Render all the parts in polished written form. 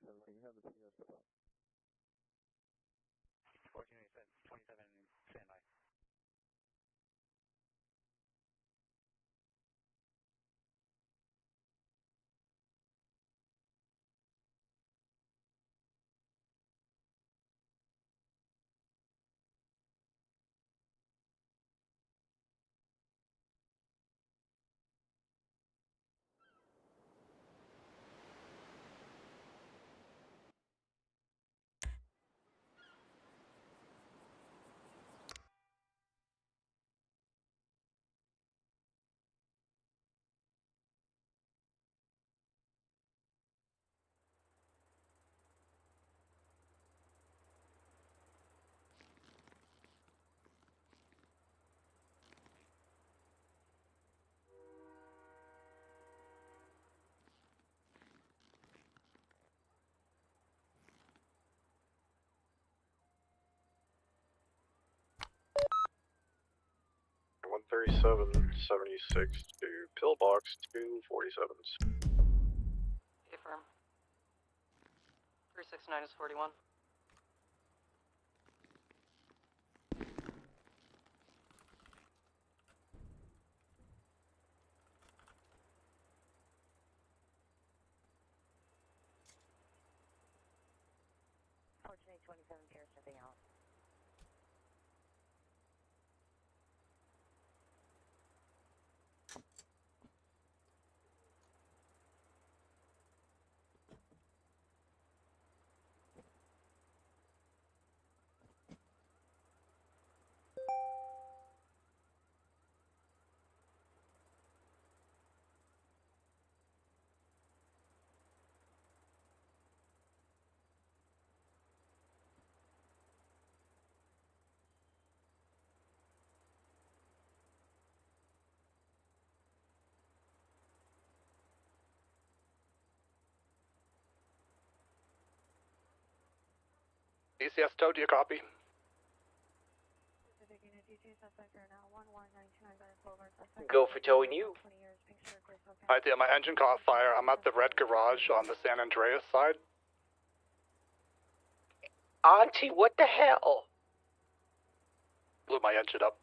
1427, standby. $137.76 to Pillbox 247s. Affirm. 369 is 41. Fortunate 27 Pierce, nothing else. DCS tow, do you copy? Go for towing you. Alright, yeah, my engine caught fire. I'm at the red garage on the San Andreas side. Auntie, what the hell? Blew my engine up.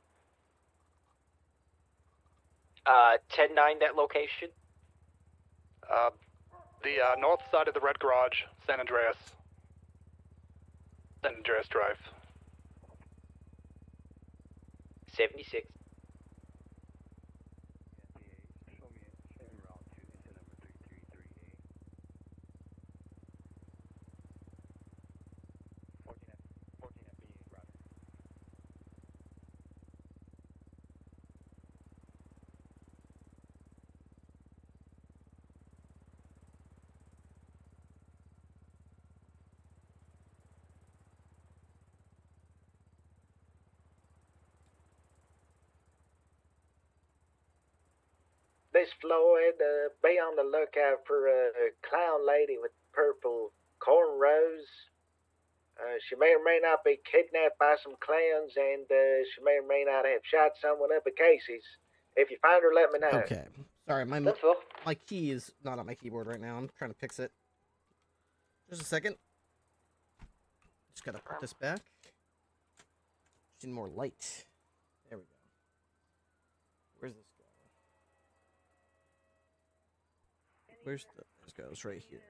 10-9 that location. The north side of the red garage, San Andreas. San Andreas Drive. 76. Show me route to incident number 333A. 14 FB, rather. Miss Floyd, be on the lookout for a clown lady with purple cornrows. She may or may not be kidnapped by some clowns, and she may or may not have shot someone up at Casey's. If you find her, let me know. Okay. Sorry, my key is not on my keyboard right now. I'm trying to fix it. Just a second. Just gotta put this back. Just need more light. There we go. Where's this go? Where's the... This goes right here.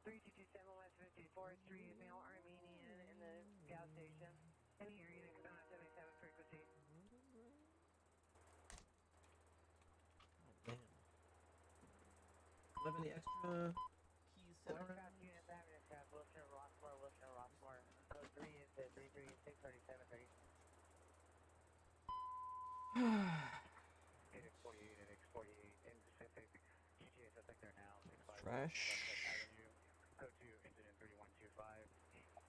3227 West 54th Street, male Armenian in the gas station. Any area to come out 77 frequency. Oh, damn. Do I have any extra keys set around? Unit Avenue, Wilshire, Rossmore. Code 3 is 3363730. X48 in Pacific. GTA suspect there now. Trash. Go to incident 3125,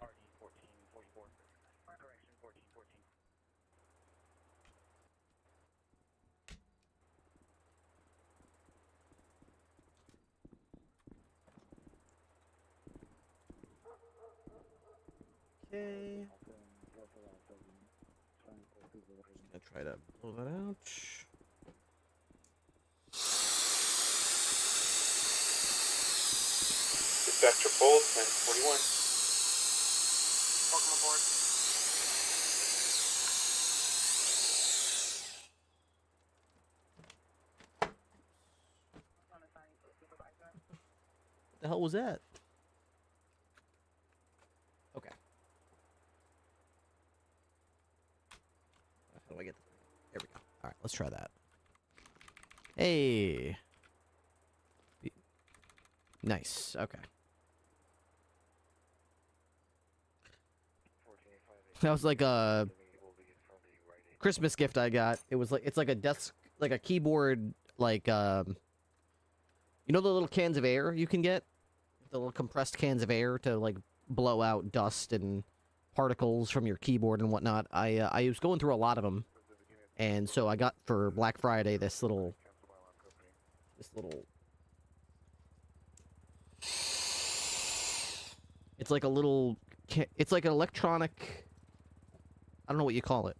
RD 1444. Correction, 1414. Okay. Just gonna try to pull that out. Vector Pulse, 1041. Welcome aboard. What the hell was that? Okay. How do I get the... There we go. Alright, let's try that. Hey. Nice. Okay. That was like a Christmas gift I got. It was like, it's like a desk, like a keyboard, like you know the little cans of air you can get, the little compressed cans of air to like blow out dust and particles from your keyboard and whatnot. I was going through a lot of them, and so I got for Black Friday this little. It's like a little. It's like an electronic. I don't know what you call it.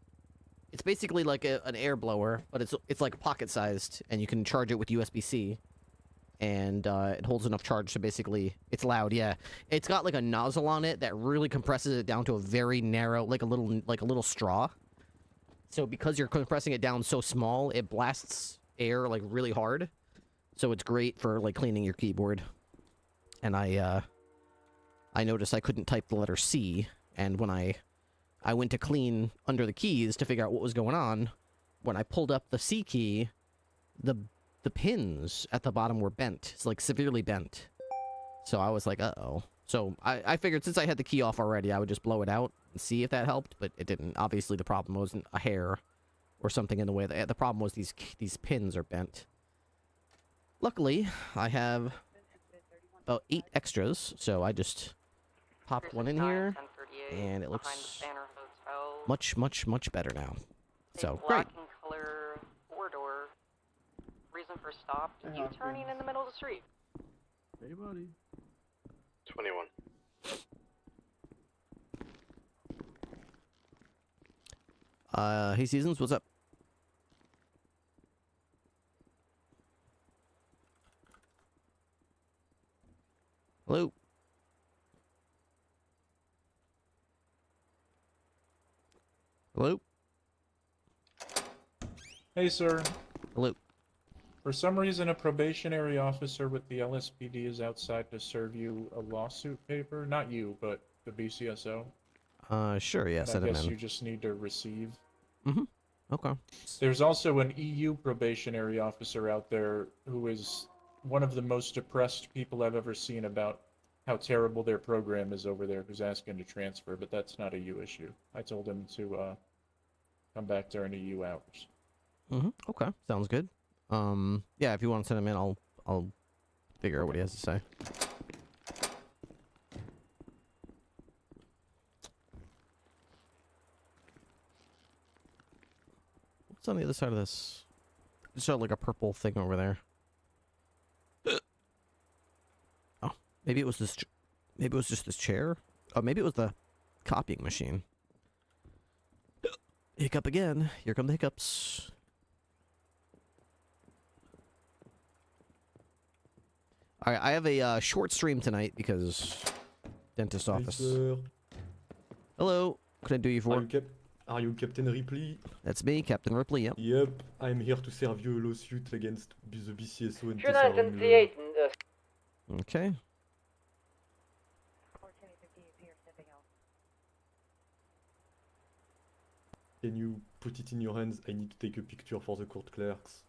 It's basically like an air blower, but it's like pocket-sized, and you can charge it with USB-C, and it holds enough charge to basically... It's loud, yeah. It's got like a nozzle on it that really compresses it down to a very narrow, like a little straw. So because you're compressing it down so small, it blasts air like really hard. So it's great for like cleaning your keyboard. And I noticed I couldn't type the letter C, and when I went to clean under the keys to figure out what was going on. When I pulled up the C key, the pins at the bottom were bent. It's like severely bent. So I was like, uh-oh. So I figured since I had the key off already, I would just blow it out and see if that helped, but it didn't. Obviously, the problem wasn't a hair or something in the way. The problem was these pins are bent. Luckily, I have about 8 extras, so I just popped one in here, and it looks much, much, much better now. So, great. Black and color 4-door. Reason for stop, you turning in the middle of the street. Hey, buddy. 21. Hey, Seasons, what's up? Hello? Hello? Hey, sir. Hello. For some reason, a probationary officer with the LSPD is outside to serve you a lawsuit paper. Not you, but the BCSO. Sure, yeah, I send him guess in. you just need to receive. Mm-hmm. Okay. There's also an EU probationary officer out there who is one of the most depressed people I've ever seen about how terrible their program is over there, who's asking to transfer, but that's not a EU issue. I told him to come back during EU hours. Mm-hmm. Okay, sounds good. Yeah, if you want to send him in, I'll figure out what he has to say. What's on the other side of this? Just saw like a purple thing over there. Oh, maybe it was this. Maybe it was just this chair. Oh, maybe it was the copying machine. Hiccup again. Here come the hiccups. All right, I have a short stream tonight because dentist office. Sir. Hello. What can I do you for? Are you Captain Ripley? That's me, Captain Ripley. Yep. Yep. I'm here to serve you a lawsuit against the BCSO and Sure, 978. Okay. Can you put it in your hands? I need to take a picture for the court clerks.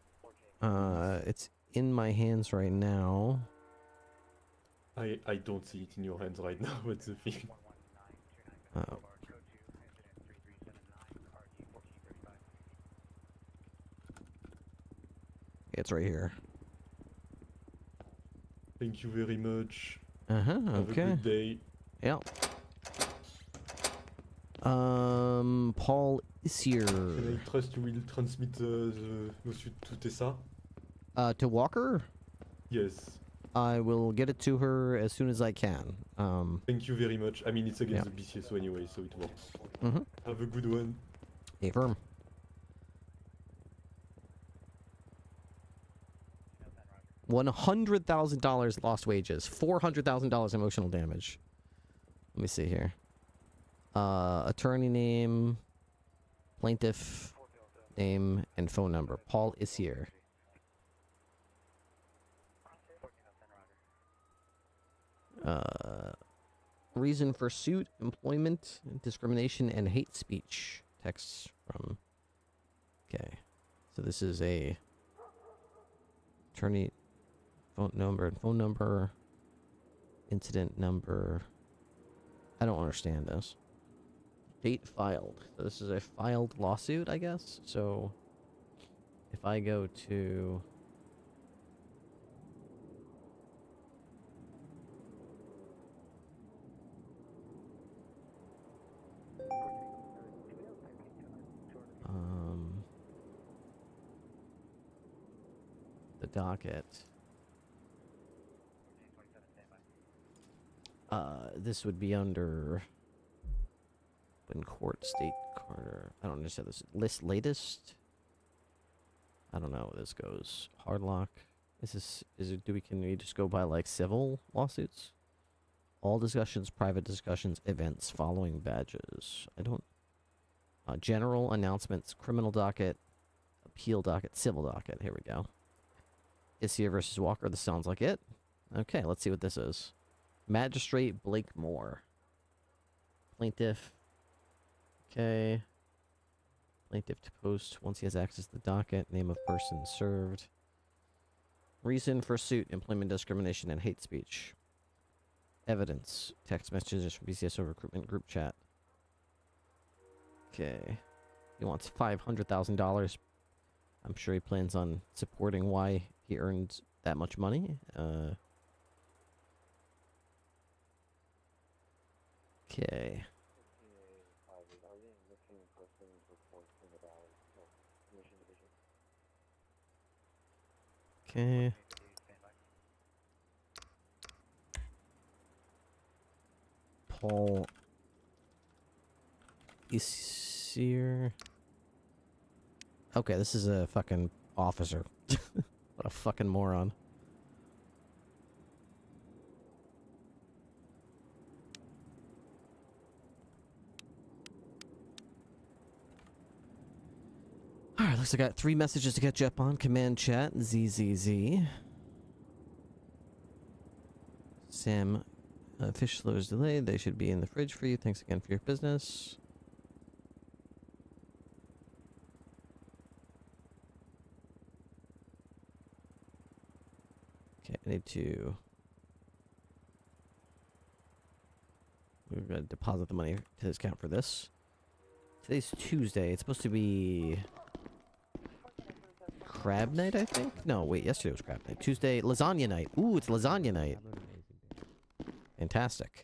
It's in my hands right now. I don't see it in your hands right now. What's the thing? Oh. It's right here. Thank you very much. Uh-huh, Have okay. a good day. Yeah. Paul is here. Can I trust you will transmit the lawsuit to Tessa? To Walker? Yes. I will get it to her as soon as I can. Thank you very much. I mean, it's against the BCSO anyway, so it works. Mm-hmm. Have a good one. Hey, firm. $100,000 lost wages. $400,000 emotional damage. Let me see here. Attorney name, plaintiff name, and phone number. Paul is here. Reason for suit, employment, discrimination, and hate speech. Texts from... Okay. So this is a... attorney... phone number... incident number... I don't understand this. Date filed. So this is a filed lawsuit, I guess? So... if I go to... the docket. This would be under in court, state Carter. I don't understand this. List latest. I don't know how this goes. Hardlock. Is it? Can we just go by like civil lawsuits? All discussions, private discussions, events following badges. I don't. General announcements, criminal docket, appeal docket, civil docket. Here we go. Isia versus Walker. This sounds like it. Okay, let's see what this is. Magistrate Blake Moore. Plaintiff. Okay. Plaintiff to post once he has access to the docket. Name of person served. Reason for suit, employment discrimination, and hate speech. Evidence. Text messages from BCSO recruitment group chat. Okay. He wants $500,000. I'm sure he plans on supporting why he earned that much money. Okay. Okay. Paul Isier. Okay, this is a fucking officer. What a fucking moron. Alright, looks like I got 3 messages to catch up on. Command chat, ZZZ. Sam, fish slow is delayed. They should be in the fridge for you. Thanks again for your business. Okay, I need to... we're going to deposit the money to his account for this. Today's Tuesday. It's supposed to be... crab night, I think? No, wait, yesterday was crab night. Tuesday, lasagna night. Ooh, it's lasagna night. Fantastic.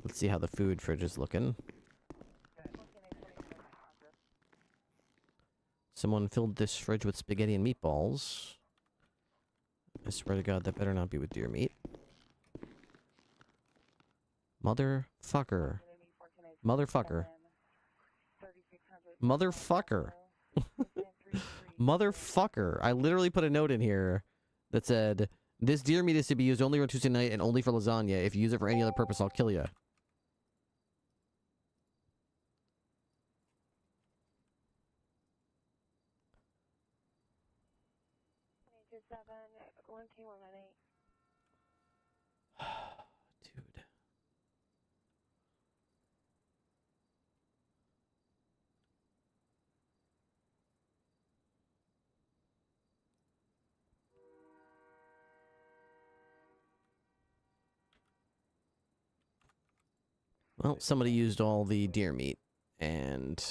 Let's see how the food fridge is looking. Someone filled this fridge with spaghetti and meatballs. I swear to God, that better not be with deer meat. Motherfucker. Motherfucker. Motherfucker. Motherfucker. I literally put a note in here that said, this deer meat is to be used only on Tuesday night and only for lasagna. If you use it for any other purpose, I'll kill you. Dude. Well, somebody used all the deer meat, and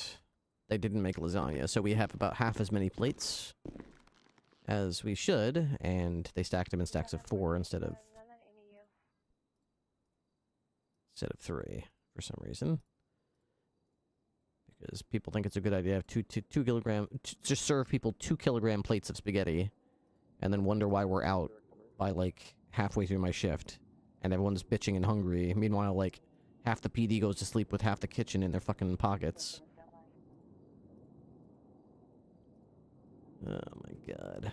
they didn't make lasagna, so we have about half as many plates as we should, and they stacked them in stacks of 4 instead of 3 for some reason. Because people think it's a good idea to have 2 kilogram, just serve people 2 kilogram plates of spaghetti, and then wonder why we're out by like halfway through my shift, and everyone's bitching and hungry. Meanwhile, like, half the PD goes to sleep with half the kitchen in their fucking pockets. God.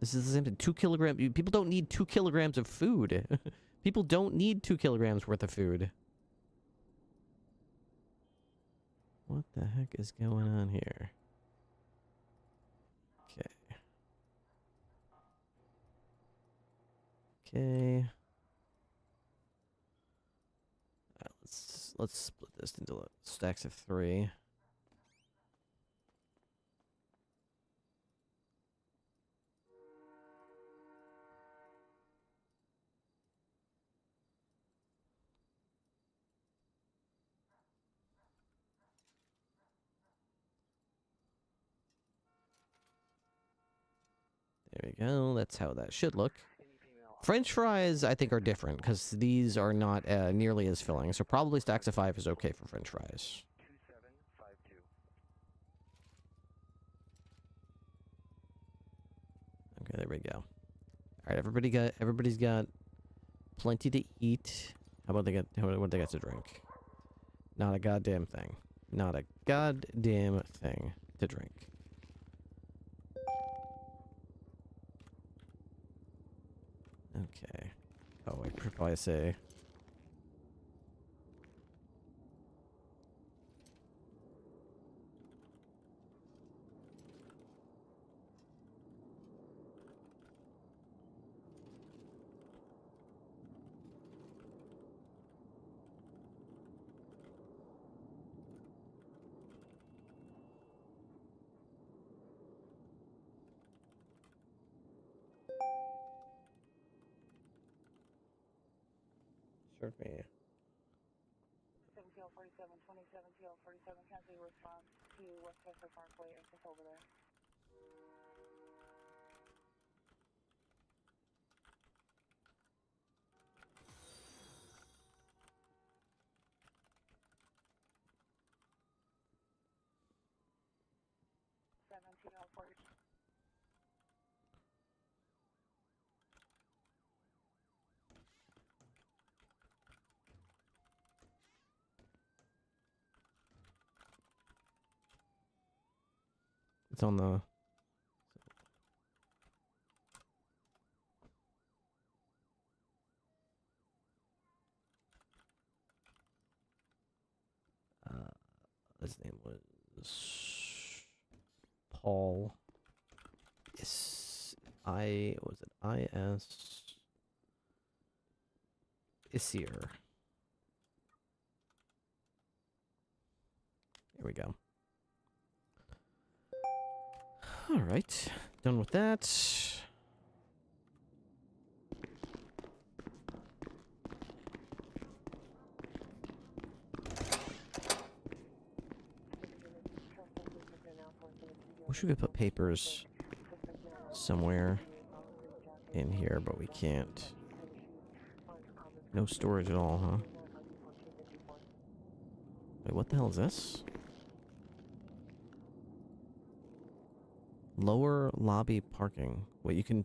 This is the same thing. 2 kilograms. People don't need 2 kilograms of food. People don't need 2 kilograms worth of food. What the heck is going on here? Okay. Okay. Let's split this into stacks of 3. There we go. That's how that should look. French fries, I think, are different because these are not nearly as filling. So probably stacks of 5 is okay for French fries. 2752. Okay, there we go. All right, everybody's got plenty to eat. How about what they got to drink? Not a goddamn thing. Not a goddamn thing to drink. Okay. Oh, I could probably say. Serve me. 7TL47, 27TL47, casualty response to Westchester Parkway, access over there. It's on the. His name was Paul. Was it I.S. Isier. Here we go. All right, done with that. Wish we could put papers somewhere in here, but we can't. No storage at all, huh? Wait, what the hell is this? Lower lobby parking. Wait, you can...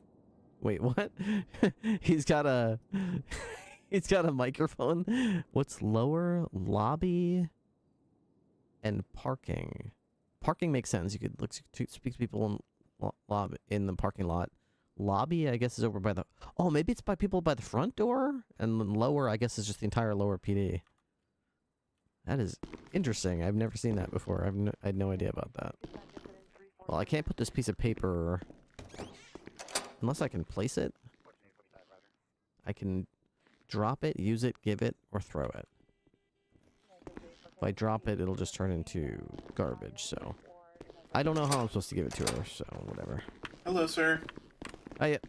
Wait, what? He's got a... He's got a microphone. What's lower lobby and parking? Parking makes sense. You could speak to people in the parking lot. Lobby, I guess, is over by the... Oh, maybe it's by people by the front door? And then lower, I guess, is just the entire lower PD. That is interesting. I've never seen that before. I had no idea about that. Well, I can't put this piece of paper... Unless I can place it. I can drop it, use it, give it, or throw it. If I drop it, it'll just turn into garbage, so... I don't know how I'm supposed to give it to her, so whatever. Hello, sir. Hiya.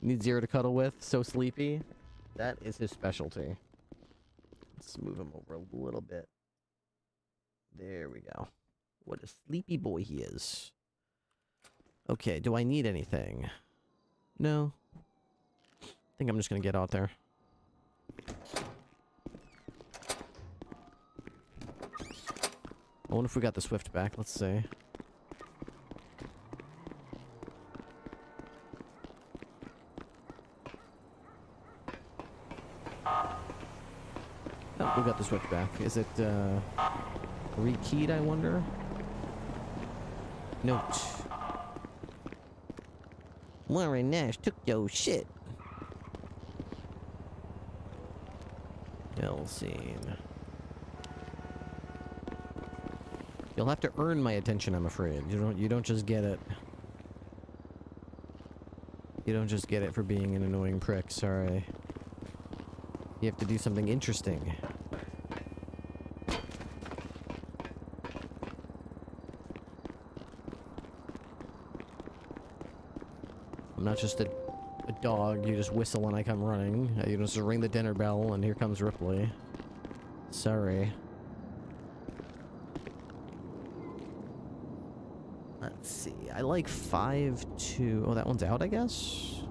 Need Zero to cuddle with, so sleepy. That is his specialty. Let's move him over a little bit. There we go. What a sleepy boy he is. Okay, do I need anything? No. I think I'm just gonna get out there. I wonder if we got the Swift back. Let's see. Who got the switchback? Is it, rekeyed, I wonder? Note. Warren Nash took your shit. Kill scene. You'll have to earn my attention, I'm afraid. You don't just get it. You don't just get it for being an annoying prick, sorry. You have to do something interesting. I'm not just a dog you just whistle when I come running. You just ring the dinner bell and here comes Ripley. Sorry. Let's see. I like 5-2. Oh, that one's out, I guess?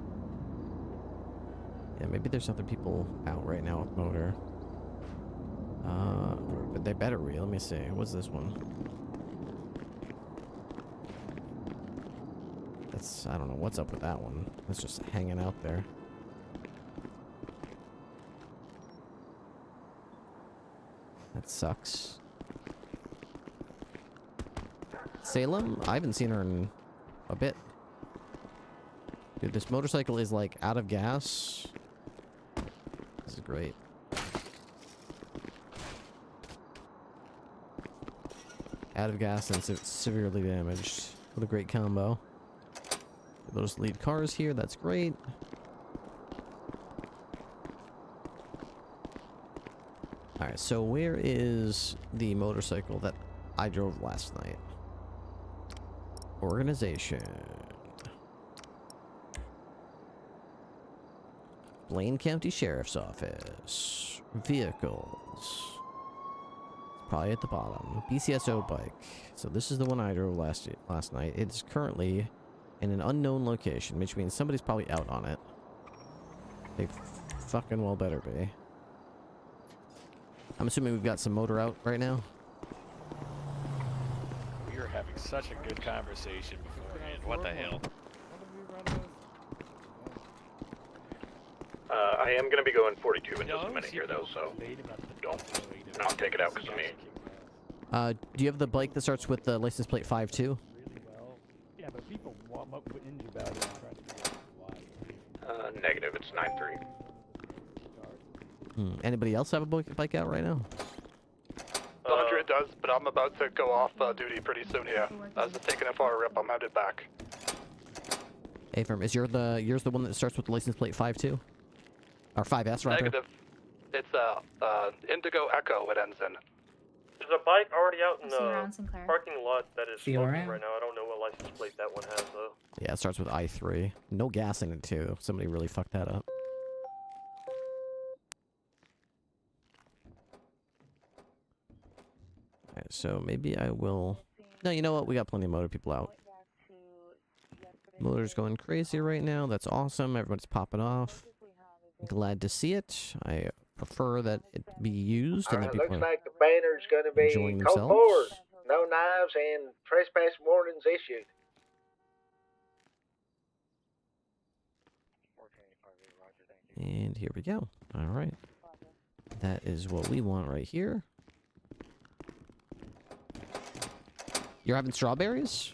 Yeah, maybe there's other people out right now with motor. But they better be. Let me see. What's this one? That's... I don't know what's up with that one. It's just hanging out there. That sucks. Salem? I haven't seen her in a bit. Dude, this motorcycle is like out of gas. This is great. Out of gas and severely damaged. What a great combo. Those lead cars here, that's great. Alright, so where is the motorcycle that I drove last night? Organization. Blaine County Sheriff's Office. Vehicles. Probably at the bottom. BCSO bike. So this is the one I drove last night. It's currently in an unknown location, which means somebody's probably out on it. They fucking well better be. I'm assuming we've got some motor out right now. We were having such a good conversation beforehand. What the hell? I am going to be going 42 in just a minute here, though, so don't not take it out because of me. Do you have the bike that starts with the license plate 5-2? Yeah, but people warm up with injury about it and try to figure out why. Negative, it's 9-3. Anybody else have a bike out right now? Andre does, but I'm about to go off duty pretty soon here. As I'm taking a far rip, I'm headed back. Hey, firm, is yours the one that starts with the license plate 5-2? Or 5S, rather? Negative. It's Indigo Echo it ends in. There's a bike already out in the parking lot that is smoking right now. I don't know what license plate that one has, though. Yeah, it starts with I3. No gas in it, too. Somebody really fucked that up. Alright, so maybe I will... No, you know what? We got plenty of motor people out. Motor's going crazy right now. That's awesome. Everyone's popping off. Glad to see it. I prefer that it be used and that people looks like the banner's going to be enjoying code themselves. forward, no knives, and trespass warnings issued. And here we go. All right. That is what we want right here. You're having strawberries?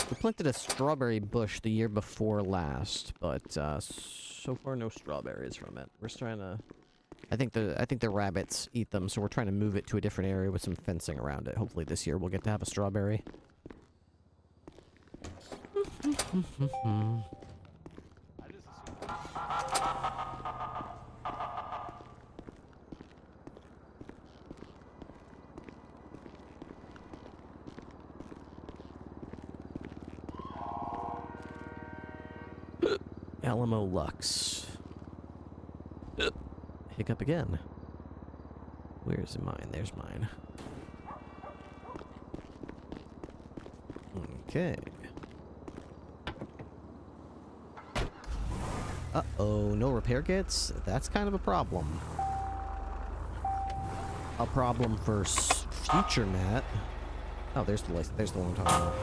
We planted a strawberry bush the year before last, but so far no strawberries from it. We're trying to... I think the rabbits eat them, so we're trying to move it to a different area with some fencing around it. Hopefully this year we'll get to have a strawberry. Alamo Lux. Hiccup again. Where's mine? There's mine. Okay. Uh-oh, no repair kits? That's kind of a problem. A problem for future Matt. Oh, there's the one I'm talking about.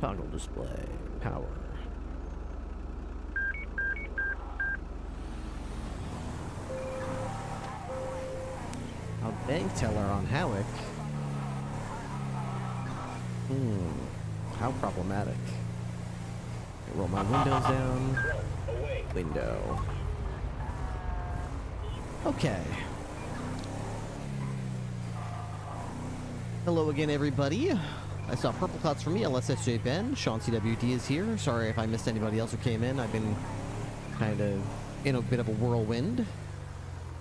Toggle display. Power. A bank teller on Howick. How problematic. Okay, roll my windows down. Window. Okay. Hello again, everybody. I saw purple clouds for me, LSSJ Ben. Sean CWD is here. Sorry if I missed anybody else who came in. I've been kind of in a bit of a whirlwind.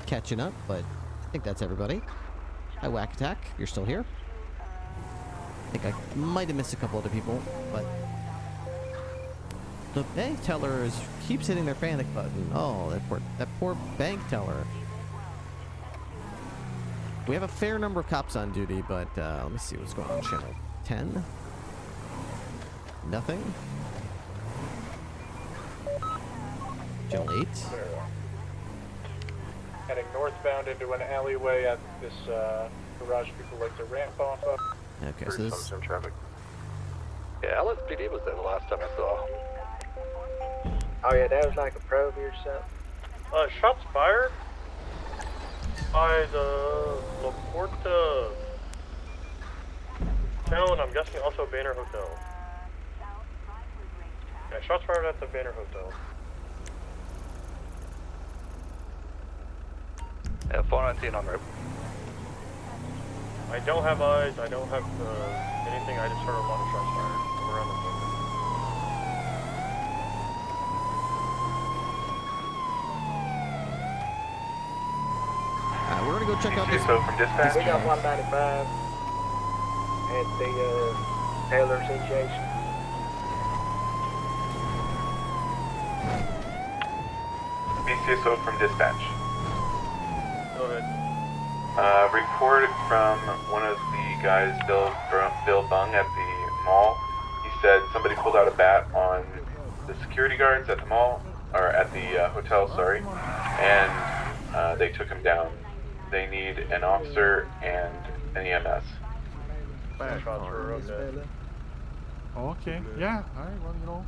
Catching up, but I think that's everybody. Hi, Whack Attack. You're still here. I think I might have missed a couple other people, but the bank teller keeps hitting their panic button. Oh, that poor bank teller. We have a fair number of cops on duty, but let me see what's going on. Channel 10. Nothing. Channel 8. Heading northbound into an alleyway at this garage people like to ramp off of. Okay, so this... Some traffic. Yeah, LSPD was there the last time I saw. Oh yeah, that was like a probe or something. Shots fired by the La Porta Hotel, and I'm guessing also Banner Hotel. Yeah, shots fired at the Banner Hotel. Yeah, 419 on route. I don't have eyes, I don't have anything, I just heard a lot of shots fired around the building. we're gonna go check out this... So from dispatch? We got 195 at the Taylor Association. BCSO from dispatch. Go ahead. Report from one of the guys, Bill Bung, at the mall. He said somebody pulled out a bat on the security guards at the mall, or at the hotel, sorry, and they took him down. They need an officer and an EMS. Oh, okay. Yeah. All right. Well, you know,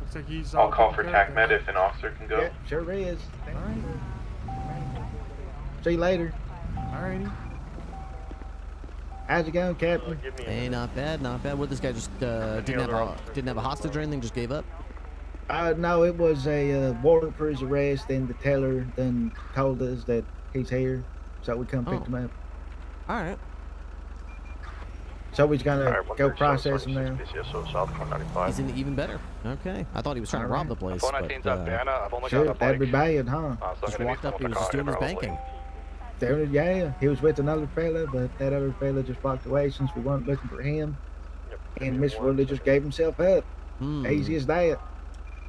looks like he's. I'll call for TACMED if an officer can go. Yeah, sure is. All right. See you later. Alrighty. How's it going, Captain? Hey, not bad, not bad. What, this guy just didn't have a hostage or anything, just gave up? No, it was a warrant for his arrest, and the teller then told us that he's here, so we come pick him up. All right. So he's gonna go process him now. He's in even better. Okay. I thought he was trying to rob the place, but sure, that'd be bad, huh? Just walked up, he was just doing his banking. Yeah, he was with another fella, but that other fella just walked away since we weren't looking for him. And Mr. Woodley just gave himself up. Easy as that.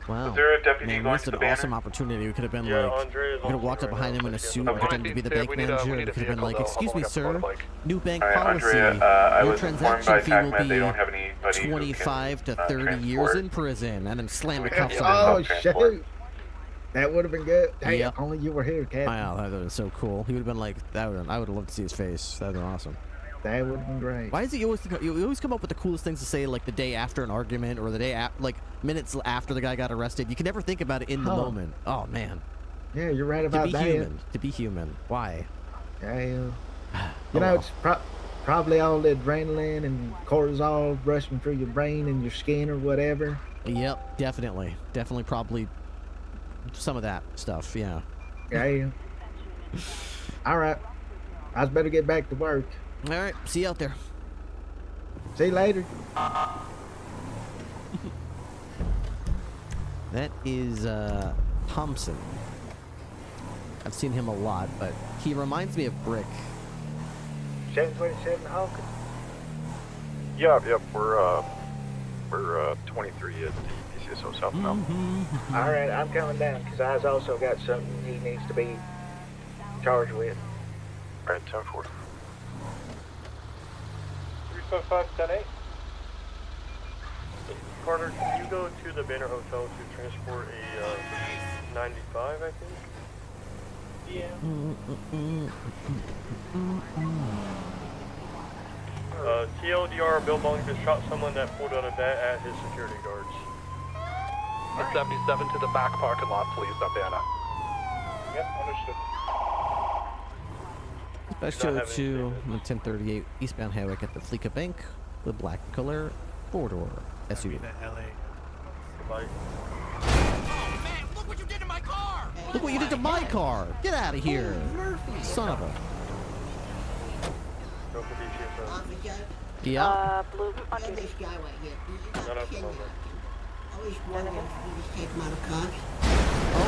Wow. Was there a deputy Man, going missed to an the awesome banner? opportunity. We could have been Yeah, like, Andre is we could have also walked up right behind now. him in a suit, Okay. pretending to be the bank We need a manager, and could have been like, vehicle, excuse though. me, How long sir, is that like? new bank Alright, policy. Andrea, I Your was informed transaction by fee will TACMED they don't be have anybody who 25 to can, 30 years transport. in prison, and then slam the So we cuffs have on him. Oh, shoot. That would have been good. Hey, Yep. only you were here, Captain. Wow, that would have been so cool. He would have been like, I would have loved to see his face. That would have been awesome. That would have been great. Why is it you always come up with the coolest things to say, like the day after an argument or the day like minutes after the guy got arrested? You can never think about it in the moment. Oh man. Yeah, you're right about that. To be human. Why? Yeah. You know, it's probably all the adrenaline and cortisol rushing through your brain and your skin or whatever. Yep, definitely. Definitely probably some of that stuff, yeah. Yeah. All right. I better get back to work. All right, see you out there. See you later. That is Thompson. I've seen him a lot, but he reminds me of Brick. 727 Hawkins. Yep, we're 23 at the PCSO southbound. All right, I'm coming down because I've also got something he needs to be charged with. All right, 10-4. 355-10-8. Carter, can you go to the Banner Hotel to transport a 95, I think? Yeah. TLDR, Bill Bong just shot someone that pulled out a bat at his security guards. A 77 to the back parking lot, please, Santana. Yep, understood. Dispatch 202 on the 1038 eastbound highway at the Fleeca Bank, the black color four-door SUV. Goodbye. Look what you did to my car! Get out of here! Son of a... Go for DCFS. Yeah? Blue on duty. Not at the moment.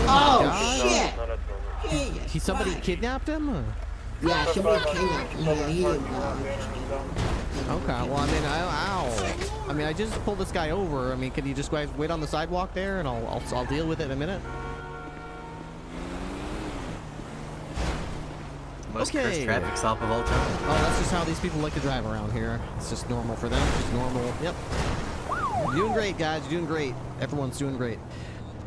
Oh, shit! Not at the moment. He somebody kidnapped him? Yeah, somebody kidnapped him. Yeah, he didn't Okay, well, I mean, ow. I mean, I just pulled this guy over. I mean, can you just guys wait on the sidewalk there, and I'll deal with it in a minute? Most cursed traffic stop of all time. Oh, that's just how these people like to drive around here. It's just normal for them. Just normal. Yep. You're doing great, guys. You're doing great. Everyone's doing great.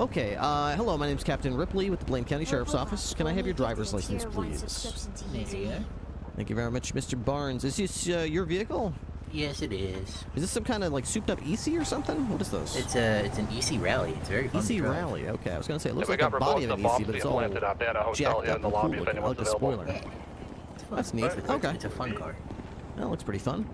Okay, hello, my name's Captain Ripley with the Blaine County Sheriff's Office. Can I have your driver's license, please? Thank you very much, Mr. Barnes. Is this your vehicle? Yes, it is. Is this some kind of, like, souped-up EC or something? What is this? It's an EC Rally. It's very fun. EC Rally, okay. I was going to say, it looks like the body of an EC, but it's all jacked up and cool looking. I like the spoiler. That's neat. Okay. It's a fun car. That looks pretty fun.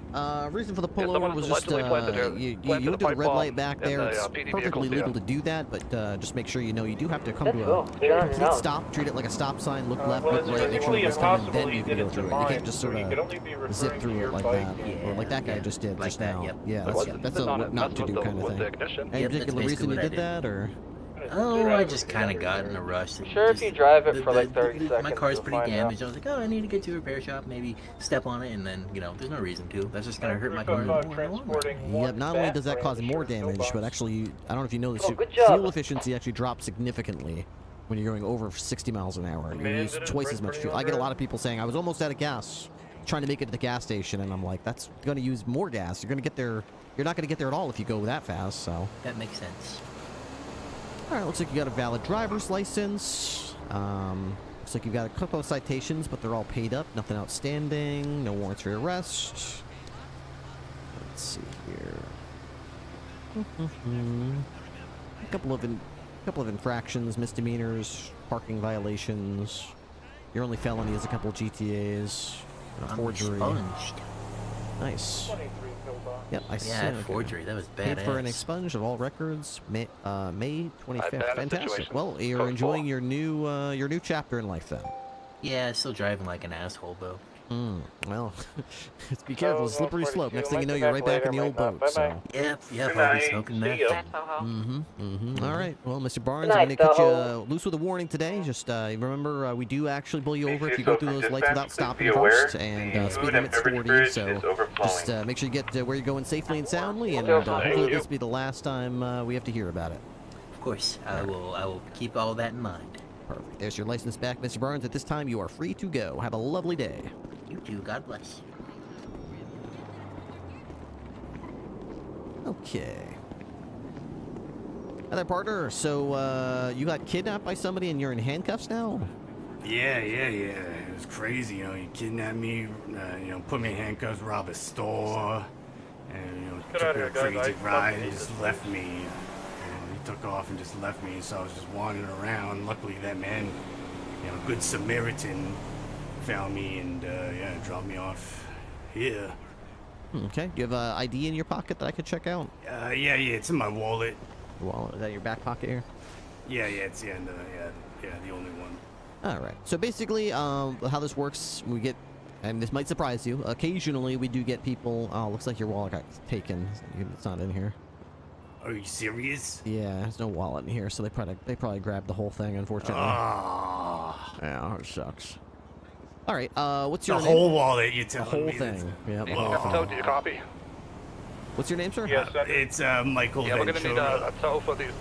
Reason for the pullover was just, you did the red light back there. It's perfectly legal to do that, but just make sure you know you do have to come to a complete stop, treat it like a stop sign, look left, look right, make sure it's coming, then you can go through it. You can't just sort of zip through it like that, or like that guy just did just now. Yeah, that's a not to do kind of thing. Any particular reason you did that, or? Oh, I just kind of got in a rush. Sure, if you drive it for like 30 seconds. My car's pretty damaged. I was like, oh, I need to get to a repair shop, maybe step on it, and then, you know, there's no reason to. That's just going to hurt my car more. Yep, not only does that cause more damage, but actually, I don't know if you know this, fuel efficiency actually drops significantly when you're going over 60 miles an hour. You use twice as much fuel. I get a lot of people saying, I was almost out of gas trying to make it to the gas station, and I'm like, that's going to use more gas. You're going to get there. You're not going to get there at all if you go that fast, so. That makes sense. Alright, looks like you got a valid driver's license. Looks like you've got a couple of citations, but they're all paid up. Nothing outstanding. No warrants for arrest. Let's see here. A couple of infractions, misdemeanors, parking violations. Your only felony is a couple of GTAs. A forgery. Expunged. Nice. Yep, I see. Yeah, forgery. That was badass. Paid for an expunge of all records. May 25th. Fantastic. Well, you're enjoying your new chapter in life then. Yeah, still driving like an asshole though. Well, just be careful. Slippery slope. Next thing you know, you're right back in the old boat. So. Yep. I'll be smoking meth. All right. Well, Mr. Barnes, I'm going to cut you loose with a warning today. Just remember, we do actually pull you over if you go through those lights without stopping first. And speed limit's 40, so just make sure you get to where you're going safely and soundly. And hopefully this will be the last time we have to hear about it. Of course. I will keep all that in mind. Perfect. There's your license back, Mr. Barnes. At this time, you are free to go. Have a lovely day. You too. God bless. Okay. Hi there, partner. So, you got kidnapped by somebody and you're in handcuffs now? Yeah. It was crazy, you know. You kidnapped me, put me in handcuffs, robbed a store, and, took a crazy ride and just left me. And he took off and just left me, so I was just wandering around. Luckily, that man, good Samaritan, found me and, dropped me off here. Okay. Do you have an ID in your pocket that I could check out? Yeah, it's in my wallet. Wallet? Is that your back pocket here? Yeah, it's the only one. All right. So basically, how this works, we get, and this might surprise you, occasionally we do get people, oh, looks like your wallet got taken. It's not in here. Are you serious? Yeah, there's no wallet in here, so they probably grabbed the whole thing, unfortunately. Ah. Yeah, it sucks. All right, what's your name? The whole wallet, you tell me. The whole thing. Yeah, the whole thing. Do you copy? What's your name, sir? Yes, it's Michael Yeah, we're gonna need Ventura. a tow for these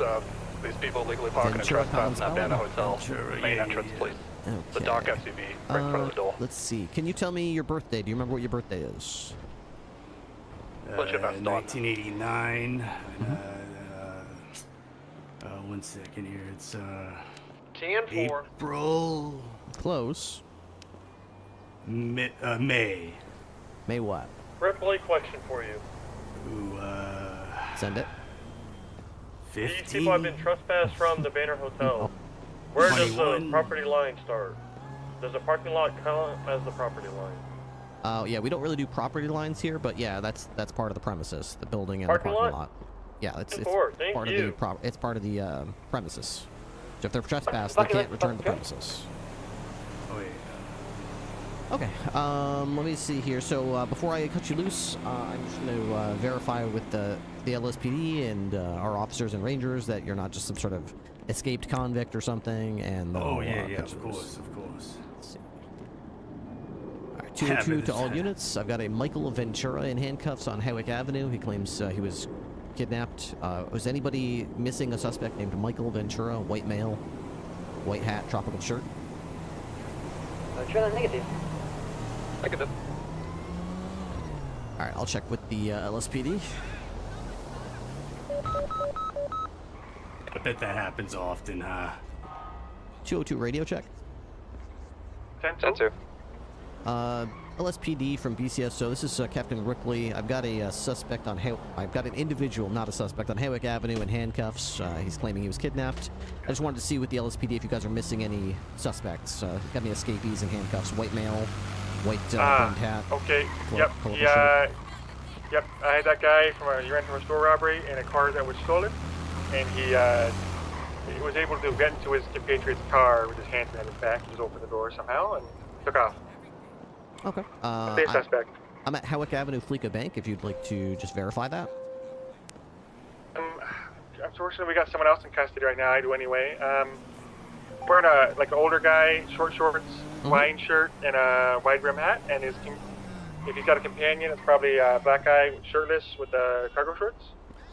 people legally parking and trespassing at Banner Hotel. Main entrance, please. Okay. The dark SUV right in front of the door. Let's see. Can you tell me your birthday? Do you remember what your birthday is? What's your best on? 1989. 1 second here. It's 10-4. April. Close. May. May what? Ripley, question for you. Ooh, Send it. These 50? people have been trespassed from the Banner Hotel. Where does the 21? property line start? Does the parking lot count as the property line? Yeah, we don't really do property lines here, but yeah, that's part of the premises, the building and Parking the parking lot? lot. Yeah, it's Thank part you. of the it's part of the premises. So if they're trespassed, they can't return to the premises. Oh, yeah. Okay, let me see here. So before I cut you loose, I'm just going to verify with the LSPD and our officers and rangers that you're not just some sort of escaped convict or something. And Oh, they'll, yeah, cut you of loose. course, of course. Let's see. All right, 202 to all units. I've got a Michael Ventura in handcuffs on Hawick Avenue. He claims he was kidnapped. Was anybody missing a suspect named Michael Ventura, white male, white hat, tropical shirt? Ventura, negative. Negative. All right, I'll check with the LSPD. I bet that happens often, huh? 202 radio check. 10-2. LSPD from BCSO. This is Captain Ripley. I've got a suspect on I've got an individual, not a suspect, on Hawick Avenue in handcuffs. He's claiming he was kidnapped. I just wanted to see with the LSPD if you guys are missing any suspects. Got any escapees in handcuffs? White male, white brimmed hat. Okay. colorful Yep. shirt. Yep. I had that guy he ran from a store robbery in a car that was stolen, and he was able to get into his compatriot's car with his hands behind his back. He just opened the door somehow and took off. Okay. Safe suspect. I'm at Hawick Avenue, Fleeca Bank, if you'd like to just verify that. Unfortunately, we got someone else in custody right now. I do anyway. Wearing an older guy, short shorts, wine shirt, and a wide brim hat. And if he's got a companion, it's probably a black guy, shirtless with cargo shorts.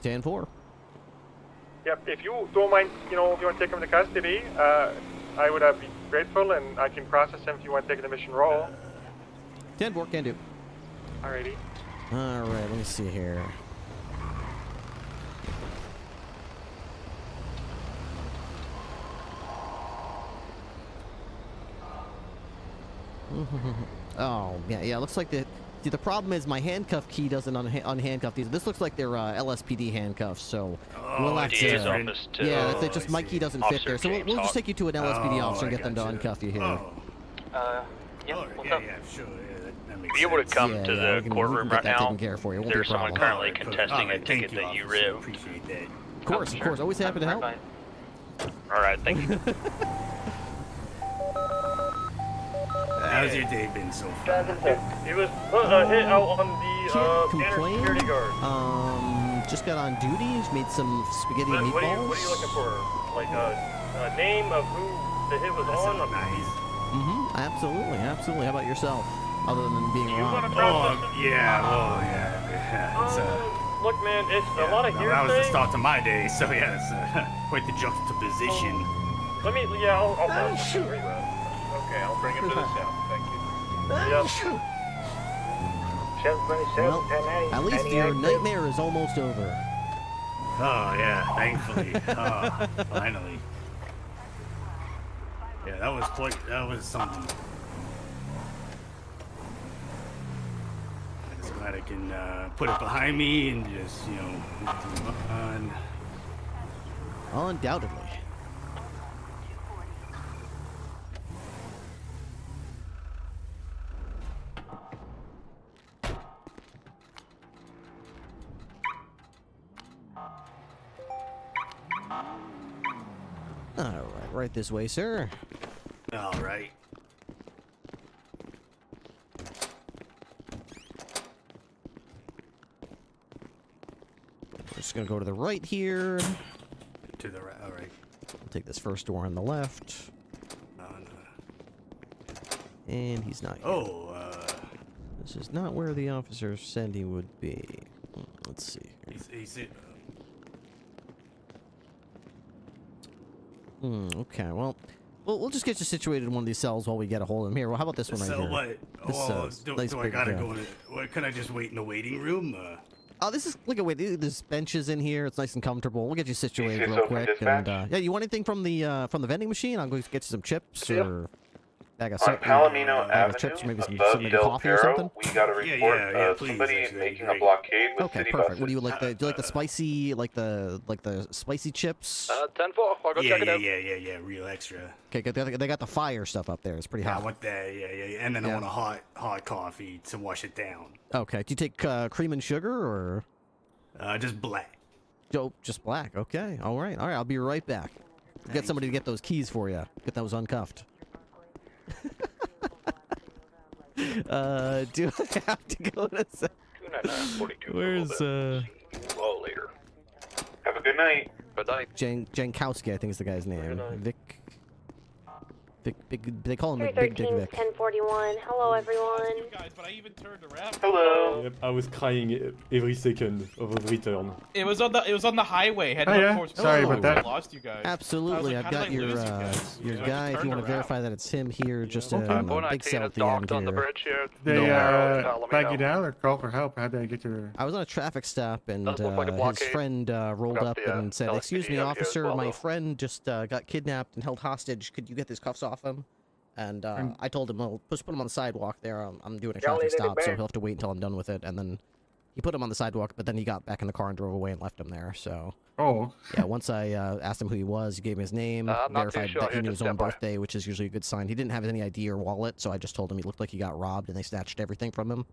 10-4. Yep. If you don't mind, if you want to take him into custody, I would be grateful, and I can process him if you want to take the mission roll. 10-4, can do. Alrighty. All right, let me see here. Oh, yeah, looks like the problem is my handcuff key doesn't unhandcuff these. This looks like they're LSPD handcuffs, so we'll have to... Yeah, just my key doesn't fit there, so we'll just take you to an LSPD officer and get them to uncuff you here. Yeah, Sure. Be able to come to the courtroom right now. Care for you. There's someone currently contesting a ticket that you ripped. Appreciate that. Of course. Always happy to help. Alright, thank you. How's your day been so far? He was hit out on the Banner security guard. Just got on duty. Made some spaghetti meatballs. What are you looking for? Like a name of who the hit was on? Nice. Absolutely. How about yourself? Other than being robbed. Look, man, it's a lot of hearsay. That was the start of my day, so yeah, it's quite the juxtaposition. Let me, I'll shoot. Okay, I'll bring him to the cell. Thank you. Well, at least your nightmare is almost over. Oh yeah, thankfully. Finally. Yeah, that was something. I'm just glad I can put it behind me and just, move on. Undoubtedly. All right this way, sir. All right. Just gonna go to the right here. To the right. All right. I'll take this first door on the left. No. And he's not here. Oh. This is not where the officer said he would be. Let's see. He's Okay, well, we'll just get you situated in one of these cells while we get a hold of him. Here, well, how about this one right here? What? This, do I gotta go in? What, can I just wait in the waiting room? Oh, this is like a wait. There's benches in here. It's nice and comfortable. We'll get you situated real yourself quick. in And dispatch? yeah, you want anything from the vending machine? I'll go get you some chips or. Bag of On Palomino bag of Avenue, chips, maybe some above maybe Del coffee or Perro, something. we got a report of somebody making a blockade with Okay, city perfect. buses. What do you like? Do you like the spicy, like the spicy chips? 10-4. I'll go check it out. Yeah, real extra. Okay, good. They got the fire stuff up there. It's pretty Yeah, I hot. want that, yeah. And then I want a hot coffee to wash it down. Okay, do you take cream and sugar or? Just black. Oh, just black. Okay, all right. I'll be right back. Get somebody to get those keys for you. Get those uncuffed. Do I have to go to? Where's later. Have a good night. Good night. Jankowski, I think is the guy's name. Vic. They call him Big Dick 1041. Hello, everyone. Guys, but I even turned around. Hello. Yep, I was crying every second of every turn. It was on the highway. Heading Oh, yeah. up towards Sorry about that. I lost you guys. Absolutely, I was like, I've got how did I your lose you guys? guy. If you want to verify that it's him here, just a big cell at the end on the here. bridge here. They flag you down or call for help? How did I get your? I was on a traffic stop and Doesn't look like a his blockade. friend rolled up the, and said, LSPD "Excuse me, up here as officer, well, my though." friend just got kidnapped and held hostage. Could you get his cuffs off him?" And I told him, "Well, just put him on the sidewalk there. I'm doing a traffic stop, so he'll have to wait until I'm done with it." And then he put him on the sidewalk, but then he got back in the car and drove away and left him there. So yeah, once I asked him who he was, he gave me his name, I'm not too verified sure. that he Here, knew just his own step by. birthday, which is usually a good sign. He didn't have any ID or wallet, so I just told him he looked like he got robbed and they snatched everything from him.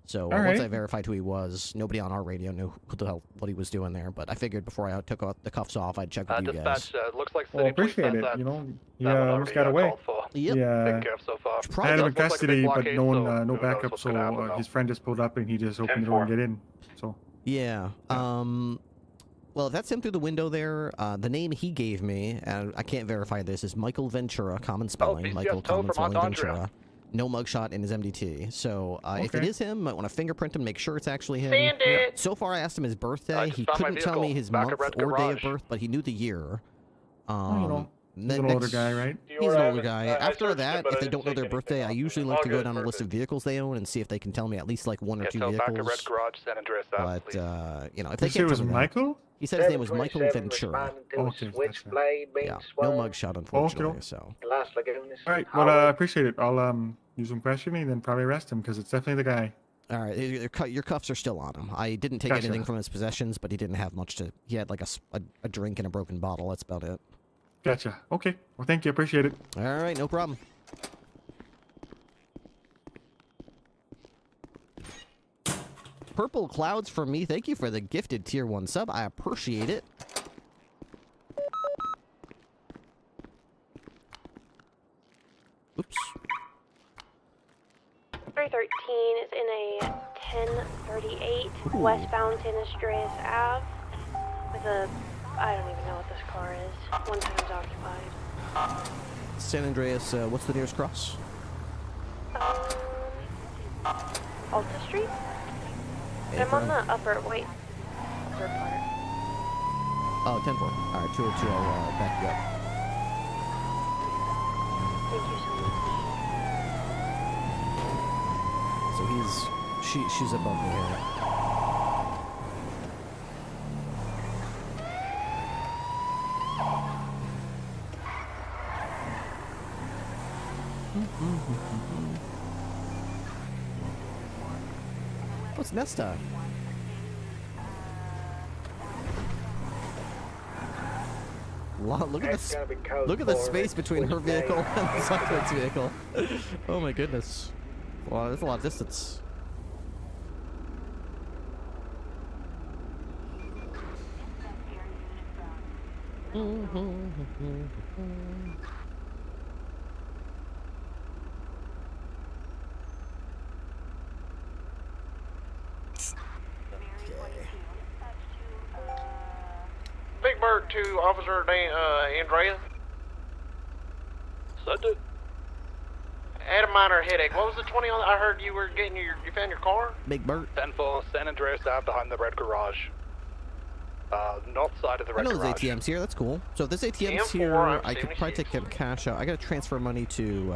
So once right. I verified who he was, nobody on our radio knew what he was doing there. But I figured before I took the cuffs off, I'd check with you guys. Dispatch, looks like Well, city police appreciate has it. that. You know, he that one almost got already away. called for. Yep. Taken care of so far. I had him in Does look like a big custody, but blockade, no so no who knows backup. what's So gonna happen now. his friend just pulled up and he just opened the door and get in. So Yeah. Well, if that's him through the window there, the name he gave me, and I can't verify this, is Michael Ventura, common spelling. PCS Michael, tow common from spelling, Alcantara. Ventura. No mugshot in his MDT. So if it Okay. is him, might want to fingerprint him, make sure it's actually him. Send it. So far, I asked him his birthday. just He found my couldn't tell me vehicle, his back month of Red or day of Garage. birth, but he knew the year. you know, he's an next- older guy, right? He's an older guy. I After searched that, it, but if I they didn't don't know take their anything birthday, I off. usually like All to go good, down a list of perfect. vehicles they own and see if they can tell me at least like one or two so back of Red vehicles. Garage, San Andreas Ave, But please. you know, if Did they you say can't it was tell me that- Michael? He said his name was Michael 727 Ventura. responding to a Okay, gotcha. switchblade being Yeah, swung. no mugshot, unfortunately. okay. So Las Lagunas. All right. Well, I appreciate it. I'll do some questioning, then probably arrest him because it's definitely the guy. all right, your cuffs are still on him. I didn't take Gotcha. anything from his possessions, but he didn't have much to. He had like a drink and a broken bottle. That's about it. Gotcha. Okay. Well, thank you. Appreciate it. All right, no problem. Purple clouds for me. Thank you for the gifted tier 1 sub. I appreciate it. Oops. 313 is in a 1038 westbound San Andreas Ave with a, I don't even know what this car is. One time's occupied. San Andreas, what's the nearest cross? Alta Street? I'm on the upper, wait, upper part. Oh, 10-4. All right, 202. I'll back you up. Thank you so much. So she's above me here. What's Nesta? Look at That's the gotta be code look at the for space it. between her Switchblade. vehicle and the suspect's vehicle. Oh my goodness. Wow, that's a lot of distance. Big Bird to Officer Andrea. Send it. Had a minor headache. What was the 20 on? I heard you were getting you found your car? Big Bert. 10-4, San Andreas Ave behind the Red Garage. North side of the I Red know Garage. there's ATMs here. That's cool. So if there's ATMs M4, here, I'm I could probably 76. take cash out. I gotta transfer money to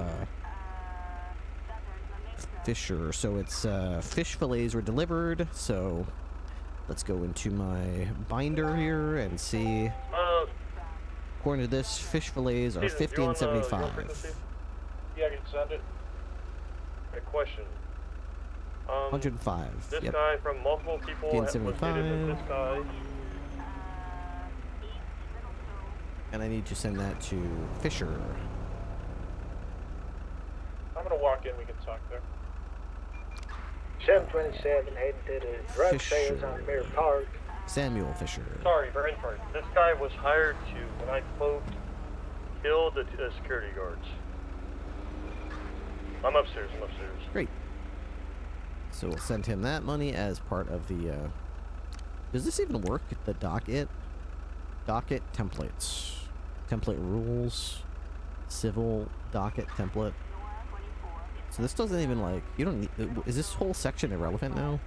Fisher. So it's fish fillets were delivered. So let's go into my binder here and see. According to this, fish fillets are 50 and 75. Yeah, Send it. A question. 105. This Yep. guy from multiple people was dated with 75. this guy. And I need to send that to Fisher. I'm gonna walk in. We can talk there. 727 heading to the drug sales on Mirror Park. Samuel Fisher. Sorry, very important. This guy was hired to, when I quote, kill the security guards. I'm upstairs. Great. So we'll send him that money as part of the, Does this even work? The docket? Docket templates. Template rules. Civil docket template. So this doesn't even, like, you don't need... Is this whole section irrelevant now?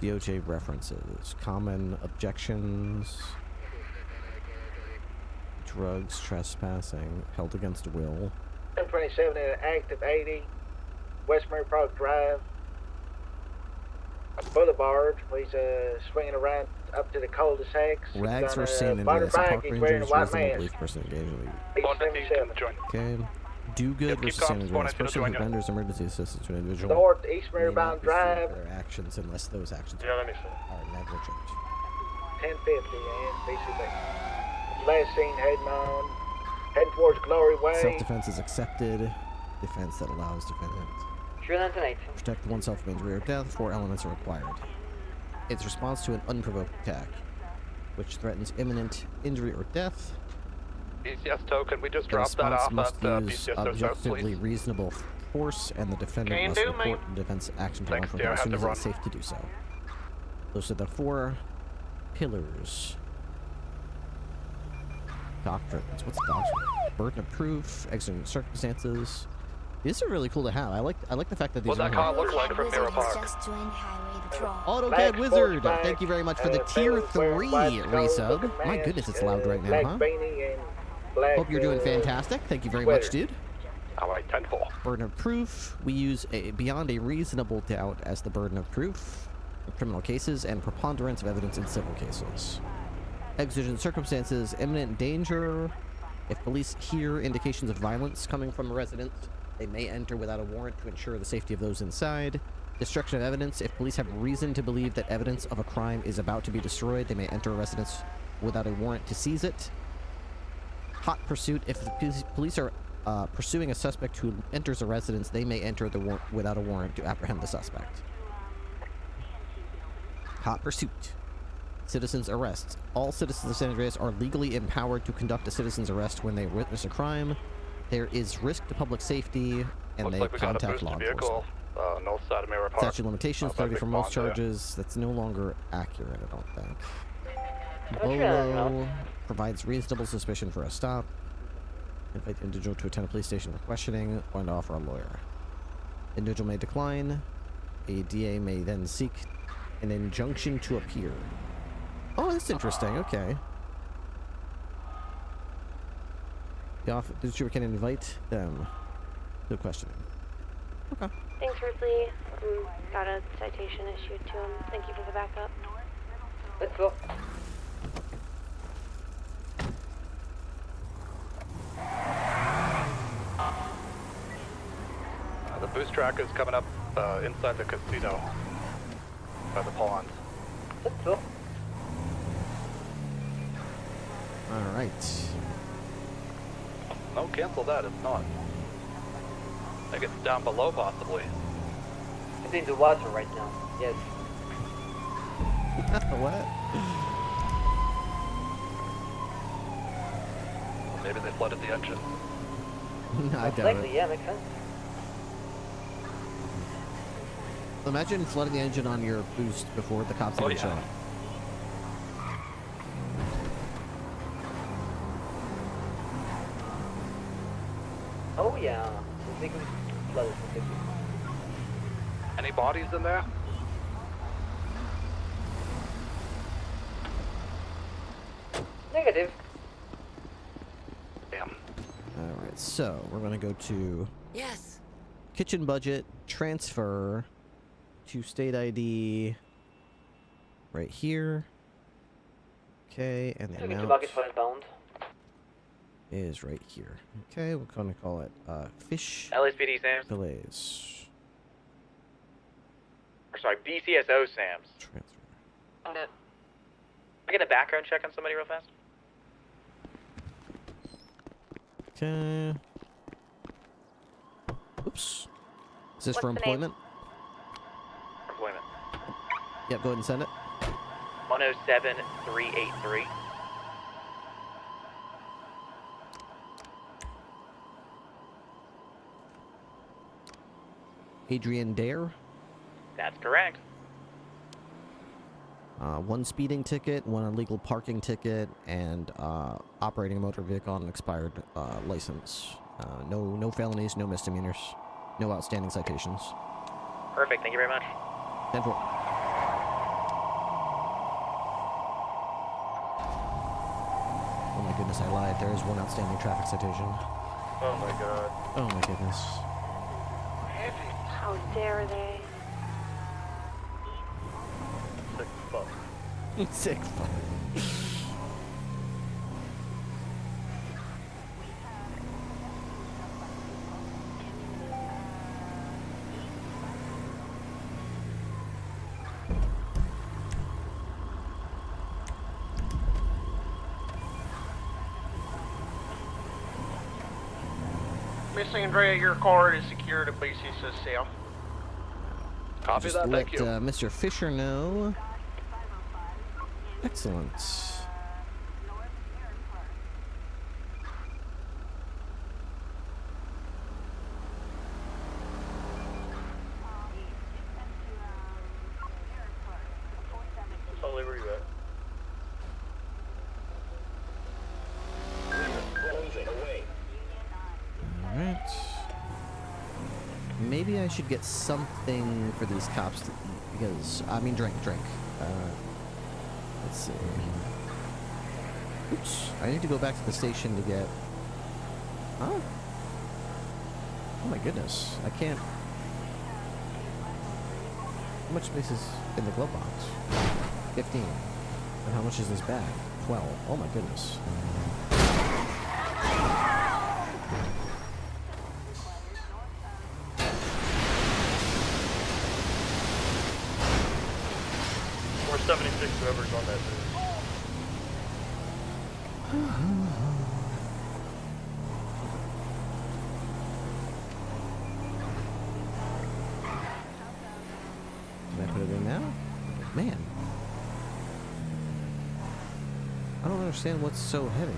DOJ references. Common objections. Drugs, trespassing, held against will. 727 in active 80, West Mirror Park Drive, Boulevard. He's swinging around up to the cul-de-sacs. Rags for San Andreas. Park He's wearing a rangers, white reasonable mask. belief person engaged in the 877. Okay. Do good versus San Andreas. Person who renders emergency assistance to an individual. North East may not Mirrorbound be sued Drive. for their actions unless those actions Yeah, let me see. are negligent. 1050 and BCB. Last seen heading towards Glory Way. Self-defense is accepted. Defense that allows defendant. Protect oneself from injury or death. 4 elements are required. Its response to an unprovoked attack, which threatens imminent injury or death. BCS token, we just The dropped that response off must at use BCS objectively reasonable force, and the defendant must report the defense action to law enforcement as soon as it's safe to do so. Those are the 4 pillars. Doctrines. What's doctrine? Burden of proof, exigent circumstances. These are really cool to have. I like the fact that these are. What's that car look like from Mirror Park? AutoCAD Wizard, thank you very much for the tier 3 resub. My goodness, it's loud right now, huh? Hope you're doing fantastic. Thank you very much, dude. Alright, 10-4. Burden of proof. We use beyond a reasonable doubt as the burden of proof in criminal cases and preponderance of evidence in civil cases. Exigent circumstances, imminent danger. If police hear indications of violence coming from a resident, they may enter without a warrant to ensure the safety of those inside. Destruction of evidence. If police have reason to believe that evidence of a crime is about to be destroyed, they may enter a residence without a warrant to seize it. Hot pursuit. If the police are pursuing a suspect who enters a residence, they may enter without a warrant to apprehend the suspect. Hot pursuit. Citizens arrest. All citizens of San Andreas are legally empowered to conduct a citizen's arrest when they witness a crime. There is risk to public safety, and Looks they like we got a contact boosted law vehicle, enforcement. north side of Mirror Park. Statute of limitations, 30 for most Bond, yeah. charges. That's no longer accurate, I don't think. Bolo provides reasonable suspicion for a stop. Invite the individual to attend a police station for questioning or to offer a lawyer. Individual may decline. A DA may then seek an injunction to appear. Oh, that's interesting. Okay. The distributor can invite them to questioning. Okay. Thanks, Ripley. Got a citation issued to him. Thank you for the backup. Let's go. The boost track is coming up inside the casino by the pond. Let's go. All right. No, cancel that. It's not. I think it's down below, possibly. It's in the water right now. Yes. What? Maybe they flooded the engine. No, I doubt Likely, it. yeah, makes sense. Imagine flooding the engine on your boost before the cops even show up. Oh yeah. I think we flooded completely. Any bodies in there? Negative. Damn. Alright, so we're gonna go to kitchen budget, transfer to state ID right here. Okay, and the Looking to amount. bucket for inbound. is right here. Okay, we're gonna call it Fish LSPD Sam's. Fillets. Or sorry, BCSO Sam's. Transfer. Can I get a background check on somebody real fast? Okay. Oops. Is this What's for the name? employment? Employment. Yep, go ahead and send it. 107383. Adrian Dare. That's correct. 1 speeding ticket, 1 illegal parking ticket, and operating a motor vehicle on an expired license. No felonies, no misdemeanors, no outstanding citations. Perfect. Thank you very much. 10-4. Oh my goodness, I lied. There is 1 outstanding traffic citation. Oh my god. Oh my goodness. How dare they? Sick fuck. Sick fuck. Miss Andrea, your card is secured at BCSS South. Copy Just that, let thank you. Mr. Fisher know. Excellent. Totally where you at? Alright. Maybe I should get something for these cops to eat, because, I mean, drink. Let's see. Oops. I need to go back to the station to get... Huh? Oh my goodness. I can't... How much space is in the glove box? 15. And how much is this bag? 12. Oh my goodness. Or 76, whoever's on that booth. Can I put it in now? Man. I don't understand what's so heavy.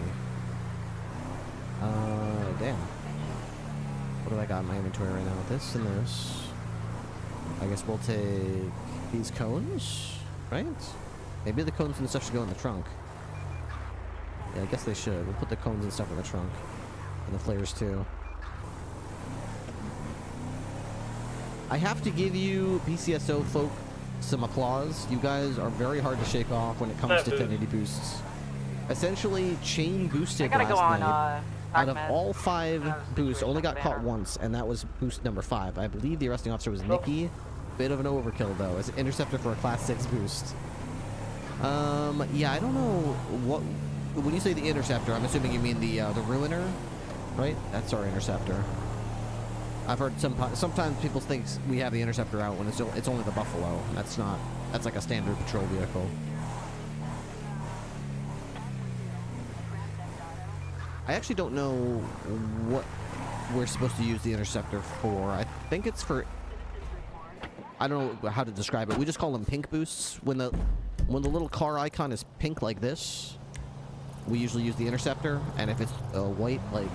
Damn. What do I got in my inventory right now? This and this. I guess we'll take these cones, right? Maybe the cones and stuff should go in the trunk. Yeah, I guess they should. We'll put the cones and stuff in the trunk. And the flares too. I have to give you, PCSO folk, some applause. You guys are very hard to shake off when it comes to 1080 boosts. Essentially, chain boosted last night. Out of all 5 boosts, only got caught once, and that was boost number 5. I believe the arresting officer was Nikki. Bit of an overkill, though, as an interceptor for a Class 6 boost. Yeah, I don't know what... When you say the interceptor, I'm assuming you mean the ruiner, right? That's our interceptor. I've heard sometimes people think we have the interceptor out when it's only the Buffalo. That's not. That's like a standard patrol vehicle. I actually don't know what we're supposed to use the interceptor for. I think it's for... I don't know how to describe it. We just call them pink boosts. When the little car icon is pink like this, we usually use the interceptor. And if it's white, like...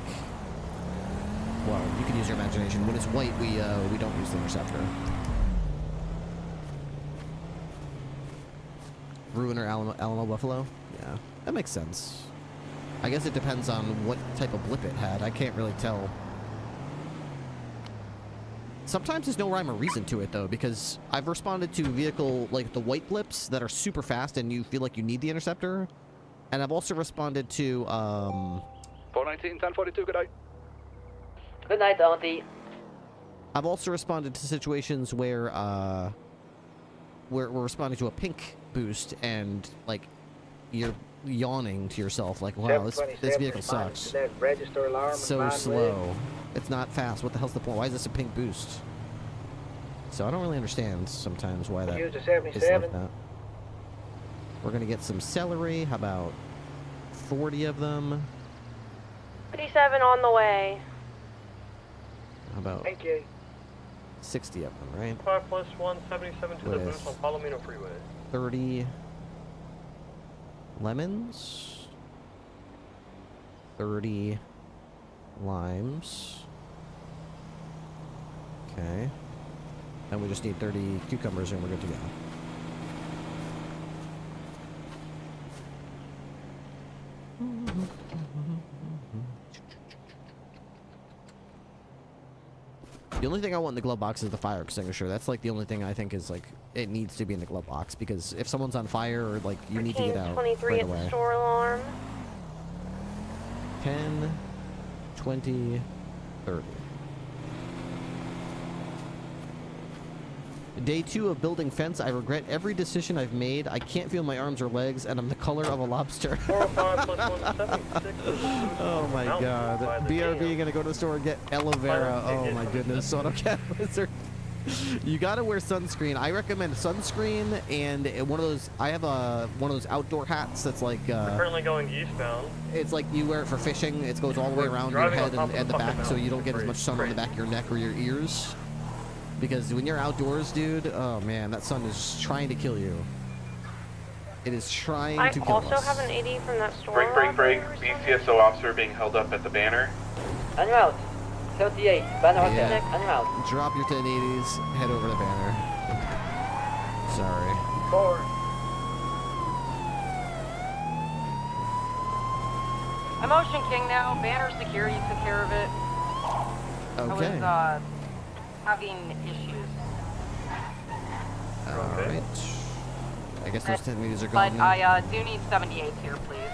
Well, you can use your imagination. When it's white, we don't use the interceptor. Ruiner Alamo Buffalo? Yeah, that makes sense. I guess it depends on what type of blip it had. I can't really tell. Sometimes there's no rhyme or reason to it, though, because I've responded to vehicle, like the white blips that are super fast and you feel like you need the interceptor. And I've also responded to, 419, 1042, good night. Good night, Auntie. I've also responded to situations where, we're responding to a pink boost and, like, you're yawning to yourself like, wow, this vehicle sucks. Register alarm It's so slow. It's not fast. What the hell's the point? Why is this a pink boost? So I don't really understand sometimes why that is like that. We're gonna get some celery. How about 40 of them? 57 on the way. How about 60 of them, right? 5 plus 177 to the With booth on Palomino Freeway. 30 lemons. 30 limes. Okay. And we just need 30 cucumbers and we're good to go. The only thing I want in the glove box is the fire extinguisher. That's like the only thing I think is like it needs to be in the glove box because if someone's on fire or like you need to get out 23 right at away. the store alarm. 10, 20, 30. Day 2 of building fence. I regret every decision I've made. I can't feel my arms or legs, and I'm the color of a lobster. 405 plus 176. Oh my god. BRB gonna go to the store and get aloe vera. Oh my goodness. AutoCAD Wizard. You gotta wear sunscreen. I recommend sunscreen and one of those. I have one of those outdoor hats that's like. Currently going eastbound. It's like you wear it for fishing. It goes all the way around your head and the back, so you don't get as much sun on the back of your neck or your ears. Because when you're outdoors, dude, oh man, that sun is trying to kill you. It is trying to kill us. I also have an 80 from that store. Break. BCSO officer being held up at the banner. Animal. 38. Banner out there. Yeah. Animal. Drop your 1080s, head over to the banner. Sorry. 4. I'm Ocean King now. Banner security took care of it. Okay. I was having issues. Alright. I guess those 1080s are gone. But I do need 78s here, please.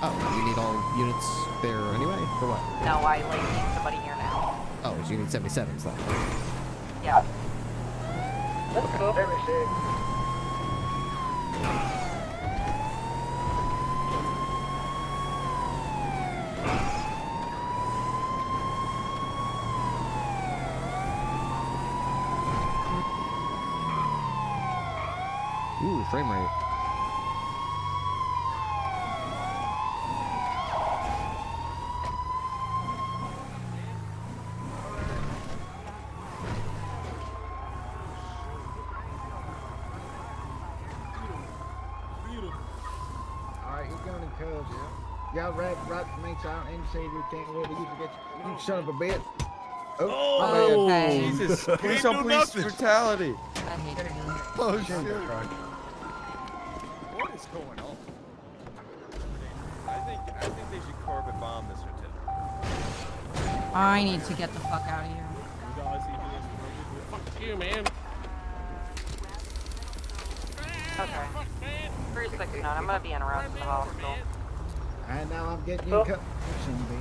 Oh, you need all units there anyway? For what? No, I need somebody here now. Oh, so you need 77s then. Yeah. Let's go. Ooh, frame rate. Alright, you're going in cubs. Y'all right for me so I don't intercede you can't wait to you forget you son of a bitch. Oh, okay. Jesus. Police on police brutality. Oh, shit. What is going on? I think they should carpet bomb this hotel. I need to get the fuck out of here. Fuck you, man. Okay. 369, I'm gonna be en route to the hospital. And now I'm getting you cut.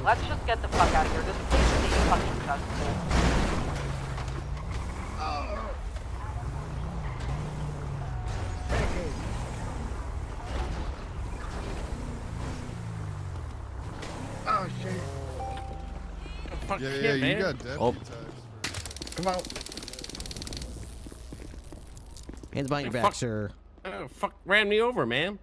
Let's just get the fuck out of here. This place is a fucking cesspool. Oh shit. Fuck Yeah, him, you man. got deputy tags. Come on. Hands behind your back, Fuck. sir. Fuck ran me over, man.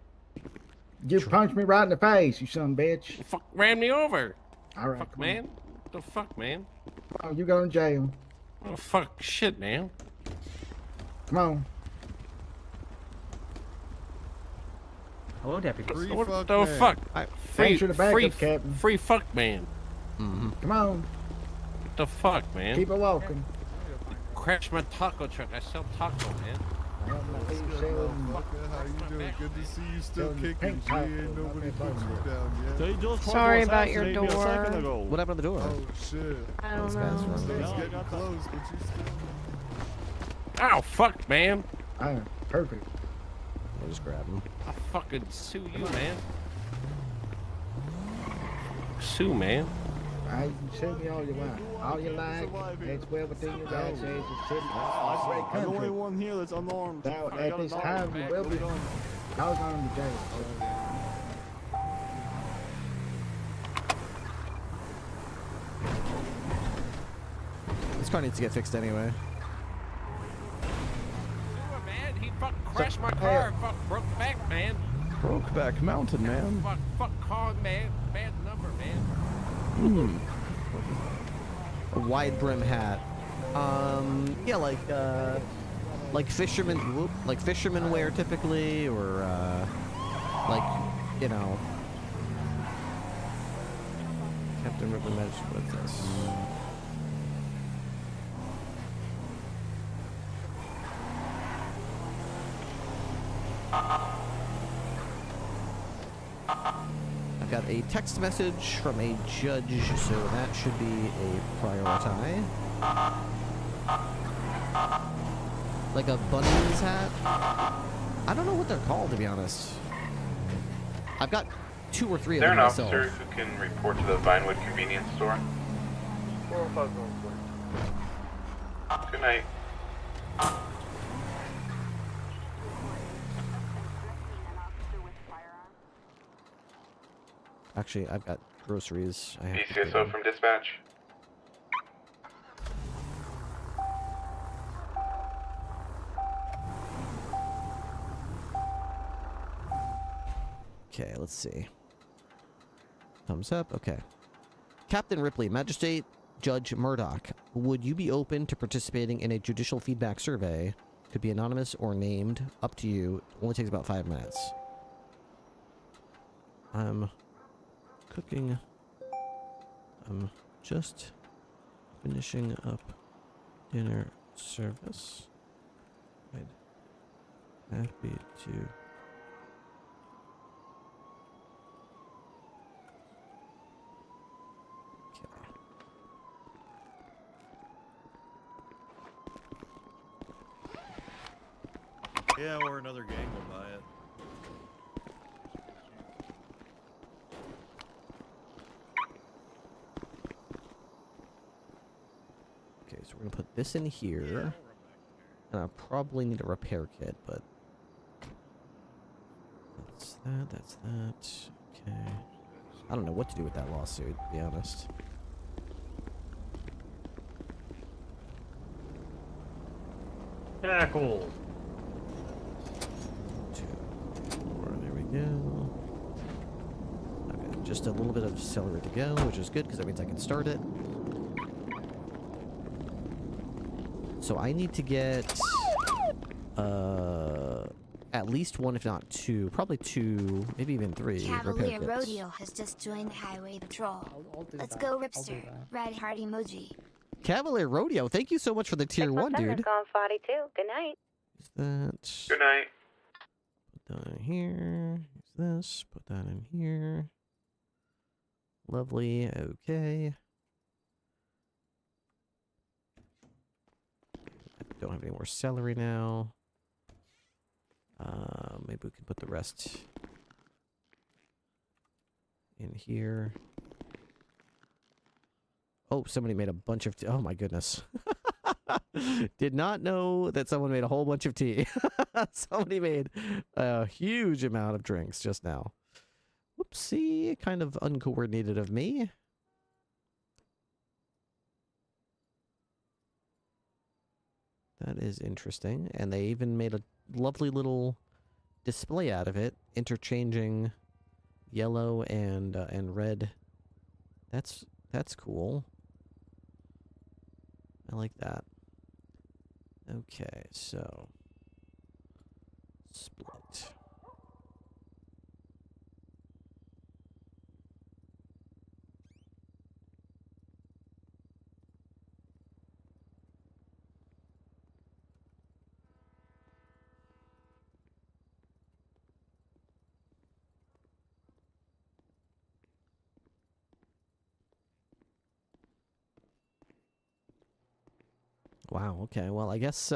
You punched me right in the face, you son of a bitch. Fuck ran me over. Alright. Fuck, man. What the fuck, man? Oh, you going to jail. Oh, fuck shit, man. Come on. Hello, Deputy. Free What fuck the man. fuck? Thanks for the backup, Captain. Free fuck, man. Come on. What the fuck, man? Keep it walking. Crash my taco truck. I sell taco, man. How you doing? Good to see you still kicking. G. Ain't nobody put you down yet. Sorry about your door. What happened to the door? Oh shit. I don't Those guys know. run It's me. getting close, but you still. Ow, fuck, man. Perfect. We'll just grab him. I'll fucking sue you, man. Sue, man. You can sue me all you want. All you like. It's well within your rights as a citizen of a great I'm the only country. one here that's unarmed. Now, at this time, you will be called on to jail. car needs to get fixed anyway. Man, he fucking crashed my car and fucking broke the back, man. Brokeback Mountain, man. Fuck car, man. Bad number, man. A wide brim hat. Yeah, like fishermen wear typically, or like, you know. Captain Ripley managed with this. I've got a text message from a judge, so that should be a priority. Like a bunny's hat? I don't know what they're called, to be honest. I've got 2 or 3 of them myself. Is there an officer who can report to the Vinewood convenience store? 405 Good night. Actually, I've got groceries. I have BCSO from dispatch. Okay, let's see. Thumbs up. Okay. Captain Ripley, Magistrate Judge Murdoch, would you be open to participating in a judicial feedback survey? Could be anonymous or named. Up to you. Only takes about 5 minutes. I'm cooking. I'm just finishing up dinner service. I'd happy to. Yeah, or another gang will buy it. Okay, so we're gonna put this in here. And I'll probably need a repair kit, but that's that, that's that. Okay. I don't know what to do with that lawsuit, to be honest. Tackle. 2, 4, there we go. Okay, just a little bit of celery to go, which is good because that means I can start it. So I need to get at least 1, if not 2, probably 2, maybe even 3 Cavalier repair kits. Rodeo has just joined the highway patrol. Let's go, Ripster. Ride hard emoji. Cavalier Rodeo, thank you so much for the tier 1, dude. Gone 42. Good night. Is that? Good night. Put that in here. Use this. Put that in here. Lovely. Okay. I don't have any more celery now. Maybe we can put the rest in here. Oh, somebody made a bunch of tea. Oh my goodness. Did not know that someone made a whole bunch of tea. Somebody made a huge amount of drinks just now. Whoopsie, kind of uncoordinated of me. That is interesting. And they even made a lovely little display out of it, interchanging yellow and red. That's cool. I like that. Okay, so split. Wow, okay. Well, I guess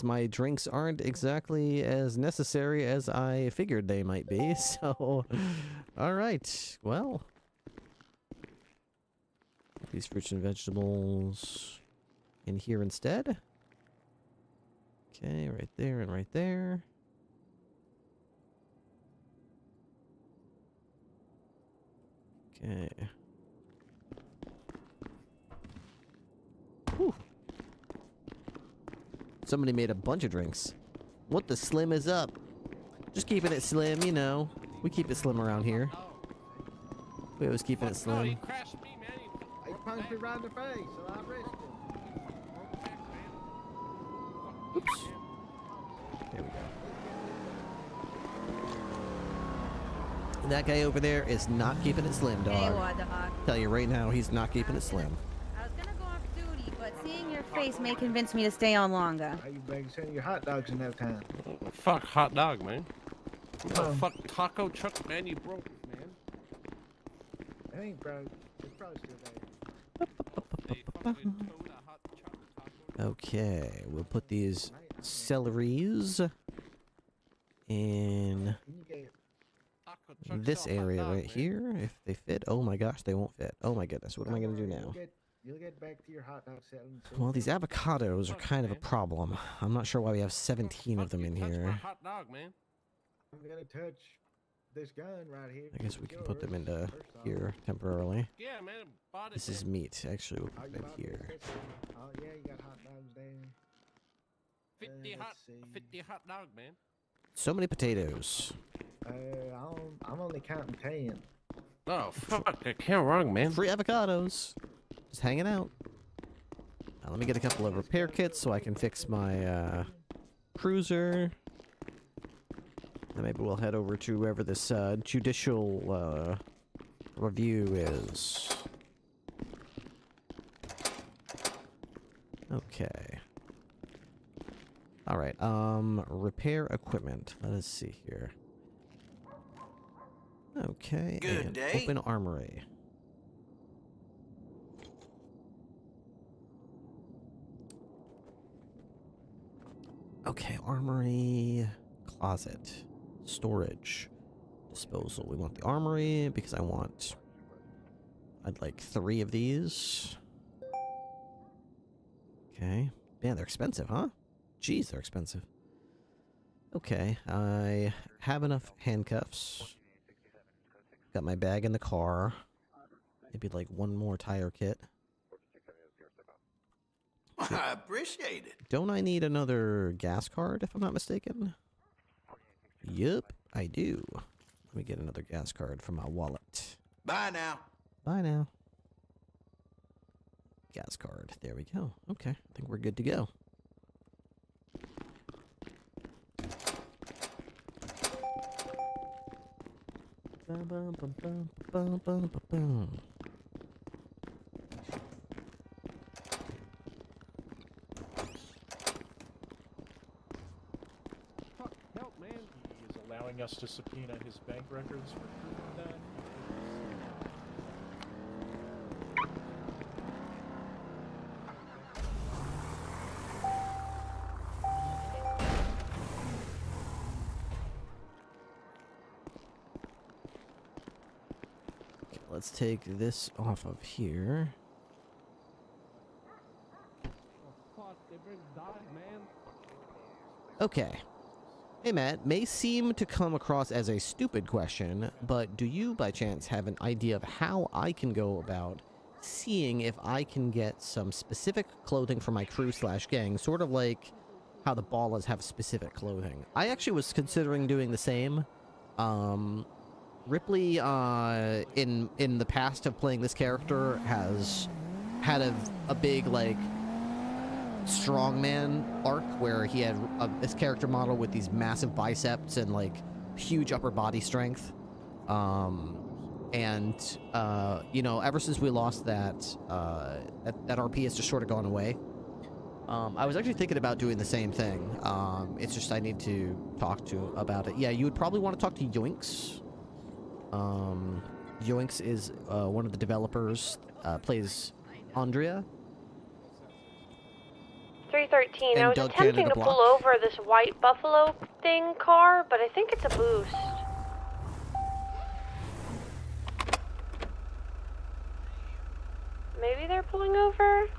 my drinks aren't exactly as necessary as I figured they might be. So, all right. Well, these fruits and vegetables in here instead. Okay, right there and right there. Okay. Whew. Somebody made a bunch of drinks. What the slim is up? Just keeping it slim, you know. We keep it slim around here. We always keeping it slim. He punched me right in the face, so I arrested him. Oops. There we go. That guy over there is not keeping it slim, dog. Hey, what the heck? Tell you right now, he's not keeping it slim. I was gonna go off duty, but seeing your face may convince me to stay on longer. How you babysitting your hot dogs in no time? Fuck hot dog, man. Fuck taco truck, man. You broke it, man. It ain't broke. It's probably still there. Okay, we'll put these celeries in this area right here. If they fit. Oh my gosh, they won't fit. Oh my goodness, what am I going to do now? You'll get back to your hot dog selling soon. Well, these avocados are kind of a problem. I'm not sure why we have 17 of them in here. Hot dog, man. I'm gonna touch this gun right here. I guess we can put them into here temporarily. Yeah, man. This is meat. Actually, we'll put it here. Oh yeah, you got hot dogs there. 50 hot dog, man. So many potatoes. I'm only counting 10. Oh, fuck. I can't wrong, man. Free avocados. Just hanging out. Now, let me get a couple of repair kits so I can fix my cruiser. And maybe we'll head over to wherever this judicial review is. Okay. Alright, repair equipment. Let us see here. Okay, Good day. Open armory. Okay, armory, closet, storage, disposal. We want the armory because I'd like 3 of these. Okay. Man, they're expensive, huh? Jeez, they're expensive. Okay, I have enough handcuffs. Got my bag in the car. Maybe like 1 more tire kit. I appreciate it. Don't I need another gas card, if I'm not mistaken? Yup, I do. Let me get another gas card from my wallet. Bye now. Bye now. Gas card. There we go. Okay, I think we're good to go. Bum, bum, bum, bum, bum, bum, bum, bum. Fuck, help, man. He is allowing us to subpoena his bank records for proving that. Let's take this off of here. Okay. Hey Matt, may seem to come across as a stupid question, but do you by chance have an idea of how I can go about seeing if I can get some specific clothing for my crew/gang, sort of like how the Ballas have specific clothing? I actually was considering doing the same. Ripley, in the past of playing this character, has had a big, like, strongman arc where he had this character model with these massive biceps and, like, huge upper body strength. You know, ever since we lost that RP has just sort of gone away. I was actually thinking about doing the same thing. It's just I need to talk to about it. Yeah, you would probably want to talk to Yoinks. Yoinks is one of the developers, plays Andrea. 313. And I was Doug attempting Canada to Block. pull over this white Buffalo thing car, but I think it's a boost. Maybe they're pulling over?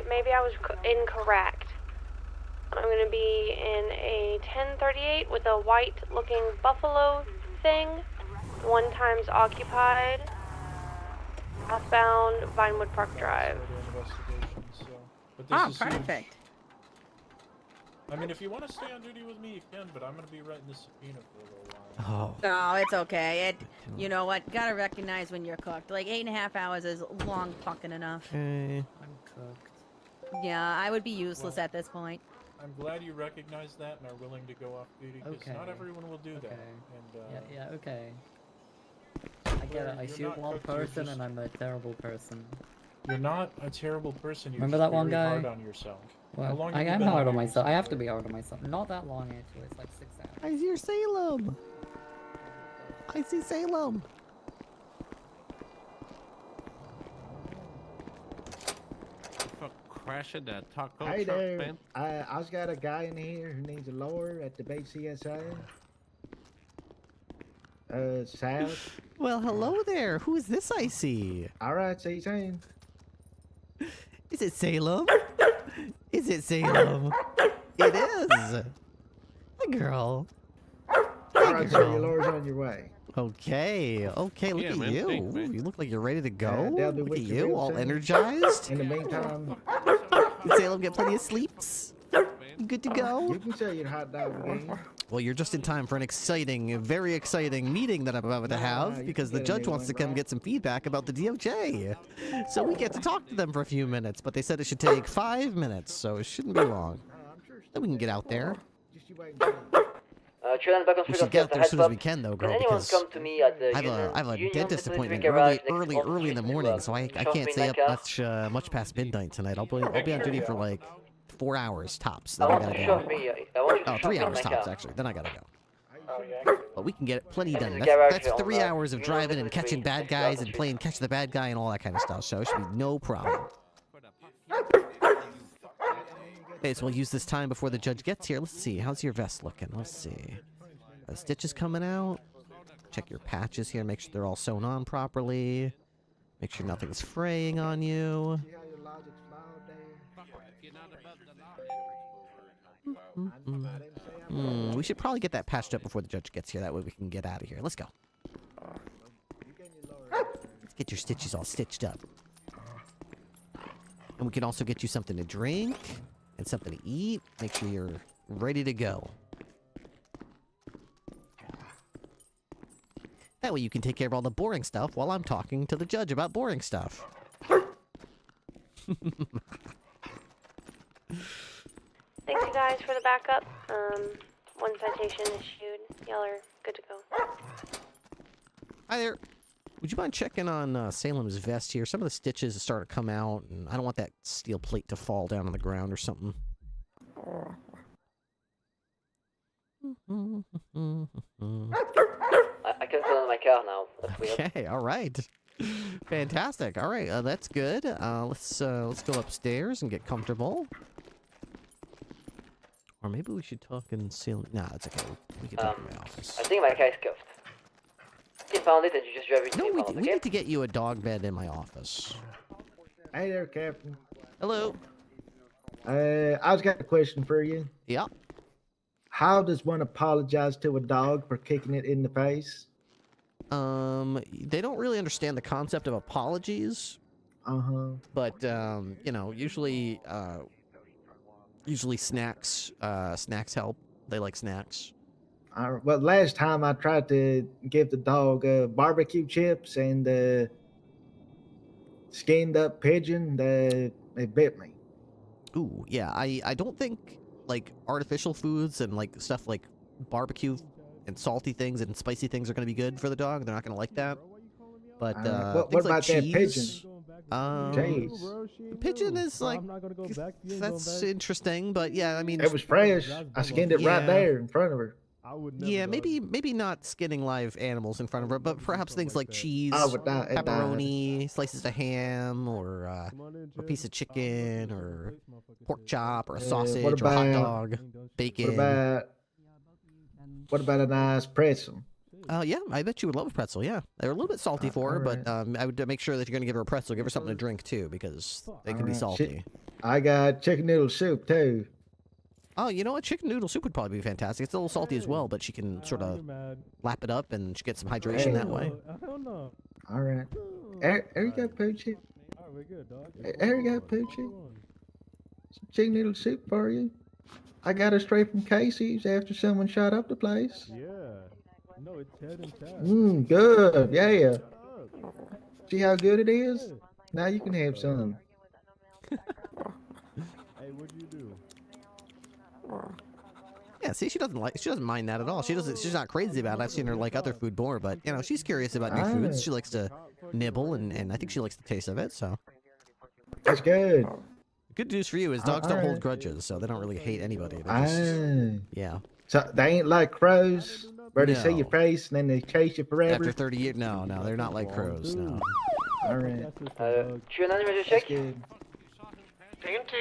Maybe I was incorrect. I'm going to be in a 1038 with a white-looking Buffalo thing. anything. 1 times occupied. Southbound Vinewood Park Drive. But this Oh, is huge. perfect. I mean, if you want to stay on duty with me, you can, but I'm going to be writing this subpoena for a little while. Oh. No, it's okay. You know what? Gotta recognize when you're cooked. Like 8.5 hours is long fucking enough. Okay. I'm cooked. Yeah, I would be useless at this point. I'm glad you recognize that and are willing to go off duty, because Okay. not everyone will do that. And, Yeah, okay. I get it. I you're shoot not one cooked, you're person just- and I'm a terrible person. You're not a terrible person. You're Remember just that one very guy? hard on yourself. How Well, long I have you am been hard on duty myself. I have to recently? be hard on myself. Not that long, actually. It's like 6 hours. I hear Salem. I see Salem. For crashing that taco Hey truck, there. man. I just got a guy in here who needs a lawyer at the BCSA. South. Well, hello there. Who is this I see? All right, see you soon. Is it Salem? Is it Salem? It is. Hi, girl. All right, so your lawyer's on your way. Okay. Okay. Look Yeah, at man, you. thanks, man. Ooh, you look like you're ready to go. they'll be Look with at you you, real all soon. energized. In the meantime, Did Salem get plenty of sleeps? You good to go? you can sell your hot dog again. Well, you're just in time for an exciting, very exciting meeting that I'm about to have, you because can the get a judge new wants to one, come right? get some feedback about the DOJ. So we get to talk to them for a few minutes, but they said it should take 5 minutes, so it shouldn't be long. Then we can get out there. Just you wait and see. Children back on We street should get out there as soon as we heads can, though, up. girl, Can anyone because come to me at the I have a Union dentist Pacific appointment Garage early next in the to, morning, so I Shop can't Me stay up Nightcap? much past midnight tonight. I'll be on duty for like 4 hours tops. Then I I want gotta you to go. shove me. I want you to Oh, shove 3 me hours Nightcap. tops, actually. Then I gotta go. Oh, yeah. But we can get plenty And done. the That's, garage that's on, 3 hours of Union driving and Pacific catching bad next to guys Alpha and Street. playing catch the bad guy and all that kind of stuff. So it should be no problem. Okay, so we'll use this time before the judge gets here. Let's see. How's your vest looking? Let's see. Stitches coming out. Check your patches here. Make sure they're all sewn on properly. Make sure nothing's fraying on you. See how your logic's flawed there? We should probably get that patched up before the judge gets here. That way we can get out of here. Let's go. Let's get your stitches all stitched up. And we can also get you something to drink and something to eat. Make sure you're ready to go. That way you can take care of all the boring stuff while I'm talking to the judge about boring stuff. Thanks, you guys, for the backup. 1 citation issued. Y'all are good to go. Hi there. Would you mind checking on Salem's vest here? Some of the stitches are starting to come out, and I don't want that steel plate to fall down on the ground or something. I can turn on my car now. That's weird. Okay, all right. Fantastic. All right, that's good. Let's go upstairs and get comfortable. Or maybe we should talk in Salem. Nah, it's okay. We can talk in my office. I think my car is cuffed. You found it and you just drive it to No, the we pound, we okay? need to get you a dog bed in my office. Hey there, Captain. Hello. I just got a question for you. Yeah. How does one apologize to a dog for kicking it in the face? They don't really understand the concept of apologies. Uh-huh. But you know, usually snacks help. They like snacks. Well, last time I tried to give the dog barbecue chips and skinned up pigeon, they bit me. Ooh, yeah. I don't think like artificial foods and like stuff like barbecue and salty things and spicy things are going to be good for the dog. They're not going to like that. But what things like about that cheese, pigeon? Pigeon is like that's interesting, but yeah, I mean It was fresh. I skinned it right there in front of her. Yeah, maybe not skinning live animals in front of her, but perhaps things like cheese, I would not- pepperoni, slices of ham, or a piece of chicken, or pork chop, or a sausage, what or a hot about- dog, bacon. What about a nice pretzel? Yeah, I bet you would love a pretzel. Yeah, they're a little bit salty for her, but I would make sure that if you're going to give her a pretzel, give her something to drink too, because they can be Alright, salty. I got chicken noodle soup too. Oh, you know what? Chicken noodle soup would probably be fantastic. It's a little salty as well, but she can sort of lap it up and she gets some hydration that way. All right. There you go, Poochie. There you go, Poochie. Some chicken noodle soup for you. I got it straight from Casey's after someone shot up the place. Yeah. No, it's Ted and Chad. Good. Yeah. See how good it is? Now you can have some. Hey, what'd you do? Yeah, see, she doesn't mind that at all. She's not crazy about it. I've seen her like other food more, but you know, she's curious about new foods. She likes to nibble, and I think she likes the taste of it. So that's good. Good news for you is dogs don't hold grudges, so they don't really hate anybody. They just, yeah. So they ain't like crows, where they see your face and then they chase you forever. After 30 years, no, they're not like crows. No. All right. Tu veux un animal de chèque? Taking 2.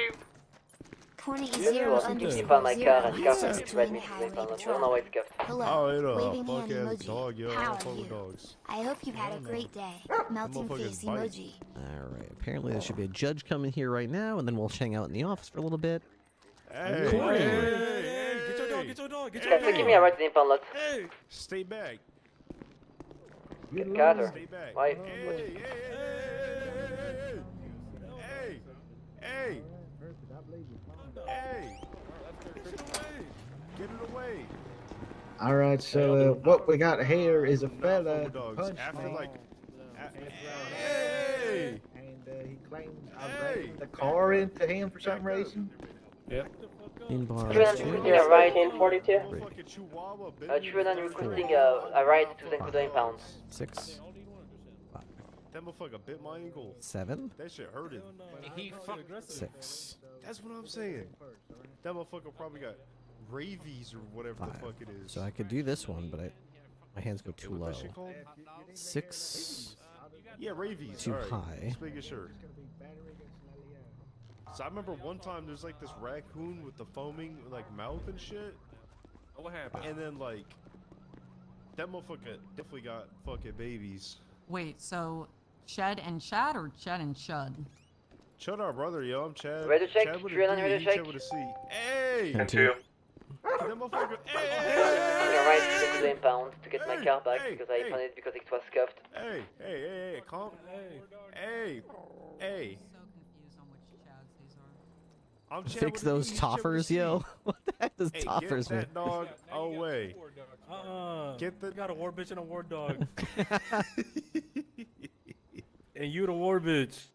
20-0 Pas my car, under car, zero, tu vas between être highway pendant patrol. non, ouais, c'est Hello, Oh, waving hand fuck-ass emoji. dog, yo. I How don't fuck are with you? dogs. I hope you've had a great day. Melting motherfuckers face bite. emoji. All right. Apparently, there should be a judge coming here right now, and then we'll hang out in the office for a little bit. Hey, Cool. hey, Get your dog, get your dog, get your Qu'est-ce dog. qui m'y a right in pendant Hey. Stay back. Carter. Stay back. Ouais. Hey. Hey. Get it away. All right. So what we got here is a fella Dogs. punched After me. like. Hey. And he claims I ran the car into him for some reason. Yep. In bar. Tu veux un ride in 42? Fucking chihuahua, Tu veux un requesting a ride to the Kudo impound? 6. That motherfucker bit my ankle. 7. That shit hurted. He fucking 6. That's what I'm saying. That motherfucker probably got rabies or whatever the fuck it is. So I could do this one, but my hands go too low. What's that shit called? 6. Yeah, rabies. Too Alright, high. Just making sure. So I remember one time there's like this raccoon with the foaming like mouth and shit. What happened? And then like that motherfucker definitely got fucking babies. Wait, so Ched and Chad or Ched and Chud? Chud our brother, yo. I'm Chad. Ready to check? Chad with True, a ready D, to Chad check? with a C. Hey! And 2. That motherfucker. Requesting a ride to the Kudo impound to get my car back because I found it because it was scuffed. Hey, calm. Hey. I'm Chad Fix with a those D, Chad with a toffers, C. yo. What the heck does Hey, toffers get mean? that dog away. Get the. Got a war bitch and a war dog. And you the war bitch.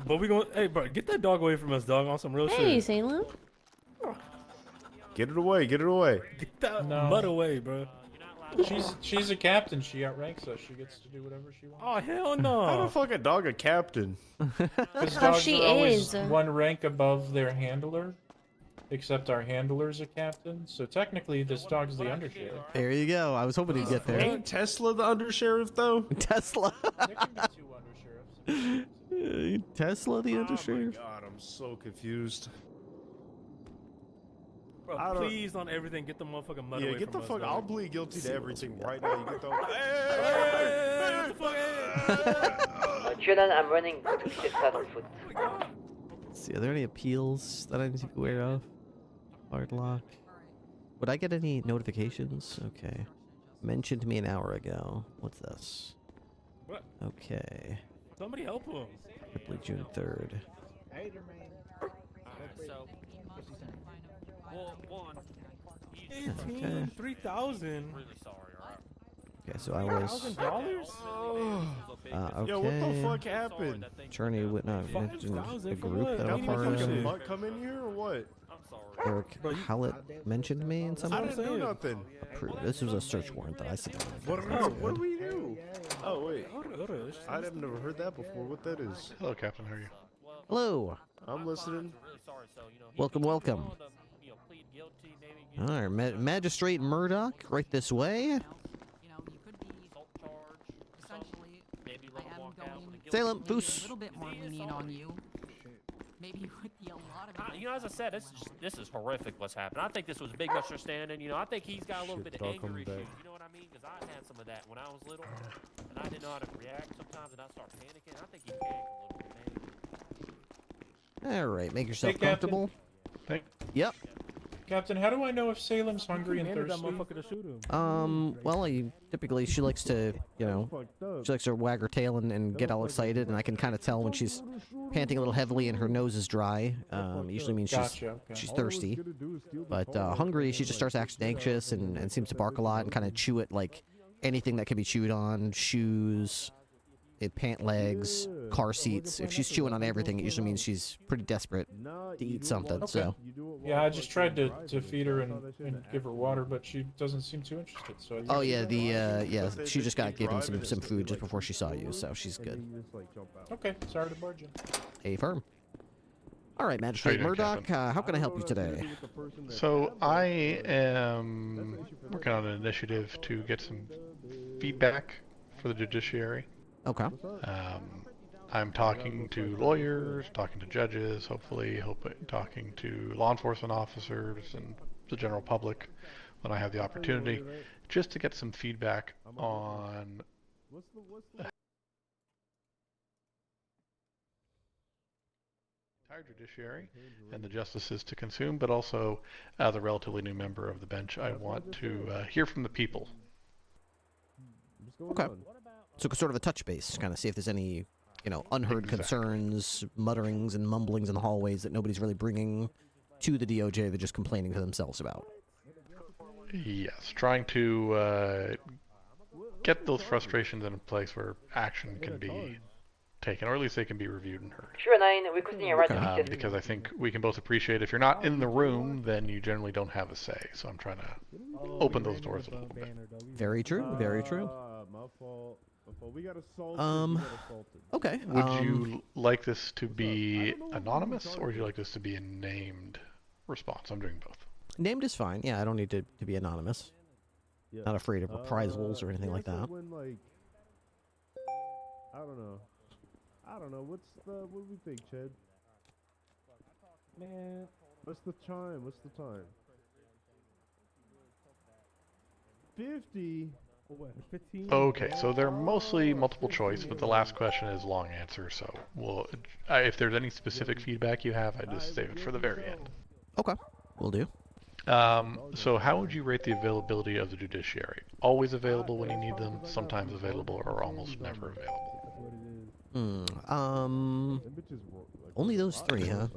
But we gonna, hey bro, get that dog away from us, dog, on some real Hey, shit. Salem. Get it away. Get that No. butt away, bro. She's a captain. She outranks us. She gets to do whatever she wants. Oh hell no! How the fuck a dog a captain? Because How dogs she are always is. one rank above their handler, except our handler's a captain. So technically, this dog's the undersheriff. There you go. I was hoping he'd get there. Ain't Tesla the undersheriff though? Tesla. There can be 2 undersheriffs. Tesla, the undersheriff. Oh my god, I'm so confused. Bro, I don't- please on everything, get the motherfucking mud Yeah, away get the from fuck. us, I'll dog. plead guilty to everything right now. You get the. Hey, what the fuck? Jordan, I'm running to get that on foot. Let's see, are there any appeals that I need to be aware of? Hard lock. Would I get any notifications? Okay. Mentioned to me an hour ago. What's this? What? Okay. Somebody help him. Ripley, June 3rd. So, well, one. Okay. 3,000. Okay, so I was. $1,000? Okay. Yo, what the fuck happened? Attorney would not mention a group that I'm part Fucking of. mutt come in here or what? Eric Howlett mentioned me in I something. didn't do nothing. This was a search warrant that I submitted. What do we do? Oh wait, I've never heard that before. What that is? Hello, Captain. How are you? Hello. I'm listening. Welcome. All right, Magistrate Murdoch, right this way. Salem, A Foos. little bit more lenient on you. Maybe with a lot of. You know, as I said, this is horrific what's happened. I think this was a big misunderstanding. You know, I think he's got a little bit of dog anger coming issues. back. You know what I mean? Because I had some of that when I was little, and I didn't know how to react sometimes, and I start panicking. I think he panicked a little bit, man. All right, make yourself Hey, Captain. comfortable. Yep. Captain, how do I know if Salem's hungry and thirsty? Well, she likes to, she likes to wag her tail and get all excited, and I can kind of tell when she's panting a little heavily and her nose is dry. Usually means she's thirsty. But hungry, she just starts acting anxious and seems to bark a lot and kind of chew at, like, anything that can be chewed on, shoes, pant legs, car seats. If she's chewing on everything, it usually means she's pretty desperate to eat something. Okay. So. Yeah, I just tried to feed her and give her water, but she doesn't seem too interested. So. Oh yeah, she just got given some food just before she saw you, so she's good. Okay, sorry to barge in. A firm. All right, Magistrate Murdoch, how can I help you today? So I am working on an initiative to get some feedback for the judiciary. Okay. I'm talking to lawyers, talking to judges, hopefully talking to law enforcement officers and the general public when I have the opportunity, just to get some feedback on entire judiciary and the justices to consume, but also as a relatively new member of the bench, I want to hear from the people. Okay. So sort of a touch base, kind of see if there's any, unheard concerns, mutterings and mumblings in the hallways that nobody's really bringing to the DOJ, they're just complaining to themselves about. Yes, trying to get those frustrations in a place where action can be taken, or at least they can be reviewed and heard. Sure, 9, requesting your right to speak. Because I think we can both appreciate if you're not in the room, then you generally don't have a say. So I'm trying to open those doors a little bit. Very true, very true. Okay. Would you like this to be anonymous, or would you like this to be a named response? I'm doing both. Named is fine. Yeah, I don't need to be anonymous. Not afraid of reprisals or anything like that. I don't know. What do we think, Chad? Man, what's the time? 50. Okay, so they're mostly multiple choice, but the last question is long answer. So if there's any specific feedback you have, I just save it for the very end. Okay, will do. So how would you rate the availability of the judiciary? Always available when you need them, sometimes available, or almost never available? Only those three, huh?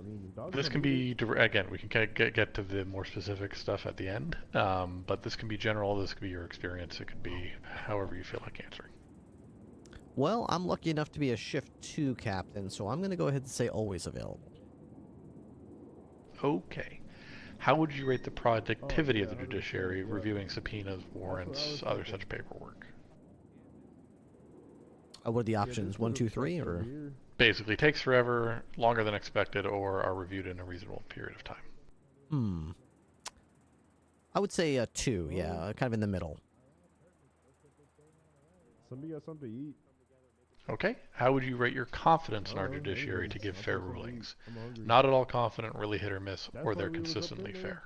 This can be, again, we can get to the more specific stuff at the end, but this can be general, this could be your experience, it could be however you feel like answering. Well, I'm lucky enough to be a Shift 2 captain, so I'm going to go ahead and say always available. Okay. How would you rate the productivity of the judiciary reviewing subpoenas, warrants, other such paperwork? What are the options? 1, 2, 3, or? Basically, takes forever, longer than expected, or are reviewed in a reasonable period of time. I would say 2, yeah, kind of in the middle. Somebody got something to eat. Okay. How would you rate your confidence in our judiciary to give fair rulings? Not at all confident, really hit or miss, or they're consistently fair?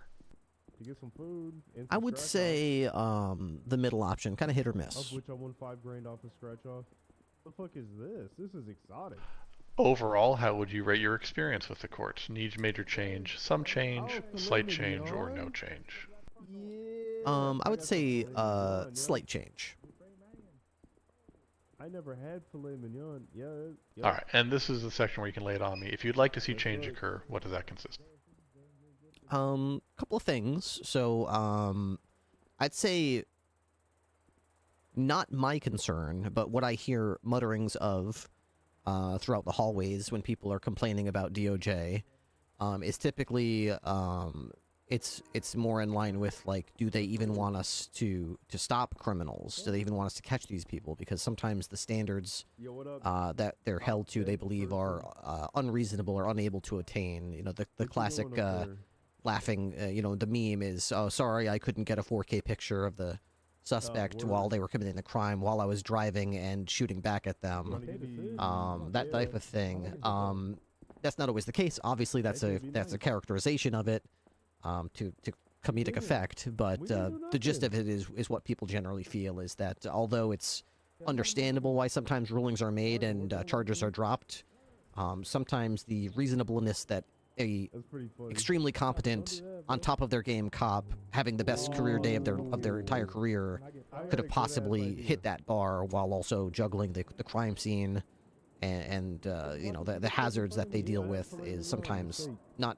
To get some food. I would say the middle option, kind of hit or miss. Of which I won $5,000 off the scratch off. The fuck is this? This is exotic. Overall, how would you rate your experience with the courts? Needs major change, some change, slight change, or no change? I would say slight change. I never had filet mignon. Yeah. All right, and this is the section where you can lay it on me. If you'd like to see change occur, what does that consist of? Couple of things. So, I'd say not my concern, but what I hear mutterings of throughout the hallways when people are complaining about DOJ is typically it's more in line with, like, do they even want us to stop criminals? Do they even want us to catch these people? Because sometimes the standards that they're held to, they believe, are unreasonable or unable to attain. You know, the classic laughing, the meme is, oh, sorry, I couldn't get a 4K picture of the suspect while they were committing the crime while I was driving and shooting back at them. That type of thing. That's not always the case. Obviously, that's a characterization of it to comedic effect, but the gist of it is what people generally feel is that although it's understandable why sometimes rulings are made and charges are dropped, sometimes the reasonableness that a extremely competent, on top of their game cop having the best career day of their entire career could have possibly hit that bar while also juggling the crime scene and you know, the hazards that they deal with is sometimes not.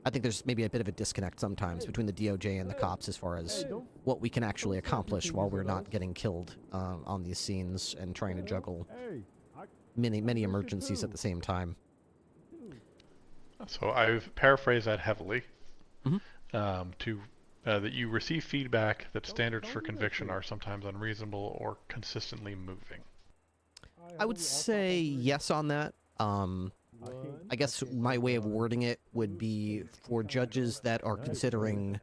I think there's maybe a bit of a disconnect sometimes between the DOJ and the cops as far as what we can actually accomplish while we're not getting killed on these scenes and trying to juggle many emergencies at the same time. So I've paraphrased that heavily to that you receive feedback that standards for conviction are sometimes unreasonable or consistently moving. I would say yes on that. I guess my way of wording it would be for judges that are considering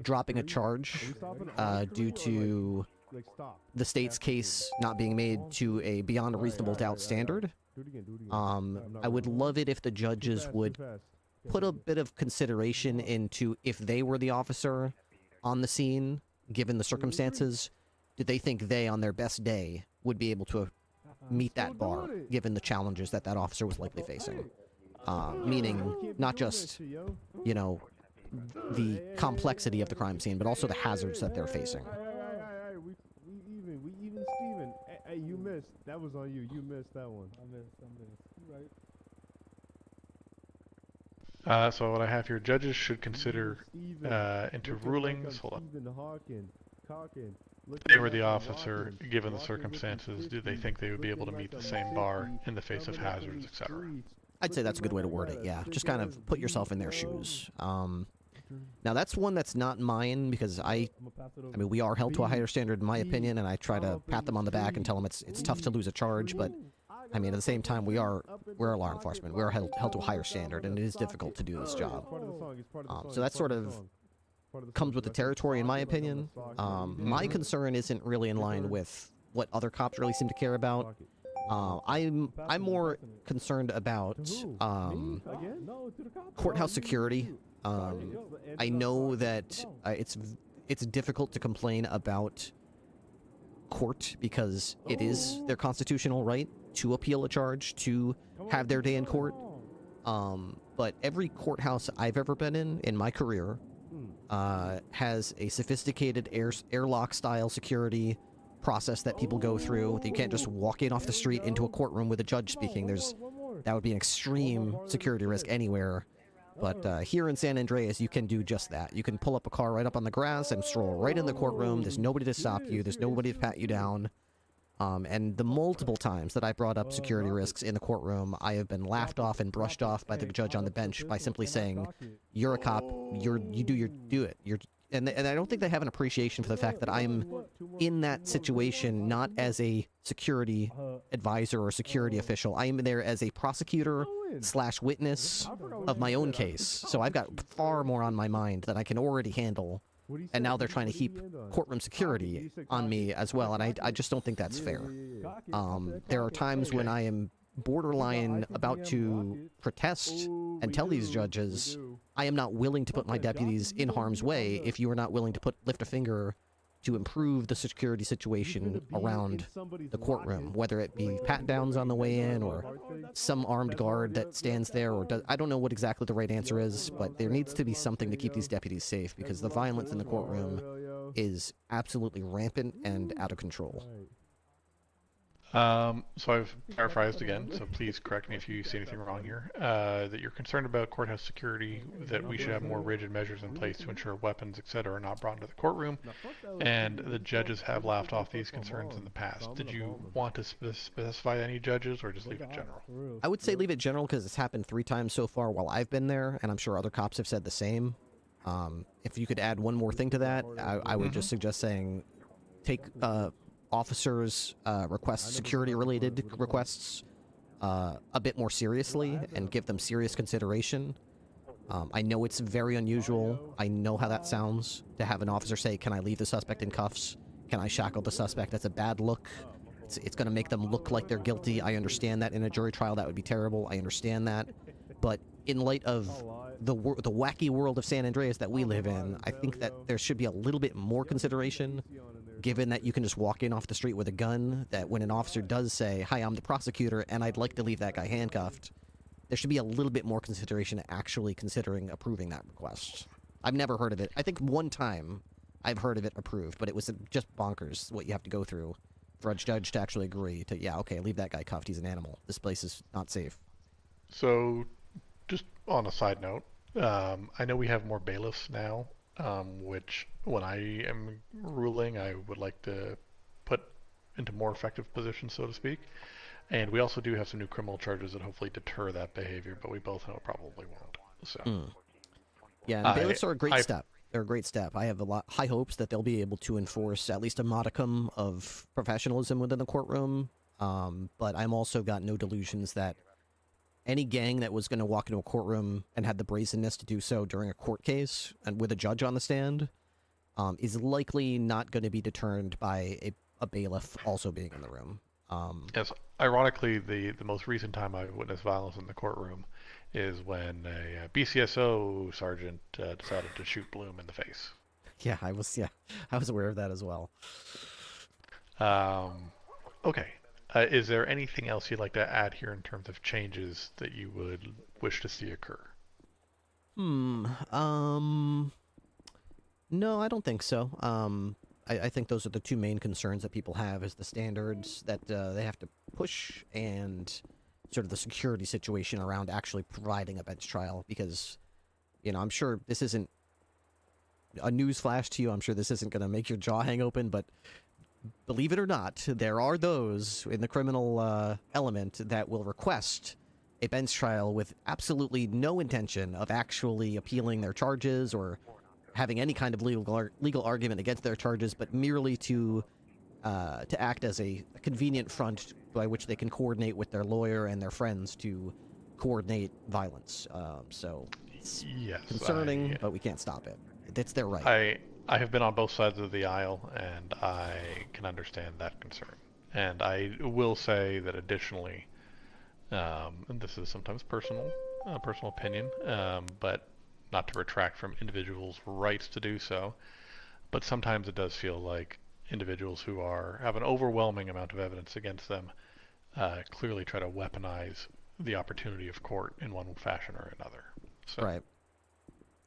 dropping a charge due to the state's case not being made to a beyond a reasonable doubt standard. I would love it if the judges would put a bit of consideration into if they were the officer on the scene, given the circumstances, did they think they, on their best day, would be able to meet that bar, given the challenges that officer was likely facing? Meaning, not just, you know, the complexity of the crime scene, but also the hazards that they're facing. We even, Steven. Hey, you missed. That was on you. You missed that one. I missed. You right. So what I have here, judges should consider into rulings. Hold on. If they were the officer, given the circumstances, do they think they would be able to meet the same bar in the face of hazards, etc.? I'd say that's a good way to word it, yeah. Just kind of put yourself in their shoes. Now, that's one that's not mine, because I mean, we are held to a higher standard, in my opinion, and I try to pat them on the back and tell them it's tough to lose a charge, but, I mean, at the same time, we're law enforcement. We're held to a higher standard, and it is difficult to do this job. So that sort of comes with the territory, in my opinion. My concern isn't really in line with what other cops really seem to care about. I'm more concerned about courthouse security. I know that it's difficult to complain about court because it is their constitutional right to appeal a charge, to have their day in court. But every courthouse I've ever been in my career, has a sophisticated airlock-style security process that people go through. You can't just walk in off the street into a courtroom with a judge speaking. That would be an extreme security risk anywhere. But here in San Andreas, you can do just that. You can pull up a car right up on the grass and stroll right in the courtroom. There's nobody to stop you. There's nobody to pat you down. And the multiple times that I brought up security risks in the courtroom, I have been laughed off and brushed off by the judge on the bench by simply saying, "You're a cop. You do it." And I don't think they have an appreciation for the fact that I'm in that situation not as a security advisor or security official. I am there as a prosecutor / witness of my own case. So I've got far more on my mind than I can already handle. And now they're trying to heap courtroom security on me as well, and I just don't think that's fair. There are times when I am borderline about to protest and tell these judges, I am not willing to put my deputies in harm's way if you are not willing to lift a finger to improve the security situation around the courtroom, whether it be pat-downs on the way in or some armed guard that stands there, or I don't know what exactly the right answer is, but there needs to be something to keep these deputies safe, because the violence in the courtroom is absolutely rampant and out of control. So I've paraphrased again, so please correct me if you see anything wrong here. That you're concerned about courthouse security, that we should have more rigid measures in place to ensure weapons, etc., are not brought into the courtroom, and the judges have laughed off these concerns in the past. Did you want to specify any judges, or just leave it general? I would say leave it general, because it's happened 3 times so far while I've been there, and I'm sure other cops have said the same. If you could add one more thing to that, I would just suggest saying, take officers' requests, security-related requests, a bit more seriously and give them serious consideration. I know it's very unusual. I know how that sounds, to have an officer say, "Can I leave the suspect in cuffs? Can I shackle the suspect?" That's a bad look. It's going to make them look like they're guilty. I understand that in a jury trial that would be terrible. I understand that. But in light of the wacky world of San Andreas that we live in, I think that there should be a little bit more consideration, given that you can just walk in off the street with a gun, that when an officer does say, "Hi, I'm the prosecutor, and I'd like to leave that guy handcuffed," there should be a little bit more consideration actually considering approving that request. I've never heard of it. I think one time I've heard of it approved, but it was just bonkers what you have to go through for a judge to actually agree to, yeah, okay, leave that guy cuffed. He's an animal. This place is not safe. So, just on a side note, I know we have more bailiffs now, which when I am ruling, I would like to put into more effective positions, so to speak. And we also do have some new criminal charges that hopefully deter that behavior, but we both know it probably won't. So, yeah, and bailiffs are a great step. They're a great step. I have high hopes that they'll be able to enforce at least a modicum of professionalism within the courtroom. But I'm also got no delusions that any gang that was going to walk into a courtroom and had the brazenness to do so during a court case and with a judge on the stand is likely not going to be deterred by a bailiff also being in the room. Yes, ironically, the most recent time I witnessed violence in the courtroom is when a BCSO sergeant decided to shoot Bloom in the face. Yeah, I was aware of that as well. Okay. Is there anything else you'd like to add here in terms of changes that you would wish to see occur? No, I don't think so. I think those are the two main concerns that people have is the standards that they have to push and sort of the security situation around actually providing a bench trial because, I'm sure this isn't a news flash to you. I'm sure this isn't going to make your jaw hang open, but believe it or not, there are those in the criminal element that will request a bench trial with absolutely no intention of actually appealing their charges or having any kind of legal argument against their charges, but merely to act as a convenient front by which they can coordinate with their lawyer and their friends to coordinate violence. So it's concerning, but we can't stop it. It's their right. I have been on both sides of the aisle, and I can understand that concern. And I will say that additionally, and this is sometimes personal opinion, but not to retract from individuals' rights to do so, but sometimes it does feel like individuals who have an overwhelming amount of evidence against them clearly try to weaponize the opportunity of court in one fashion or another. So. Right.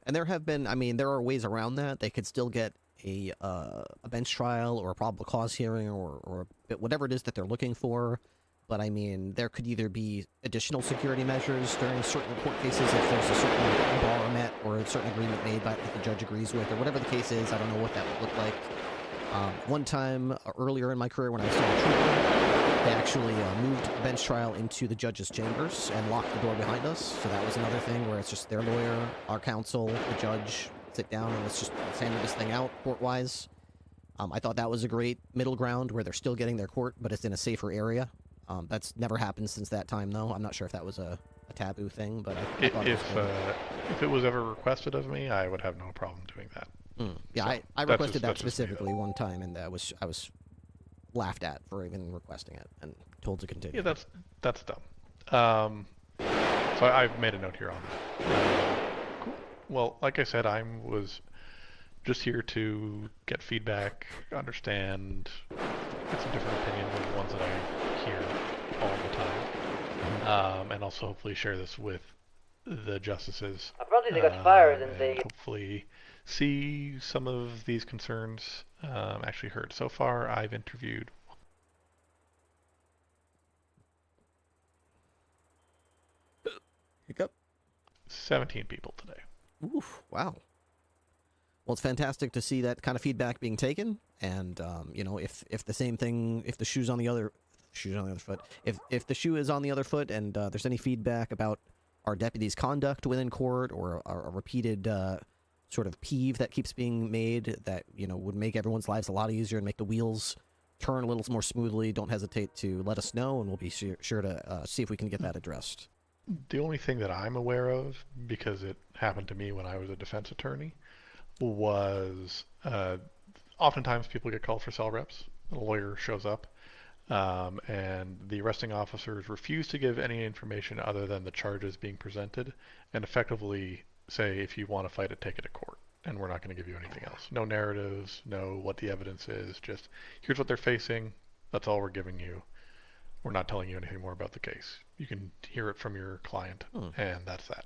And there have been, there are ways around that. They could still get a bench trial or a probable cause hearing or whatever it is that they're looking for. But there could either be additional security measures during certain court cases if there's a certain bar met or a certain agreement made that the judge agrees with, or whatever the case is. I don't know what that would look like. One time earlier in my career when I was still a trooper, they actually moved the bench trial into the judge's chambers and locked the door behind us. So that was another thing where it's just their lawyer, our counsel, the judge, sit down and let's handle this thing out court-wise. I thought that was a great middle ground where they're still getting their court, but it's in a safer area. That's never happened since that time, though. I'm not sure if that was a taboo thing, but I thought if it was ever requested of me, I would have no problem doing that. Yeah, so I requested that specifically one time, and I was laughed at for even requesting it and told to continue. Yeah, that's dumb. So I've made a note here on that. Cool. Well, like I said, I was just here to get feedback, understand, get some different opinions than the ones that I hear all the time, and also hopefully share this with the justices. Apparently they got fired and they hopefully see some of these concerns actually heard. So far, I've interviewed 17 people today. Oof! Wow. Well, it's fantastic to see that kind of feedback being taken, and if the same thing, if the shoe's on the other foot, if the shoe is on the other foot, and there's any feedback about our deputies' conduct within court or a repeated sort of peeve that keeps being made that would make everyone's lives a lot easier and make the wheels turn a little more smoothly, don't hesitate to let us know, and we'll be sure to see if we can get that addressed. The only thing that I'm aware of, because it happened to me when I was a defense attorney, was oftentimes people get called for cell reps. A lawyer shows up, and the arresting officers refuse to give any information other than the charges being presented, and effectively say, if you want to fight it, take it to court, and we're not going to give you anything else. No narratives, no what the evidence is, just here's what they're facing, that's all we're giving you. we're not telling you anything more about the case. You can hear it from your client, and that's that.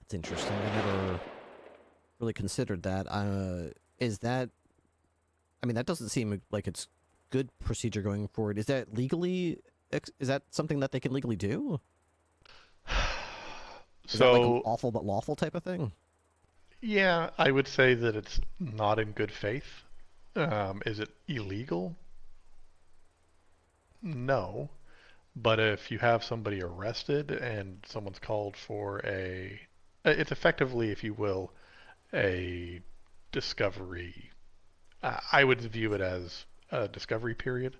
That's interesting. I never really considered that. Is that... I mean, that doesn't seem like it's good procedure going forward. Is that legally... Is that something that they can legally do? Is that like an awful but lawful type of thing? Yeah, I would say that it's not in good faith. Is it illegal? No. But if you have somebody arrested and someone's called for it's effectively, if you will, a discovery. I would view it as a discovery period.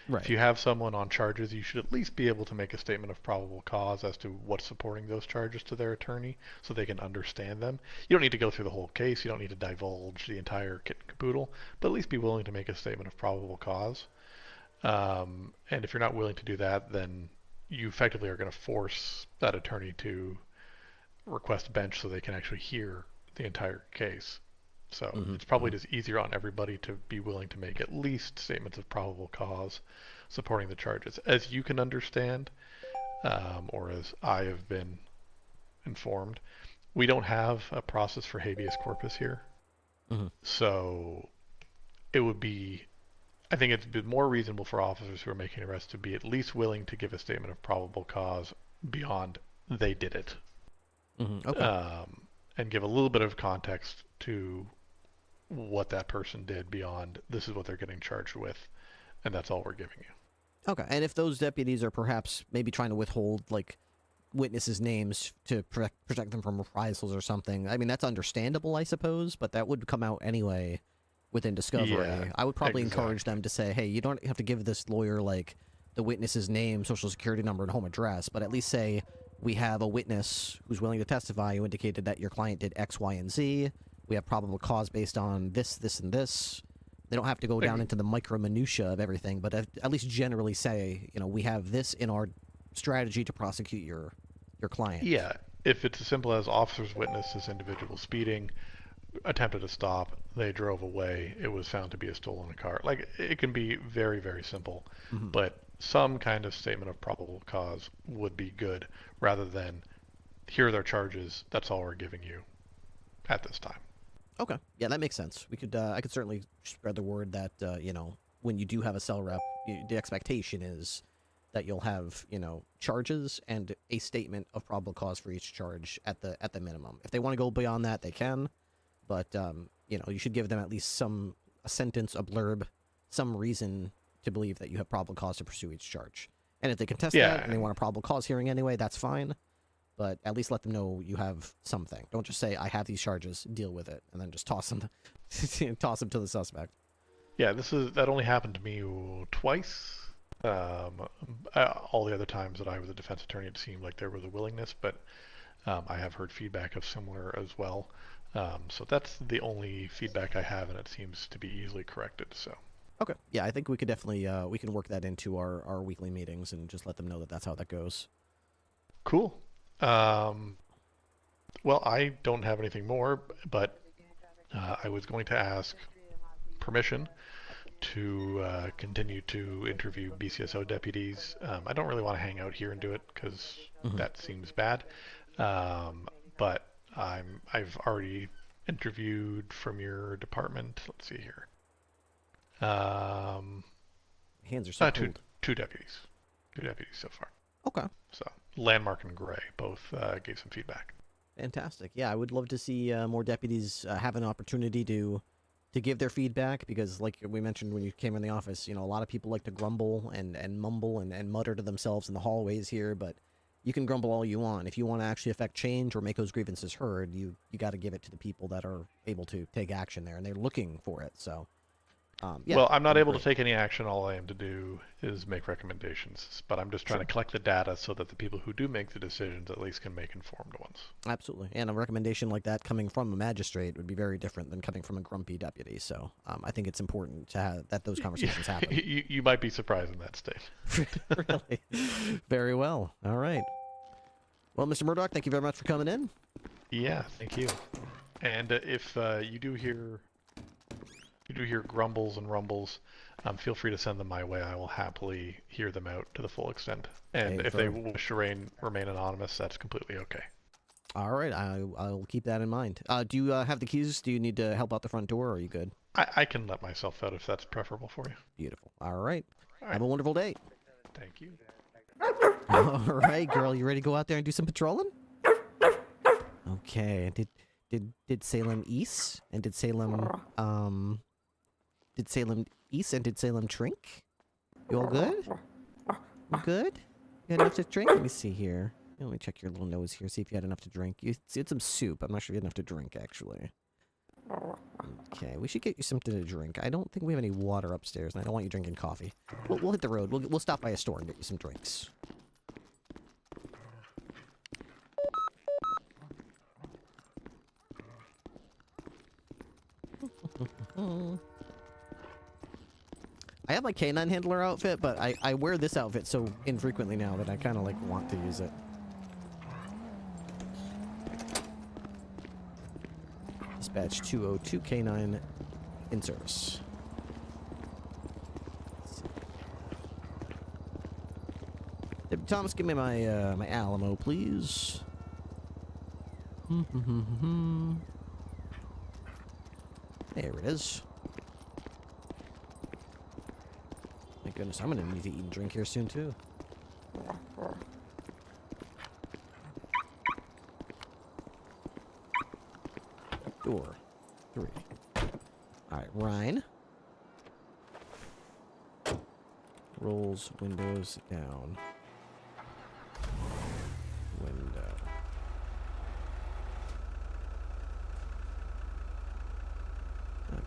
Right. If you have someone on charges, you should at least be able to make a statement of probable cause as to what's supporting those charges to their attorney so they can understand them. You don't need to go through the whole case. You don't need to divulge the entire kit and caboodle, but at least be willing to make a statement of probable cause. And if you're not willing to do that, then you effectively are going to force that attorney to request a bench so they can actually hear the entire case. So it's probably just easier on everybody to be willing to make at least statements of probable cause supporting the charges. As you can understand, or as I have been informed, we don't have a process for habeas corpus here. So it would be, I think it's been more reasonable for officers who are making arrests to be at least willing to give a statement of probable cause beyond they did it. Okay. And give a little bit of context to what that person did beyond this is what they're getting charged with, and that's all we're giving you. Okay, and if those deputies are perhaps maybe trying to withhold, like, witnesses' names to protect them from reprisals or something, I mean, that's understandable, I suppose, but that would come out anyway within discovery. Yeah, I would probably encourage them to say, hey, you don't have to give this lawyer, like, the witness's name, social security number, and home address, but at least say, we have a witness who's willing to testify who indicated that your client did X, Y, and Z. We have probable cause based on this, this, and this. They don't have to go down into the micro minutia of everything, but at least generally say, you know, we have this in our strategy to prosecute your client. Yeah, if it's as simple as officers witnessed this individual speeding, attempted to stop, they drove away, it was found to be a stolen car. Like, it can be very, very simple, but some kind of statement of probable cause would be good, rather than, here are their charges, that's all we're giving you at this time. Okay, yeah, that makes sense. We could, I could certainly spread the word that, you know, when you do have a cell rep, the expectation is that you'll have, you know, charges and a statement of probable cause for each charge at the minimum. If they want to go beyond that, they can, but, you know, you should give them at least a sentence, a blurb, some reason to believe that you have probable cause to pursue each charge. And if they contest that and they want a probable cause hearing anyway, that's fine. But at least let them know you have something. Don't just say, I have these charges, deal with it, and then just toss them to the suspect. Yeah, that only happened to me twice. All the other times that I was a defense attorney, it seemed like there was a willingness, but I have heard feedback of similar as well. So that's the only feedback I have, and it seems to be easily corrected. So. Okay. Yeah, I think we could definitely we can work that into our weekly meetings and just let them know that that's how that goes. Cool. Well, I don't have anything more, but I was going to ask permission to continue to interview BCSO deputies. I don't really want to hang out here and do it because that seems bad. But I've already interviewed from your department. Let's see here. Hands are so cold. Two deputies. Two deputies so far. Okay. So Landmark and Gray both gave some feedback. Fantastic. Yeah, I would love to see more deputies have an opportunity to give their feedback, because like we mentioned when you came in the office, you know, a lot of people like to grumble and mumble and mutter to themselves in the hallways here, but you can grumble all you want. If you want to actually affect change or make those grievances heard, you got to give it to the people that are able to take action there, and they're looking for it. So, yeah. Well, I'm not able to take any action. All I am to do is make recommendations, but I'm just trying to collect the data so that the people who do make the decisions at least can make informed ones. Absolutely. And a recommendation like that coming from a magistrate would be very different than coming from a grumpy deputy. So I think it's important to have that those conversations happen. You might be surprised in that state. Really? Very well. All right. Well, Mr. Murdoch, thank you very much for coming in. Yeah, thank you. And if you do hear you do hear grumbles and rumbles, feel free to send them my way. I will happily hear them out to the full extent. And if they wish to remain anonymous, that's completely okay. All right, I'll keep that in mind. Do you have the keys? Do you need to help out the front door, or are you good? I can let myself out if that's preferable for you. Beautiful. All right. Have a wonderful day. Thank you. All right, girl, you ready to go out there and do some patrolling? Okay. Did Salem East and did Salem East and did Salem drink? You all good? You good? You had enough to drink? Let me see here. Let me check your little nose here, see if you had enough to drink. You had some soup. I'm not sure you had enough to drink, actually. Okay, we should get you something to drink. I don't think we have any water upstairs, and I don't want you drinking coffee. We'll hit the road. We'll stop by a store and get you some drinks. I have my canine handler outfit, but I wear this outfit so infrequently now that I kind of like want to use it. Dispatch 202 K9 in service. Deputy Thomas, give me my my Alamo, please. There it is. My goodness, I'm gonna need to eat and drink here soon too. Door 3. Alright, Ryan. Rolls windows down. Window.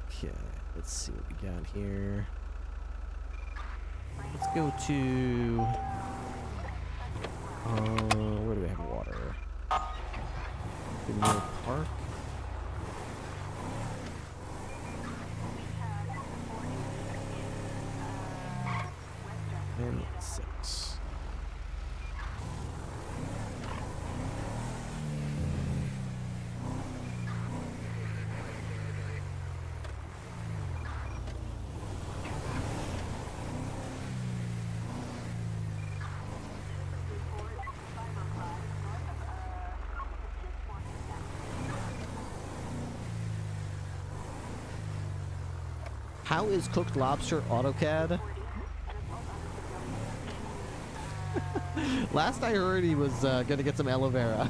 Okay, let's see what we got here. Let's go to... where do we have water? Mill Park. And 6. How is cooked lobster AutoCAD? Last I heard, he was gonna get some aloe vera.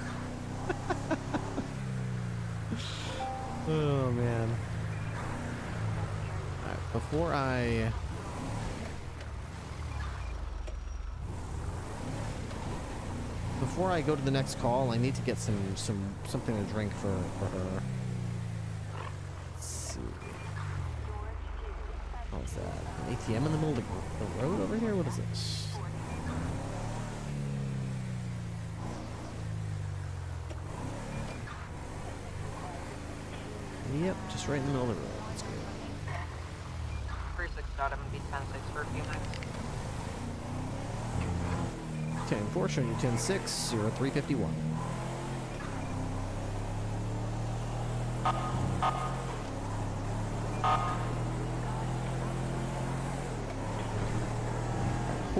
Oh man! All right, before I go to the next call, I need to get something to drink for her. Let's see. What's that? An ATM in the middle of the road over here? What is this? Yep, just right in the middle of the road. That's good. 36 dot, I'm gonna be 10-6 for a few minutes. 10-4, showing you 10-6, 0351.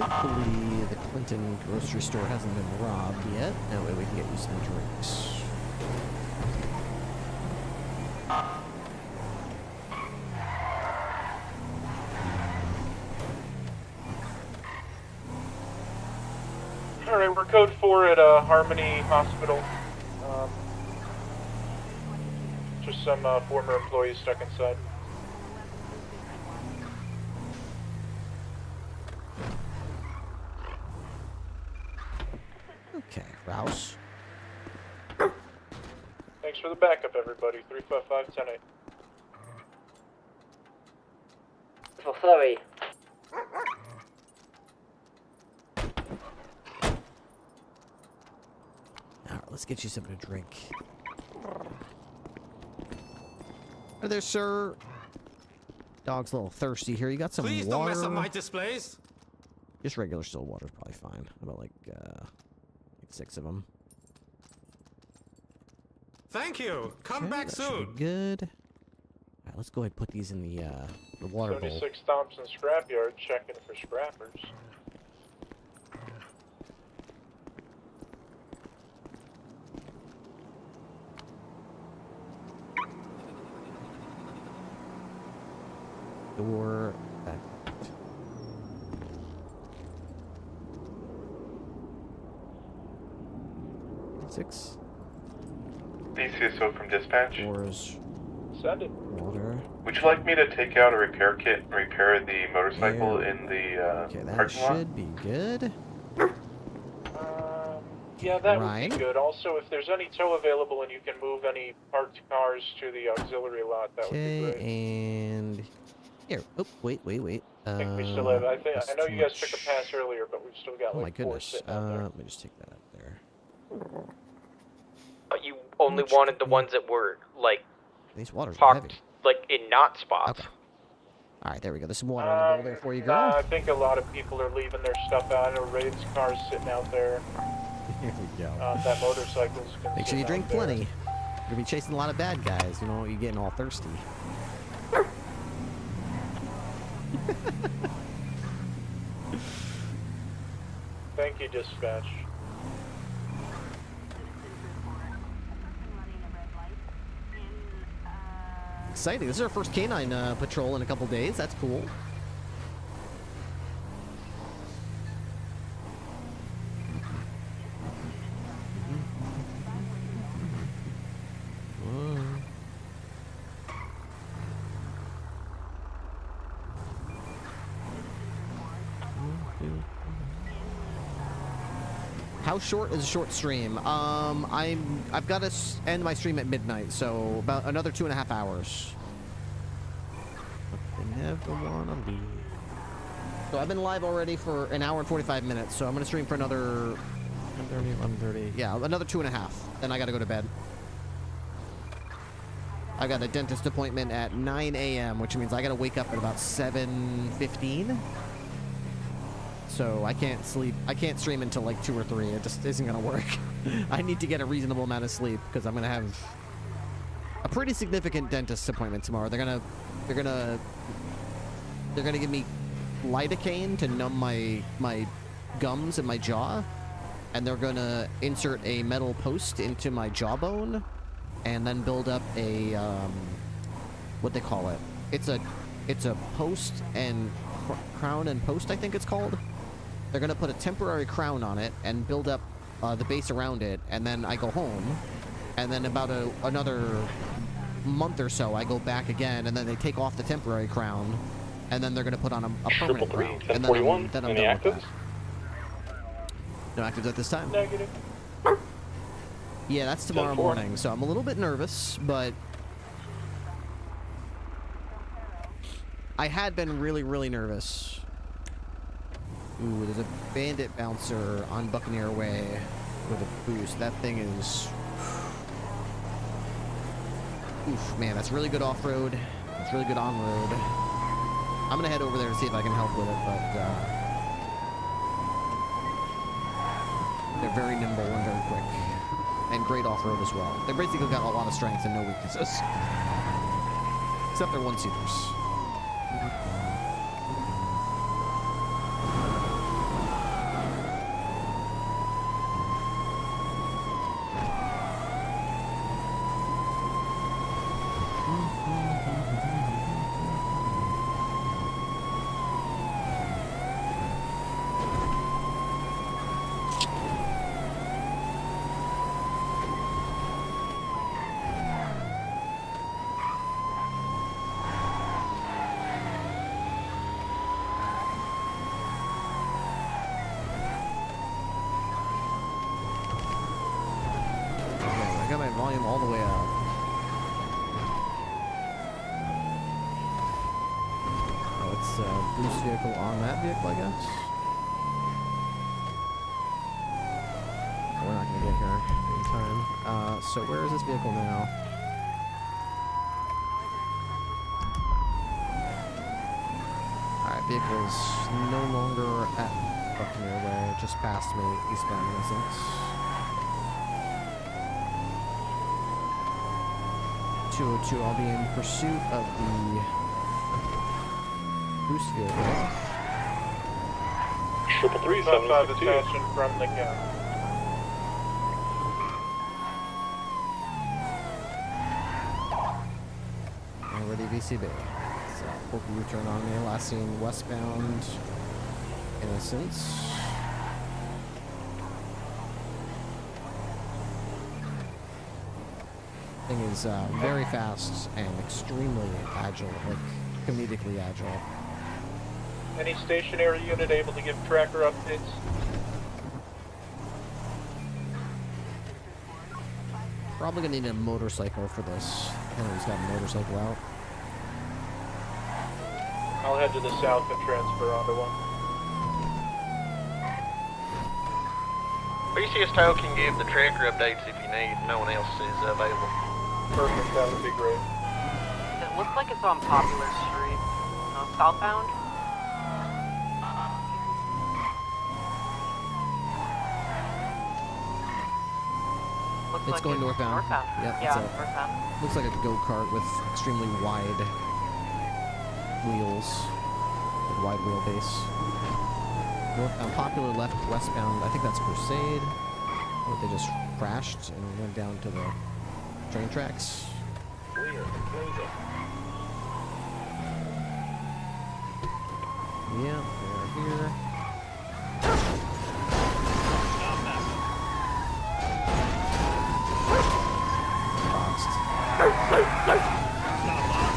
Hopefully the Clinton grocery store hasn't been robbed yet. That way we can get you some drinks. Alright, we're code 4 at Harmony Hospital. Just some former employees stuck inside. Okay, Rouse. Thanks for the backup, everybody. 355-10-8. For sorry. Alright, let's get you something to drink. Hi there, sir. Dog's a little thirsty here. You got some Please water? don't mess up my displays. Just regular still water's probably fine. How about like 6 of them? Thank you. Come Okay, back that should soon. be good. let's go ahead and put these in the water bowl. 76 Thompson Scrapyard checking for scrappers. Door back. Six. DCSO from dispatch. Doors. Send it. Water. Would you like me to take out a repair kit and repair the motorcycle in the Okay, that parking lot? should be good. Yeah, that Ryan? would be good. Also, if there's any tow available and you can move any parked cars to the auxiliary lot, that would be Okay, great. and here. Oh, wait. I think we still have. I that's know too you guys much. took a pass earlier, but we've still got Oh my like 4 goodness. sitting out there. Let me just take that out there. But you only wanted the ones that were, like, These waters are parked, heavy. like, in not spots. Okay. All right, there we go. There's some water on the bowl there for you, girl. I think a lot of people are leaving their stuff out. I know Raid's car's sitting out there. Here we go. That motorcycle's been Make sure you sitting drink out there. plenty. You're gonna be chasing a lot of bad guys. You know, you're getting all thirsty. Thank you, dispatch. Exciting. This is our first canine patrol in a couple days. That's cool. How short is a short stream? I've got to end my stream at midnight, so about another 2.5 hours. But they never wanna leave. So I've been live already for an hour and 45 minutes, so I'm gonna stream for another 10:30, 11:30. Yeah, another 2.5. Then I gotta go to bed. I got a dentist appointment at 9 a.m., which means I gotta wake up at about 7:15. So I can't sleep. I can't stream until like 2 or 3. It just isn't gonna work. I need to get a reasonable amount of sleep because I'm gonna have a pretty significant dentist appointment tomorrow. They're gonna give me lidocaine to numb my gums and my jaw, and they're gonna insert a metal post into my jawbone, and then build up a what they call it. It's a post and crown and post, I think it's called. They're gonna put a temporary crown on it and build up the base around it, and then I go home, and then about another month or so I go back again, and then they take off the temporary crown, and then they're gonna put on a permanent crown, and then I'm done with that. No actives at this time. Negative. Yeah, that's tomorrow morning, so I'm a little bit nervous, but I had been really, really nervous. Ooh, there's a bandit bouncer on Buccaneer Way with a boost. That thing is... Oof, man, that's really good off-road. It's really good on-road. I'm gonna head over there to see if I can help with it, but they're very nimble and very quick. And great off-road as well. They basically got a lot of strength and no weaknesses. Except they're one-seaters. Volume all the way up. Oh, it's a boost vehicle on that vehicle, I guess. We're not gonna get here in time. So where is this vehicle now? Alright, vehicle's no longer at Buccaneer Way, just past me, eastbound in a sense. 202, I'll be in pursuit of the boost vehicle. 355 attention from the gun. Already VCB. So, open U-turn on me, last seen westbound Innocence. Thing is very fast and extremely agile, like comedically agile. Any stationary unit able to give tracker updates? Probably gonna need a motorcycle for this. Henry's got a motorcycle out. I'll head to the south and transfer onto one. BCS Tow can give the tracker updates if you need. No one else is available. Perfect, that would be great. It looks like it's on Popular Street. Southbound? It's going northbound. Yep, Yeah, it's northbound. looks like a go-kart with extremely wide wheels, like wide wheelbase. Northbound, Popular left, westbound. I think that's Crusade. Or they just crashed and went down to the train tracks. Yeah, they're here.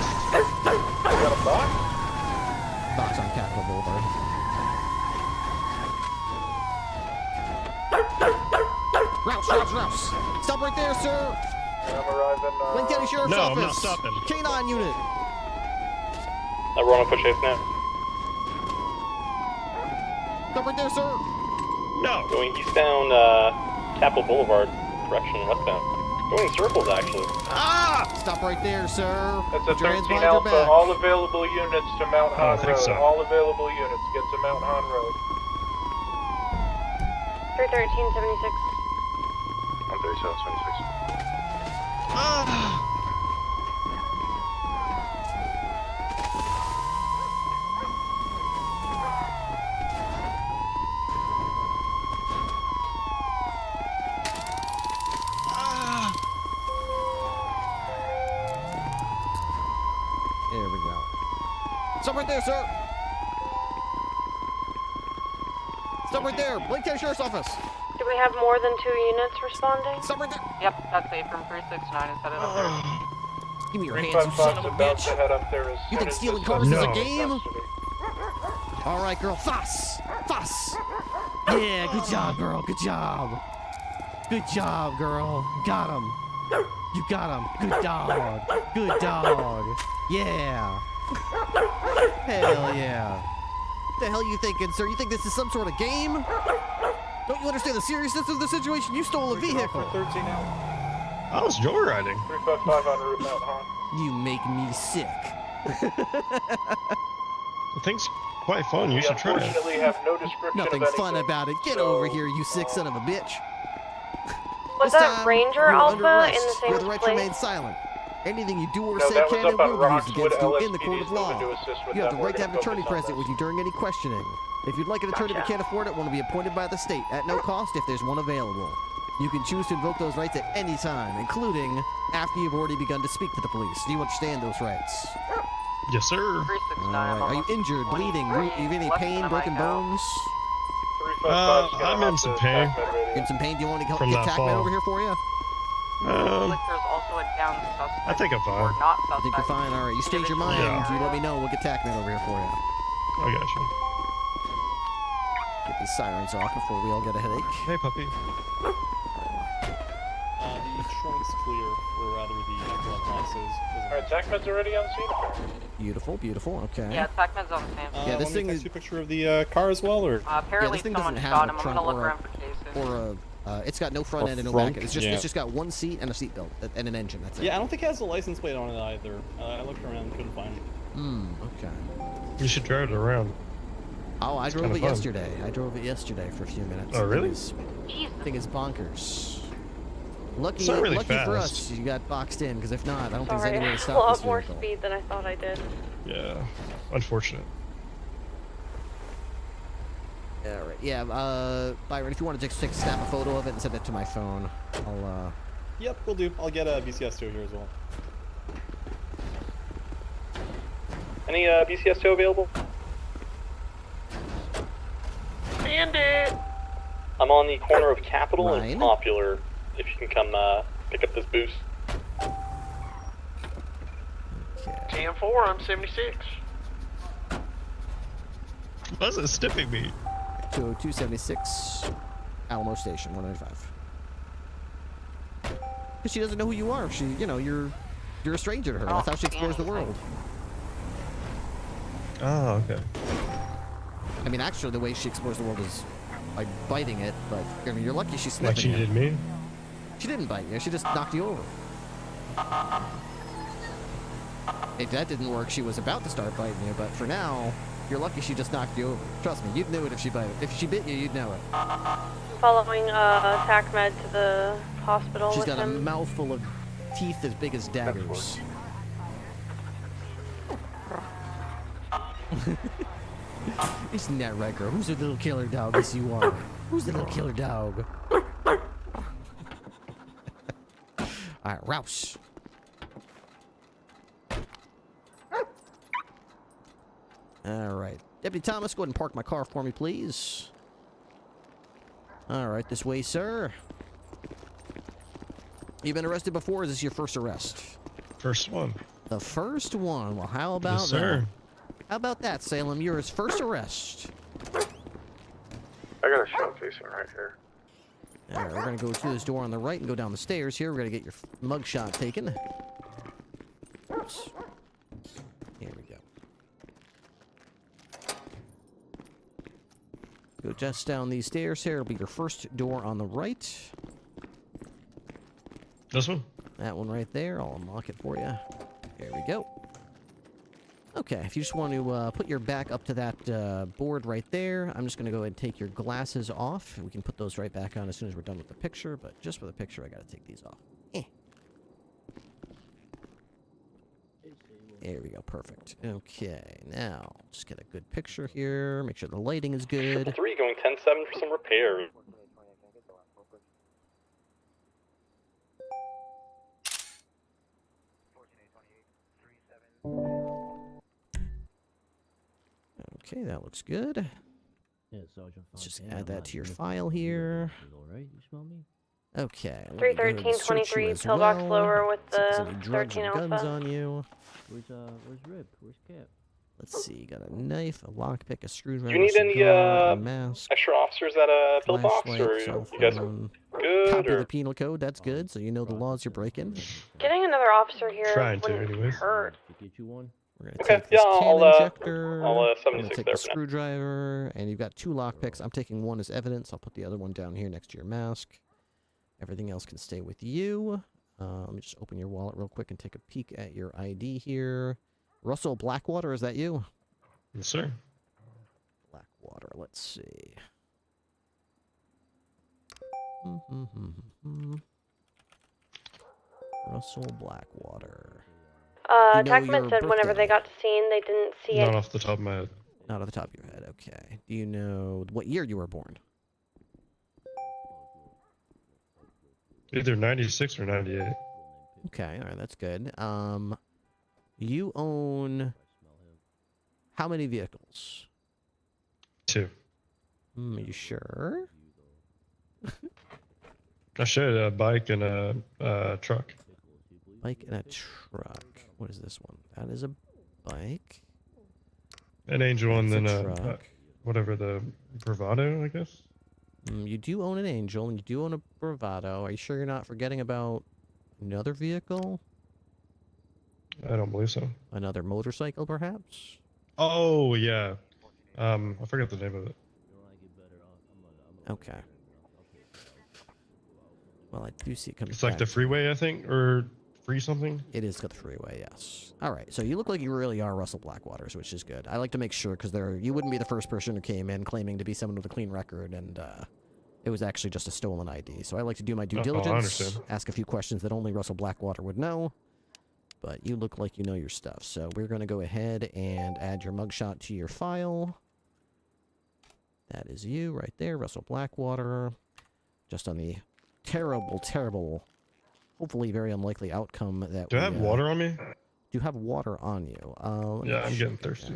Got a box? Box on Capitol Boulevard. Rouse! Stop right there, sir! I'm arriving, Lynn County Sheriff's No, Office! I'm not stopping. K-9 unit! We're on a push chase now. Stop right there, sir! No. Going eastbound, Capitol Boulevard, direction westbound. Going in circles, actually. Ah! Stop right there, sir. That's Put a your hands 13 behind your Alpha. back. All available units to Mount Han I think Road. so. All available units get to Mount Han Road. 31376. 13726. There we go. Stop right there, sir! Stop right there! Lake County Sheriff's Office! Do we have more than 2 units responding? Stop right there! Yep, that's A from 369 is headed up there. Give me your hands, you son of a bitch! To head up there as You soon think as stealing this cars is a is game? custody. Alright, girl. Fuss! Yeah, good job, girl. Good job. Good job, girl. Got him. You got him. Good dog. Good dog. Yeah. Hell yeah. What the hell you thinking, sir? You think this is some sort of game? Don't you understand the seriousness of the situation? You stole a vehicle. 13 Alpha. I was joyriding. 355 on route Mount Han. You make me sick. The thing's quite fun. You should try it. Unfortunately have no description Nothing of anything. fun about it. Get over here, you sick son of a bitch. Was This that time, Ranger you're Alpha under arrest. in the same You have the right to place? remain silent. Anything you do or No, say that was can and up on will be used Roxwood. against you in the court LSPD of is law. moving to assist with You have them. the right We're to have an gonna attorney focus on present this. with you during any questioning. If you'd like an attorney but can't afford it, one will be appointed by the state at no cost if there's one available. You can choose to invoke those rights at any time, including after you've already begun to speak to the police. Do you understand those rights? Yes, sir. 369. Alright. Are you injured, bleeding? You have any pain, broken bones? I'm in some pain. In some pain? Do you want me to From get that TACman fall. over here for you? Looks like there's also a down suspect. I think I'm fine. Or not I suspect. think you're fine. Alright, you state your mind. Yeah. You let me know. We'll get TACman over here for you. I got you. Get these sirens off before we all get a headache. Hey, puppy. The trunk's clear, or rather the glove boxes. Alright, TACMED's already on scene. Beautiful, beautiful. Okay. Yeah, TACMED's on the same. Yeah, this thing is. A picture of the car as well, or? Apparently this thing someone doesn't shot have him. a I'm trunk gonna look or around for cases. it's got no front Or end and no front, back. It's yeah. just got one seat and a seat belt and an engine. That's it. Yeah, I don't think it has a license plate on it either. I looked around, couldn't find it. Okay. You should drive it around. Oh, I It's drove kinda it fun. yesterday. I drove it yesterday for a few minutes. Oh, really? Thing is bonkers. Lucky, It's not really lucky for fast. us, you got boxed in, because if not, I don't think Sorry, there's any way to a stop lot this more vehicle. speed than I thought I did. Yeah, unfortunate. All right, yeah, Byron, if you want to just snap a photo of it and send it to my phone, I'll, Yep, we'll do. I'll get a BCS2 here as well. Any BCS2 available? Bandit! I'm on the corner of Capitol Ryan? and Popular. If you can come pick up this boost. 10-4, I'm 76. Why is it sniffing me? 20276, Alamo Station, 195. Because she doesn't know who you are. She, you know, you're a stranger to her. That's how she explores the world. Oh, okay. I mean, actually, the way she explores the world is by biting it, but I mean, you're lucky she's sniffing Like she it. did me? She didn't bite you. She just knocked you over. If that didn't work, she was about to start biting you, but for now, you're lucky she just knocked you over. Trust me, you'd know it if she bit it. If she bit you, you'd know it. Following TAC med to the hospital She's with got a him. mouthful of teeth as big as daggers. Isn't that right, girl? Who's the little killer dog? Yes, you are. Who's the little killer dog? Alright, Rouse. Alright. Deputy Thomas, go ahead and park my car for me, please. Alright, this way, sir. You been arrested before, or is this your first arrest? First one. The first one. Well, how about Yes, sir. that? How about that, Salem? You're his first arrest. I got a shell casing right here. Alright, we're gonna go through this door on the right and go down the stairs here. We're gonna get your mugshot taken. Oops. Here we go. Go just down these stairs here. It'll be your first door on the right. This one? That one right there. I'll unlock it for you. There we go. Okay, if you just want to put your back up to that board right there, I'm just going to go ahead and take your glasses off. We can put those right back on as soon as we're done with the picture, but just for the picture, I got to take these off. There we go, perfect. Okay, now, just get a good picture here. Make sure the lighting is good. 3 going 10-7 for some repair. Okay, that looks good. Yeah, Sergeant. Let's just add that to your file here. Alright, you smell me? Okay. 313-23, pillbox lower with the any drugs 13 or guns alpha. on you. Where's Rip? Where's Cap? Let's see, you got a knife, a lockpick, a screwdriver, Do you need any cigar, a mask, extra officers at a pillbox, flashlight, or cell you guys are phone. good? Copy of Or the penal code, that's good, so you know the laws you're breaking. Getting another officer here Trying to, wouldn't anyways. hurt. Get you one. We're gonna Okay, take this yeah, can I'll, injector, I'll, I'm 76 gonna take there the for now. screwdriver, and you've got 2 lockpicks. I'm taking one as evidence. I'll put the other one down here next to your mask. Everything else can stay with you. Let me just open your wallet real quick and take a peek at your ID here. Russell Blackwater, is that you? Yes, sir. Blackwater, let's see. Russell Blackwater. You know TACMed your said whenever birthday? they got to scene, they didn't see Not it. off the top of my head. Not off the top of your head, okay. Do you know what year you were born? Either 96 or 98. Okay, alright, that's good. You own how many vehicles? 2. Are you sure? I shared a bike and a truck. Bike and a truck. What is this one? That is a bike. An Angel and That's then a truck. whatever the Bravado, I guess. You do own an Angel and you do own a Bravado. Are you sure you're not forgetting about another vehicle? I don't believe so. Another motorcycle, perhaps? Oh yeah. I forgot the name of it. Okay. Well, I do see it coming It's like back the to- freeway, I think, or free something. It is the freeway, yes. All right, so you look like you really are Russell Blackwaters, which is good. I like to make sure because you wouldn't be the first person who came in claiming to be someone with a clean record and It was actually just a stolen ID. So I like to do my due I diligence, understand. ask a few questions that only Russell Blackwater would know. But you look like you know your stuff. So we're going to go ahead and add your mugshot to your file. That is you right there, Russell Blackwater. Just on the terrible, terrible, hopefully very unlikely outcome that Do I have water on me? Do you have water on you? Yeah, I'm getting thirsty.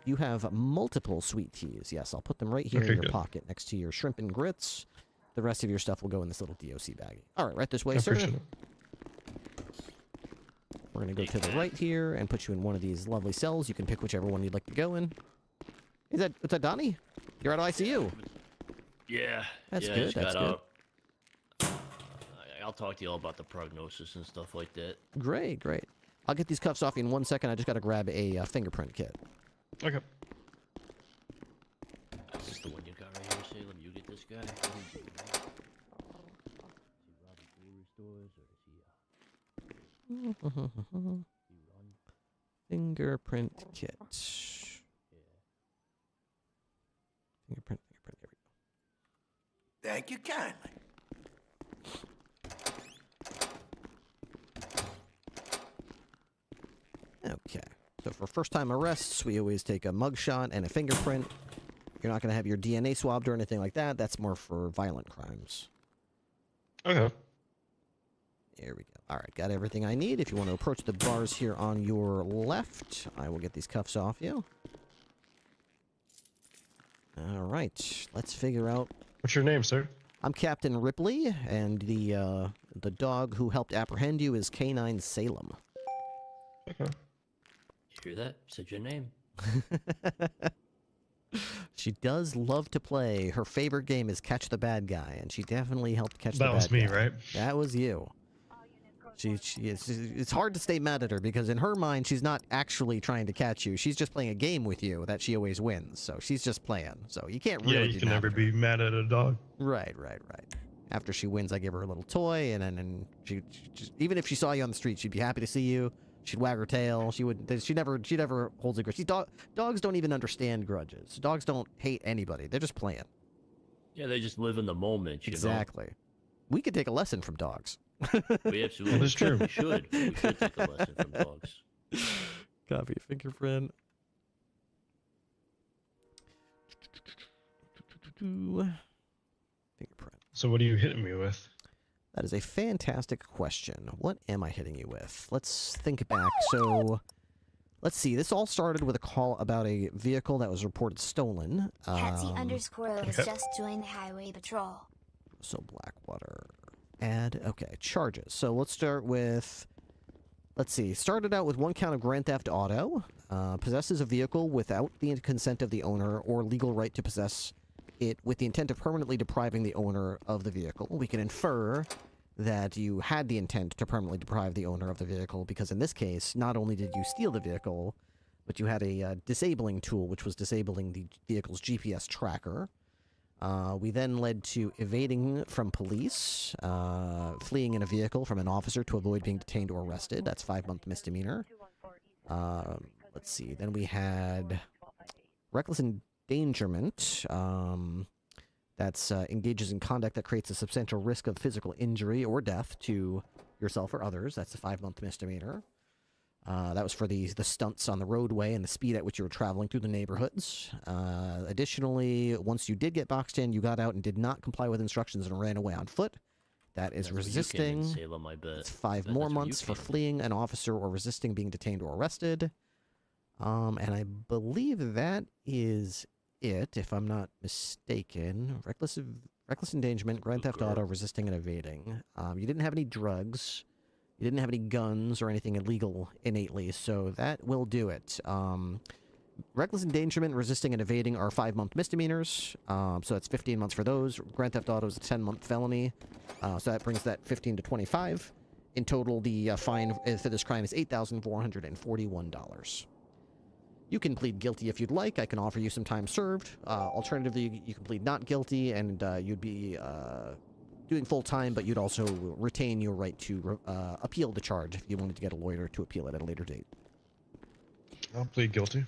You have multiple sweet teas. Yes, I'll put them right here in your pocket next to your shrimp and grits. The rest of your stuff will go in this little DOC baggie. All right, right this way, sir. We're going to go to the right here and put you in one of these lovely cells. You can pick whichever one you'd like to go in. Is that Donnie? You're at ICU. Yeah. That's yeah, good. That's good. I'll talk to you all about the prognosis and stuff like that. Great, great. I'll get these cuffs off you in 1 second. I just got to grab a fingerprint kit. Okay. Is this the one you got right here, Salem? You get this guy? Fingerprint kit. Fingerprint. There we go. Thank you kindly. Okay. So for first-time arrests, we always take a mugshot and a fingerprint. You're not going to have your DNA swabbed or anything like that. That's more for violent crimes. Okay. There we go. All right, got everything I need. If you want to approach the bars here on your left, I will get these cuffs off you. All right, let's figure out... What's your name, sir? I'm Captain Ripley, and the dog who helped apprehend you is Canine Salem. Okay. You hear that? Said your name. She does love to play. Her favorite game is Catch the Bad Guy, and she definitely helped catch the bad guy. That was me, right? That was you. It's hard to stay mad at her because in her mind, she's not actually trying to catch you. She's just playing a game with you that she always wins. So she's just playing. So you can't really. Yeah, you can never be mad at a dog. Right. After she wins, I give her a little toy, and then she just, even if she saw you on the street, she'd be happy to see you. She'd wag her tail. She never holds a grudge. Dogs don't even understand grudges. Dogs don't hate anybody. They're just playing. Yeah, they just live in the moment. Exactly. We could take a lesson from dogs. We absolutely. That is true. We should. We should take a lesson from dogs. Copy fingerprint. Fingerprint. So what are you hitting me with? That is a fantastic question. What am I hitting you with? Let's think back. So, let's see. This all started with a call about a vehicle that was reported stolen. Patsy_O has just joined the highway patrol. So Blackwater. Add. Okay, charges. So let's start with... Let's see. Started out with 1 count of Grand Theft Auto. Possesses a vehicle without the consent of the owner or legal right to possess it with the intent of permanently depriving the owner of the vehicle. We can infer that you had the intent to permanently deprive the owner of the vehicle because in this case, not only did you steal the vehicle, but you had a disabling tool, which was disabling the vehicle's GPS tracker. We then led to evading from police, fleeing in a vehicle from an officer to avoid being detained or arrested. That's 5-month misdemeanor. Let's see. Then we had reckless endangerment. That's engages in conduct that creates a substantial risk of physical injury or death to yourself or others. That's a 5-month misdemeanor. That was for the stunts on the roadway and the speed at which you were traveling through the neighborhoods. Additionally, once you did get boxed in, you got out and did not comply with instructions and ran away on foot. That is resisting. Salem, I bet. It's 5 more months for fleeing an officer or resisting being detained or arrested. And I believe that is it, if I'm not mistaken. Reckless endangerment, Grand Theft Auto, resisting and evading. You didn't have any drugs. You didn't have any guns or anything illegal innately, so that will do it. Reckless endangerment, resisting, and evading are 5-month misdemeanors, so that's 15 months for those. Grand Theft Auto is a 10-month felony, so that brings that 15 to 25. In total, the fine for this crime is $8,441. You can plead guilty if you'd like. I can offer you some time served. Alternatively, you can plead not guilty, and you'd be doing full time, but you'd also retain your right to appeal the charge if you wanted to get a lawyer to appeal it at a later date. I'll plead guilty.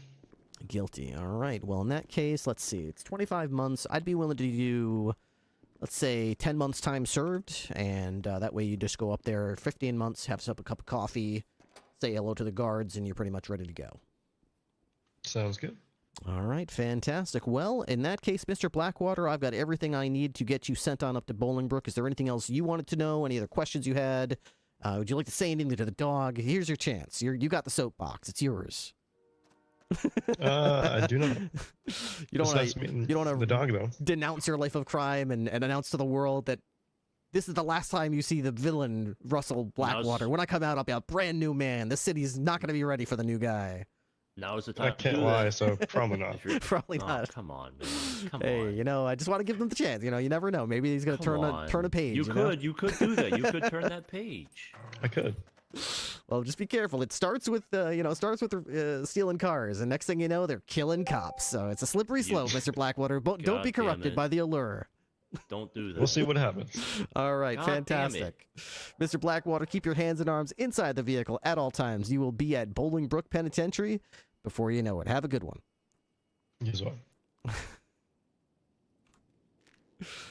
Guilty. All right. Well, in that case, let's see. It's 25 months. I'd be willing to do, let's say, 10 months time served, and that way you just go up there 15 months, have up a cup of coffee, say hello to the guards, and you're pretty much ready to go. Sounds good. All right, fantastic. Well, in that case, Mr. Blackwater, I've got everything I need to get you sent on up to Bolingbrook. Is there anything else you wanted to know? Any other questions you had? Would you like to say anything to the dog? Here's your chance. You got the soapbox. It's yours. I do not. You don't want to the dog though. Denounce your life of crime and announce to the world that this is the last time you see the villain Russell Blackwater. When I come out, I'll be a brand new man. The city's not going to be ready for the new guy. Now is the time. I can't lie, so probably not. Probably Oh, not. come on, man. Come Hey, on. you know, I just want to give them the chance. You know, you never know. Maybe he's going to turn a page. You know? could do that. You could turn that page. I could. Well, just be careful. It starts with, stealing cars, and next thing you know, they're killing cops. So it's a slippery slope, Mr. Blackwater. Don't be corrupted by the allure. Don't do that. We'll see what happens. All right, God fantastic. Mr. Blackwater, keep your hands and arms inside the vehicle at all times. You will be at Bolingbrook Penitentiary before you know it. Have a good one. Yes, well. I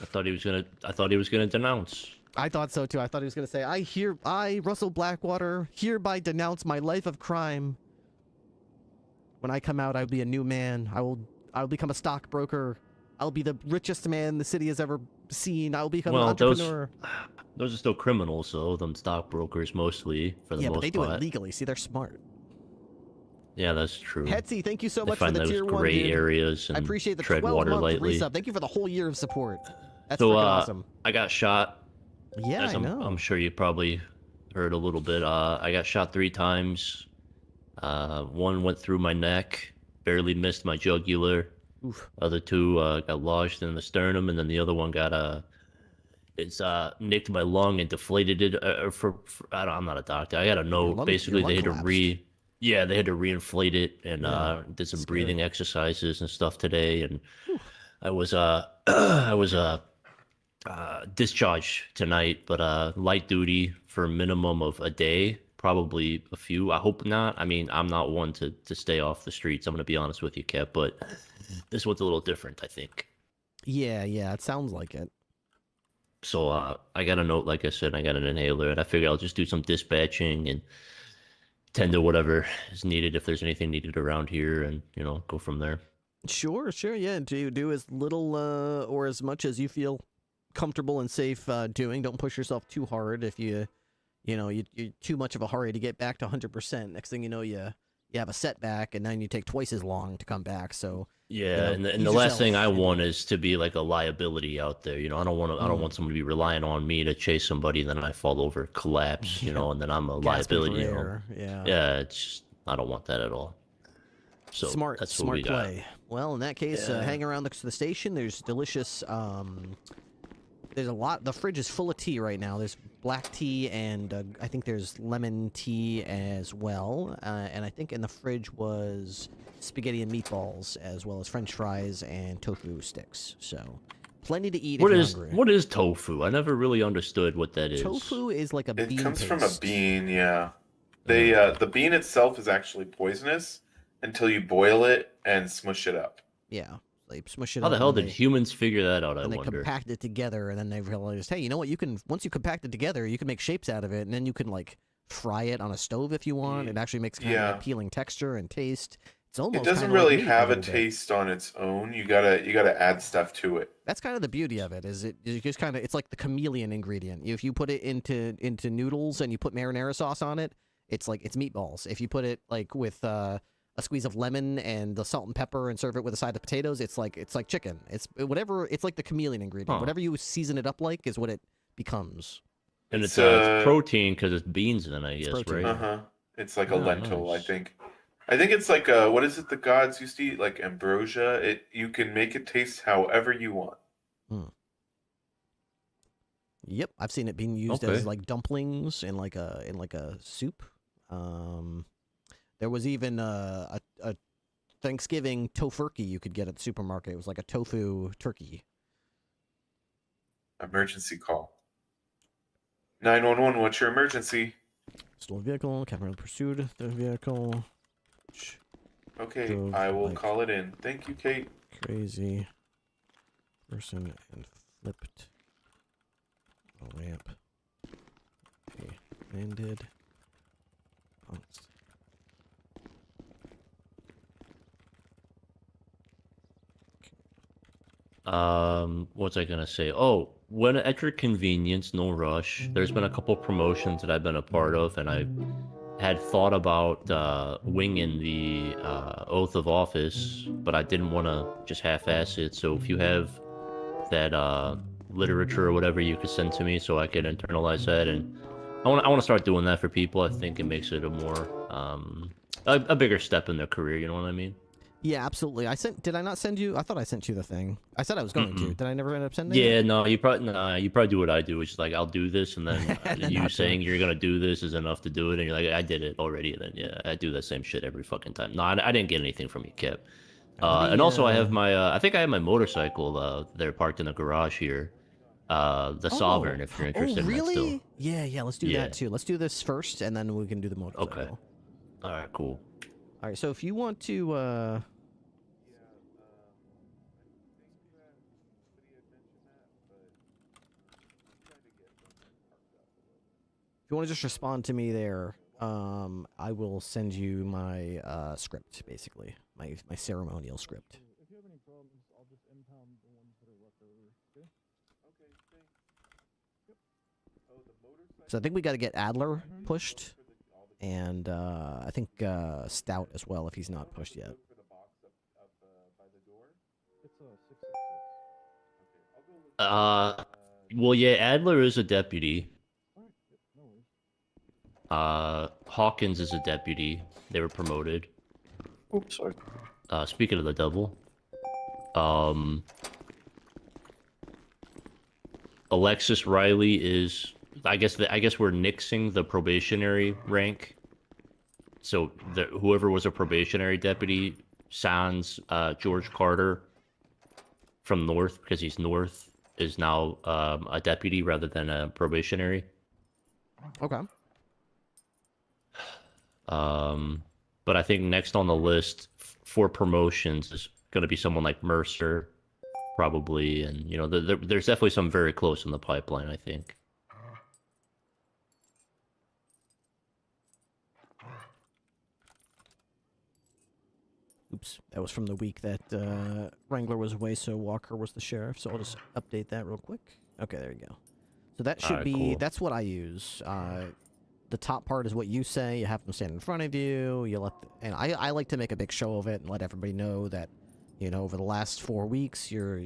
thought he was gonna denounce. I thought so too. I thought he was going to say, I, Russell Blackwater, hereby denounce my life of crime. When I come out, I'll be a new man. I'll become a stockbroker. I'll be the richest man the city has ever seen. I'll become an entrepreneur. Those are still criminals, though. Them stockbrokers, mostly, for the most part. Yeah, but they do it legally. See, they're smart. Yeah, that's true. Hetsy, thank you so They much for find the those tier 1, gray dude. areas and I appreciate the tread water 12-month lightly. resub. Thank you for the whole year of support. That's So, freaking awesome. I got shot. Yeah, As I know. I'm sure you probably heard a little bit. I got shot 3 times. One went through my neck, barely missed my jugular. Oof. Other 2 got lodged in the sternum, and then the other one got nicked my lung and deflated it. I'm not a doctor. I got to know. Basically, they had to they had to reinflate it, and did some breathing exercises and stuff today. And I was discharged tonight, but light duty for a minimum of a day, probably a few. I hope not. I mean, I'm not one to stay off the streets. I'm gonna be honest with you, Kev, but this one's a little different, I think. Yeah, it sounds like it. So I got a note, like I said, I got an inhaler, and I figure I'll just do some dispatching and tend to whatever is needed if there's anything needed around here, and go from there. Sure, Yeah, do as little or as much as you feel comfortable and safe doing. Don't push yourself too hard. If you're too much of a hurry to get back to 100%, next thing you know, you have a setback, and then you take twice as long to come back. So yeah, and the last thing I want is to be like a liability out there. I don't want someone to be relying on me to chase somebody, and then I fall over, collapse, and then I'm a liability. Yeah, it's just, I don't want that at all. So smart we got. play. Well, in that case, hang around next to the station. There's delicious. There's a lot. The fridge is full of tea right now. There's black tea, and I think there's lemon tea as well. And I think in the fridge was spaghetti and meatballs, as well as French fries and tofu sticks. So plenty to eat if you're hungry. What is tofu? I never really understood what that is. Tofu is like a bean paste. It comes from a bean, yeah. They the bean itself is actually poisonous until you boil it and smush it up. Yeah. They smush it How up the hell and did humans figure that out, I and they wonder? compact it together, and then they realized, hey, you know what? Once you compact it together, you can make shapes out of it, and then you can like fry it on a stove if you want. It actually makes kind of an appealing texture and taste. It's almost It doesn't kinda really like meat have a little bit. taste on its own. You gotta add stuff to it. That's kind of the beauty of it. Is it just kind of, it's like the chameleon ingredient. If you put it into noodles and you put marinara sauce on it, it's meatballs. If you put it like with a squeeze of lemon and the salt and pepper and serve it with a side of potatoes, it's like chicken. It's whatever. It's like the chameleon ingredient. Huh. Whatever you season it up like is what it becomes. And it's protein because it's beans in it, I guess, right? It's like a lentil, I think. I think it's like what is it the gods used to eat, like ambrosia? You can make it taste however you want. Yep, I've seen it being used as like dumplings in like a soup. There was even a Thanksgiving tofurkey you could get at the supermarket. It was like a tofu turkey. Emergency call. 911, what's your emergency? Stolen vehicle, camera pursued the vehicle. Okay, drove, I will like, call it in. Thank you, Kate. Crazy person and flipped a lamp. Okay, landed. Punks. What's I gonna say? Oh, when at your convenience, no rush. There's been a couple promotions that I've been a part of, and I had thought about winging the oath of office, but I didn't want to just half-ass it. So if you have that literature or whatever, you could send to me so I could internalize that, and I want to start doing that for people. I think it makes it a more a bigger step in their career. You know what I mean? Yeah, absolutely. Did I not send you? I thought I sent you the thing. I said I was going to. Did I never end up sending it? Yeah, no, you probably do what I do, which is like I'll do this, and then you saying you're gonna do this is enough to do it, and you're like, I did it already, and then yeah, I do that same shit every fucking time. No, I didn't get anything from you, Kip. And also I have my I think I have my motorcycle there parked in the garage here. The Sovereign, if you're interested in that still. Yeah, let's do that too. Let's do this first, and then we can do the motorcycle. Okay. All right, cool. All right, so if you want to, if you want to just respond to me there, I will send you my script, basically, my ceremonial script. If you have any problems, I'll just impound the ones that are left over. Okay? Okay, thanks. Yep. Oh, the motorcycle. So I think we got to get Adler pushed, and I think Stout as well if he's not pushed yet. For the box up by the door. It's 666. Well, yeah, Adler is a deputy. Alright, no worries. Hawkins is a deputy. They were promoted. Oops, sorry. Speaking of the devil, Alexis Riley is. I guess we're nixing the probationary rank. So whoever was a probationary deputy, sans George Carter from North, because he's North, is now a deputy rather than a probationary. Okay. But I think next on the list for promotions is going to be someone like Mercer, probably, and you know, there's definitely some very close in the pipeline, I think. Oops, that was from the week that Wrangler was away, so Walker was the sheriff. So I'll just update that real quick. Okay, there you go. So that should be, cool. That's what I use. The top part is what you say. You have them stand in front of you. You let, and I like to make a big show of it and let everybody know that, you know, over the last 4 weeks, your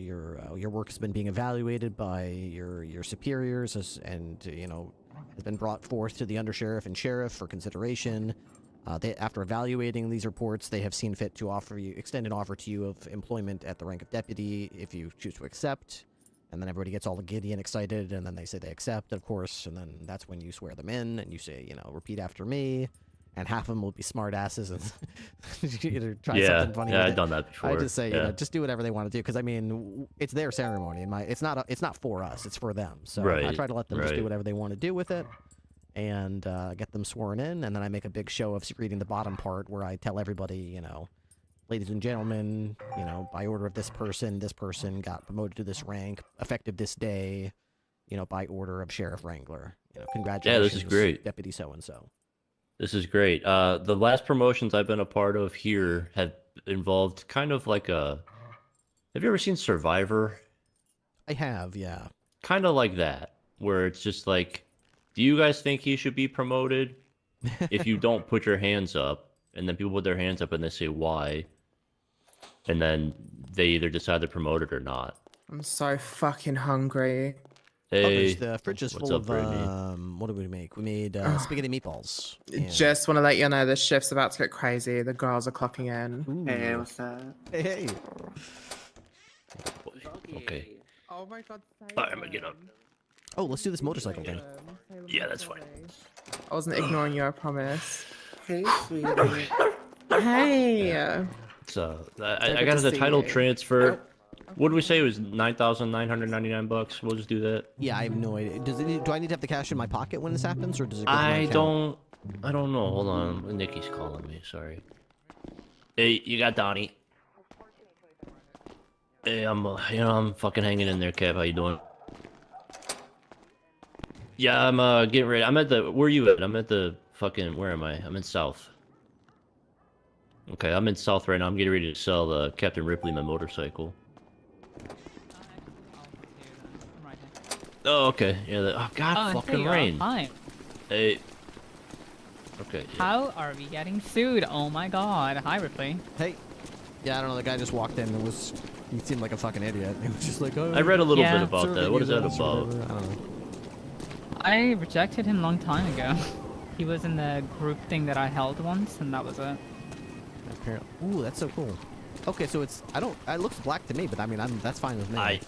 work has been being evaluated by your superiors, and you know, has been brought forth to the undersheriff and sheriff for consideration. After evaluating these reports, they have seen fit to extend an offer to you of employment at the rank of deputy if you choose to accept. And then everybody gets all giddy and excited, and then they say they accept, of course, and then that's when you swear them in, and you say, you know, repeat after me, and half of them will be smart asses and either try something funny. Yeah, with I've it. done that before. I just say, you know, just do whatever they want to do, because I mean, it's their ceremony, and it's not for us, it's for them. So I try to let them just do whatever they want to do with it, and get them sworn in, and then I make a big show of reading the bottom part where I tell everybody, you know, ladies and gentlemen, you know, by order of this person got promoted to this rank, effective this day, you know, by order of Sheriff Wrangler. You know, congratulations. Yeah, this is great. Deputy so-and-so. This is great. The last promotions I've been a part of here have involved kind of like have you ever seen Survivor? I have, yeah. Kind of like that, where it's just like, do you guys think he should be promoted? If you don't, put your hands up. And then people put their hands up and they say why. And then they either decide to promote it or not. I'm so fucking hungry. Hey, the fridge is full of, what did we make? We made spaghetti meatballs. And... Just want to let you know the shift's about to get crazy. The girls are clocking in. Ooh. Hey, what's up? Hey. Okay. Oh my god. Alright, I'm gonna get up. Oh, let's do this motorcycle thing. Yeah, that's fine. I wasn't ignoring you, I promise. Hey, sweetie. Hey. So I got the title transfer. What did we say? It was $9,999. We'll just do that. Yeah, I have no idea. Do I need to have the cash in my pocket when this happens, or does it go to my I account? don't know. Hold on. Nikki's calling me. Sorry. Hey, you got Donnie. Hey, I'm fucking hanging in there, Kev. How you doing? Yeah, I'm getting ready. I'm at the. Where are you at? I'm at the fucking. Where am I? I'm in South. Okay, I'm in South right now. I'm getting ready to sell Captain Ripley my motorcycle. Oh, okay. Yeah. Oh, God, fucking rain. Hi. Hey. Okay. Yeah. How are we getting sued? Oh my god. Hi, Ripley. Hey. Yeah, I don't know. The guy just walked in and he seemed like a fucking idiot. He was just like, oh. I read a little bit about that. What is that about? I don't know. I rejected him a long time ago. He was in the group thing that I held once, and that was it. Apparently. Ooh, that's so cool. Okay, so it looks black to me, but I mean, that's fine with me.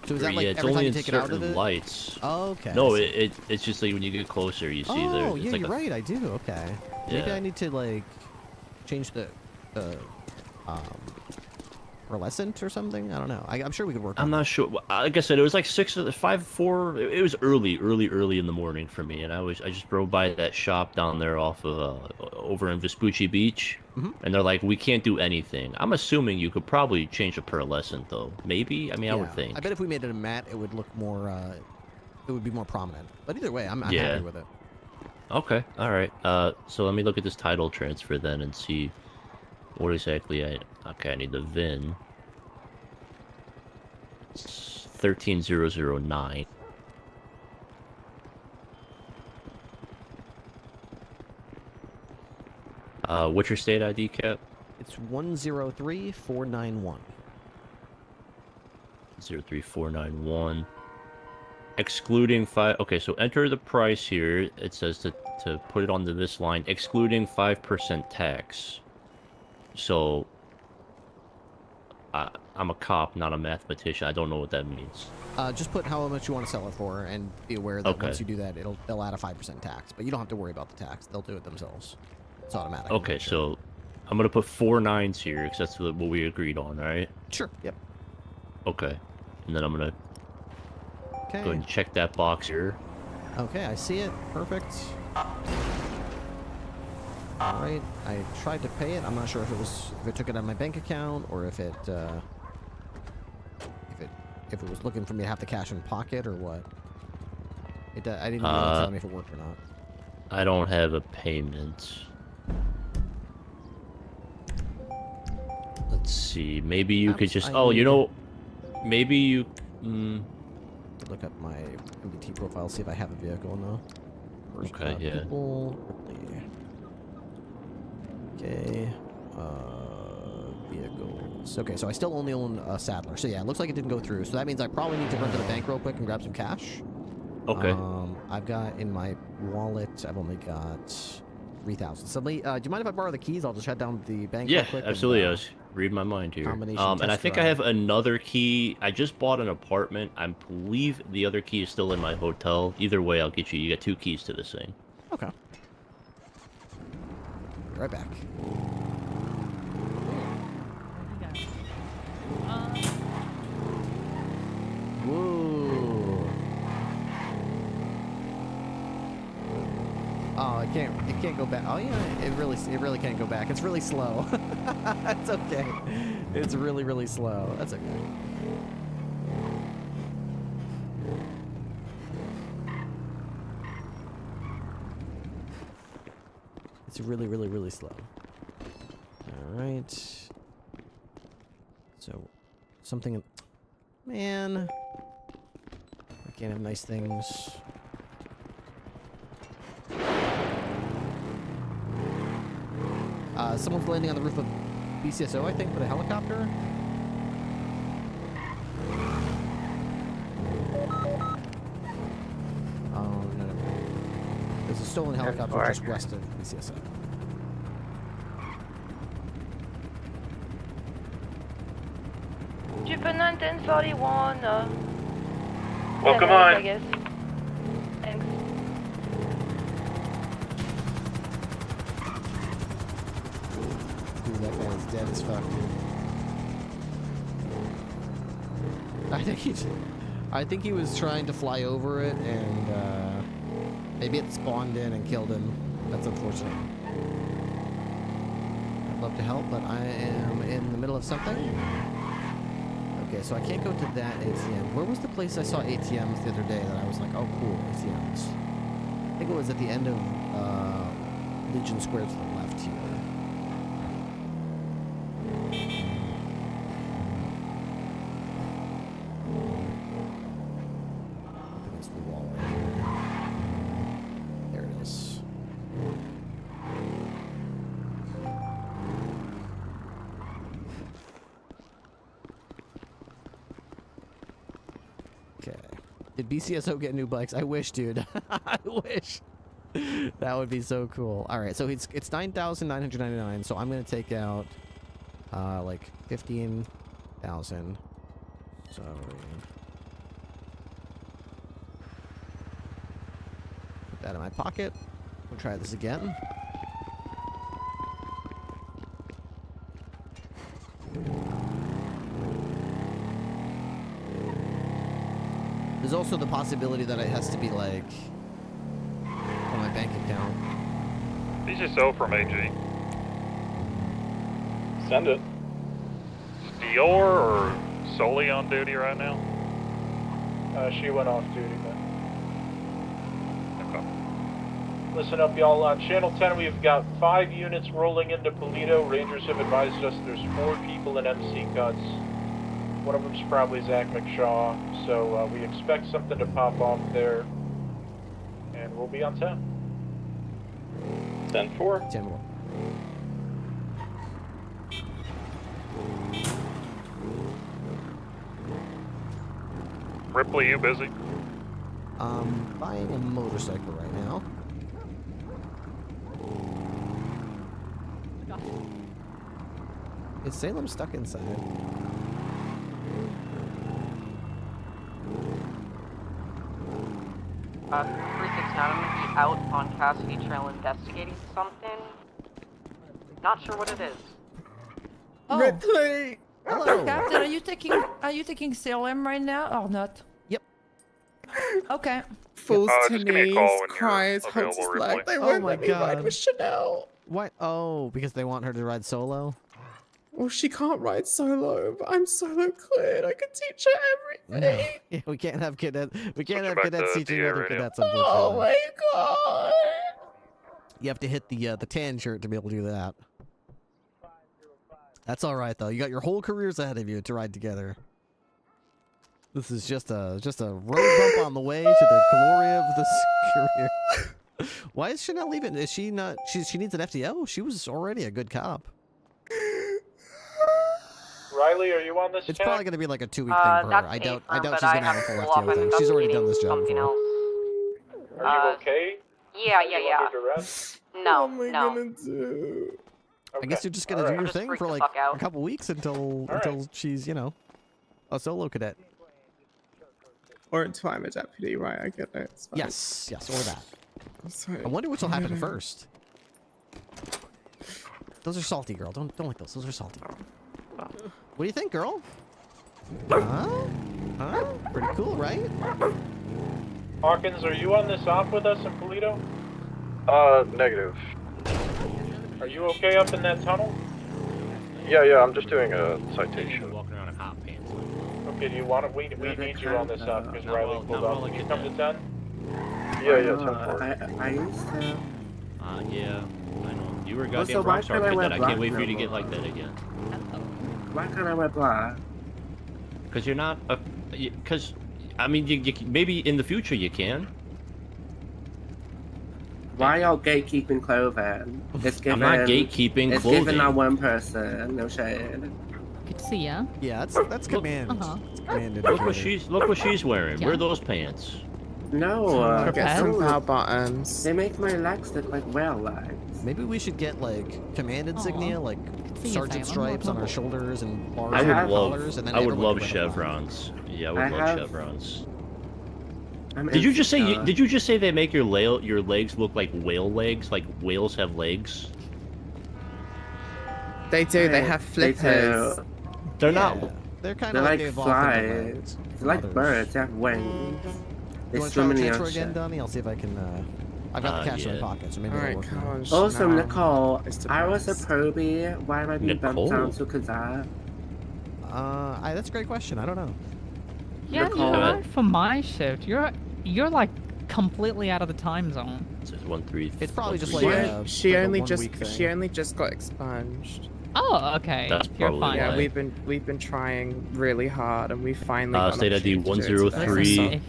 So is that like it's every only time you in take it out of certain it? lights. Oh, okay. No, it's just like when you get closer, you see there. Oh, It's yeah, like you're right. I do. Okay. Maybe Yeah. I need to like change the pearlescent or something. I don't know. I'm sure we could work. I'm not sure. Like I said, it was like 4. It was early in the morning for me, and I just drove by that shop down there off of over in Vespucci Beach, and they're like, we can't do anything. I'm assuming you could probably change the pearlescent though. Maybe. I mean, I would think. I bet if we made it a matte, it would look more. It would be more prominent. But either way, I'm happy with it. Okay. All right. So let me look at this title transfer then and see what exactly Okay, I need the VIN. It's 13009. What's your state ID, Cap? It's 103491. 03491. Excluding 5. Okay, so enter the price here. It says to put it onto this line, excluding 5% tax. So I'm a cop, not a mathematician. I don't know what that means. Just put how much you want to sell it for, and be aware that once you do that, they'll add a 5% tax. But you don't have to worry about the tax; they'll do it themselves. It's automatic. Okay, so I'm gonna put 4 9s here because that's what we agreed on, right? Sure. Yep. Okay, and then I'm gonna go ahead and check that box here. Okay, I see it. Perfect. All right, I tried to pay it. I'm not sure if it took it out of my bank account or if it was looking for me to have the cash in pocket or what. I didn't really tell me if it worked or not. I don't have a payment. Let's see. Maybe you could just. Oh, you know, maybe you. Look up my MDT profile, see if I have a vehicle now. Okay, yeah. People, okay, vehicles. Okay, so I still only own a Sadler. So yeah, it looks like it didn't go through. So that means I probably need to run to the bank real quick and grab some cash. Okay. I've got in my wallet, I've only got 3,000. Somebody, do you mind if I borrow the keys? I'll just head down to the bank real quick. Yeah, absolutely. I was reading my mind here. And I think I have another key. I just bought an apartment. I believe the other key is still in my hotel. Either way, I'll get you. You got 2 keys to this thing. Okay. Be right back. Whoa. Oh, it can't go back. Oh yeah, it really can't go back. It's really slow. It's okay. It's really slow. That's okay. It's really slow. All right. So, something. Man, I can't have nice things. Someone's landing on the roof of BCSO, I think, with a helicopter. Oh, no. There's a stolen helicopter just west of BCSO. Tu peux 1941. Welcome on. I guess. Thanks. Dude, that guy's dead as fuck, dude. I think he was trying to fly over it, and maybe it spawned in and killed him. That's unfortunate. love to help, but I am in the middle of something. Okay, so I can't go to that ATM. Where was the place I saw ATMs the other day that I was like, oh, cool, ATMs? I think it was at the end of Legion Square to the left here. Up against the wall right here. There it is. Okay. Did BCSO get new bikes? I wish, dude. I wish. That would be so cool. All right, so it's 9,999. So I'm gonna take out like 15,000. Sorry. Put that in my pocket. We'll try this again. There's also the possibility that it has to be like on my bank account. BCSO from AG. Send it. Is Dior or Soli on duty right now? She went off duty, man. Okay. Listen up, y'all. On Channel 10, we've got 5 units rolling into Polito. Rangers have advised us there's 4 people in MC cuts. One of them's probably Zach McShaw, so we expect something to pop off there, and we'll be on 10. 10-4. 10-4. Ripley, you busy? Buying a motorcycle right now. Is Salem stuck inside? 369, I'm gonna be out on Cassidy Trail investigating something. Not sure what it is. Oh. Ripley! Hello! Captain, are you taking Salem right now or not? Yep. Okay. Falls to just give me a knees, call when cries, you're holds his available, leg. Ripley. They Oh won't my let me ride God. with Chanel. What? Oh, because they want her to ride solo? Well, she can't ride solo, but I'm solo cleared. I can teach her everything. Yeah, we can't have cadets. We can't Switch have back cadets to teaching DA other radio. cadets. Oh Unfortunately, my god. you have to hit the tan shirt to be able to do that. That's all right though. You got your whole careers ahead of you to ride together. This is just a road bump on the way to the glory of this career. Why is Chanel leaving? Is she not? She needs an FTO. She was already a good cop. Riley, are you on this It's chat? probably gonna be like a 2-week thing for her. I doubt she's gonna have a full FTO thing. She's already done this job before. Are you okay? Yeah. Under duress? No, What am I gonna do? I guess you're just gonna do your thing for like a couple weeks until she's, you know, a solo cadet. Or until I'm a deputy, right? I get it. It's fine. Yes, or that. Sorry. I wonder which will happen first. Those are salty, girl. Don't like those. Those are salty. What do you think, girl? Huh? Pretty cool, right? Hawkins, are you on this op with us in Polito? Negative. Are you okay up in that tunnel? Yeah, I'm just doing a citation. Walking around in hot pants. Okay, do you want it? We need you on this op because Riley pulled up. Can you come to 10? Yeah, 10-4. I used to. Yeah, I know. You were a Also, goddamn why rock star, can't I wear cadet. I can't black wait for you to no get more? like that again. Why can't I wear black? Because you're not a... Because, I mean, you maybe in the future you can. Why y'all gatekeeping clothing? It's given, I'm not gatekeeping it's clothing. given that one person. No shade. Good to see ya. Yeah, that's command. It's commanded. Look what she's wearing. Wear those pants. No, get some Ooh. bow bottoms. They make my legs look like whale legs. Maybe we should get like command insignia, like See you, sergeant Salem. stripes on our shoulders and bars I on would our love, collars, and then I would everyone love could wear them. chevrons. Yeah, I would I love have- chevrons. I'm Did you just say? insecure. Did you just say they make your legs look like whale legs? Like whales have legs? They do. They have flippers. They're not. They're kind They're of like they evolved into flies. legs They're from like others. birds. They have wings. They You want to try swim the in the transfer ocean. again, Donnie? I'll see if I can I've got the cash in my yeah. pocket, so maybe it'll work. Now. Also, Nicole, I was a probie. Why am I being bumped down Nicole? to cadet? That's a great question. I don't know. Yeah, Nicole. you're right for my shift. You're like completely out of the time zone. It says 1-3. It's probably just She, like she like a only 1 just week thing. she only just got expunged. Oh, okay. That's You're probably fine. Yeah, why. we've been trying really hard, and we finally got an State ID opportunity to do it today.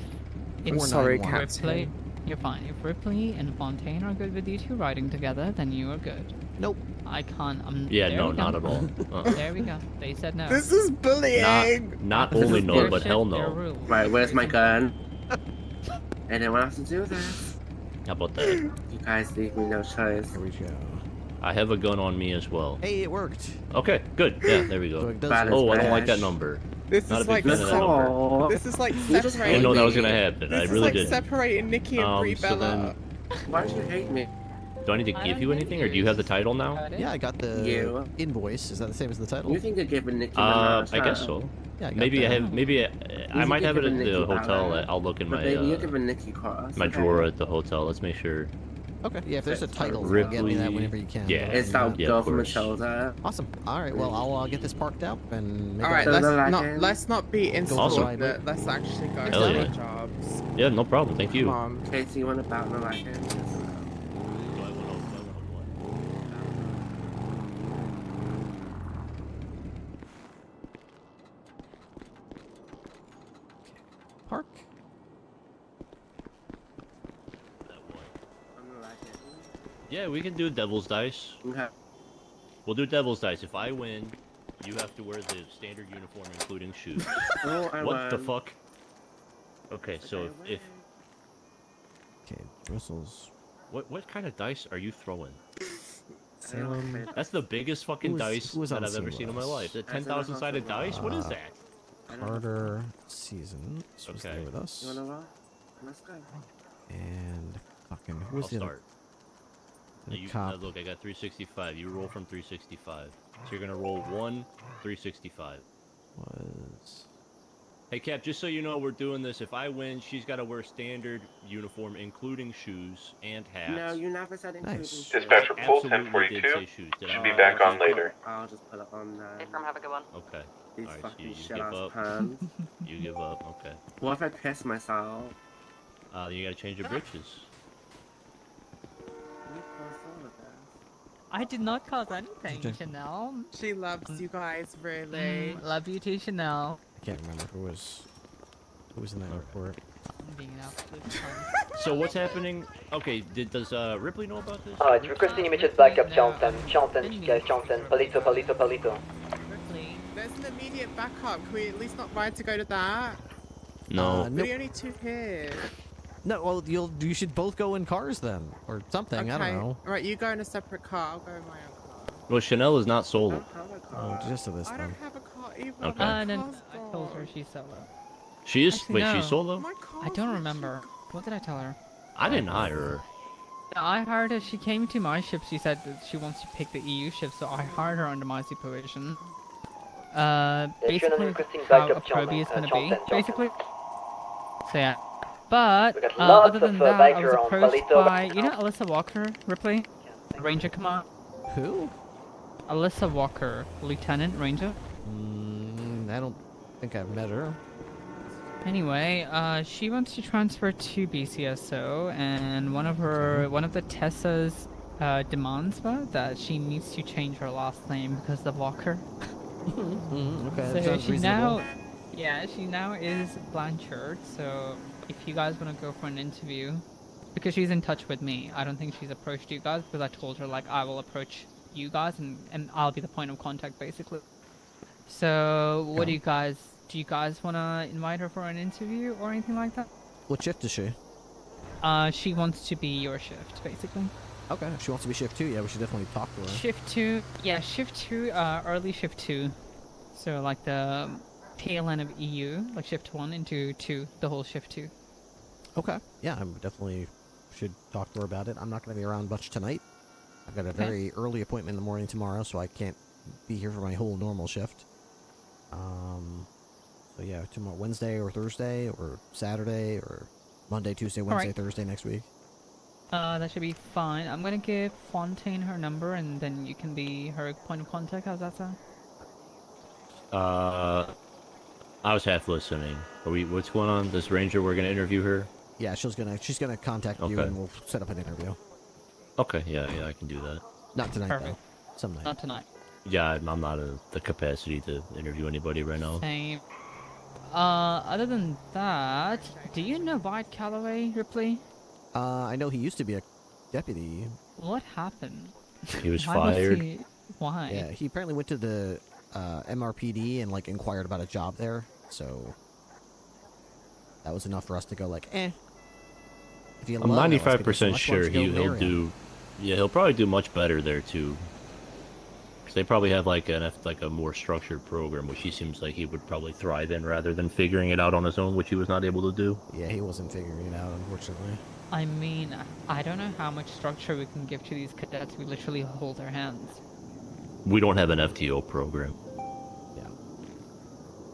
103. I'm sorry, 491. Captain. Ripley, you're fine. If Ripley and Fontaine are good with you two riding together, then you are good. Nope. I can't. Yeah, there no, we go. not at all. There we go. They said no. This is bullying. Not only no, Their but shift, hell their no. rules. Right, where's my gun? I didn't want to do this. How about that? You guys leave me no choice. Here we go. I have a gun on me as well. Hey, it worked. Okay, good. Yeah, there we So go. it does Oh, work. I don't like that number. This Not is a big like fan of that number. Nicole. This is like I didn't separating. know that was gonna happen. This I is really like didn't. separating Nikki and Brie So Bella. Why do you hate me? Do I need to give you anything, or do you have the title now? Yeah, I got the invoice. Is that the same as the title? You think you're giving Nikki I guess so. Yeah, I got Maybe I that. have. Maybe I might have it at the hotel. Bella. I'll look in But my baby, you're giving Nikki cross. my okay? drawer at the hotel. Let's make sure. Okay. Yeah, if there's a title, Ripley. get me that whenever you can. Yeah. It's that Yeah, girl of from course. Matilda. Awesome. All right. Well, I'll get this parked up and. Make All right, it let's not be insubordinate. Awesome. Let's actually go Hell do yeah. our jobs. Yeah, no problem. Thank you. Mom, Casey, you want to battle the wagon? Park. Yeah, we can do Devil's Dice. Okay. We'll do Devil's Dice. If I win, you have to wear the standard uniform, including shoes. Oh, I What the won. fuck? Okay, so if Okay, bristles. what kind of dice are you throwing? Salem. That's the biggest fucking Who is- dice who is that on I've ever seen in my CLS? life. The 10,000 sided dice? What is that? Carter season. This was Okay. there with us. You wanna roll? Let's go. And fucking who was I'll the other? start. The You, cop. look, I got 365. You roll from 365. So you're gonna roll 1, 365. Was Hey Cap, just so you know, we're doing this. If I win, she's got to wear standard uniform, including shoes and hats. No, you never said including shoes. Dispatcher Pool Absolutely 1042 did say shoes. Did I should be not? back on later. I'll just put it on there. Hey, From, have a good one. Okay. These Alright, so fucking you shit give ass up. pants. You give up. Okay. What if I piss myself? You gotta change your britches. I did not cause anything, Chanel. She loves you guys, really. Love you too, Chanel. I can't remember who was in that report. Being an absolute cunt. So what's happening? Okay, does Ripley know about this? It's requesting immediate backup, Charlton. Charlton, guys, Charlton. Palito, palito, palito. There's an immediate backup. Can we at least not ride to go to that? No. We're the only two here. No, well, you should both go in cars then, or something. I don't know. Right, you go in a separate car. I'll go in my own car. Well, Chanel is not solo. Oh, just to this I then. don't have a car either. Okay. My Then car's I told her gone. she's solo. She is. Actually, Wait, no. she's solo? My I car's don't literally remember. What did I tell her? I didn't hire her. I hired her. She came to my ship. She said that she wants to pick the EU ship, so I hired her under my supervision. Basically, requesting how a backup, probie is gonna Charlton, be, Charlton. basically. So yeah. But We got lots other than of, that, I was biker on approached Palito. by Alyssa Walker, Ripley, Ranger Command. Who? Alyssa Walker, Lieutenant Ranger. I don't think I've met her. Anyway, she wants to transfer to BCSO, and one of the Tessa's demands were that she needs to change her last name because of Walker. Okay, that So sounds she reasonable. she now is Blanchard. So if you guys want to go for an interview, because she's in touch with me, I don't think she's approached you guys because I told her like I will approach you guys and I'll be the point of contact basically. So what do you guys want to invite her for an interview or anything like that? What shift is she? She wants to be your shift basically. Okay, if she wants to be shift 2, yeah, we should definitely talk to her. Shift 2, yeah, shift 2, early shift 2. So like the tail end of EU, like shift 1 into 2, the whole shift 2. Okay, yeah, I definitely should talk to her about it. I'm not going to be around much tonight. I've got a very early appointment in the morning tomorrow, so I can't be here for my whole normal shift. So yeah, tomorrow, Wednesday or Thursday or Saturday or Monday, Tuesday, Wednesday, Alright. Thursday next week. That should be fine. I'm gonna give Fontaine her number, and then you can be her point of contact. How's that sound? I was half listening. What's going on? This ranger, we're gonna interview her? Yeah, she's gonna contact you, and we'll set up an interview. Okay, yeah, I can do that. Not tonight, Perfect. though. Some night. Not tonight. Yeah, I'm not in the capacity to interview anybody right now. Same. Other than that, do you know Wyatt Calloway, Ripley? I know he used to be a deputy. What happened? He was Why fired. Why? Yeah, he apparently went to the MRPD and like inquired about a job there. So that was enough for us to go like, eh. If you I'm love 95% sure why don't you go he'll marry him? do. Yeah, he'll probably do much better there too. Because they probably have like a more structured program, which he seems like he would probably thrive in rather than figuring it out on his own, which he was not able to do. Yeah, he wasn't figuring it out, unfortunately. I mean, I don't know how much structure we can give to these cadets. We literally hold their hands. We don't have an FTO program.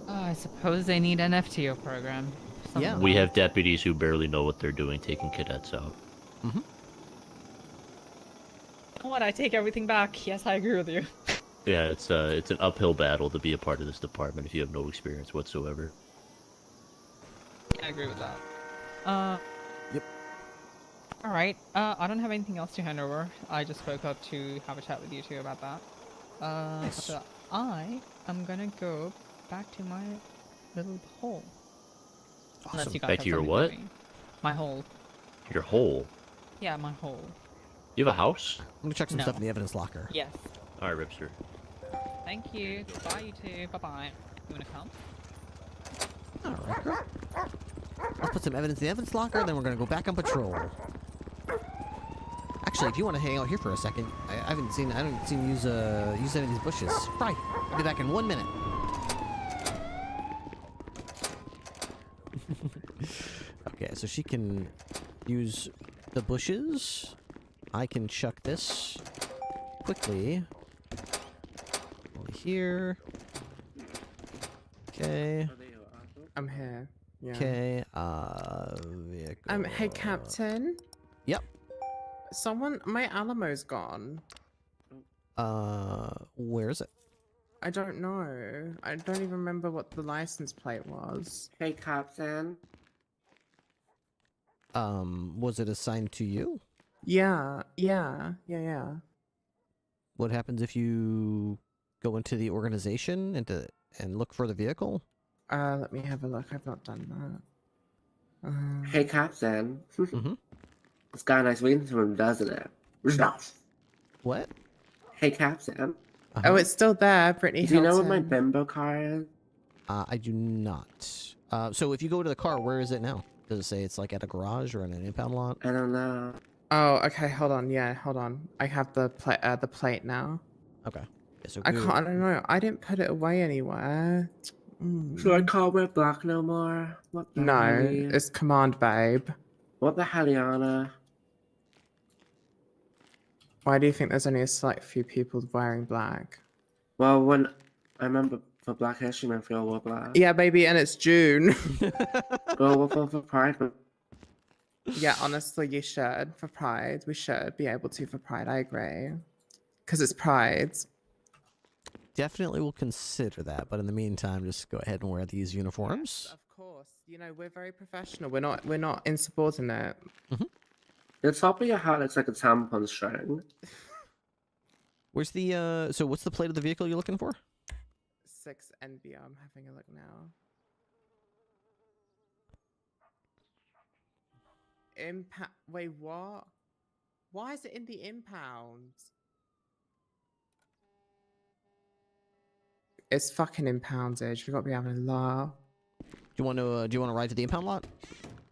I suppose they need an FTO program. Yeah. We have deputies who barely know what they're doing, taking cadets out. Mm-hmm. What? I take everything back. Yes, I agree with you. Yeah, it's an uphill battle to be a part of this department if you have no experience whatsoever. I agree with that. Yep. Alright, I don't have anything else to hand over. I just spoke up to have a chat with you two about that. Nice. So I am gonna go back to my little hole. Unless Awesome. you guys Back have to your something what? for me. My hole. Your hole. Yeah, my hole. You have a house? I'm gonna check some No. stuff in the evidence locker. Yes. Alright, Ripster. Thank you. Bye, you two. Bye-bye. You wanna come? Alright, girl. Let's put some evidence in the evidence locker, then we're gonna go back on patrol. Actually, if you want to hang out here for a second, I haven't seen you use any of these bushes. Right. I'll be back in 1 minute. Okay, so she can use the bushes. I can chuck this quickly. Over here. Okay. I'm here. Yeah. Okay. Vehicle. Hey, Captain. Yep. My Alamo's gone. Where is it? I don't know. I don't even remember what the license plate was. Hey, Captain. Was it assigned to you? Yeah. What happens if you go into the organization and look for the vehicle? Let me have a look. I've not done that. Hey, Captain. Mm-hmm. It's got a nice ring to him, doesn't it? What? Hey, Captain. Oh, it's still there, Brittany. Do you know what my Hilton. bimbo car is? I do not. So if you go to the car, where is it now? Does it say it's like at a garage or in an impound lot? I don't know. Oh, okay. Hold on. Yeah, hold on. I have the plate now. Okay. Yeah, so I don't know. I didn't put it away anywhere. Should I call Red Black no more? What the No, hell? it's Command Babe. What the hell, Why do you think there's only a select few people wearing black? Well, when I remember for Black History Month, we all wore black. Yeah, baby, and it's June. Well, for Pride Month. Yeah, honestly, you should. For Pride, we should be able to for Pride. I agree. Because it's Pride. Definitely will consider that, but in the meantime, just go ahead and wear these uniforms. Of course. You know, we're very professional. We're not insubordinate. The top of your hat looks like a tampon string. Where's the so what's the plate of the vehicle you're looking for? 6 NBR. I'm having a look now. Wait, what? Why is it in the impound? It's fucking impounded. We got to be having a laugh. Do you want to ride to the impound lot?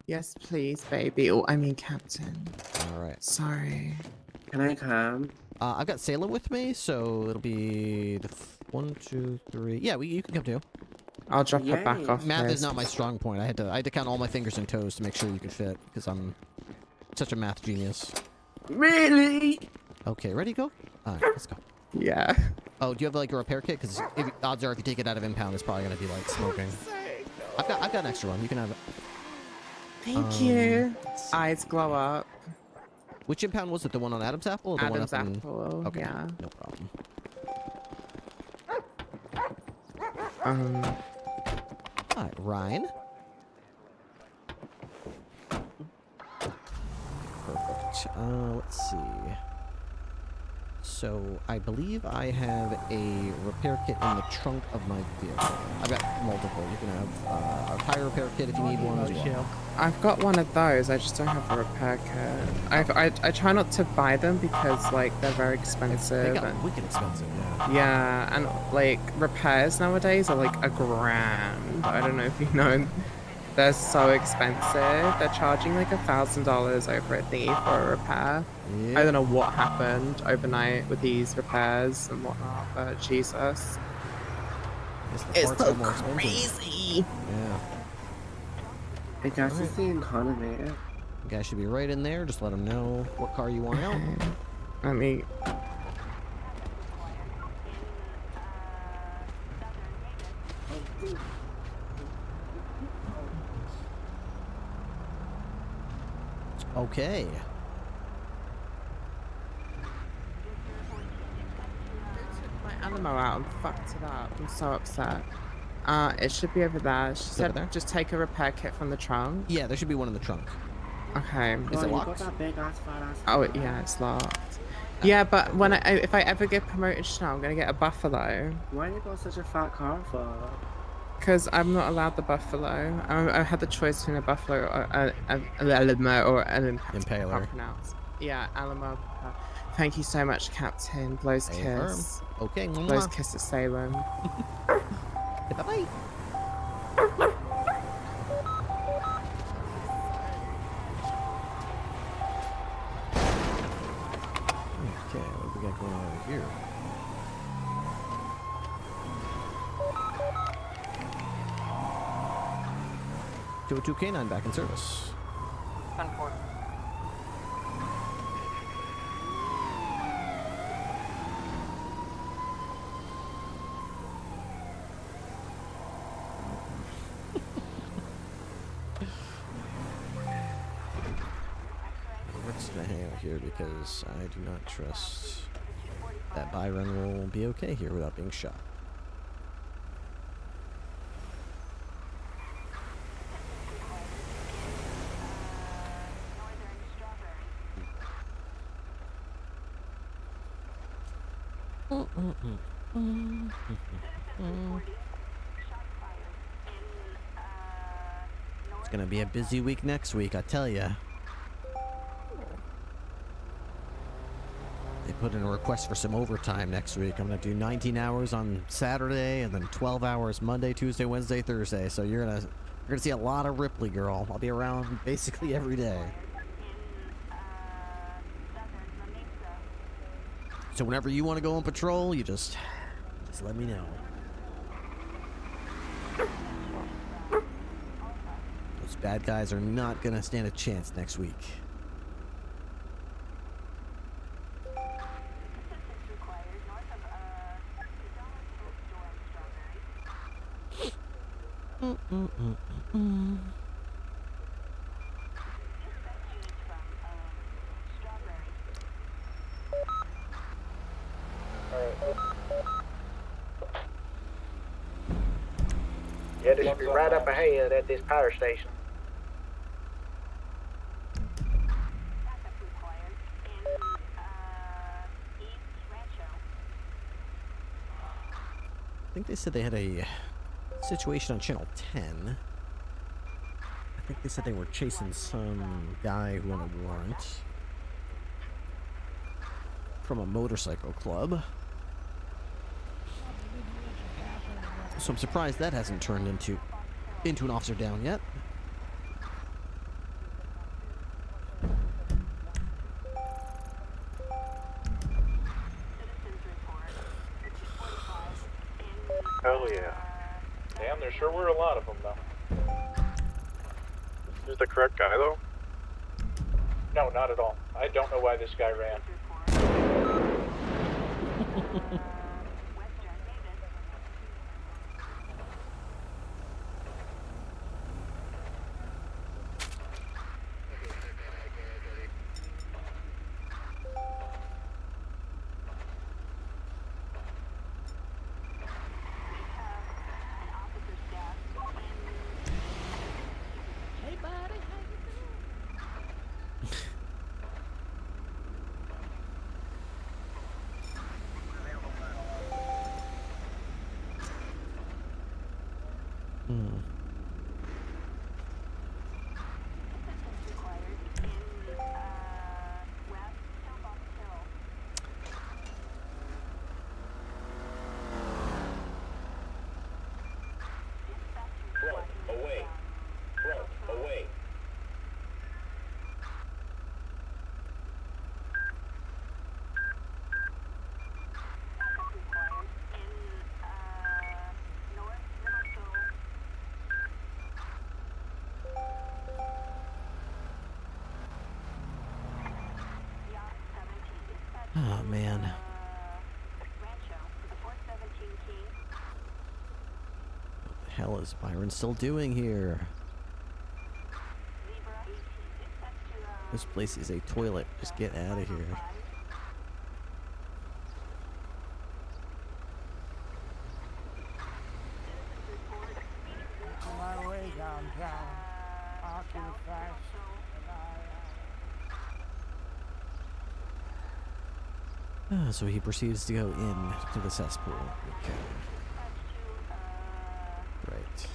Yes, please, baby. Oh, I mean, Captain. All right. Sorry. Can I come? I've got Salem with me, so it'll be the 1, 2, 3. Yeah, you can come too. I'll drop her back off. Math this. is not my strong point. I had to count all my fingers and toes to make sure you could fit, because I'm such a math genius. Really? Okay, ready? Go. All right, let's go. Yeah. Oh, do you have like a repair kit? Because odds are if you take it out of impound, it's probably gonna be like smoking. I've got an extra one. You can have it. Thank you. Eyes glow up. Which impound was it? The one on Adam's Apple? Or the Adam's one up in... Apple, Okay, yeah. no problem. Alright, Ryan. Perfect. Let's see. So, I believe I have a repair kit in the trunk of my vehicle. I've got multiple. You can have a tire repair kit if you need one as well. I've got one of those, I just don't have a repair kit. I try not to buy them because, like, they're very expensive. They got wicked expensive, yeah. Yeah, and, like, repairs nowadays are, like, $1,000. I don't know if you know. They're so expensive. They're charging, like, $1,000 over a thingy for a repair. I don't know what happened overnight with these repairs and whatnot, but Jesus. It's so crazy. Yeah. Hey guys, is the economy? You guys should be right in there. Just let them know what car you want out. Let me... Okay. My Alamo out and fucked it up. I'm so upset. It should be over there. She said there? just take a repair kit from the trunk. Yeah, there should be one in the trunk. Okay. Is it locked? Oh, yeah, it's locked. Yeah, but when if I ever get promoted to I'm gonna get a Buffalo. Why do you got such a fat car for? Because I'm not allowed the Buffalo. I had the choice between a Buffalo or an Alamo or an Impaler. Yeah, Alamo. Thank you so much, Captain. Blows kiss. Okay. Blows kiss at Salem. Bye-bye. Okay, what do we got going on over here? Two K9 back in service. 10-4. We're just gonna hang out here because I do not trust that Byron will be okay here without being shot. It's gonna be a busy week next week, I tell ya. They put in a request for some overtime next week. I'm gonna do 19 hours on Saturday and then 12 hours Monday, Tuesday, Wednesday, Thursday. So you're gonna see a lot of Ripley, girl. I'll be around basically every day. So whenever you want to go on patrol, you just let me know. Those bad guys are not gonna stand a chance next week. Yeah, this should be right up ahead at this power station. I think they said they had a situation on Channel 10. I think they said they were chasing some guy who had a warrant from a motorcycle club. So I'm surprised that hasn't turned into an officer down yet. Hell yeah. Damn, there sure were a lot of them, though. Is the correct guy, though? No, not at all. I don't know why this guy ran. Oh man. What the hell is Byron still doing here? This place is a toilet. Just get out of here. On my way downtown, walking fast, So he proceeds to go in to the cesspool. Okay. Right.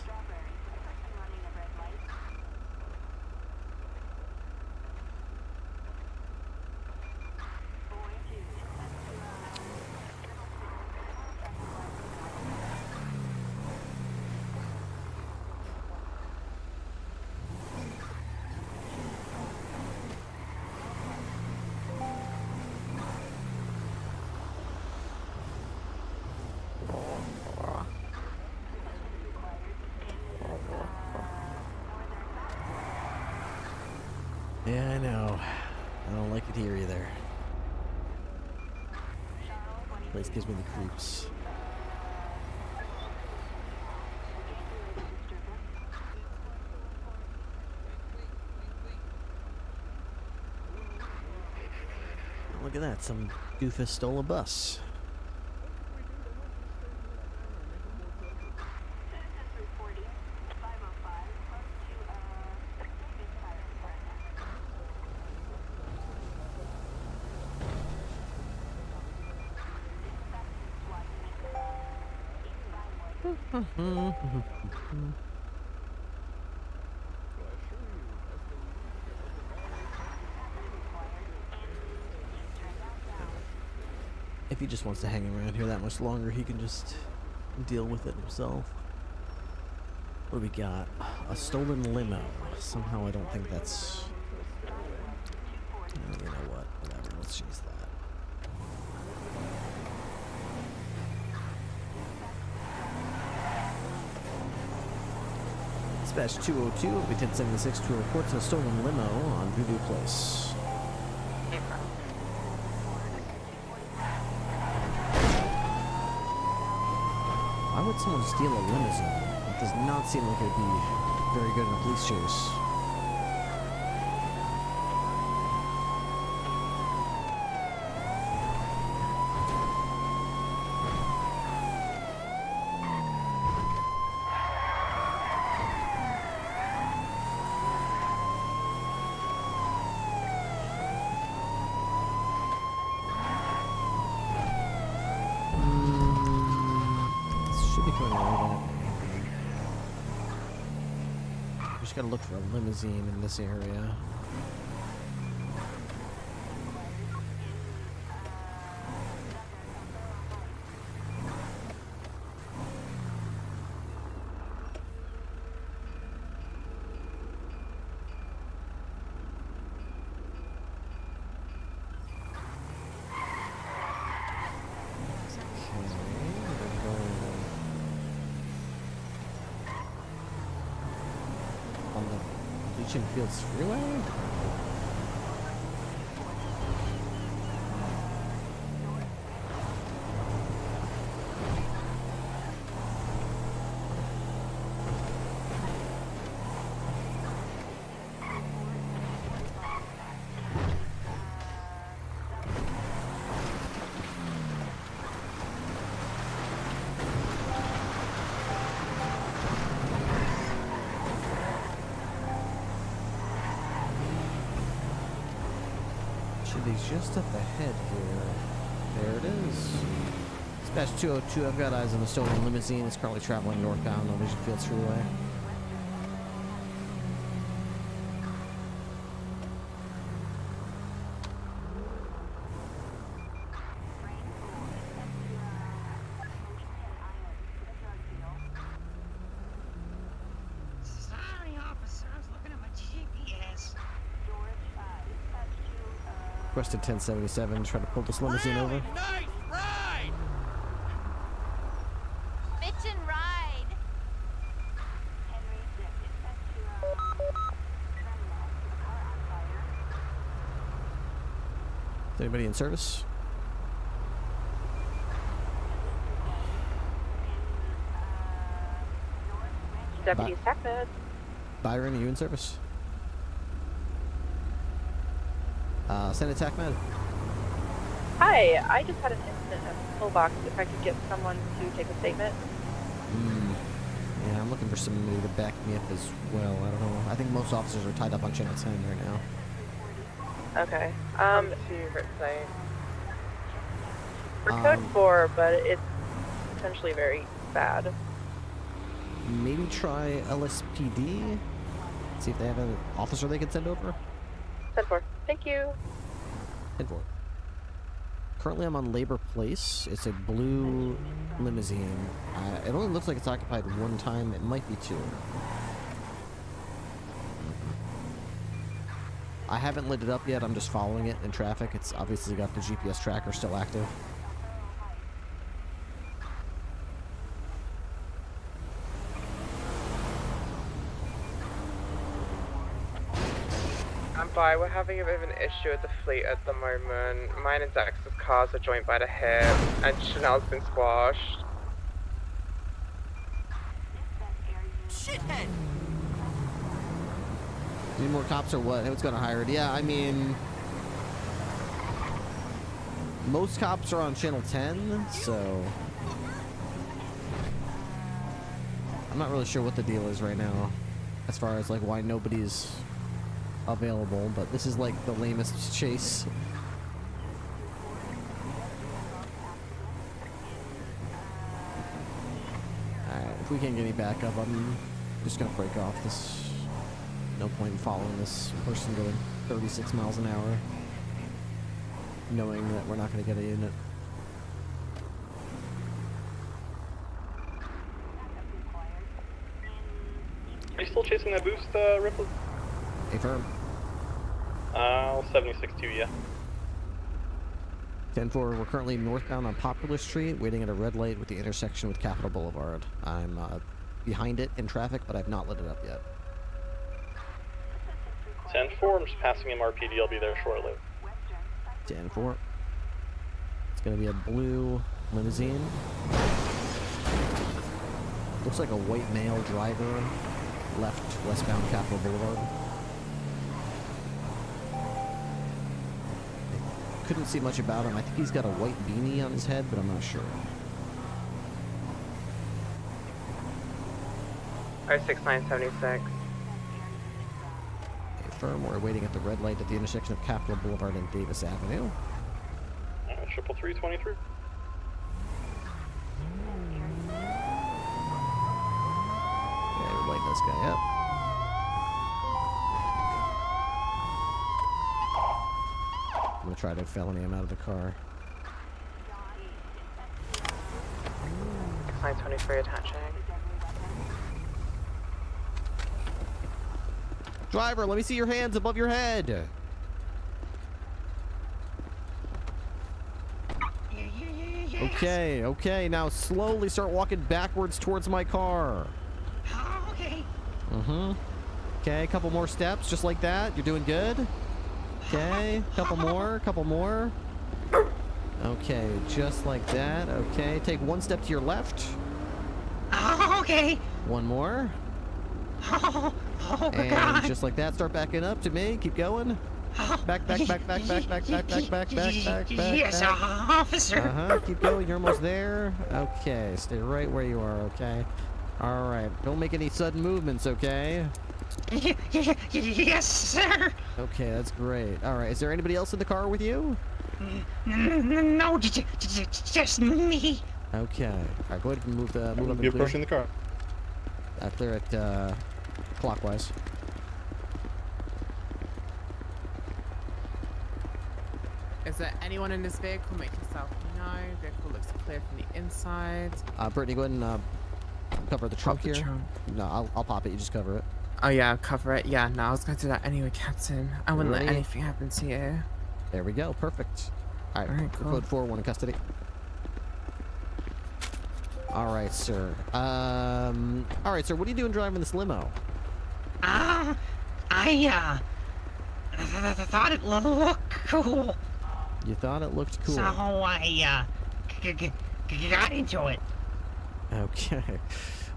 Yeah, I know. I don't like it here either. Place gives me the creeps. Look at that, some doofus stole a bus. If he just wants to hang around here that much longer, he can just deal with it himself. What do we got? A stolen limo. Somehow I don't think that's... You know what? Whatever. Let's use that. Dispatch 202, we 1076 to report to a stolen limo on Voodoo Place. Why would someone steal a limousine? It does not seem like it would be very good in a police chase. Gotta look for a limousine in this area. Fields Freeway? He's just up ahead here. There it is. This Dispatch 202, I've got eyes on the stolen limousine. It's currently traveling northbound on Vision Fields Freeway. Sorry, officer. I was looking at my GPS. Requested 1077, try to pull this limousine over. Nice ride! Bitchin' ride! Is anybody in service? Deputy Techmed. Byron, are you in service? Send a TACMed. Hi, I just had an incident at the pillbox. If I could get someone to take a statement. Yeah, I'm looking for somebody to back me up as well. I don't know. I think most officers are tied up on channel 10 right now. Okay. To Ripley. We're code 4, but it's potentially very bad. Maybe try LSPD. See if they have an officer they can send over. 10-4. Thank you. 10-4. Currently, I'm on Labor Place. It's a blue limousine. It only looks like it's occupied one time. It might be two. I haven't lit it up yet. I'm just following it in traffic. It's obviously got the GPS tracker still active. By, we're having a bit of an issue with the fleet at the moment. Mine and Dax's cars are joined by the hip, and Chanel's been squashed. Shithead! Need more cops or what? Who's gonna hire it? Yeah, I mean... most cops are on channel 10, so... I'm not really sure what the deal is right now. As far as, like, why nobody's available, but this is like the lamest chase. Alright, if we can't get any backup, I'm just gonna break off this. No point in following this person going 36 miles an hour, knowing that we're not gonna get a unit. Are you still chasing that boost, Ripley? Affirm. 76-2, yeah. 10-4, we're currently northbound on Popular Street, waiting at a red light with the intersection with Capitol Boulevard. I'm behind it in traffic, but I've not lit it up yet. 10-4, I'm just passing MRPD, I'll be there shortly. 10-4. It's gonna be a blue limousine. Looks like a white male driver, left westbound Capitol Boulevard. Couldn't see much about him. I think he's got a white beanie on his head, but I'm not sure. 06976. Affirm, we're waiting at the red light at the intersection of Capitol Boulevard and Davis Avenue. 333. Yeah, we're lighting this guy up. I'm gonna try to felony him out of the car. 923 attaching. Driver, let me see your hands above your head. Okay, okay, now slowly start walking backwards towards my car. Okay. Okay, a couple more steps, just like that. You're doing good. Okay, couple more. Okay, just like that. Okay, take one step to your left. Okay. One more. And God. just like that, start backing up to me. Keep going. Back. Yes, officer. Keep going. You're almost there. Okay, stay right where you are. Okay. All right. Don't make any sudden movements. Okay. Yes, sir. Okay, that's great. All right. Is there anybody else in the car with you? No, just me. Okay. All right, go ahead and move up and Be clear. approaching the car. Clear it clockwise. Is there anyone in this vehicle? Make yourself known. Vehicle looks clear from the inside. Brittany, go ahead and cover the trunk here. Trunk. No, I'll pop it. You just cover it. Oh yeah, I'll cover it. Yeah, no, I was going to do that anyway, Captain. I wouldn't let Ready? anything happen to you. There we go. Perfect. All right, cool. Code 4, 1 in custody. All right, sir. All right, sir. What are you doing driving this limo? I thought it looked cool. You thought it looked cool. So I got into it. Okay.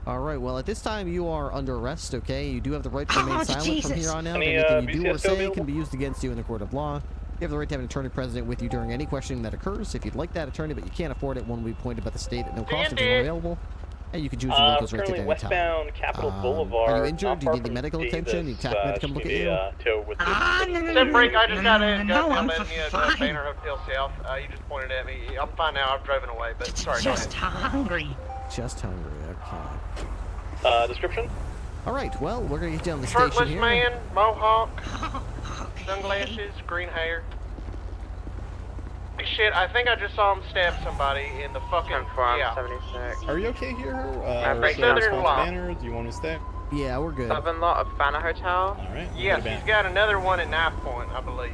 All right. Well, at this time, you are under arrest. Okay. You do have the right to remain silent from here on out. Anything you do or say can be used against you in the court of law. You have the right to have an attorney present with you during any questioning that occurs. If you'd like that attorney, but you can't afford it, one will be appointed by the state at no cost if it's available. And you can choose your locals right at any time. Westbound Capitol Boulevard. Are you injured? Do you need any medical attention? You TACMED to come look at you? Step break, I just got in. No, got I'm letting you at the Banner Hotel South. You just pointed at me. I'm fine now. I've driven away, but sorry. Just hungry. Just hungry. Okay. Description? All right. Well, we're gonna get you on the station Shirtless here. man, mohawk, sunglasses, green hair. Shit, I think I just saw him stab somebody in the fucking. Yeah. 76. Are you okay here? Banner. Do you want to stay? Yeah, we're good. Southern lot of Banner Hotel. All right. Yes, he's got another one at Knife Point, I believe.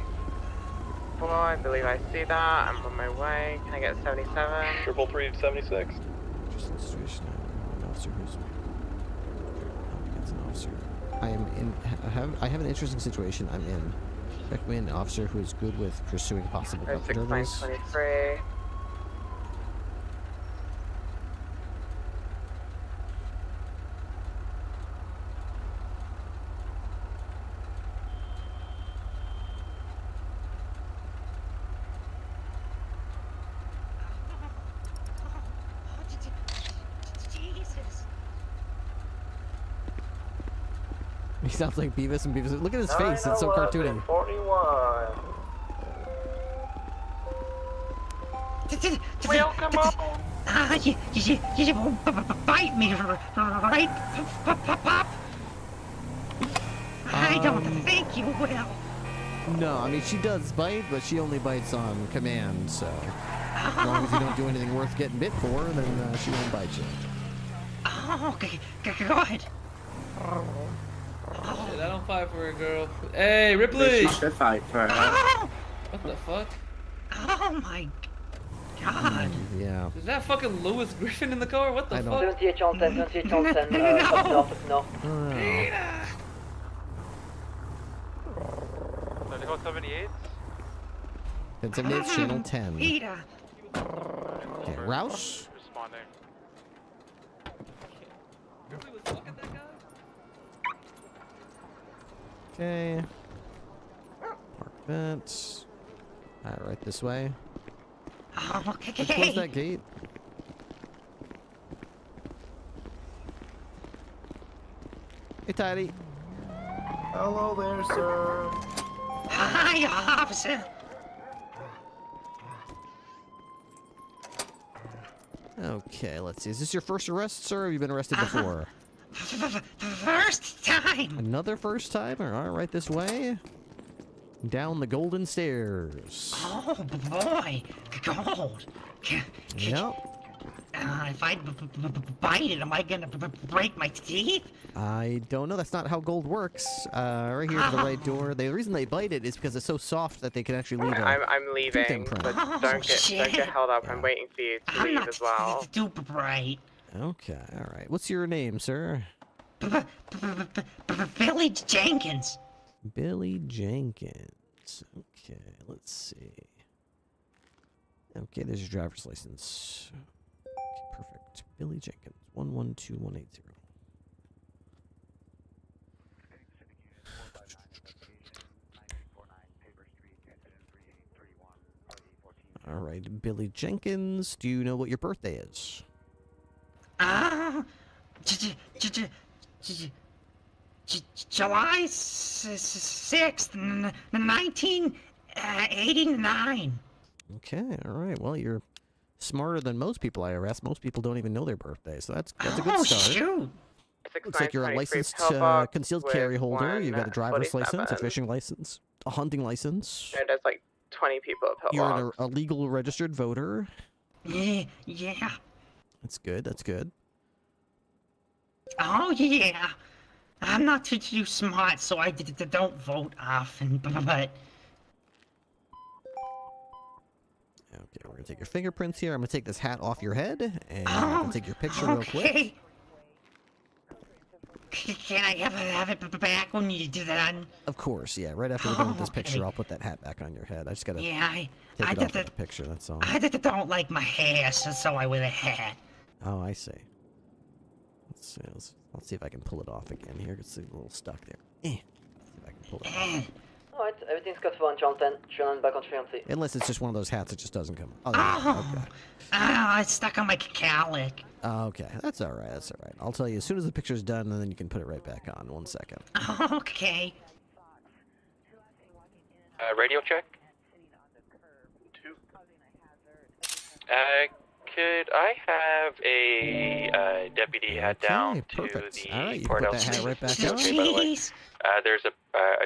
Well, I believe I see that. I'm on my way. Can I get 77? 333-76. Interesting situation. An officer who's against an officer. I have an interesting situation. I'm in. Recommend an officer who is good with pursuing possible murders. 23. Jesus. He sounds like Beavis and Beavis. Look at his face. It's so cartoony. 41. Welcome on. You won't bite me, right? Pop. I don't think you will. No, I mean, she does bite, but she only bites on command, so as long as you don't do anything worth getting bit for, then she won't bite you. Oh, okay, good. Shit, I don't fight for a girl. Hey, Ripley! You should fight for her. Oh, What the fuck? oh my god. Yeah. Is that fucking Lewis Griffin in the car? What the I fuck? 78 on 10, 78 on 10, up north, north. Oh. 78? 1078, channel 10. Peter. Okay, Rouse? Responding. Ripley was fucking that guy? Okay. Park vents. Alright, right this way. Okay. Let's close that gate. Hey, Tidy. Hello there, sir. Hi, officer. Okay, let's see. Is this your first arrest, sir, or have you been arrested before? First time. Another first timer. All right, this way. Down the golden stairs. Oh boy, gold. Yep. If I bite it, am I gonna break my teeth? I don't know. That's not how gold works. Right here to the right door. The reason they bite it is because it's so soft that they can actually leave a I'm tooth leaving, imprint. but don't get held up. I'm waiting for you to leave as well. Super bright. Okay, all right. What's your name, sir? Billy Jenkins. Billy Jenkins. Okay, let's see. Okay, there's your driver's license. Okay, perfect. Billy Jenkins, 112180. All right, Billy Jenkins. Do you know what your birthday is? July 6th, 1989. Okay, all right. Well, you're smarter than most people I arrest. Most people don't even know their birthday, so that's a good start. Shoot. Looks like you're a licensed concealed carry holder. You've got a driver's license, a fishing license, a hunting license. And there's like 20 people at You're pillbox. a legal registered voter. Yeah. That's good. That's good. Oh, yeah. I'm not too smart, so I don't vote often, but... Okay, we're gonna take your fingerprints here. I'm gonna take this hat off your head, and I'm gonna take your picture real quick. Can I have it back when you do that? Of course, yeah. Right after we're done with this picture, I'll put that hat back on your head. I just gotta Yeah, take it off of the picture. That's all. I don't like my hair, so I wear a hat. Oh, I see. Let's see. Let's see if I can pull it off again here. It's a little stuck there. See if I can pull it off. Alright, everything's cut for on channel 10. Channel back on channel 3. Unless it's just one of those hats that just doesn't come. Oh, there you go. Okay. It's stuck on my cowlick. Okay, that's all right. That's all right. I'll tell you as soon as the picture's done, and then you can put it right back on. 1 second. Okay. Radio check. 2. Could I have a deputy head down to perfect. the All right, you can courthouse? put that hat right back on. Okay, by the way. There's a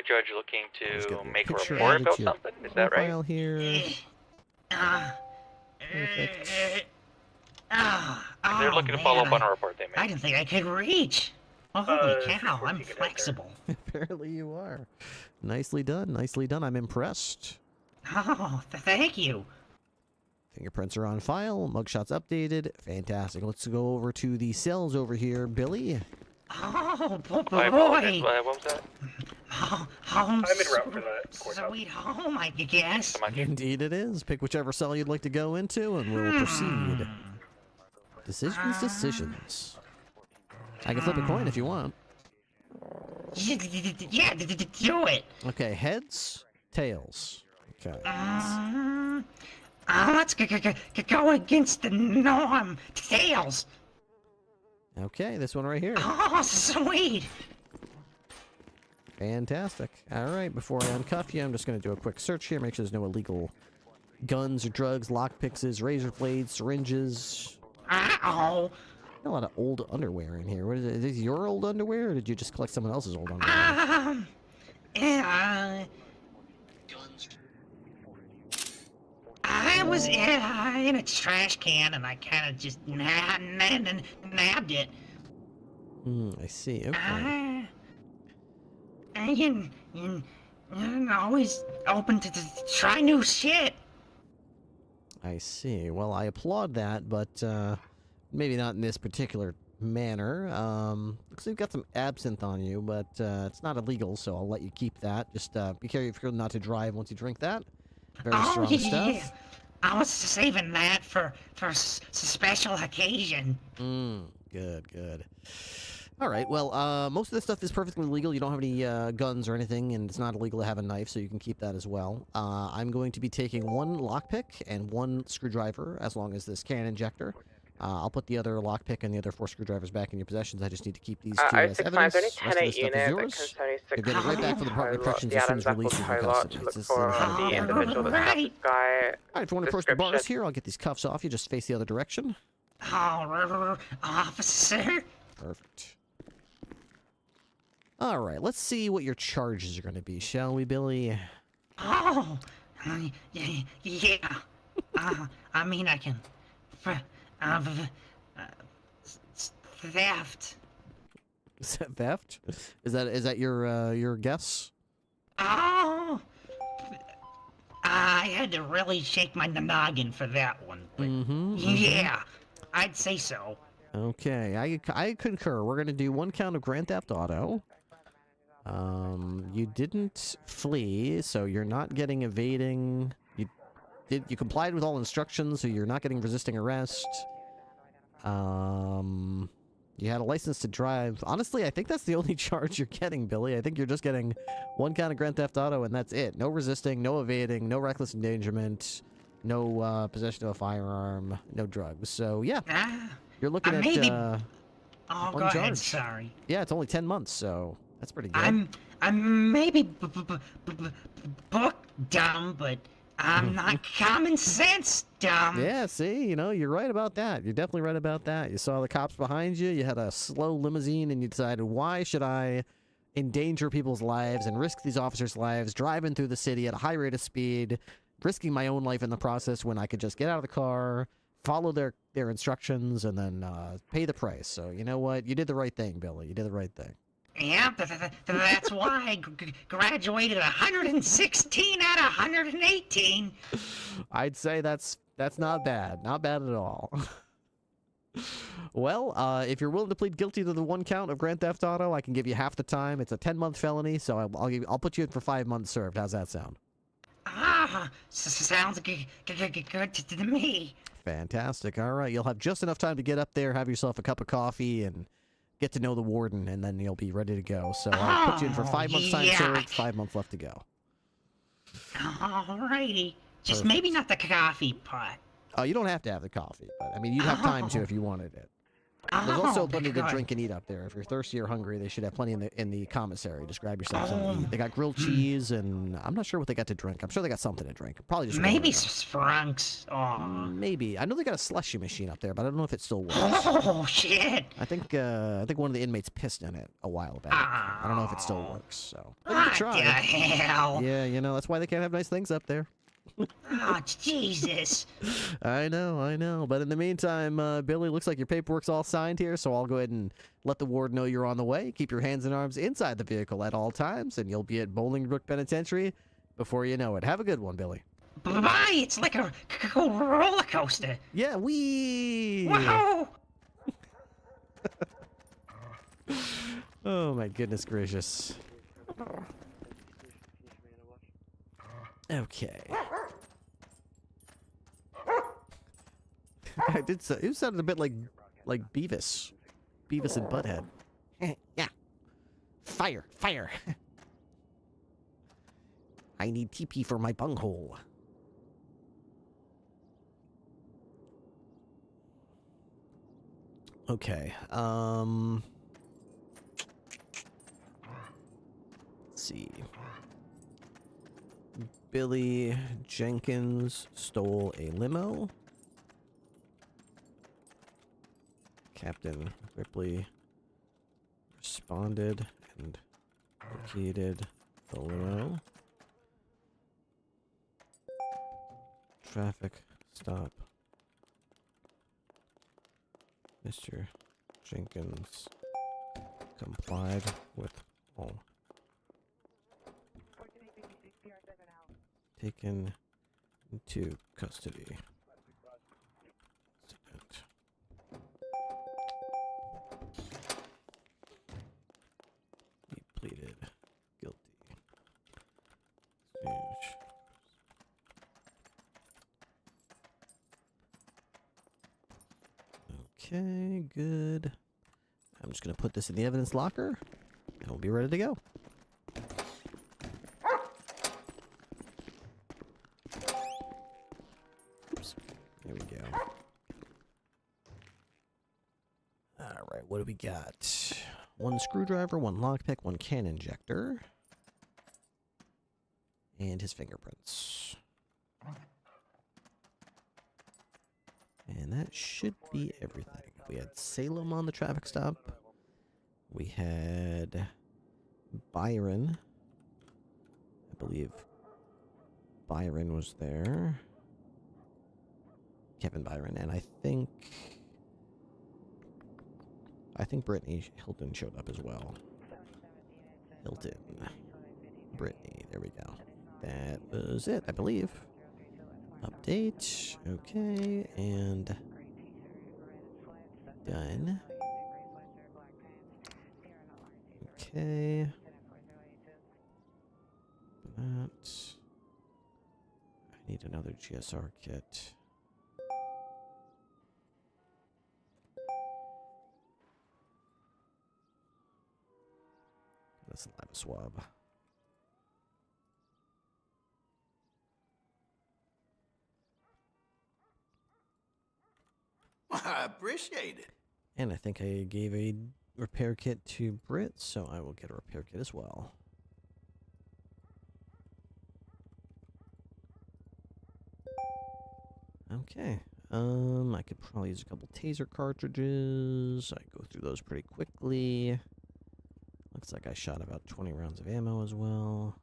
judge looking to make a picture report added about to your something. Is that right? profile here. Perfect. They're looking to follow up on a report they made. I didn't think I could reach. Oh, holy cow, I'm flexible. Apparently you are. Nicely done. Nicely done. I'm impressed. Oh, thank you. Fingerprints are on file. Mugshots updated. Fantastic. Let's go over to the cells over here. Billy. Oh, boy. I apologize. What was that? Home I'm en route for the courthouse. sweet home, I guess. Indeed it is. Pick whichever cell you'd like to go into, and we'll proceed. Decisions. I can flip a coin if you want. Yeah, do it. Okay, heads, tails. Okay. Let's go against the norm. Tails. Okay, this one right here. Oh, sweet. Fantastic. All right, before I uncuff you, I'm just going to do a quick search here, make sure there's no illegal guns or drugs, lockpicks, razor blades, syringes. Uh-oh. A lot of old underwear in here. What is it? Is this your old underwear, or did you just collect someone else's old underwear? I was in a trash can, and I kind of just nabbed it. I see. Okay. I'm always open to try new shit. I see. Well, I applaud that, but maybe not in this particular manner. Looks like you've got some absinthe on you, but it's not illegal, so I'll let you keep that. Just be careful not to drive once you drink that. Very strong stuff. I was saving that for special occasion. Good. All right, well, most of this stuff is perfectly legal. You don't have any guns or anything, and it's not illegal to have a knife, so you can keep that as well. I'm going to be taking one lockpick and one screwdriver, as long as this can injector. I'll put the other lockpick and the other 4 screwdrivers back in your possessions. I just need to keep these 2 as evidence. There's The rest of this stuff is yours. You'll get it right back from the Department of Corrections as soon as released from custody. Look for the individual that has this guy. All right, if you want to approach the bars here, I'll get these cuffs off. You just face the other direction. Officer. Perfect. All right, let's see what your charges are going to be, shall we, Billy? Oh, yeah. I mean, I can. Theft. Is that theft? Is that your guess? Oh, I had to really shake my noggin for that one. Yeah, I'd say so. Okay, I concur. We're gonna do 1 count of Grand Theft Auto. You didn't flee, so you're not getting evading. You complied with all instructions, so you're not getting resisting arrest. You had a license to drive. Honestly, I think that's the only charge you're getting, Billy. I think you're just getting 1 count of Grand Theft Auto, and that's it. No resisting, no evading, no reckless endangerment, no possession of a firearm, no drugs. So yeah, you're looking at Oh, one go charge. ahead. Sorry. Yeah, it's only 10 months, so that's pretty good. I'm maybe book dumb, but I'm not common sense, dumb. Yeah, see, you know, you're right about that. You're definitely right about that. You saw the cops behind you, you had a slow limousine, and you decided, why should I endanger people's lives and risk these officers' lives driving through the city at a high rate of speed, risking my own life in the process when I could just get out of the car, follow their instructions, and then pay the price. So, you know what? You did the right thing, Billy. You did the right thing. Yeah, that's why I graduated 116 out of 118. I'd say that's not bad. Not bad at all. Well, if you're willing to plead guilty to the one count of Grand Theft Auto, I can give you half the time. It's a 10-month felony, so I'll put you in for 5 months served. How's that sound? Sounds good to me. Fantastic. All right, you'll have just enough time to get up there, have yourself a cup of coffee, and get to know the warden, and then you'll be ready to go. So I'll put you in for 5 months time served, 5 months left to go. Alrighty. Just maybe not the coffee pot. Oh, you don't have to have the coffee, but I mean, you'd have time to if you wanted it. There's also plenty to drink and eat up there. If you're thirsty or hungry, they should have plenty in the commissary. Just grab yourself something to eat. They got grilled cheese, and I'm not sure what they got to drink. I'm sure they got something to drink. Probably just maybe Sprunks. Maybe. I know they got a slushy machine up there, but I don't know if it still works. Oh shit! I think one of the inmates pissed in it a while back. I don't know if it still works. So What try. the hell? Yeah, you know that's why they can't have nice things up there. Oh, Jesus. I know. But in the meantime, Billy, looks like your paperwork's all signed here, so I'll go ahead and let the ward know you're on the way. Keep your hands and arms inside the vehicle at all times, and you'll be at Bolingbrook Penitentiary before you know it. Have a good one, Billy. Bye. It's like a roller coaster. Yeah, wee. Wow. Oh, my goodness gracious. Okay. I did so. It sounded a bit like Beavis and Butthead. Yeah. Fire. I need TP for my bunghole. Okay. Let's see. Billy Jenkins stole a limo. Captain Ripley responded and located the limo. Traffic stop. Mr. Jenkins complied with all. Taken into custody. He pleaded guilty. Okay, good. I'm just going to put this in the evidence locker, and we'll be ready to go. Oops. There we go. Alright, what do we got? One screwdriver, one lockpick, one can injector. And his fingerprints. And that should be everything. We had Salem on the traffic stop. We had Byron. I believe Byron was there. Kevin Byron. And I think Brittany Hilton showed up as well. Hilton. Brittany. There we go. That was it, I believe. Update. Okay, and done. Okay. That. I need another GSR kit. That's a lab swab. I appreciate it. And I think I gave a repair kit to Britt, so I will get a repair kit as well. Okay. I could probably use a couple taser cartridges. I go through those pretty quickly. Looks like I shot about 20 rounds of ammo as well.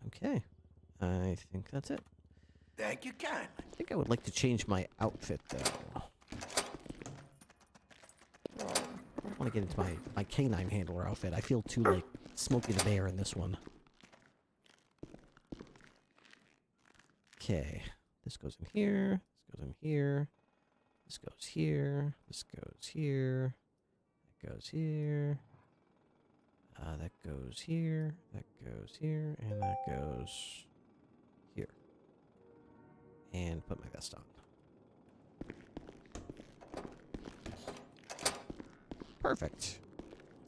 Okay. I think that's it. Thank you kindly. I think I would like to change my outfit, though. I want to get into my canine handler outfit. I feel too, like, Smokey the Bear in this one. Okay. This goes in here. This goes in here. This goes here. This goes here. That goes here. That goes here. That goes here. And that goes here. And put my vest on. Perfect.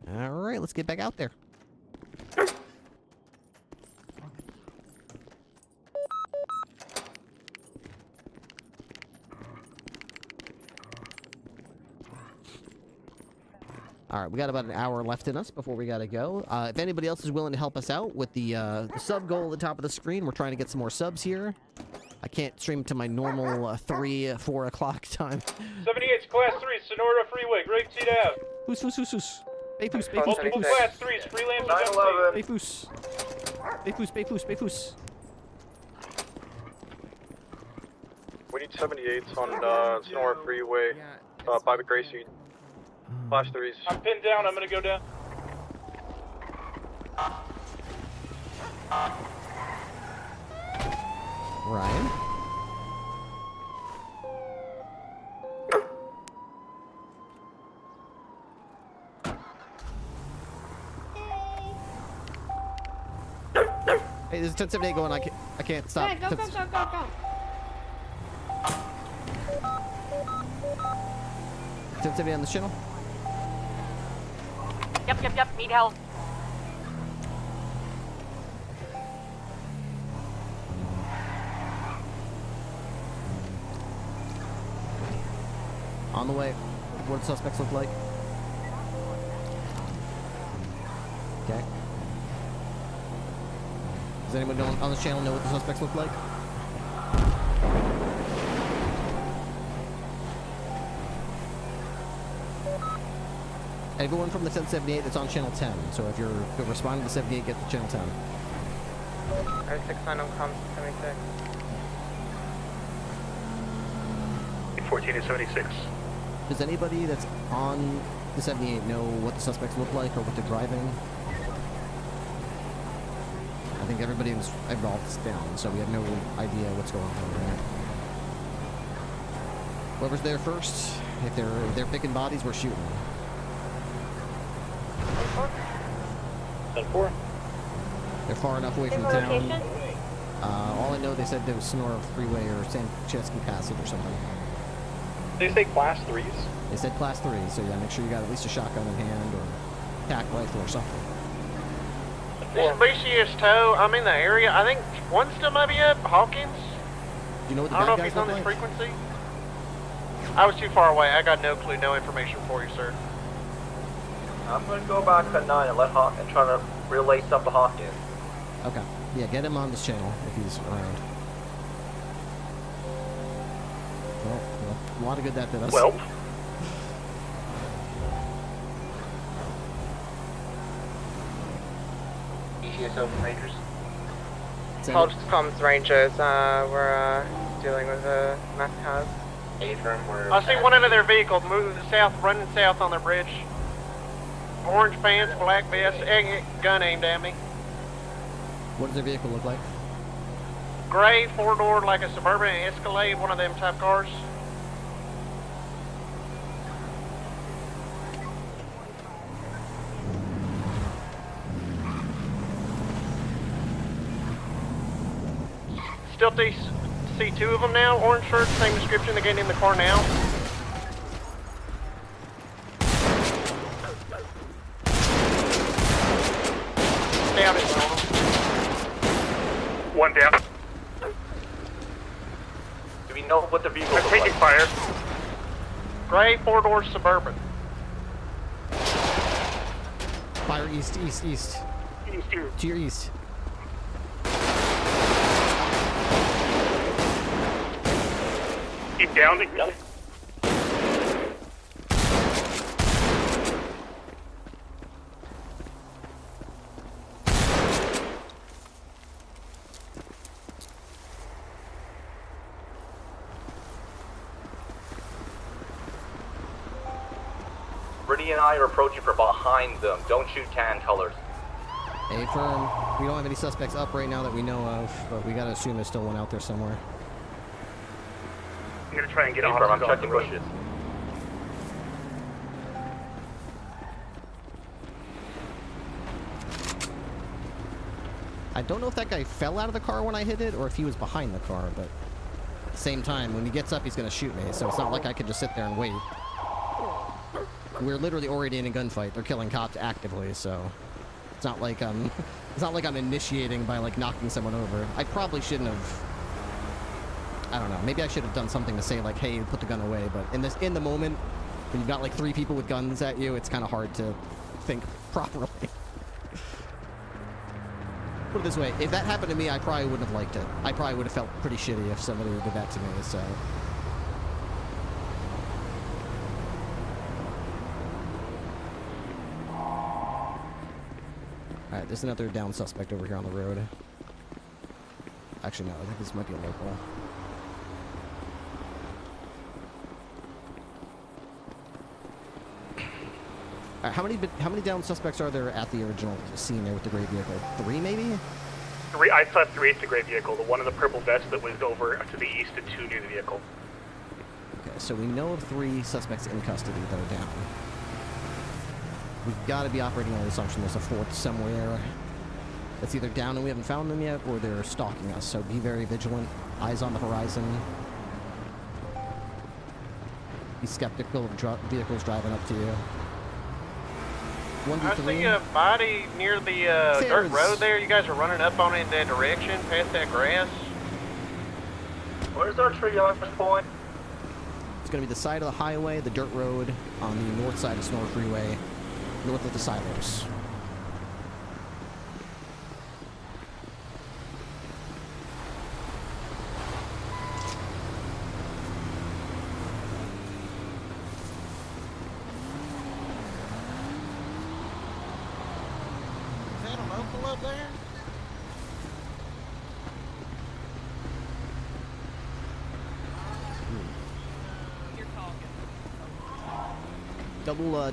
Alright, let's get back out there. Alright, we got about an hour left in us before we gotta go. If anybody else is willing to help us out with the sub goal at the top of the screen, we're trying to get some more subs here. I can't stream to my normal 3, 4 o'clock time. 78's Class 3, Sonora Freeway, Great Seat Ave. Who's? Bayfoos, Multiple Class 3s, freelance 911. Bayfoos. We need 78s on Sonora Freeway, by the Gray Seat. Class 3s. I'm pinned down, I'm gonna go down. Ryan? Hey, there's a 1078 going. I can't stop. Yeah, go. 1078 on the channel. Yep, need help. On the way. What do suspects look like? Okay. Does anyone on this channel know what the suspects look like? Everyone from the 1078 that's on channel 10. So if you're responding to 78, get to channel 10. 069 on comms 76. 14 to 76. Does anybody that's on the 78 know what the suspects look like or what they're driving? I think everybody was involved down, so we have no idea what's going on there. Whoever's there first, if they're picking bodies, we're shooting. 10-4. They're far enough away from town. All I know, they said there was Sonora Freeway or San Chesky Passage or something. They say Class 3s. They said Class 3, so yeah, make sure you got at least a shotgun in hand or tac rifle or something. This BCS tow, I'm in the area. I think one still might be up. Hawkins? Do you know what the I don't know bad if guys he's on look this like? frequency. I was too far away. I got no clue, no information for you, sir. I'm gonna go back at 9 and and try to relay stuff to Hawkins. Okay. Yeah, get him on this channel if he's around. Well, a lot of good that did us. Well. BCSO Rangers. Comms Rangers, we're dealing with a mass cars. I see one end of their vehicle moving south, running south on the bridge. Orange pants, black vest, gun aimed at me. What does their vehicle look like? Gray, 4-door, like a Suburban Escalade, one of them type cars. Still see 2 of them now, orange shirts, same description, they're getting in the car now. Down it, One down. Do we know what the vehicle I'm taking fire. Gray, 4-door Suburban. Fire east. East here. To your east. Keep down. Brittany and I are approaching from behind them. Don't shoot tan colors. A firm. We don't have any suspects up right now that we know of, but we gotta assume there's still one out there somewhere. I'm gonna try and get A on. firm, I'm checking bushes. I don't know if that guy fell out of the car when I hit it, or if he was behind the car, but at the same time, when he gets up, he's gonna shoot me, so it's not like I could just sit there and wait. We're literally already in a gunfight. They're killing cops actively, so it's not like I'm initiating by like knocking someone over. I probably shouldn't have. I don't know. Maybe I should have done something to say like, "Hey, put the gun away." But in the moment, when you've got like 3 people with guns at you, it's kind of hard to think properly. Put it this way: if that happened to me, I probably wouldn't have liked it. I probably would have felt pretty shitty if somebody did that to me. So. Alright, there's another down suspect over here on the road. Actually, no, I think this might be a local. Alright, how many down suspects are there at the original scene there with the gray vehicle? 3, maybe? 3. I saw 3 at the gray vehicle. The one in the purple vest that was over to the east and 2 near the vehicle. Okay, so we know of 3 suspects in custody that are down. We've got to be operating on the assumption there's a 4th somewhere that's either down and we haven't found them yet, or they're stalking us. So be very vigilant. Eyes on the horizon. Be skeptical of vehicles driving up to you. 1 to 3. I see a body near the dirt road there. You guys are running up on it in that direction, past that grass. Where's our triage point? It's going to be the side of the highway, the dirt road, on the north side of Snore Freeway, north of the silos. Is that a local up there?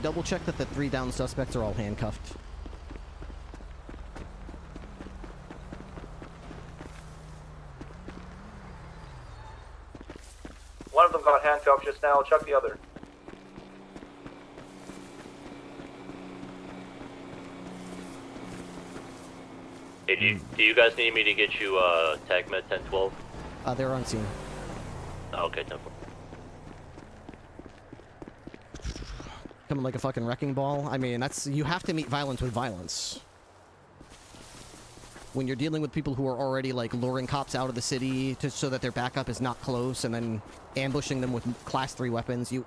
Double check that the 3 down suspects are all handcuffed. One of them got handcuffed just now. Check the other. Hey, do you guys need me to get you tag med 1012? They're on scene. Oh, okay, 10-4. Coming like a fucking wrecking ball. I mean, you have to meet violence with violence. When you're dealing with people who are already like luring cops out of the city so that their backup is not close, and then ambushing them with class 3 weapons, you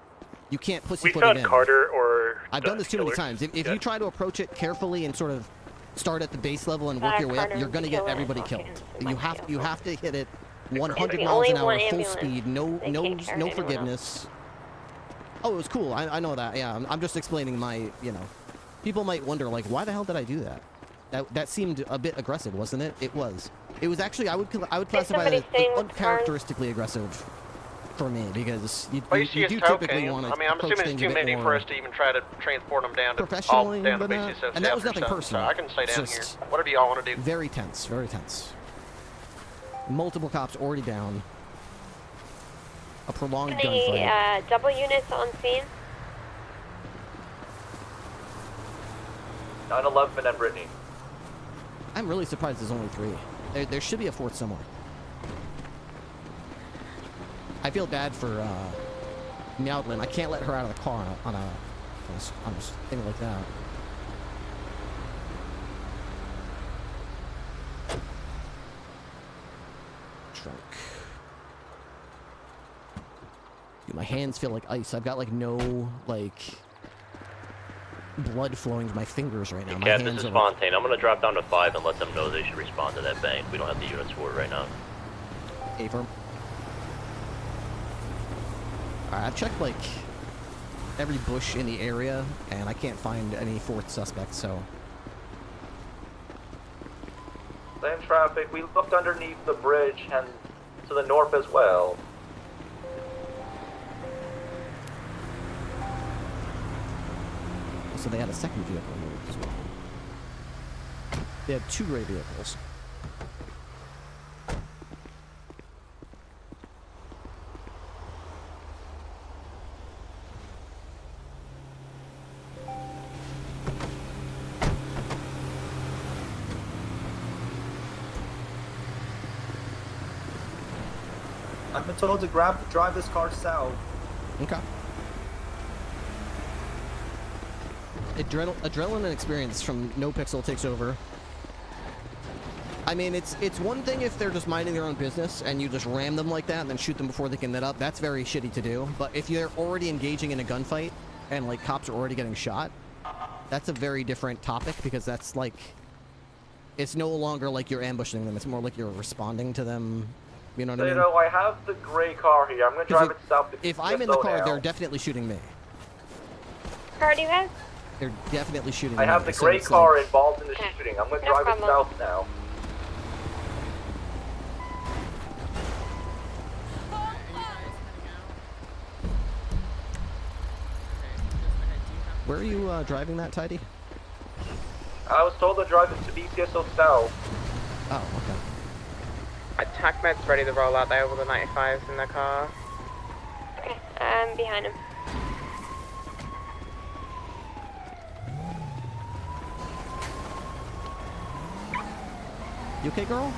can't pussyfoot it in. Carter or I've done this too many times. If you try to approach it carefully and sort of start at the base level and work your way up, you're gonna get everybody killed. You have to hit it 100 miles an hour, full speed, no forgiveness. Oh, it was cool. I know that. Yeah, I'm just explaining my, people might wonder, like, why the hell did I do that? That seemed a bit aggressive, wasn't it? It was. It was actually, I would classify it as uncharacteristically aggressive for me, because you do typically want to. I mean, I'm assuming it's too many for us to even try to transport them down to professionally, down to basic stuff. And that was nothing so personal. I can stay down here. Whatever y'all want to do. Very tense. Very tense. Multiple cops already down. A prolonged gunfight. Double units on scene? 911 and Brittany. I'm really surprised there's only 3. There should be a 4th somewhere. I feel bad for Meowdlin. I can't let her out of the car on a thing like that. Trunk. Dude, my hands feel like ice. I've got like no blood flowing to my fingers right now. My Cap, hands this is are Fontaine. I'm gonna drop down to 5 and let them know they should respond to that bank. We don't have the units for it right now. A-firm. Alright, I've checked, like, every bush in the area, and I can't find any fourth suspect, so... Same traffic. We looked underneath the bridge and to the north as well. So they had a second vehicle moved as well. They had 2 gray vehicles. I've been told to drive this car south. Okay. Adrenaline and experience from No Pixel takes over. I mean, it's one thing if they're just minding their own business and you just ram them like that and then shoot them before they can net up. That's very shitty to do. But if you're already engaging in a gunfight and, like, cops are already getting shot, that's a very different topic because that's, like... It's no longer like you're ambushing them. It's more like you're responding to them. You know what I mean? So, I have the gray car here. I'm going to drive it south. If I'm in the car, they're definitely shooting me. Car do you have? They're definitely shooting I me. have the so gray it's car like- involved in the shooting. I'm going to No drive it problem. south now. Where are you driving that, Tidy? I was told to drive it to BCSO south. Oh, okay. Attack med's ready to roll out there with the 95s in their car. Okay, I'm behind him. You okay, girl?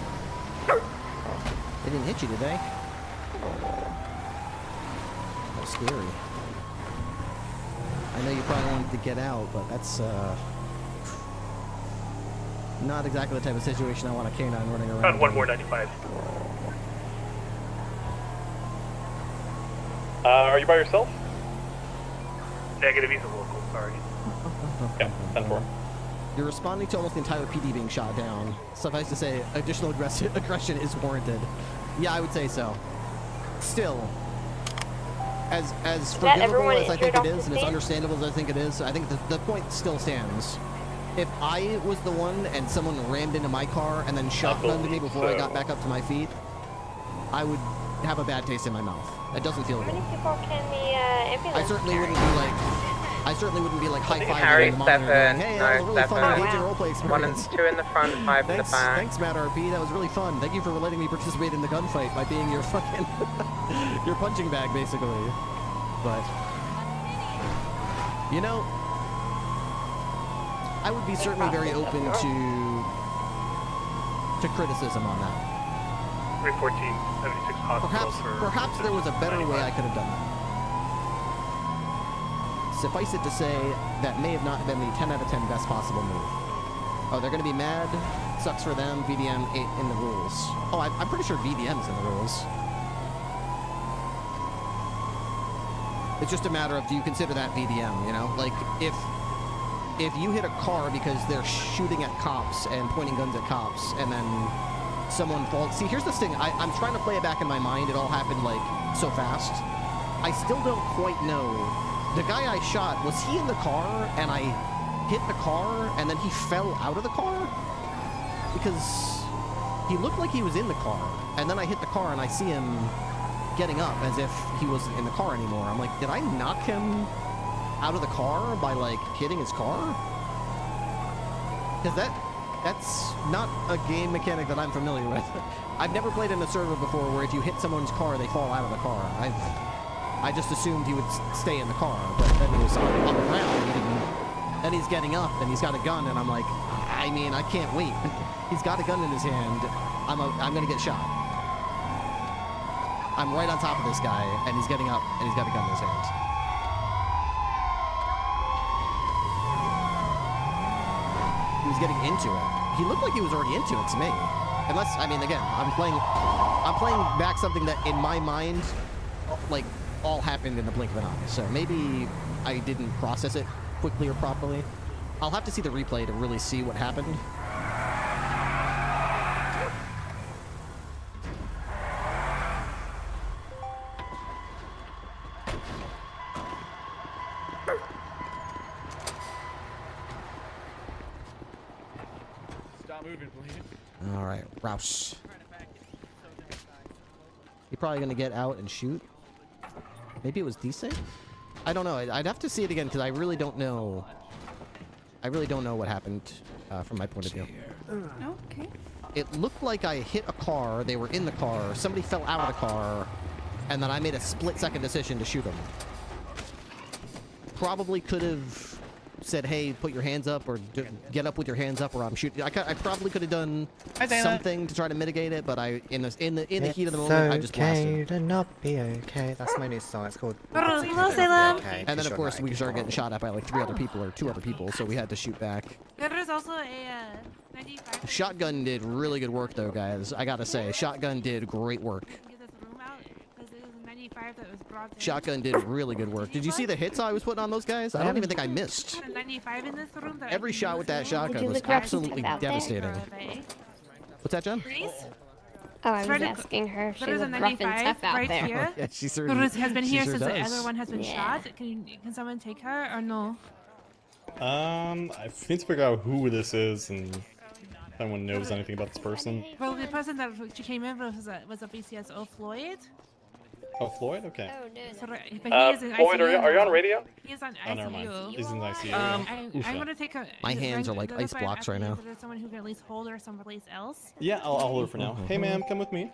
They didn't hit you, did they? That's scary. I know you probably wanted to get out, but that's, not exactly the type of situation I want a canine running around. Found one more 95. Are you by yourself? Negative, he's a local, sorry. Yeah, 10-4. You're responding to almost the entire PD being shot down. Suffice to say, additional aggression is warranted. Yeah, I would say so. Still, as forgivable as I think it is, and as understandable as I think it is, I think the point still stands. If I was the one and someone rammed into my car and then shotgunned me before I got back up to my feet, I would have a bad taste in my mouth. It doesn't feel good. How many people can the ambulance I certainly carry? wouldn't be like high-fiving Harry in the monitor going, 7, hey, no, that was a really fun 7. engaging roleplay experience. 1 and 2 in the front, 5 in the back. Thanks, Matt RP. That was really fun. Thank you for letting me participate in the gunfight by being your fucking your punching bag, basically. But you know, I would be certainly very open to criticism on that. 314, 76 hospital Perhaps there was a better way I could have done that. Suffice it to say, that may have not been the 10 out of 10 best possible move. Oh, they're going to be mad. Sucks for them. VDM 8 in the rules. Oh, I'm pretty sure VDM's in the rules. It's just a matter of, do you consider that VDM, you know? Like, if you hit a car because they're shooting at cops and pointing guns at cops, and then someone falls... See, here's this thing. I'm trying to play it back in my mind. It all happened, like, so fast. I still don't quite know. The guy I shot, was he in the car and I hit the car and then he fell out of the car? Because he looked like he was in the car, and then I hit the car and I see him getting up as if he wasn't in the car anymore. I'm like, did I knock him out of the car by, like, hitting his car? Because that's not a game mechanic that I'm familiar with. I've never played in a server before where if you hit someone's car, they fall out of the car. I just assumed he would stay in the car, but then he was on the ground. Then he's getting up and he's got a gun, and I'm like, I mean, I can't wait. He's got a gun in his hand. I'm gonna get shot. I'm right on top of this guy, and he's getting up, and he's got a gun in his hand. He was getting into it. He looked like he was already into it to me. Unless, I mean, again, I'm playing back something that in my mind, like, all happened in the blink of an eye. So maybe I didn't process it quickly or properly. I'll have to see the replay to really see what happened. moving, please. All right, Rouse. You're probably gonna get out and shoot. Maybe it was decent. I don't know. I'd have to see it again because I really don't know. I really don't know what happened from my point of view. Okay. It looked like I hit a car. They were in the car. Somebody fell out of the car, and then I made a split-second decision to shoot them. Probably could have said, "Hey, put your hands up," or "Get up with your hands up," or "I'm shooting." I probably could have done something to try to mitigate it, but in the heat of the moment, I just blasted. To not be okay. That's my new song. It's called. Hello, Salem. Okay, And then, of course, we started getting shot at by like 3 other people or 2 other people, so we had to shoot back. There is also a 95. Shotgun did really good work, though, guys. I gotta say, Shotgun did great work. That was brought in. Shotgun did really good work. Did you see the hits I was putting on those guys? I don't even think I missed. 95 in this room that Every shot with that shotgun was look up absolutely out there? devastating. What's that, John? Oh, I was asking her if she There's a looked rough and 95 tough out right there. here. Yeah, she Who certainly has been here sure since the does. other one has been Yeah. shot. Can someone take her or no? I need to figure out who this is and if anyone knows anything about this person. Well, the person that she came in with was a BCSO Floyd. Oh, Floyd? Okay. Oh, no. So, but he is in Floyd, ICU are you on now. radio? He's on Oh, never mind. ICU. He's in ICU. I'm gonna take a. My hands are like that's ice why I'm blocks right asking now. if there's someone who can at least hold her someplace else. Yeah, I'll hold her for now. Hey, ma'am, come with me.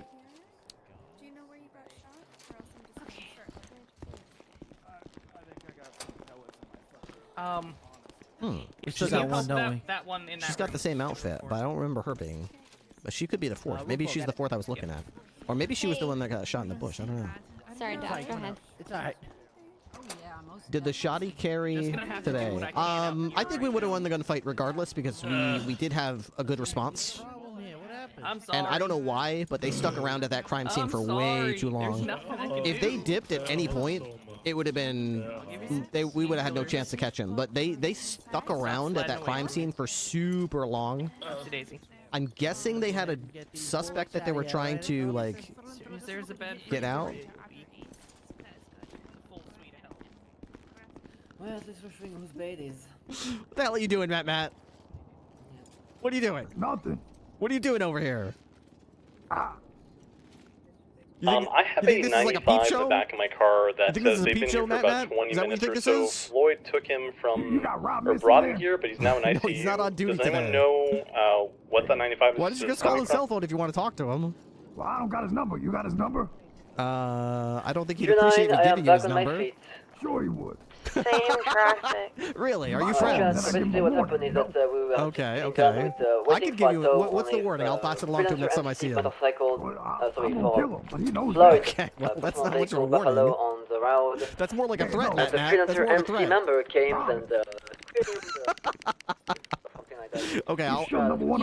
Do you know where you got shot? She's Yeah, got one, that one in that She's got the same outfit, but I don't remember her being. But she could be the 4th. Maybe she's the 4th I was looking at. Or maybe she was the one that got shot in the bush. I don't know. Sorry, Doc. Go ahead. It's alright. Did the shoddy carry today? I think we would have won the gunfight regardless because we did have a good response. I'm sorry. And I don't know why, but they stuck around at that crime scene for way too long. If they dipped at any point, it would have been we would have had no chance to catch him. But they stuck around at that crime scene for super long. I'm guessing they had a suspect that they were trying to like get out. Well, this was whose bait is. What the hell are you doing, Matt? What are you doing? Nothing. What are you doing over here? I have you think a this is like a 95 peep in show? the back of my car You that think this says is a they've peep been show, here for Matt, about Matt? 20 Is that what you minutes think or this so. is? Floyd took him from, or Missy brought him there. here, but he's now in ICU. No, he's not on duty Does anyone today. know what the 95 is? Why don't you just call coming his from? cell phone if you want to talk to him? Well, I don't got his number. You got his number? I don't think he'd Unite, appreciate me I am giving you back his on my number. feet. Sure he would. Same traffic. Really? Are you Just friends? basically what happened is that we were Okay, done okay. with, I waiting could give you. for What's the only, wording? I'll pass it along to him next time I see him. Motorcycle, sorry, I'm gonna for kill him, but he knows Floyd. that. Okay, well, that's not much motorcycle of a warning. Buffalo on the road. That's more like a threat, Matt. The That's freelancer more of a MC threat. member came and something like that. Okay, I'll. You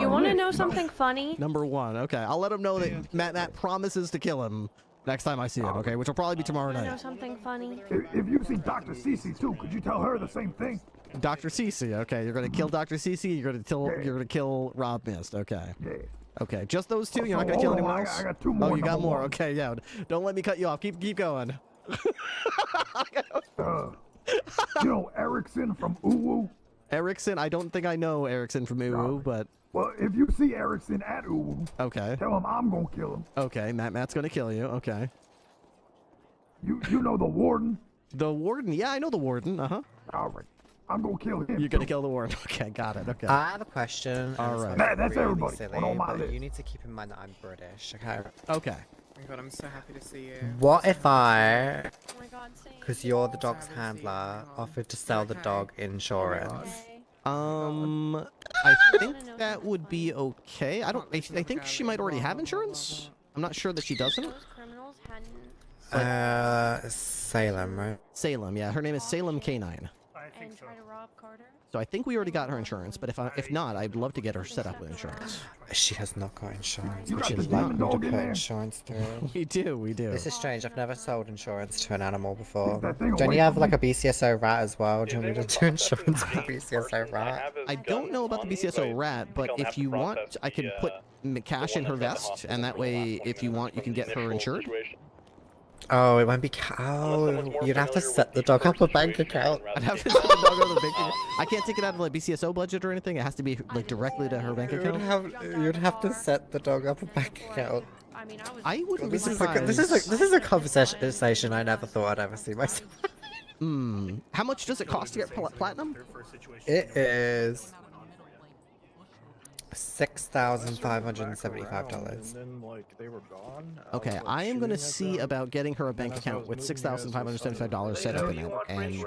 want to know something funny? Number 1. Okay, I'll let him know that Matt promises to kill him next time I see him. Okay, which will probably be tomorrow You know night. something funny? If you see Dr. Cece too, could you tell her the same thing? Dr. Cece. Okay, you're gonna kill Dr. Cece. You're gonna kill Rob Mist. Okay. Yeah. Okay, just those 2. You're not gonna hold kill on, anyone I else. got 2 more. Oh, you got number more. one. Okay, yeah. Don't let me cut you off. Keep going. You know Erickson from Uwu? Erickson. I don't think I know Erickson from Uwu, but Well, if you see Erickson at Uwu, okay. tell him I'm gonna kill him. Okay, Matt's gonna kill you. Okay. You know the warden? The warden. Yeah, I know the warden. All right. I'm gonna kill him. You're gonna kill the warden. Okay, got it. Okay. I have a question. All and right. it's That's really everybody silly, on my but list. you need to keep in mind that I'm British. Okay. Okay. Oh my god, I'm so happy to see you. What if I, Oh my god, same. because you're the dog's handler, offered to sell the dog insurance? I think that would be okay. I think she might already have insurance. I'm not sure that she doesn't. Those criminals hadn't. Salem, right? Salem, yeah. Her name is Salem K9. And try to rob Carter. So I think we already got her insurance, but if not, I'd love to get her set up with insurance. She has not got insurance. You Would got you the like demon me to dog put in there? insurance through? We do. This is strange. I've never sold insurance to an animal before. that thing Don't away you have from like a BCSO rat as well? Do you want me to do insurance for BCSO rat? I don't know about the BCSO rat, but if you want, I can put cash in her vest, and that way, if you want, you can get her insured. Oh, it won't be. You'd have to set the dog up a bank account. I'd have to set the dog on the bank account. I can't take it out of like BCSO budget or anything. It has to be like directly to her bank account. You'd have to set the dog up a bank account. I mean, I was. I wouldn't be This is surprised. this is a conversation I never thought I'd ever see myself. How much does it cost to get platinum? It is $6,575. Then like they were gone. Okay, I am gonna see about getting her a bank account with $6,575 set up in it, and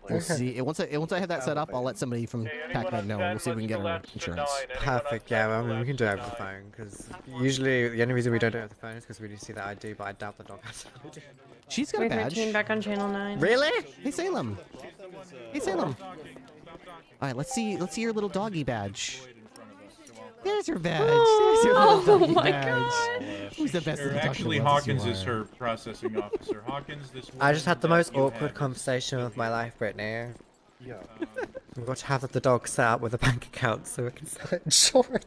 we'll see. Once I have that set up, I'll let somebody from Pac-Man know. We'll see if we can get her insurance. Perfect. Yeah, well, I mean, we can do it over the phone because usually the only reason we don't do it over the phone is because we do see that ID, but I doubt the dog has ID. She's got a badge. 13 back on channel 9. Really? Hey Salem. Hey Salem. All right, let's see your little doggy badge. There's your badge. There's your little doggy badge. Who's the best? Actually, Hawkins is her processing officer. Hawkins, this. I just had the most awkward conversation of my life, Brittany. Yeah. We've got to have the dog set up with a bank account so we can sell it insurance.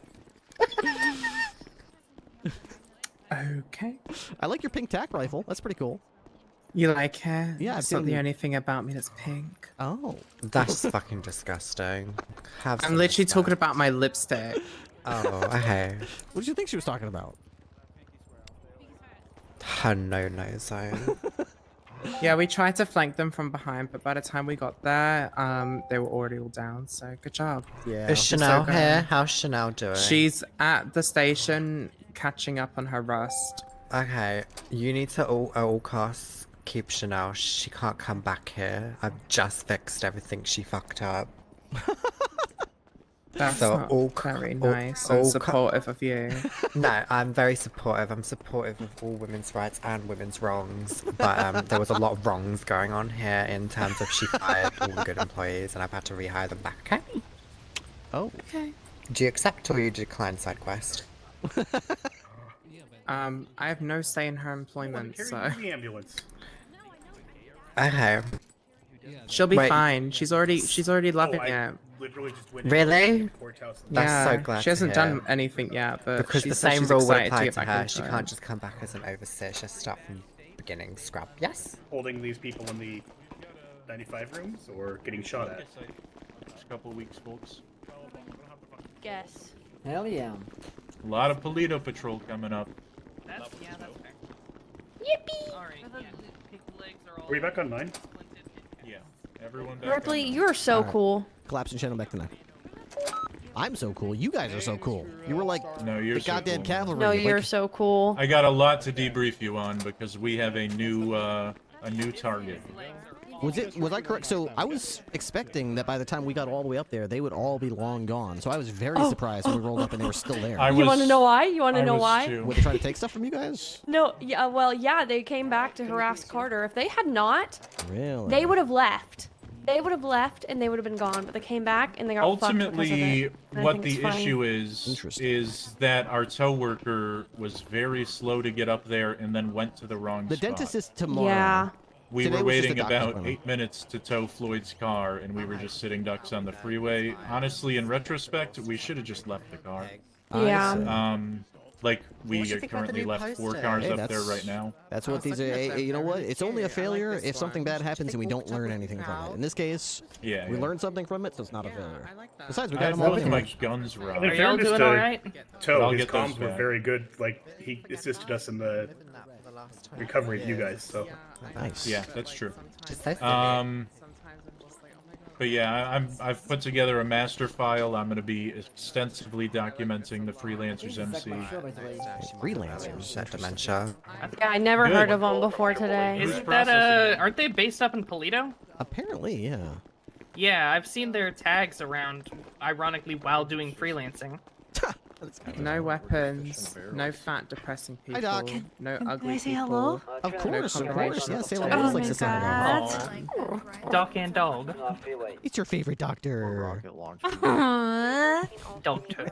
Okay. I like your pink tac rifle. That's pretty cool. You like it? Yeah, I've It's not seen the you- only thing about me that's pink. Oh. That's fucking disgusting. Have I'm some literally respect. talking about my lipstick. Oh, okay. What did you think she was talking about? No zone. Yeah, we tried to flank them from behind, but by the time we got there, they were already all down. So good job. Yeah. Is Chanel here? How's Chanel doing? She's at the station catching up on her rust. Okay, you need to at all costs keep Chanel. She can't come back here. I've just fixed everything she fucked up. That's So not all very all- nice all and co- supportive of you. No, I'm very supportive. I'm supportive of all women's rights and women's wrongs. But there was a lot of wrongs going on here in terms of she fired all the good employees and I've had to rehire them back. Okay. Oh. Okay. Do you accept or you decline side quest? I have no say in her employment, so The ambulance. Okay. she'll be Wait. fine. She's already loving it. Literally just went Really? into the courthouse. That's Yeah, so glad she hasn't to hear. done anything yet, but Because she the said same she's rule would excited apply get to back her. into She it. can't just come back as an overseer. She has to start from beginning scrub. Yes? Holding these people in the 95 rooms or getting shot at. Next couple weeks, folks. Guess. Hell yeah. A lot of Polito patrol coming up. That's fair. Yippee! Alright, yeah. Legs are all Were you back on 9? Yeah. Everyone back Ripley, on. you're so Alright. cool. Collapsing channel back to 9. I'm so cool. You guys are so cool. You were like No, you're the so goddamn cool. cavalry. No, like- you're so cool. I got a lot to debrief you on because we have a new target. Was I correct? So I was expecting that by the time we got all the way up there, they would all be long gone. So I was very surprised when we rolled up and they were still there. You want to know why? You want to know why? Were they trying to take stuff from you guys? No, yeah, well, yeah, they came back to harass Carter. If they had not, Really? they would have left. They would have left and they would have been gone, but they came back and they got fucked because of Ultimately, it. And I what think the it's funny. issue is that our tow worker was very slow to get up there and then went to the wrong The spot. dentist is tomorrow. Yeah. We Today were was just a waiting doctor's about appointment. 8 minutes to tow Floyd's car, and we were just sitting ducks on the freeway. Honestly, in retrospect, we should have just left the car. Yeah. Like we What do you think about the currently new left 4 poster? cars Hey, up there that's- right now. That's what these are. You know what? It's only a failure if something bad happens and we don't learn anything from it. In this case, Yeah, we yeah. learned something from it, so it's not a failure. Besides, we I got have them all both in. my guns wrong. In fairness doing to alright? Toe, I'll his get those comms were back. very good. Like, he assisted us in the recovery of you guys, so. Nice. Yeah, that's true. Just so silly. But yeah, I've put together a master file. I'm going to be extensively documenting the freelancers MC. Freelancers. That dementia. Yeah, I never Good. heard of them before today. Isn't that aren't they based up in Polito? Apparently, yeah. Yeah, I've seen their tags around, ironically, while doing freelancing. No weapons, no fat depressing people, Doc. no Can ugly I say people. hello? Of course, of course. Yeah, Sailor Oh Moon my likes to say hello. god. Dog and dog. It's your favorite doctor. Aww. Doctor.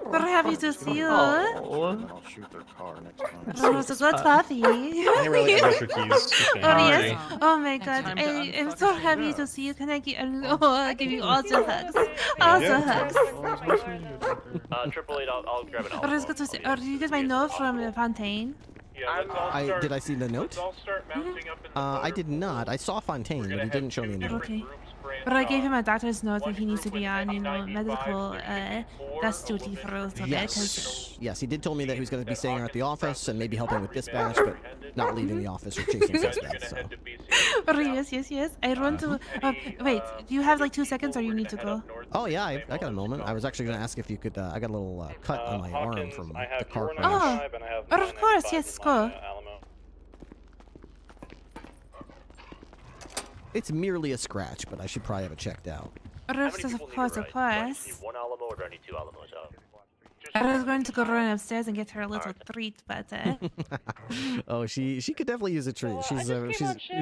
We're happy to see you. Oh. I'll shoot their car next time. Oh, it's a good puppy. really electric keys. Oh yes. Oh my god. Time to I'm so happy to see you. Can I give you all the hugs? All the hugs. 888, I'll grab an Oh, it's good to see. Oh, did you get my note from Fontaine? Yeah, let's all start, Did I see the note? Let's all start mounting up in the I did not. I saw Fontaine, but he didn't show me a note. Okay. But I gave him a doctor's note that he needs to be on, medical desk duty for a little bit. Yes, he did tell me that he was going to be staying at the office and maybe helping with dispatch, but not leaving the office or chasing suspects. So. Yes. I run to. Wait, do you have like 2 seconds, or you need to go? Oh yeah, I got a moment. I was actually going to ask if you could. I got a little cut on my arm from the car crash. Oh, of course, yes, go. It's merely a scratch, but I should probably have it checked out. Of course. One Alamo or do I need 2 Alamos out? I was going to go run upstairs and get her a little treat, but oh, she could definitely use a treat.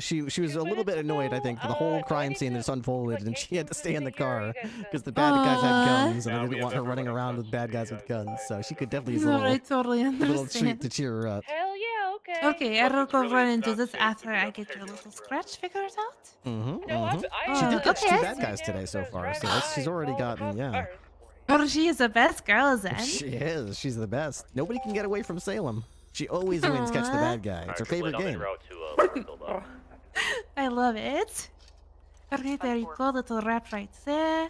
She was a little bit annoyed, I think, for the whole crime scene that's unfolded, and she had to stay in the car because the bad guys had guns, and I didn't want her running around with bad guys with guns. So she could definitely use a little treat to cheer her up. Hell yeah, okay. Okay, I will go run into this after I get your little scratch figured out. She did catch 2 bad guys today so far, so she's already gotten, Oh, she is the best girl, then. She is. She's the best. Nobody can get away from Salem. She always wins catch the bad guy. It's her favorite game. I love it. Okay, there you go. Little wrap right there.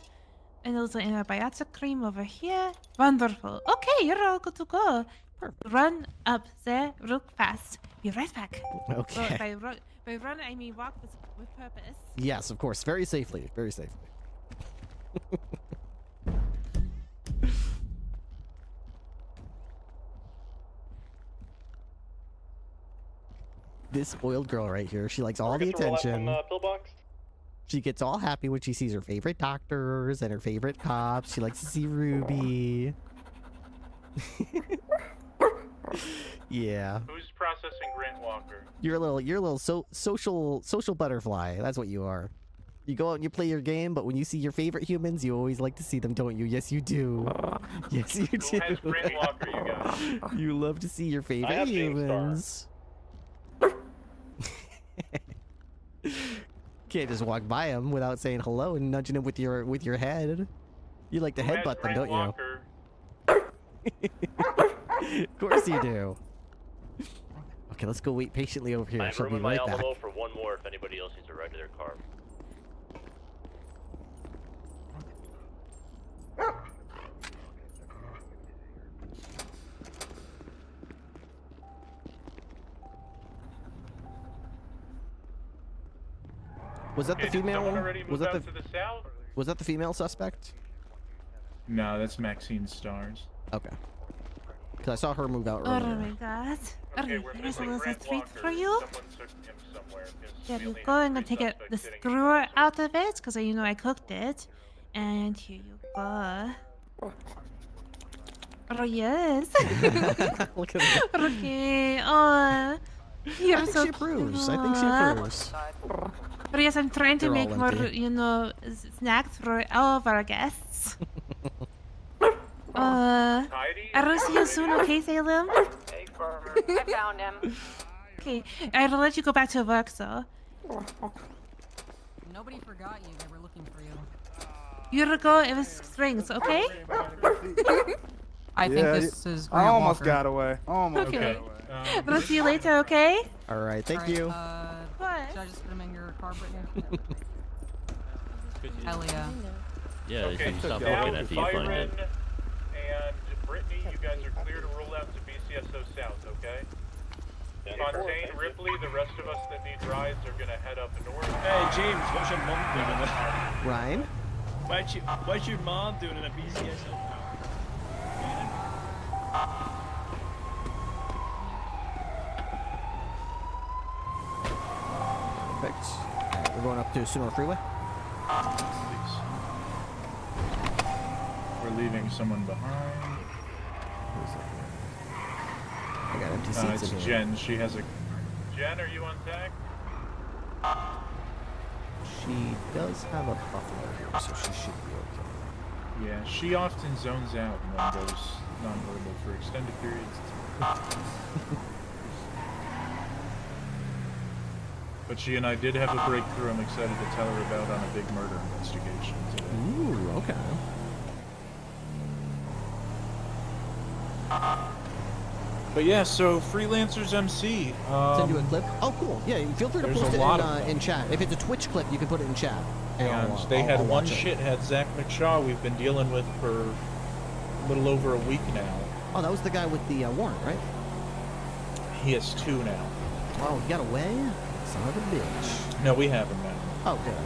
And also antibiotic cream over here. Wonderful. Okay, you're all good to go. Run up there real fast. Be right back. Okay. Well, by run, I mean walk with purpose. Yes, of course. Very safely. Very safely. This spoiled girl right here, she likes all the attention. She gets all happy when she sees her favorite doctors and her favorite cops. She likes to see Ruby. Yeah. Who's processing Grant Walker? You're a little social butterfly. That's what you are. You go out and you play your game, but when you see your favorite humans, you always like to see them, don't you? Yes, you do. Yes, you do. Who has Grant Walker, you guys? You love to see your favorite humans. Can't just walk by them without saying hello and nudging them with your head. You like to headbutt them, don't you? Of course you do. Okay, let's go wait patiently over here. She'll be right back. Alamo for 1 more if anybody else needs a ride to their car. Was that the female? Was that the female suspect? No, that's Maxine Stars. Okay. Because I saw her move out Oh earlier. my god. Okay, here's a little treat for you. There you go. I'm gonna take the screwer out of it because you know I cooked it. And here you go. Oh yes. Look at that. Okay. Oh, you're so she approves. I think she approves. But yes, I'm trying to They're make all more, empty. snacks for all of our guests. I will see you soon, okay, Salem? I found him. Okay, I'll let you go back to work, so. Nobody forgot you. They were looking for you. You're go, it was strings, okay? I think this is. I almost got away. Almost Okay. got away. We'll see you later, okay? Alright, thank you. What? Should I just put them in your car, Brittany? Hell yeah. Yeah, Okay, you so stop now looking after you find Byron it. and Brittany, you guys are clear to roll out to BCSO South, okay? Fontaine, Ripley, the rest of us that need rides are gonna head up north. Hey James, what's your mom doing? Ryan? What's your mom doing in a BCSO? Perfect. Alright, we're going up to Sonora Freeway. Please. We're leaving someone behind. I got empty seats it's in here. Jen. She has a... Jen, are you on tag? She does have a buffalo here, so she should be okay. Yeah, she often zones out and then goes nonverbal for extended periods. But she and I did have a breakthrough I'm excited to tell her about on a big murder investigation today. Ooh, okay. But yeah, so Freelancers MC. Send you a clip. Oh, cool. Yeah, feel free to there's post a it lot in, of them. in chat. If it's a Twitch clip, you can put it in chat. And they had one shithead, Zach McShaw, we've been dealing with for a little over a week now. Oh, that was the guy with the warrant, right? He has 2 now. Oh, he got away? Son of a bitch. No, we have him now. Oh, good.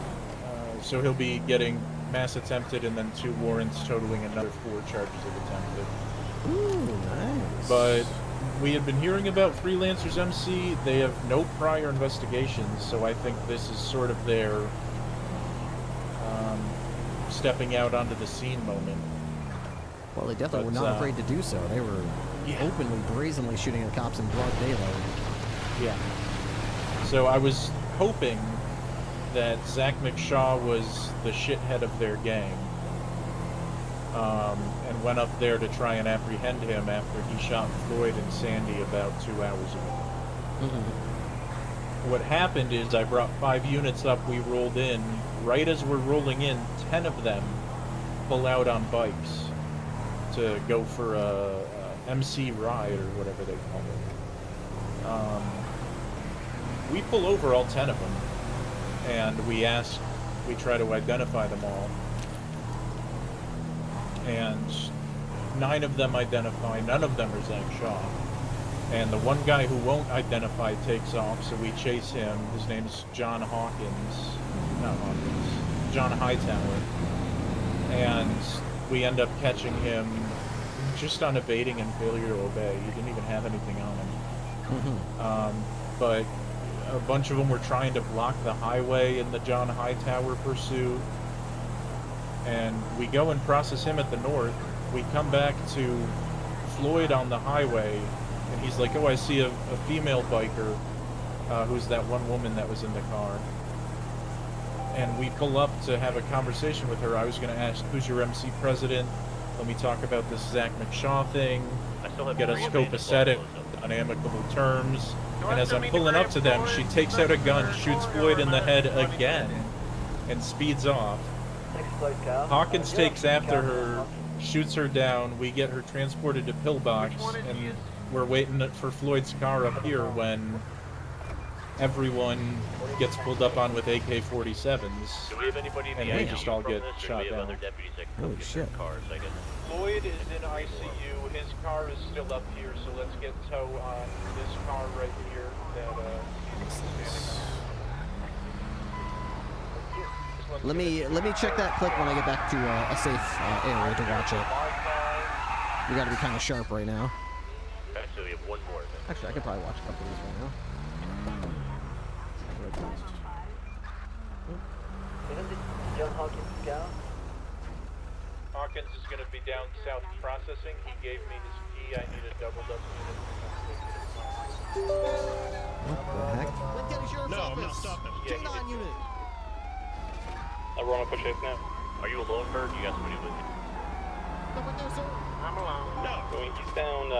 So he'll be getting mass attempted and then 2 warrants totaling another 4 charges of attempted. Ooh, nice. But we had been hearing about Freelancers MC. They have no prior investigations, so I think this is sort of their stepping out onto the scene moment. Well, they definitely were not afraid to do so. They were openly, brazenly shooting at cops in broad daylight. Yeah. So I was hoping that Zach McShaw was the shithead of their gang, and went up there to try and apprehend him after he shot Floyd and Sandy about 2 hours ago. What happened is I brought 5 units up, we rolled in. Right as we're rolling in, 10 of them pull out on bikes to go for a MC ride or whatever they call it. We pull over all 10 of them, and we try to identify them all. And 9 of them identify, none of them are Zach Shaw. And the one guy who won't identify takes off, so we chase him. His name's John Hawkins. Not Hawkins. John Hightower. And we end up catching him just on evading and failure to obey. He didn't even have anything on him. But a bunch of them were trying to block the highway in the John Hightower pursuit. And we go and process him at the north. We come back to Floyd on the highway, and he's like, oh, I see a female biker, who's that one woman that was in the car. And we pull up to have a conversation with her. I was going to ask, who's your MC president? Let me talk about this Zach McShaw thing. Get a scope a set it on amicable terms. And as I'm pulling up to them, she takes out a gun, shoots Floyd in the head again, and speeds off. Hawkins takes after her, shoots her down. We get her transported to Pillbox, and we're waiting for Floyd's car up here when everyone gets pulled up on with AK-47s. Do we have anybody in the and we ICU just all from get this, or do shot we have down. other deputies that can Holy get shit. their cars, I guess? Floyd is in ICU. His car is still up here, so let's get tow on this car right here. Let me check that clip when I get back to a safe area to watch it. We got to be kind of sharp right now. Okay, so we have one more. Then. Actually, I could probably watch a couple of these right now. Isn't this John Hawkins' car? Hawkins is going to be down south processing. He gave me his key. I need a doubled up unit. What the heck? No, I'm not stopping. Yeah, K9 unit. We're on a push safe now. Are you alone, Bird? You got somebody with you? I'm alone. No. Going eastbound,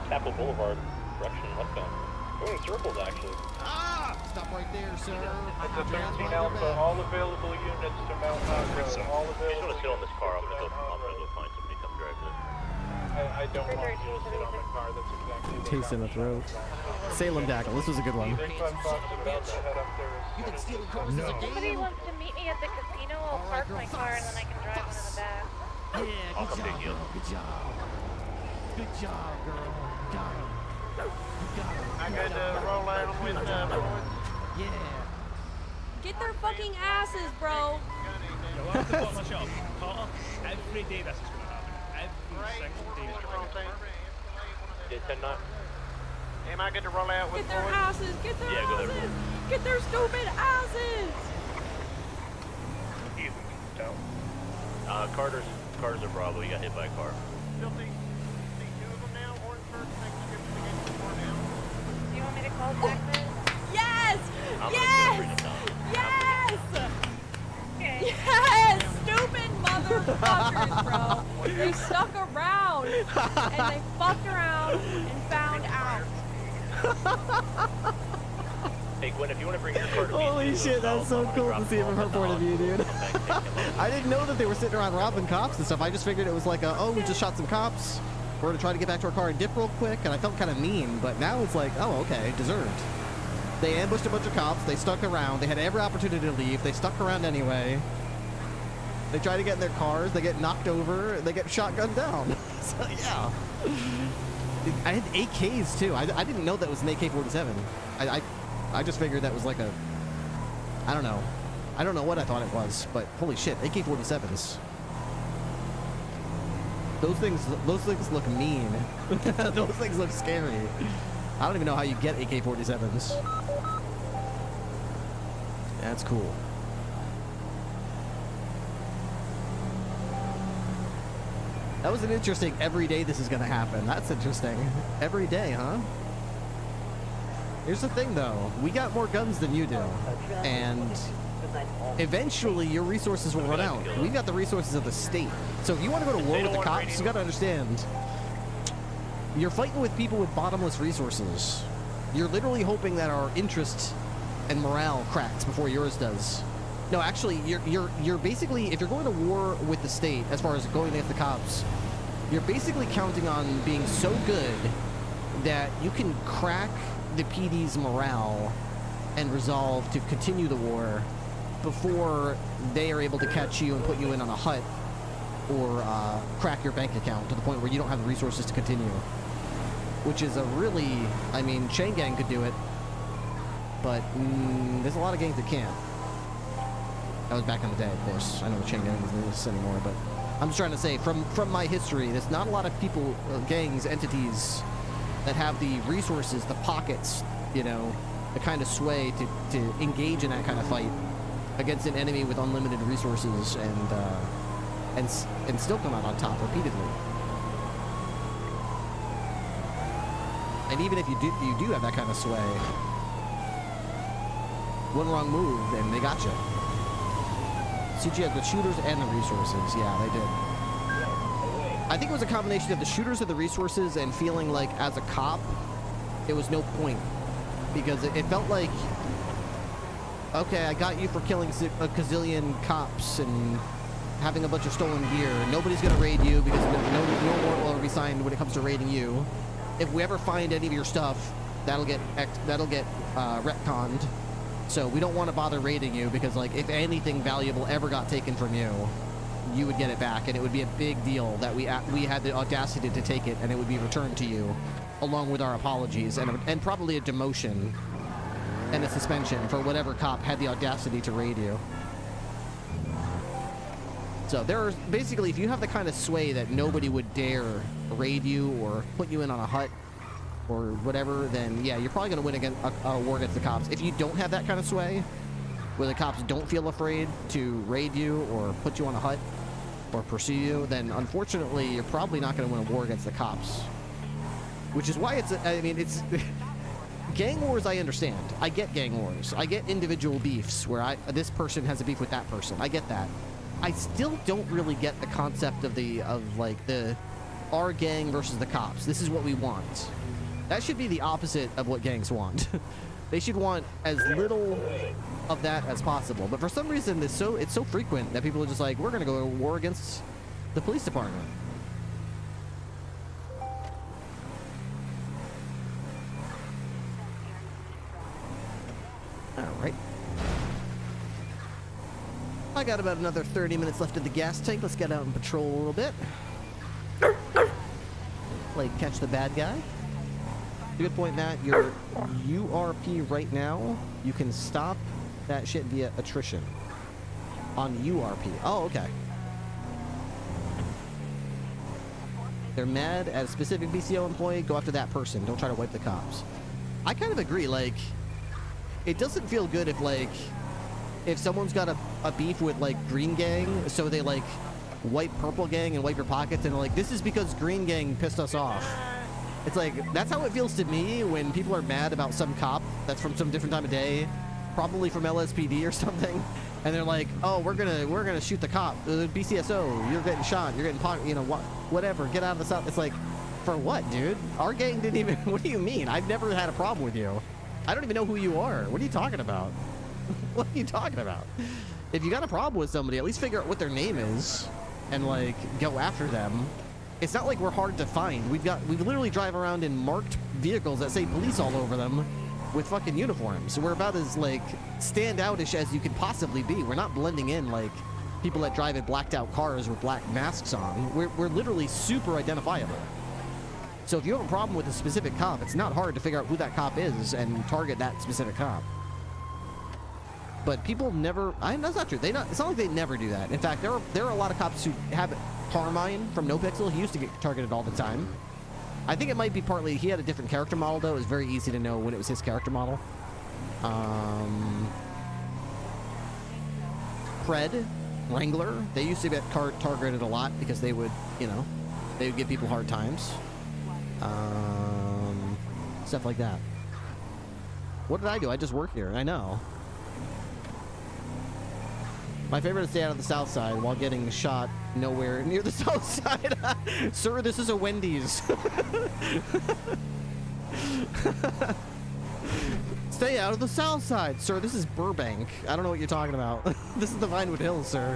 Capitol Boulevard, direction westbound. Going in circles, actually. Ah! Stop right there, sir. It's a 13 Alpha. All available units to Mount Road. All I just available. want to sit on this car. I'm gonna go find somebody to come drive this. I don't want you to sit on the car. That's exactly what Taste in the throat. Salem Dackle. This was a good one. This one bucks about to head up there. You think stealing cars is a game? Somebody wants to meet me at the casino. I'll park my car and then I can drive one in the back. Yeah, good job, girl. Good job. Good job, girl. Got him. You got him. I got to roll out with boys. Yeah. Get their fucking asses, bro. You'll have to put my shop. Carter, every day this is going to happen. Every single day this is going to happen. Yeah, 10-9. Am I good to roll out with Get their boys? asses. Get their Yeah, go ahead. asses. Get their stupid asses. He's down. Carter's a Bravo. He got hit by a car. Still see 2 of them now. Orangeburg, Thanksgiving, against 4 now. Do you want me to call Jackman? Yes. I'm Yes. gonna bring it down. Yes. Okay. Yes. Stupid motherfuckers, bro. They stuck around and they fucked around and found out. Hey, Gwen, if you want to bring your car to me, Holy too, shit, that's so cool to see it from her point of view, dude. Come back, take him out. I didn't know that they were sitting around robbing cops and stuff. I just figured it was like, oh, we just shot some cops. We're gonna try to get back to our car and dip real quick, and I felt kind of mean, but now it's like, oh, okay, deserved. They ambushed a bunch of cops, they stuck around, they had every opportunity to leave, they stuck around anyway. They try to get in their cars, they get knocked over, they get shotgunned down. So, yeah. I had AKs, too. I didn't know that was an AK-47. I just figured that was like a... I don't know. I don't know what I thought it was, but holy shit, AK-47s. Those things look mean. Those things look scary. I don't even know how you get AK-47s. That's cool. That was an interesting every day this is gonna happen. That's interesting. Every day, huh? Here's the thing though, we got more guns than you do. And eventually your resources will run out. We got the resources of the state. So if you want to go to war with the cops, you gotta understand, you're fighting with people with bottomless resources. You're literally hoping that our interest and morale cracks before yours does. No, actually, you're basically, if you're going to war with the state, as far as going against the cops, you're basically counting on being so good that you can crack the PD's morale and resolve to continue the war before they are able to catch you and put you in on a hut or crack your bank account to the point where you don't have the resources to continue. Which is a really, I mean, Chain Gang could do it, but there's a lot of gangs that can't. That was back in the day, of course. I know the Chain Gang isn't doing this anymore, but I'm just trying to say, from my history, there's not a lot of people, gangs, entities that have the resources, the pockets, you know, the kind of sway to engage in that kind of fight against an enemy with unlimited resources and still come out on top repeatedly. And even if you do have that kind of sway, one wrong move and they got you. CG had the shooters and the resources. Yeah, they did. I think it was a combination of the shooters and the resources and feeling like, as a cop, it was no point. Because it felt like, okay, I got you for killing a gazillion cops and having a bunch of stolen gear. Nobody's going to raid you because no warrant will ever be signed when it comes to raiding you. If we ever find any of your stuff, that'll get retconned. So we don't want to bother raiding you because, like, if anything valuable ever got taken from you, you would get it back, and it would be a big deal that we had the audacity to take it, and it would be returned to you, along with our apologies and probably a demotion and a suspension for whatever cop had the audacity to raid you. So there's basically, if you have the kind of sway that nobody would dare raid you or put you in on a hut or whatever, then yeah, you're probably going to win against a war against the cops. If you don't have that kind of sway, where the cops don't feel afraid to raid you or put you on a hut or pursue you, then unfortunately you're probably not going to win a war against the cops. Which is why it's gang wars, I understand. I get gang wars. I get individual beefs where this person has a beef with that person. I get that. I still don't really get the concept of our gang versus the cops. This is what we want. That should be the opposite of what gangs want. They should want as little of that as possible. But for some reason, it's so frequent that people are just like, we're going to go to war against the police department. All right. I got about another 30 minutes left in the gas tank. Let's get out and patrol a little bit. Play catch the bad guy. Good point, Matt. Your URP right now, you can stop that shit via attrition on URP. Oh, okay. They're mad at a specific BCO employee, go after that person. Don't try to wipe the cops. I kind of agree. Like, it doesn't feel good if someone's got a beef with, like, Green Gang, so they, like, wipe Purple Gang and wipe your pockets, and they're like, this is because Green Gang pissed us off. It's like, that's how it feels to me when people are mad about some cop that's from some different time of day, probably from LSPD or something, and they're like, oh, we're gonna shoot the cop, the BCSO, you're getting shot, you're getting, whatever, get out of the south. It's like, for what, dude? Our gang didn't even, what do you mean? I've never had a problem with you. I don't even know who you are. What are you talking about? What are you talking about? If you got a problem with somebody, at least figure out what their name is and, like, go after them. It's not like we're hard to find. We literally drive around in marked vehicles that say police all over them with fucking uniforms. So we're about as like standoutish as you could possibly be. We're not blending in like people that drive in blacked out cars with black masks on. We're literally super identifiable. So if you have a problem with a specific cop, it's not hard to figure out who that cop is and target that specific cop. But people never, that's not true. It's not like they never do that. In fact, there are a lot of cops who have Carmine from No Pixel. He used to get targeted all the time. I think it might be partly, he had a different character model though. It was very easy to know when it was his character model. Pred, Wrangler, they used to get targeted a lot because they would, you know, they would give people hard times. Stuff like that. What did I do? I just work here. I know. My favorite is stay out of the south side while getting shot nowhere near the south side. Sir, this is a Wendy's. Stay out of the south side. Sir, this is Burbank. I don't know what you're talking about. This is the Vinewood Hills, sir.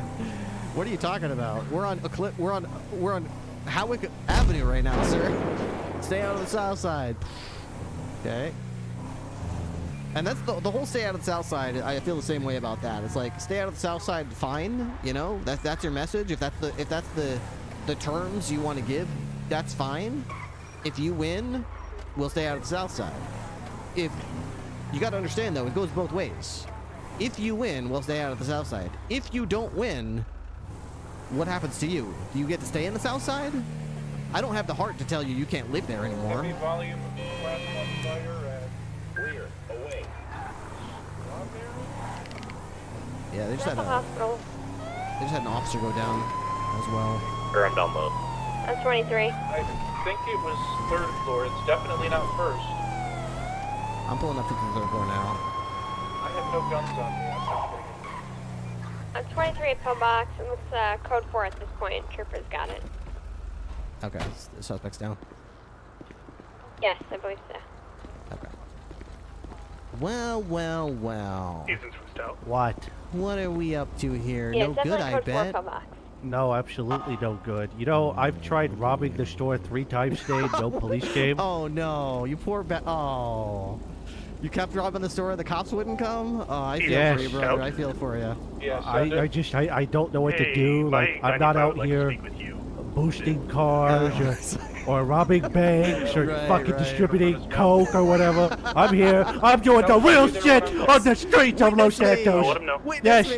What are you talking about? We're on Howick Avenue right now, sir. Stay out of the south side. Okay. And that's the whole stay out of the south side. I feel the same way about that. It's like stay out of the south side, fine. You know, that's your message. If that's the terms you want to give, that's fine. If you win, we'll stay out of the south side. If you got to understand though, it goes both ways. If you win, we'll stay out of the south side. If you don't win, what happens to you? Do you get to stay in the south side? I don't have the heart to tell you can't live there anymore. Heavy volume of class 1 fire and clear. Away. Yeah, they just had an officer go down as well. Or I'm down low. I'm 23. I think it was 3rd floor. It's definitely not 1st. I'm pulling up to the 3rd floor now. I have no guns on me. I'm 23 at pillbox, and it's code 4 at this point. Troopers got it. Okay, the suspect's down. Yes, I believe so. Okay. Well. Seasons from Stout. What are we up to here? Yeah, No good, I bet. No, absolutely no good. You know, I've tried robbing the store 3 times today. No police came. Oh no, you poor oh. You kept robbing the store and the cops wouldn't come? Oh, I feel for you, brother. I feel for you. Yeah, I don't know what to do. Like, I'm not out here boosting cars or robbing banks or fucking distributing coke or whatever. I'm here. I'm doing the real shit on the streets of Los Santos. Yes.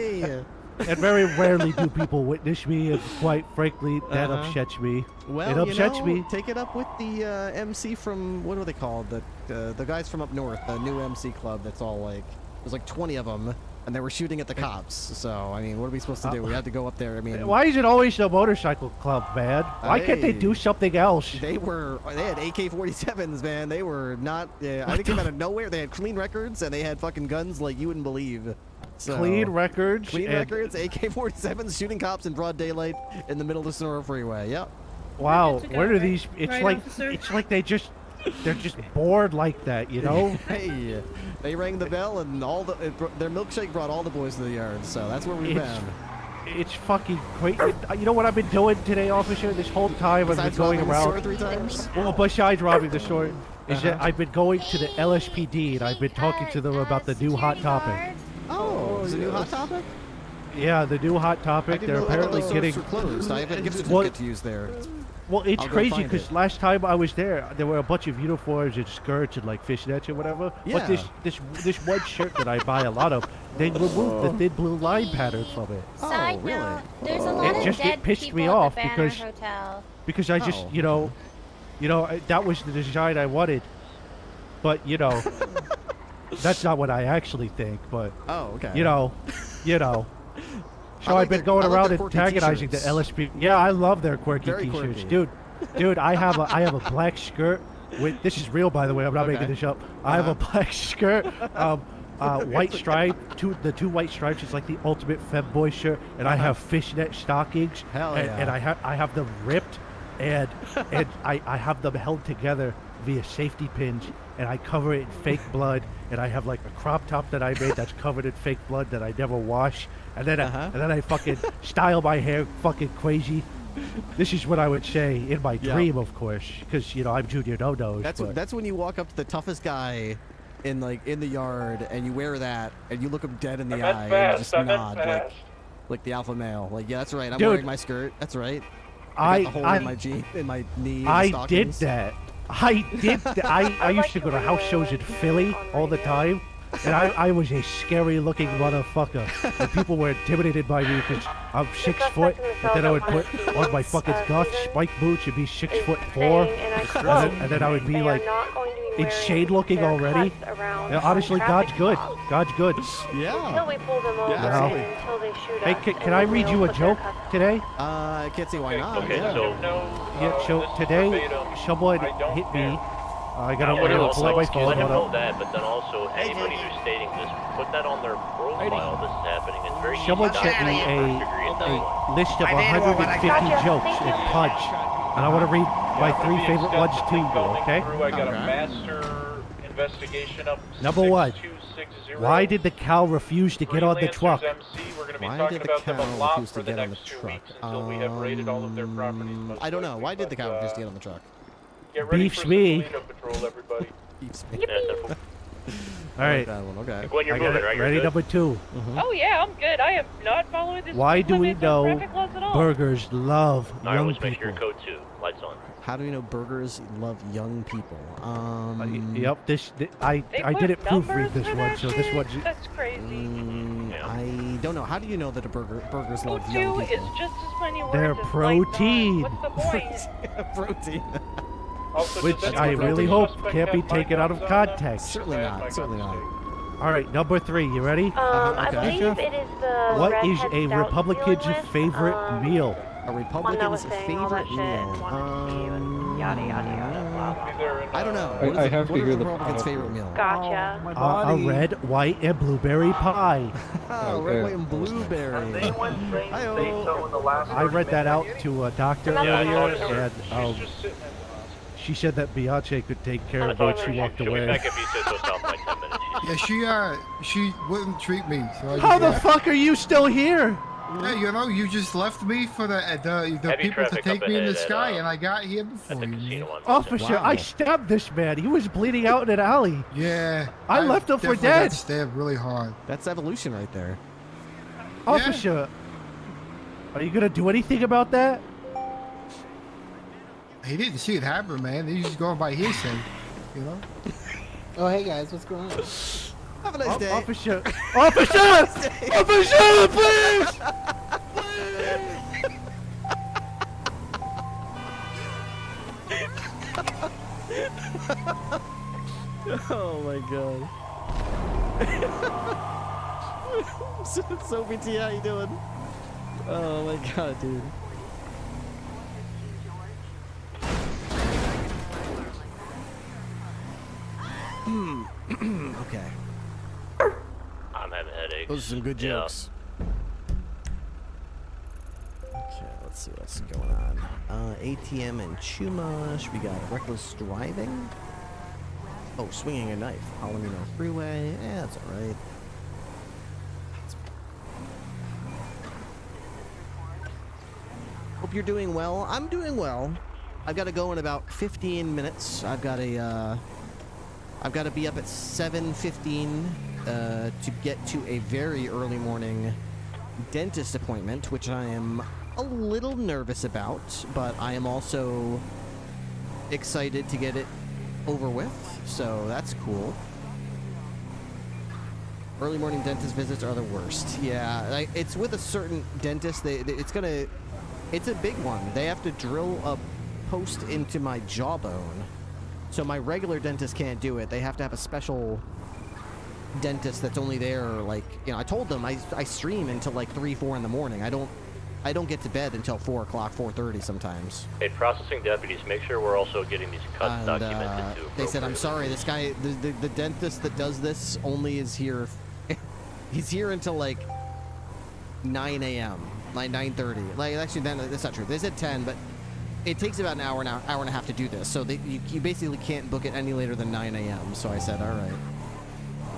And very rarely do people witness me, and quite frankly, that upsets me. Well, it upsets me. Take it up with the MC from, what are they called? The guys from up north, the new MC club that's all like, there's like 20 of them, and they were shooting at the cops. So, I mean, what are we supposed to do? We had to go up there. I mean, why is it always the motorcycle club, man? Why can't they do something else? They had AK-47s, man. They were not, I think they came out of nowhere. They had clean records, and they had fucking guns like you wouldn't believe. So, clean records, AK-47s shooting cops in broad daylight in the middle of the Sonora Freeway. Yep. Wow, where are these? It's like they're just bored like that, you know? Hey, they rang the bell and their milkshake brought all the boys to the yard. So that's where we've been. It's fucking crazy. You know what I've been doing today, officer? This whole time I've been going around. The store 3 times? Well, besides robbing the store, is that I've been going to the LSPD and I've been talking to them about the new hot topic. Oh, is it a new hot topic? Yeah, the new hot topic. They're apparently getting closed. I have a gift certificate to use there. Well, it's crazy because last time I was there were a bunch of uniforms and skirts and like fishnets or whatever. Yeah. But this one shirt that I buy a lot of, they removed the thin blue line pattern from it. Oh, really? There's a lot of dead pissed people me at off the Banner Hotel. because I just you know that was the design I wanted, but you know. That's not what I actually think, but okay. You know. So I've been going around and antagonizing the LSP. Yeah, I love their quirky t-shirts, dude. I have a black skirt with. This is real, by the way. I'm not making this up. I have a black skirt, white stripe. The two white stripes is like the ultimate femboy shirt, and I have fishnet stockings. Hell yeah. And I have them ripped, and I have them held together via safety pins, and I cover it in fake blood, and I have like a crop top that I made that's covered in fake blood that I never wash, and then I fucking style my hair fucking crazy This is what I would say in my Yeah. dream, of course, because I'm Junior No-Nos. That's when you walk up to the toughest guy in the yard and you wear that and you look him dead in the eye and you just nod like the alpha male. Like, yeah, that's right. I'm Dude. wearing my skirt. That's right. I got the hole in my jean, in my knee. I did that. I used to go to house shows in Philly all the time, and I was a scary-looking motherfucker. And people were intimidated by me because I'm 6 foot, but then I would put on my fucking goth spike boots and be 6'4", and then I would be like insane-looking already. Yeah, honestly, God's good. God's good. Yeah. we pull them over until they shoot Hey, us. can I read you a joke today? I can't see why not. Okay, yeah. so Yeah, so today someone hit me. I gotta would pull also out my let phone. him Hold know up. that, but then also anybody who's stating this, put that on their profile. This is happening. It's very Someone easy to sent me document a list of 150 jokes in Punch, and I want to read my 3 favorite ones to you, okay? I got a master investigation up. Number 1. 6260. Why did the cow refuse to get on the truck? Why did the cow refuse to get on the truck? I don't know. Why did the cow refuse to get on the truck? Beefs me. Beefs me. All right. Okay. When you're I got moving, it. right? You're Ready, good. number 2. Oh yeah, I'm good. I am not following this. Why do we limits or know traffic laws at all. burgers love All right, young let's make sure people? your code 2. Lights on. How do we know burgers love young people? Yep, I didn't proofread this one, so this one's. That's crazy. I don't know. How do you know that burgers love Code young 2 people? is just as many words They're as protein. What's the point? Protein. Which I really hope can't be taken out of context. Certainly not. Certainly not. All right, number 3. You ready? I believe it is the What redhead is a stout you're Republican's dealing with. favorite meal? A One that Republican's was saying all that favorite shit meal. and wanted to see you and yada yada yada blah blah. I don't know. I What is have to what is agree a with the- Republican's favorite meal? Gotcha. A red, white, and blueberry pie. Oh, red, white, and blueberry. I read that out to a doctor earlier, and she said that Beyonce could take care of it. She walked She'll be away. back at Vista Hotel in like 10 minutes. Yeah, she wouldn't treat me. So I How the just, fuck are you still here? Yeah, you just left me for the Heavy people to traffic take up me in the ahead at, sky, and I got here before At the you. casino on Officer, I stabbed this man. He was bleeding out in an alley. Yeah. I left him for definitely dead. got stabbed really hard. That's evolution right there. Officer, are you gonna do anything about that? He didn't see it happen, man. He's just going by hearsay, you know. Oh, hey guys, what's going on? Have a nice day. Officer! Officer! Officer, please! Oh my god. So BT, how you doing? Oh my god, dude. Okay. I'm having headaches. Those are some good Yeah. jokes. Okay, let's see what's going on. ATM and Chumash. We got reckless driving. Oh, swinging a knife. Palomino Freeway. Yeah, that's alright. Hope you're doing well. I'm doing well. I've got to go in about 15 minutes. I've got to be up at 7:15 to get to a very early morning dentist appointment, which I am a little nervous about, but I am also excited to get it over with, so that's cool. Early morning dentist visits are the worst. Yeah, it's with a certain dentist. It's a big one. They have to drill a post into my jawbone. So my regular dentist can't do it. They have to have a special dentist that's only there, like, you know, I told them I stream until like 3, 4 in the morning. I don't get to bed until 4 o'clock, 4:30 sometimes. Hey, processing deputies, make sure we're also getting these cuts And, documented too. they said, I'm sorry, this guy, the dentist that does this only is here, he's here until like 9 a.m., like 9:30. Like, actually, that's not true. They said 10, but it takes about an hour and a half to do this, so you basically can't book it any later than 9 a.m. So I said, all right,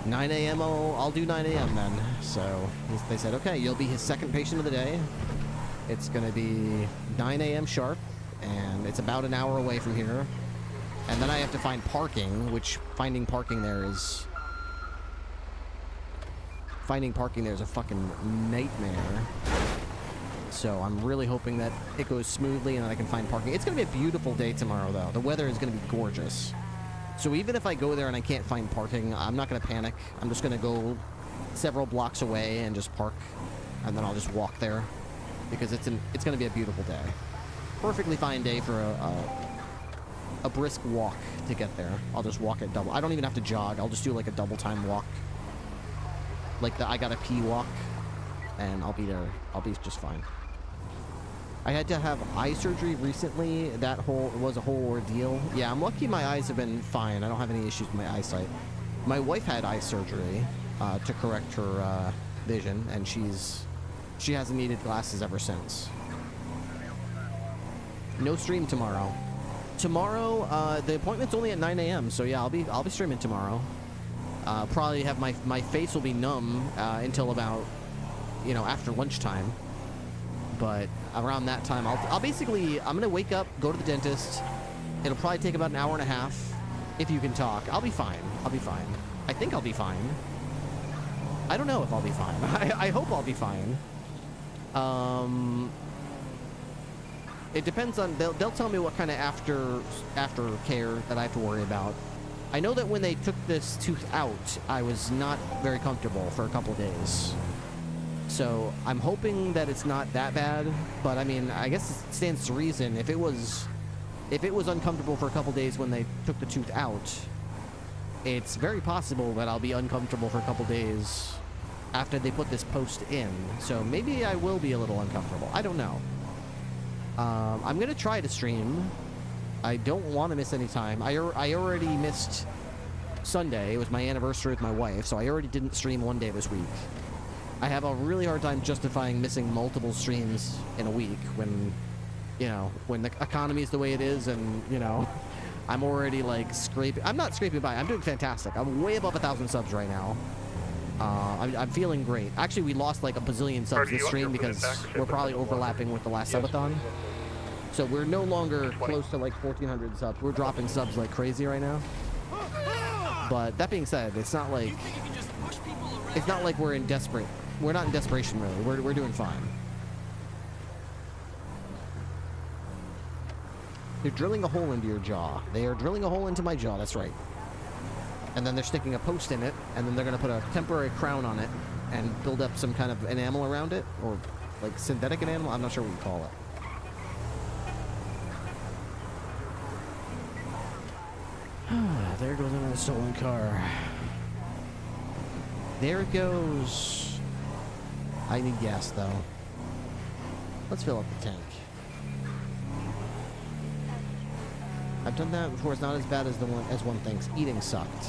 9 a.m. I'll do 9 a.m. then. So they said, okay, you'll be his second patient of the day. It's gonna be 9 a.m. sharp, and it's about an hour away from here. And then I have to find parking, which finding parking there is a fucking nightmare. So I'm really hoping that it goes smoothly and that I can find parking. It's gonna be a beautiful day tomorrow, though. The weather is gonna be gorgeous. So even if I go there and I can't find parking, I'm not gonna panic. I'm just gonna go several blocks away and just park, and then I'll just walk there, because it's gonna be a beautiful day. Perfectly fine day for a brisk walk to get there. I'll just walk at double. I don't even have to jog. I'll just do like a double time walk, like the I gotta pee walk, and I'll be there. I'll be just fine. I had to have eye surgery recently. That was a whole ordeal. Yeah, I'm lucky my eyes have been fine. I don't have any issues with my eyesight. My wife had eye surgery to correct her vision, and she hasn't needed glasses ever since. No stream tomorrow. Tomorrow, the appointment's only at 9 a.m. So yeah, I'll be streaming tomorrow. Probably have my face will be numb until about, you know, after lunchtime. But around that time, I'm gonna wake up, go to the dentist. It'll probably take about an hour and a half. If you can talk, I'll be fine. I'll be fine. I think I'll be fine. I don't know if I'll be fine. I hope I'll be fine. It depends on, they'll tell me what kind of after care that I have to worry about. I know that when they took this tooth out, I was not very comfortable for a couple days. So I'm hoping that it's not that bad, but I mean, I guess it stands to reason. If it was uncomfortable for a couple days when they took the tooth out, it's very possible that I'll be uncomfortable for a couple days after they put this post in. So maybe I will be a little uncomfortable. I don't know. I'm gonna try to stream. I don't want to miss any time. I already missed Sunday. It was my anniversary with my wife, so I already didn't stream one day this week. I have a really hard time justifying missing multiple streams in a week when, you know, when the economy is the way it is, and, you know, I'm already like scraping. I'm not scraping by. I'm doing fantastic. I'm way above 1,000 subs right now. I'm feeling great. Actually, we lost like a bazillion subs this stream because we're probably overlapping with the last subathon. So we're no longer close to like 1,400 subs. We're dropping subs like crazy right now. But that being said, it's not like we're in desperate. We're not in desperation mode. We're doing fine. They're drilling a hole into your jaw. They are drilling a hole into my jaw. That's right. And then they're sticking a post in it, and then they're going to put a temporary crown on it and build up some kind of enamel around it, or like synthetic enamel. I'm not sure what you call it. There goes another stolen car. There it goes. I need gas, though. Let's fill up the tank. I've done that before. It's not as bad as one thinks. Eating sucked.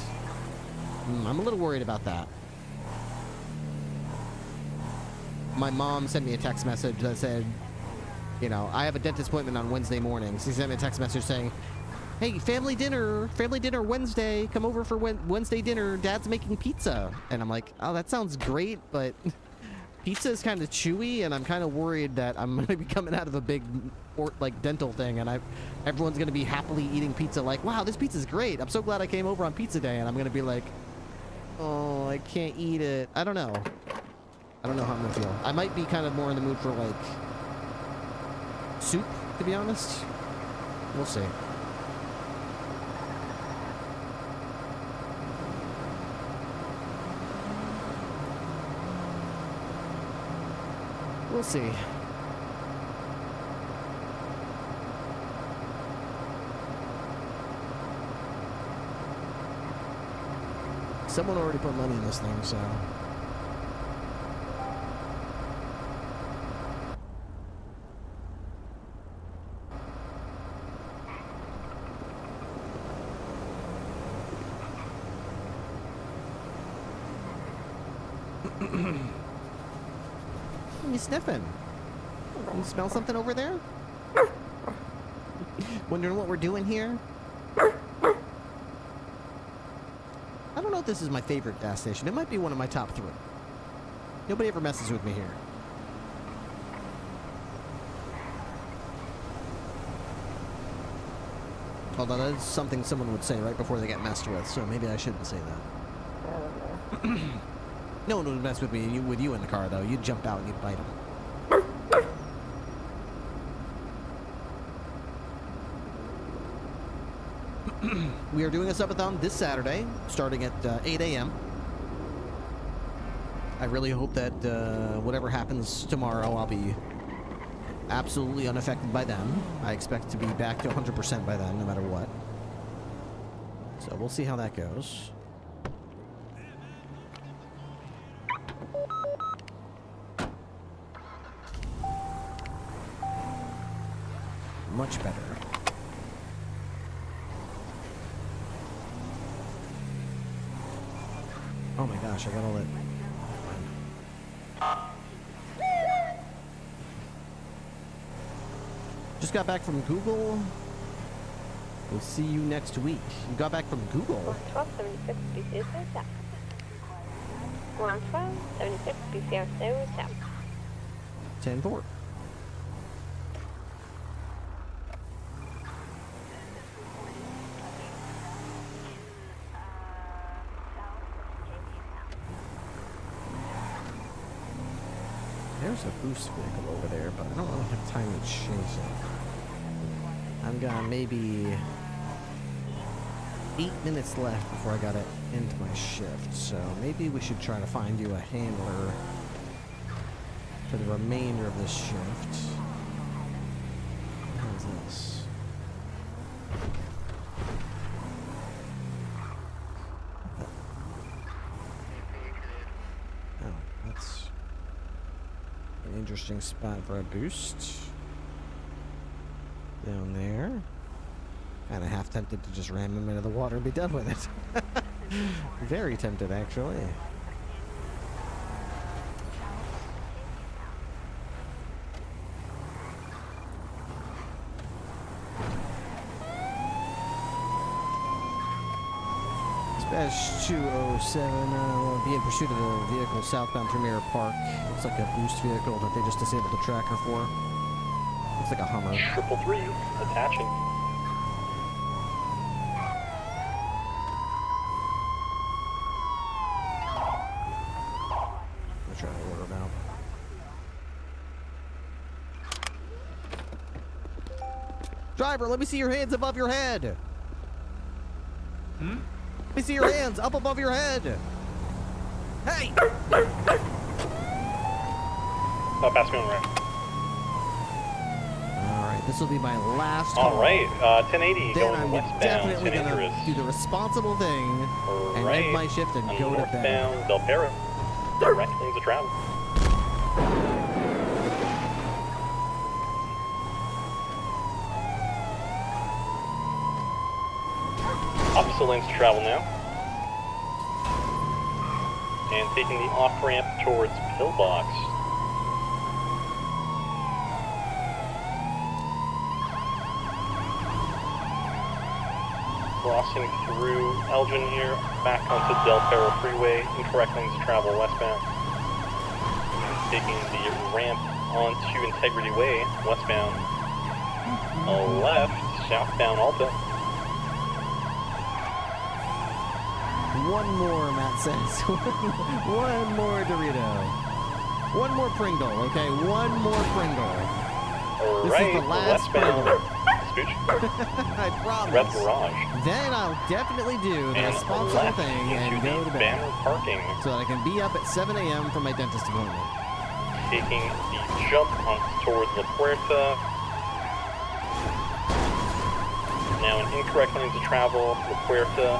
I'm a little worried about that. My mom sent me a text message that said, you know, I have a dentist appointment on Wednesday morning. She sent me a text message saying, hey, family dinner Wednesday. Come over for Wednesday dinner. Dad's making pizza. And I'm like, oh, that sounds great, but pizza is kind of chewy, and I'm kind of worried that I'm going to be coming out of a big, like, dental thing, and everyone's going to be happily eating pizza like, wow, this pizza's great. I'm so glad I came over on pizza day, and I'm going to be like, oh, I can't eat it. I don't know. I don't know how I'm going to feel. I might be kind of more in the mood for, like, soup, to be honest. We'll see. We'll see. Someone already put money in this thing, so... What are you sniffing? You smell something over there? Wondering what we're doing here? I don't know if this is my favorite gas station. It might be one of my top 3. Nobody ever messes with me here. Although that is something someone would say right before they get messed with, so maybe I shouldn't say that. No one would mess with me with you in the car, though. You'd jump out and you'd bite them. We are doing a subathon this Saturday, starting at 8 a.m. I really hope that whatever happens tomorrow, I'll be absolutely unaffected by them. I expect to be back to 100% by then, no matter what. So we'll see how that goes. Much better. Oh my gosh, I got all that. Just got back from Google. We'll see you next week. You got back from Google? 1276 BCO south. 1276 BCO south. 10-4. There's a boost vehicle over there, but I don't really have time to chase it. I've got maybe 8 minutes left before I gotta end my shift, so maybe we should try to find you a handler for the remainder of this shift. What is this? Oh, that's an interesting spot for a boost. Down there. Kind of half tempted to just ram him into the water and be done with it. Very tempted, actually. Dispatch 207 will be in pursuit of a vehicle southbound through Mirror Park. Looks like a boost vehicle that they just disabled the tracker for. Looks like a Hummer. 333 attaching. I'm trying to order now. Driver, let me see your hands above your head. Let me see your hands up above your head. Hey! Oh, pass me on right. Alright, this will be my last All call. right, 1080 Then going I'm westbound, definitely 10 gonna dangerous. do the responsible thing and Right, end my shift and go to bed. northbound Del Perro. Direct lanes of travel. Opposite lanes to travel now. And taking the off-ramp towards Pillbox. Crossing through Elgin here, back onto Del Perro Freeway, incorrect lanes to travel westbound. Taking the ramp onto Integrity Way, westbound. Left, southbound Alta. One more, Matt says. One more Dorito. One more Pringle, okay? One more Pringle. This is the last Pringle. I promise. Red Garage. Then I'll definitely do the responsible left thing and into go the to bed. banner parking. So that I can be up at 7 a.m. for my dentist appointment. Taking the jump on towards La Puerta. Now an incorrect lane to travel, La Puerta,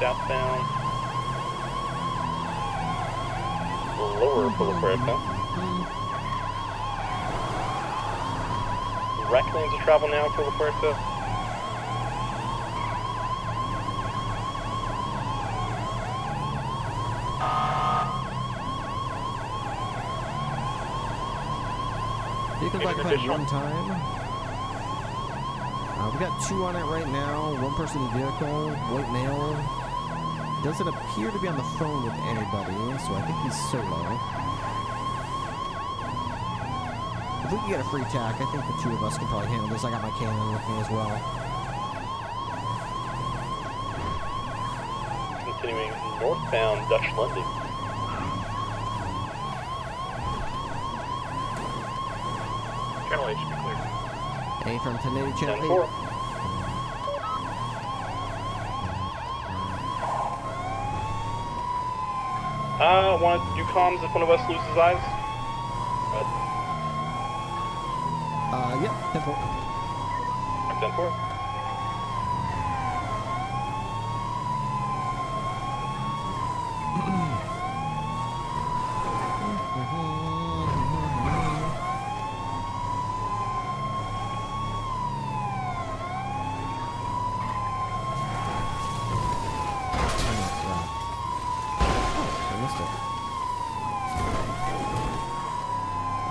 southbound. Lower for La Puerta. Direct lanes to travel now for La Puerta. Vehicles occupied one time. We got 2 on it right now. 1 person in the vehicle, white male. Doesn't appear to be on the phone with anybody, so I think he's solo. If we can get a free tack, I think the 2 of us can probably handle this. I got my cannon with me as well. continuing northbound Dutch London. Channel H should be clear. A from 1080 Channel 8. 10-4. Want to do comms if one of us loses eyes? Yeah, 10-4. 10-4.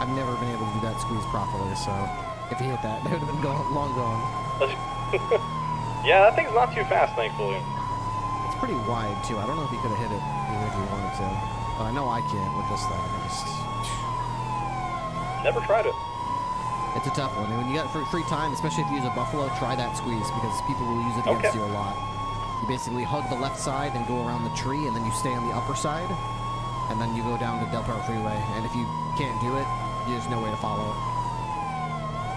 I've never been able to do that squeeze properly, so if he hit that, it would have been long gone. Yeah, that thing's not too fast, thankfully. It's pretty wide, too. I don't know if he could have hit it even if he wanted to. But I know I can't with this thing. I just... Never tried it. It's a tough one. And when you got free time, especially if you use a buffalo, try that squeeze because people will use it against you a lot. You basically hug the left side and go around the tree, and then you stay on the upper side, and then you go down to Del Perro Freeway. And if you can't do it, there's no way to follow it.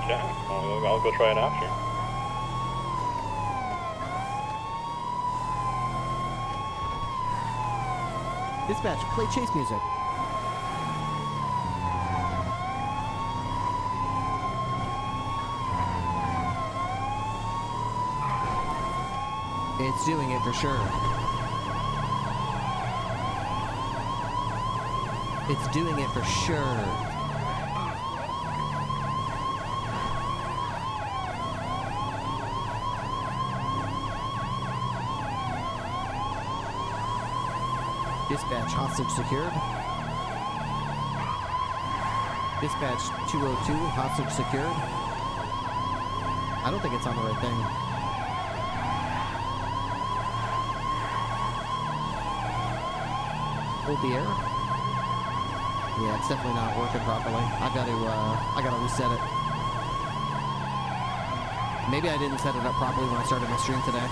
Yeah, I'll go try it after. Dispatch, play chase music. It's doing it for sure. It's doing it for sure. Dispatch, hostage secured. Dispatch 202, hostage secured. I don't think it's on the right thing. Hold the air. Yeah, it's definitely not working properly. I gotta reset it. Maybe I didn't set it up properly when I started my stream today.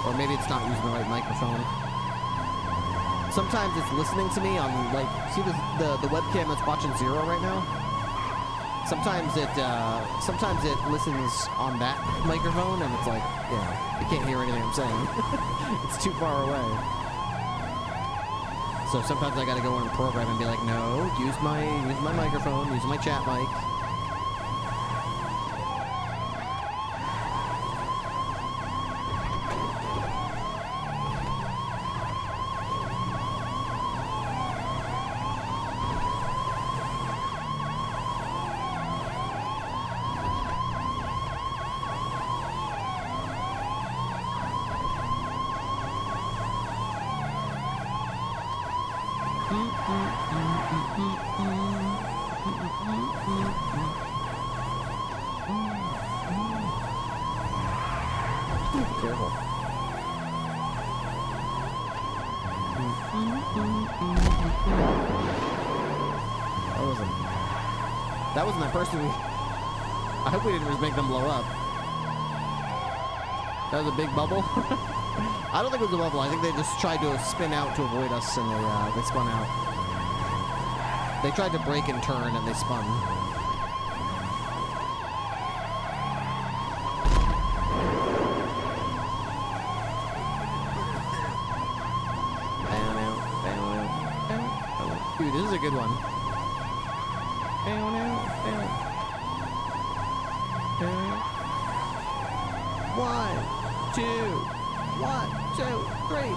Or maybe it's not using the right microphone. Sometimes it's listening to me on, like, see the webcam that's watching Zero right now? Sometimes it listens on that microphone, and it's like, yeah, it can't hear anything I'm saying. It's too far away. So sometimes I gotta go in the program and be like, no, use my microphone, use my chat mic. Careful. That wasn't that person we... I hope we didn't just make them blow up. That was a big bubble? I don't think it was a bubble. I think they just tried to spin out to avoid us, and they spun out. They tried to brake and turn, and they spun. Dude, this is a good one. One, two, three.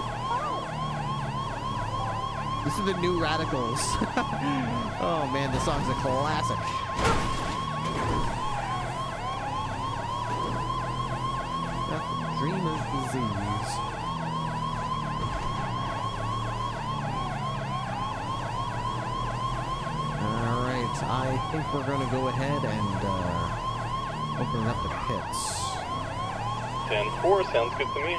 This is the New Radicals. Oh man, this song's a classic. Dreamer's disease. Alright, I think we're gonna go ahead and open up the pits. 10-4 sounds good to me.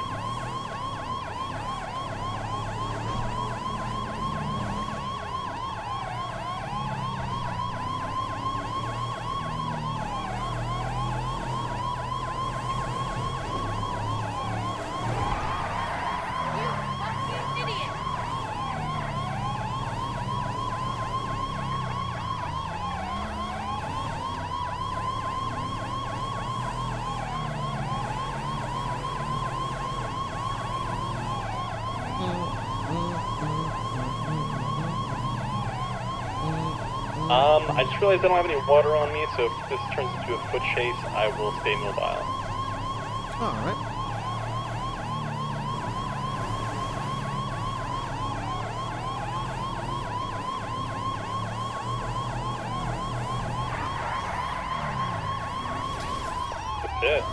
I just realized I don't have any water on me, so if this turns into a foot chase, I will stay mobile. Alright. That's it.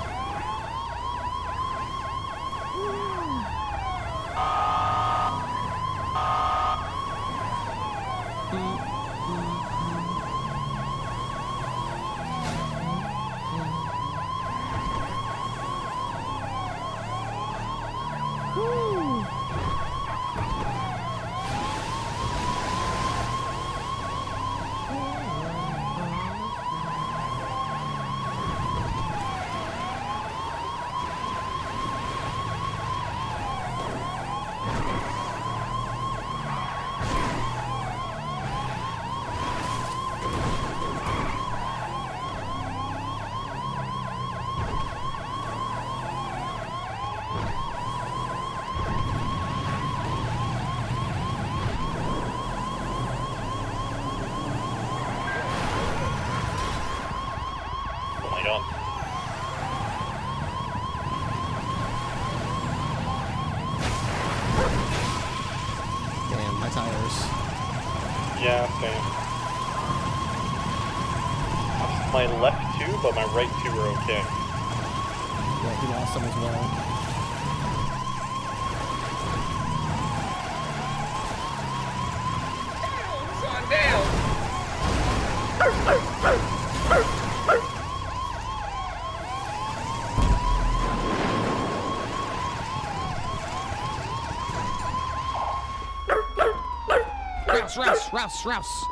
Oh my god. Damn, my tires. Yeah, same. My left two, but my right two are okay. Yeah, he lost some as well. Rouse.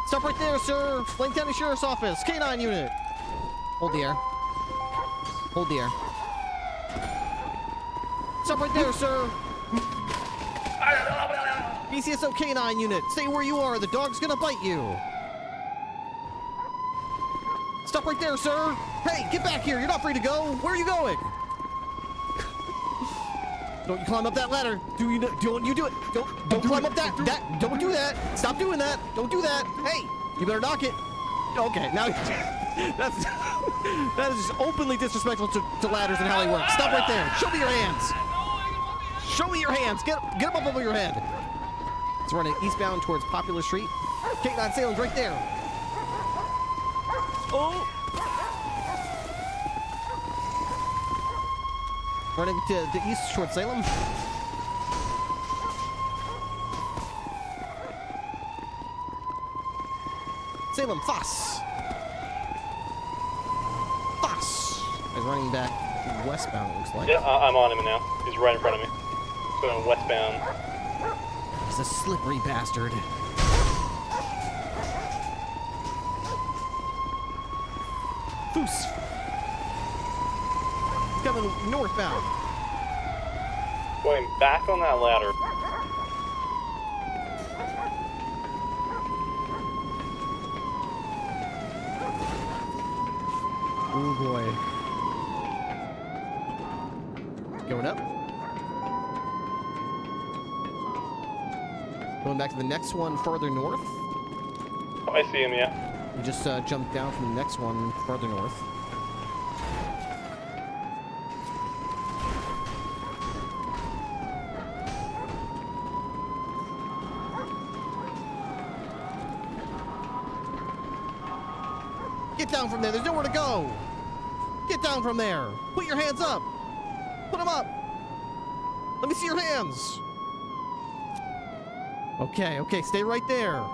Stop right there, sir. Blaine County Sheriff's Office, K9 unit. Hold the air. Hold the air. Stop right there, sir. BCSO K9 unit, stay where you are. The dog's gonna bite you. Stop right there, sir. Hey, get back here. You're not free to go. Where are you going? Don't you climb up that ladder. Don't you do it. Don't climb up that. Don't do that. Stop doing that. Don't do that. Hey, you better knock it. Okay, now that is just openly disrespectful to ladders and how they work. Stop right there. Show me your hands. Show me your hands. Get them up over your head. It's running eastbound towards Popular Street. K9 Salem's right there. Oh. Running to the east towards Salem. Salem, Foss. He's running back westbound, it looks like. Yeah, I'm on him now. He's right in front of me. Going westbound. He's a slippery bastard. Foos. Coming northbound. Going back on that ladder. Oh boy. Going up. Going back to the next one further north. Oh, I see him, yeah. We just jumped down from the next one further north. Get down from there. There's nowhere to go. Get down from there. Put your hands up. Put them up. Let me see your hands. Okay. Stay right there.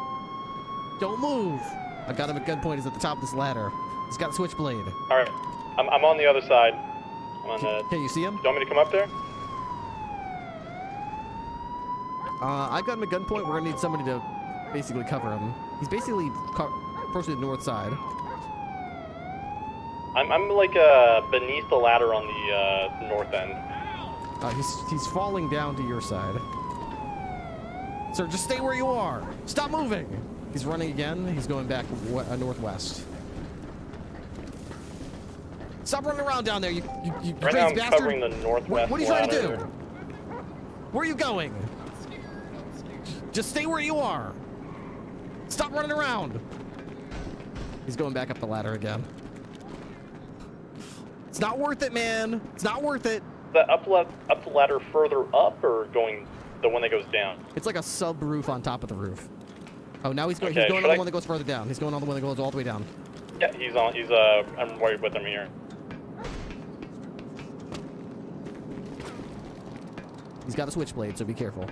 Don't move. I got him at gunpoint. He's at the top of this ladder. He's got a switchblade. All right. I'm on the other side. I'm on the... Okay, you see him? Do you want me to come up there? I've got him at gunpoint. We're going to need somebody to basically cover him. He's basically approaching the north side. I'm like beneath the ladder on the north end. He's falling down to your side. Sir, just stay where you are. Stop moving. He's running again. He's going back northwest. Stop running around down there, you right now I'm bastard. covering the northwest What are you trying to do? ladder. Where are you going? Just stay where you are. Stop running around. He's going back up the ladder again. It's not worth it, man. It's not worth it. The up the ladder further up, or going the one that goes down? It's like a sub roof on top of the roof. Oh, now he's going. Okay, He's going on the one that goes further down. He's going on the one that goes all the way down. Yeah, he's on. I'm right with him here. He's got a switchblade, so be careful.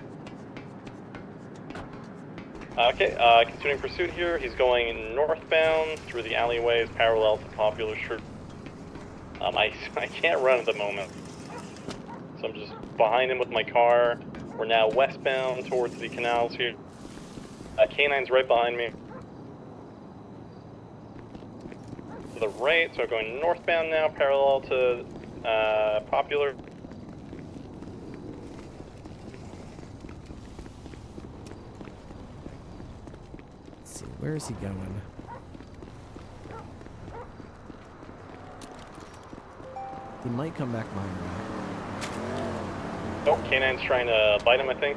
Okay, continuing pursuit here. He's going northbound through the alleyways parallel to Popular Street. I can't run at the moment, so I'm just behind him with my car. We're now westbound towards the canals here. Canine's right behind me. To the right, so I'm going northbound now, parallel to Popular. Let's see, where is he going? He might come back my way. Oh, Canine's trying to bite him, I think.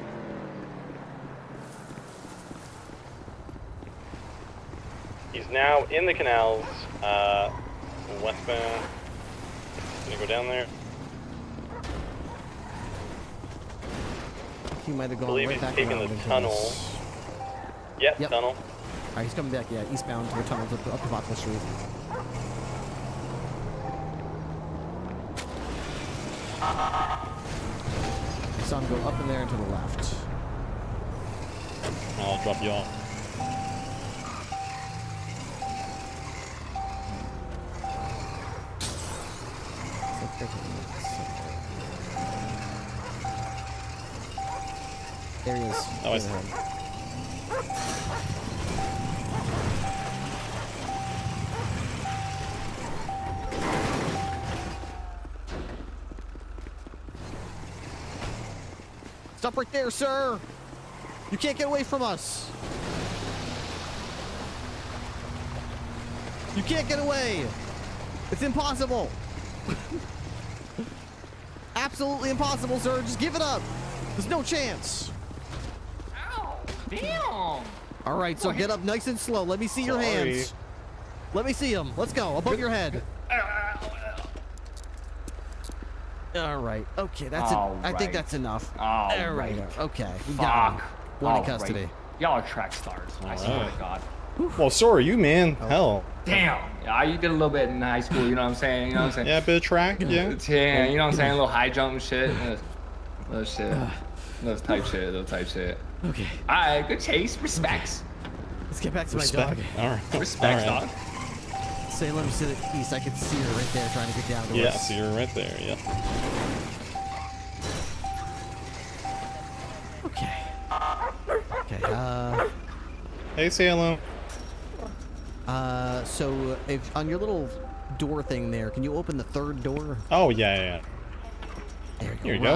He's now in the canals, westbound. Gonna go down there. He might have I gone believe right he's back taking around the into tunnel. this. Yep, Yep. tunnel. Alright, he's coming back, yeah, eastbound to the tunnel up to Poplar Street. I saw him go up in there and to the left. I'll drop you off. There he is. Oh, I see. Stop right there, sir! You can't get away from us! You can't get away! It's impossible! Absolutely impossible, sir! Just give it up! There's no chance! Ow! Damn! Alright, so get up nice and slow. Let me see your hands. Let me see them. Let's go. Above your head. Alright. Okay, that's it. I think that's enough. Alright. Okay. We got him. One in custody. Y'all are track stars. I swear to God. Well, so are you, man. Hell. Damn. Yeah, you did a little bit in high school, you know what I'm saying? You know what I'm saying? Yeah, a bit of track, yeah. Yeah, you know what I'm saying? A little high jump and shit. Little shit. Little type shit. Okay. Alright, good chase. Respects. Let's get back to Respect. my dog. All right. Respects, All right. dog. Salem to the east. I can see her right there trying to get down to Yeah, us. so you're right there, yeah. Okay. Okay, Hey, Salem. so if on your little door thing there, can you open the third door? Oh, yeah. There you go. Here you go.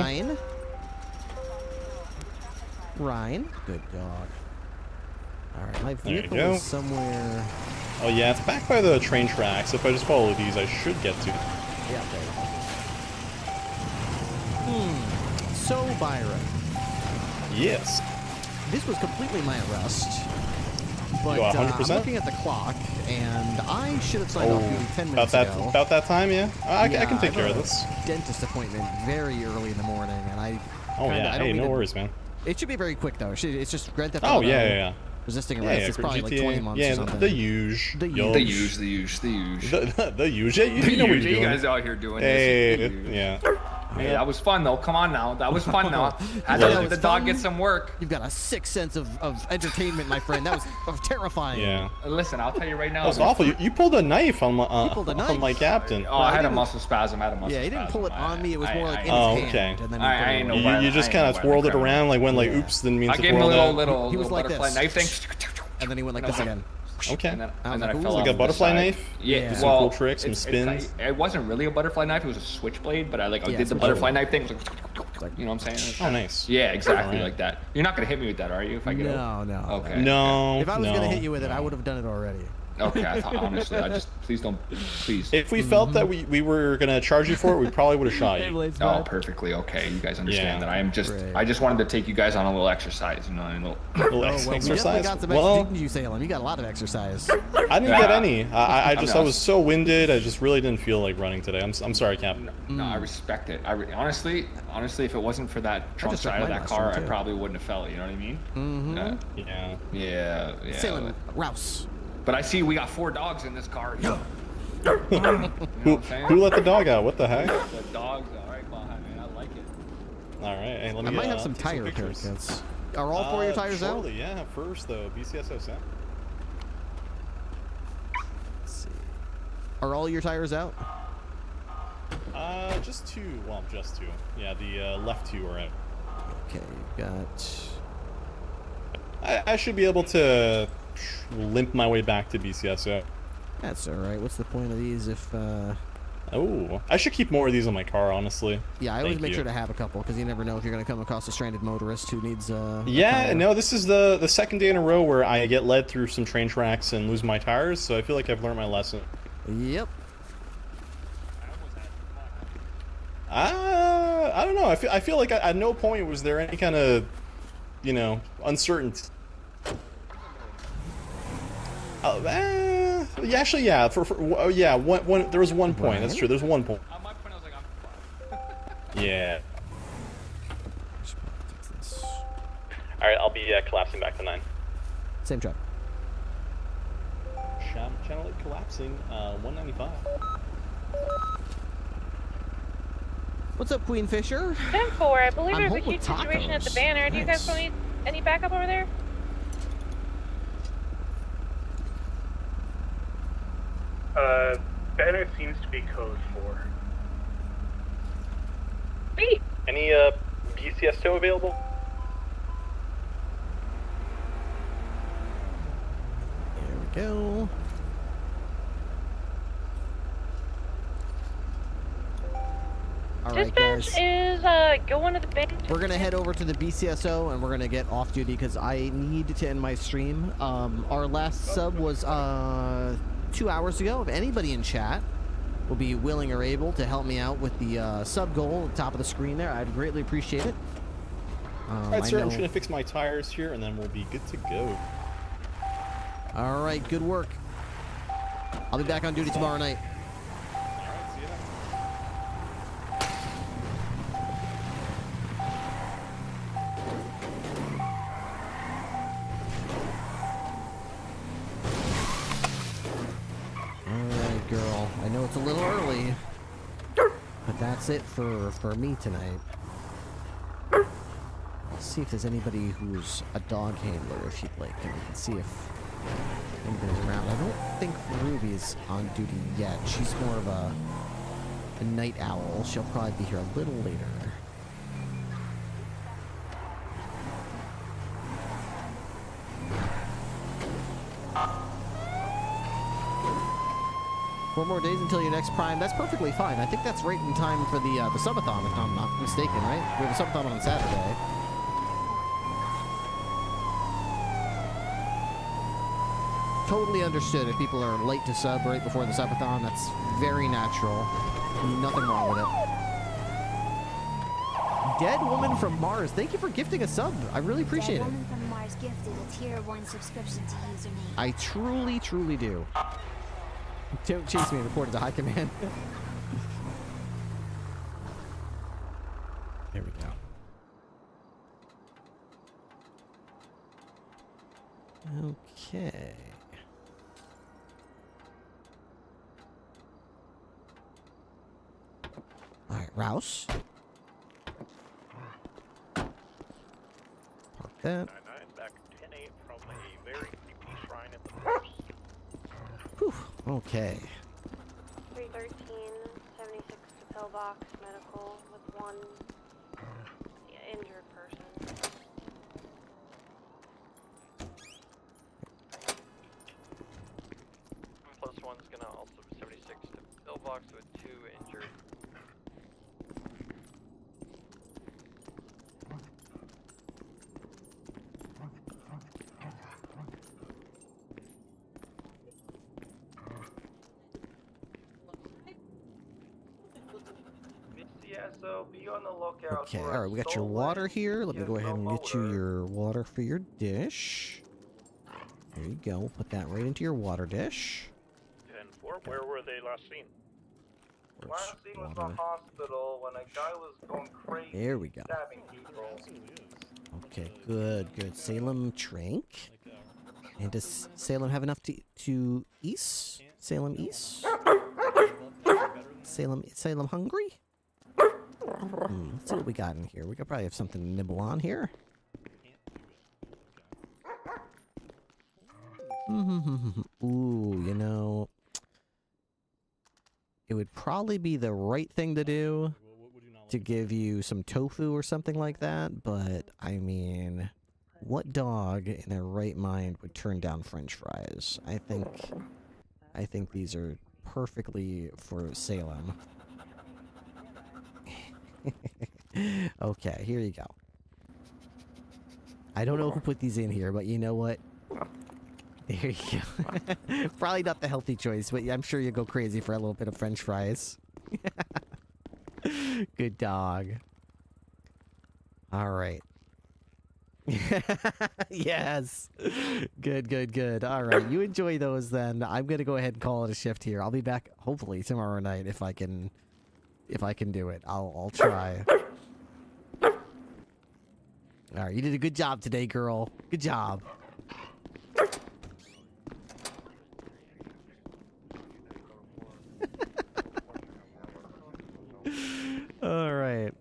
Ryan. Good dog. Alright, my There you vehicle go. is somewhere... Oh, yeah, it's back by the train tracks. If I just follow these, I should get to. Yeah, there you go. So, Byron. Yes. This was completely my arrest. But You are 100%? I'm looking at the clock, and I should have signed off duty 10 minutes ago. About that time, yeah? I can take care of this. Dentist appointment very early in the morning, and I... Oh, yeah. Hey, no worries, man. It should be very quick, though. It's just Grand Theft Oh, Auto. yeah. Resisting arrest. It's probably like 20 months or something. The huge. The huge. The huge. Yeah, you The know what huge. you're You doing. guys out here doing Hey, this. yeah. Hey, that was fun though. Come on now. That was fun now. Had to let the dog get some work. You've got a sick sense of entertainment, my friend. That was terrifying. Yeah. Listen, I'll tell you right now. That was awful. You pulled a knife on my knife. on my captain. Oh, I had a muscle spasm. Yeah, he didn't pull it on me. It was more like in his hand. And then he I ain't no you just kind of twirled it around, like went like, oops, didn't mean I to gave him twirl a that. little He was like butterfly this. knife thing. And then he went like this again. Okay. And then I like, fell like off a the butterfly side. knife? Yeah. Some Well, cool tricks, some spins. It wasn't really a butterfly knife. It was a switchblade, but I did the switchblade. butterfly knife thing. It was like, you know what I'm saying? Oh, nice. Yeah, exactly Alright. like that. You're not gonna hit me with that, are you? If I get No. Okay. No. If I was gonna hit you with it, I would have done it already. Okay, I thought, honestly, please don't, please. If we felt that we were gonna charge you for it, we probably would have shot you. Oh, perfectly okay. You guys understand that I just wanted to take you guys on a little exercise, you know, a little exercise. We definitely got some extra, didn't you, Salem? You got a lot of exercise. I didn't get any. I was so winded. I just really didn't feel like running today. I'm sorry, Captain. No, I respect it. Honestly, if it wasn't for that trunk side of that car, I probably wouldn't have felt it. You know what I mean? Mm-hmm. Yeah. Salem, Rouse. But I see we got 4 dogs in this car. You know what I'm saying? Who let the dog out? What the heck? The dogs, alright, man, I like it. Alright, hey, let me I might have some tire repair kits. Are all 4 of your tires out? Yeah, first though. BCSO set. Let's see. Are all your tires out? Just 2. Well, just 2. Yeah, the left 2 are out. Okay, you got... I should be able to limp my way back to BCSO. That's alright. What's the point of these if, Oh, I should keep more of these in my car, honestly. Yeah, I always make sure to have a couple, because you never know if you're going to come across a stranded motorist who needs, Yeah, no, this is the second day in a row where I get led through some train tracks and lose my tires, so I feel like I've learned my lesson. Yep. I don't know. I feel like at no point was there any kind of, you know, uncertainty. Yeah, actually, yeah. There was one point. That's true. There's one point. Yeah. Alright, I'll be collapsing back to 9. Same truck. Channel 8 collapsing, 195. What's up, Queen Fisher? 10-4, I believe I'm there's a home huge with situation at the tacos. banner. Do you guys Nice. need any backup over there? Banner seems to be code 4. Sweet. Any BCS2 available? There we go. Alright, Dispatch guys. is going to the bank. We're gonna head over to the BCSO and we're gonna get off duty because I need to end my stream. Our last sub was 2 hours ago. If anybody in chat will be willing or able to help me out with the sub goal at the top of the screen there, I'd greatly appreciate it. Alright, sir, I'm just gonna fix my tires here and then we'll be good to go. Alright, good work. I'll be back on duty tomorrow night. Alright, girl. I know it's a little early, but that's it for me tonight. Let's see if there's anybody who's a dog handler, if you'd like, and we can see if anybody's around. I don't think Ruby's on duty yet. She's more of a night owl. She'll probably be here a little later. Four more days until your next prime. That's perfectly fine. I think that's right in time for the subathon, if I'm not mistaken, right? We have a subathon on Saturday. Totally understood if people are late to sub right before the subathon. That's very natural. Nothing wrong with it. Dead Woman from Mars, thank you for gifting a sub. I really appreciate it. Woman from Mars gifted a tier 1 subscription to username. I truly, truly do. Don't chase me, reported to high command. There we go. Okay. Alright, Rouse. Park that. Back 10-8 from a very creepy shrine in the forest. Whew, okay. 313, 76 to pillbox, medical with one injured person. +1's gonna also 76 to pillbox with 2 injured. Yeah, so be on the lookout. Okay, for alright, we got your stolen water here. Let me go ahead and get you motor. your water for your dish. There you go. Put that right into your water dish. 10-4, where were they last seen? Last scene was the hospital when a guy was going crazy. There we go. Stabbing people. Okay, good, good. Salem Trank. And does Salem have enough to east? Salem East? Salem hungry? Let's see what we got in here. We could probably have something to nibble on here. Ooh, you know, it would probably be the right thing to do to give you some tofu or something like that, but I mean, what dog in their right mind would turn down French fries? I think these are perfectly for Salem. Okay, here you go. I don't know who put these in here, but you know what? There you go. Probably not the healthy choice, but I'm sure you'll go crazy for a little bit of French fries. Good dog. All right. Yes. Good, good, good. All right, you enjoy those then. I'm gonna go ahead and call it a shift here. I'll be back hopefully tomorrow night if I can do it. I'll try. All right, you did a good job today, girl. Good job. All right.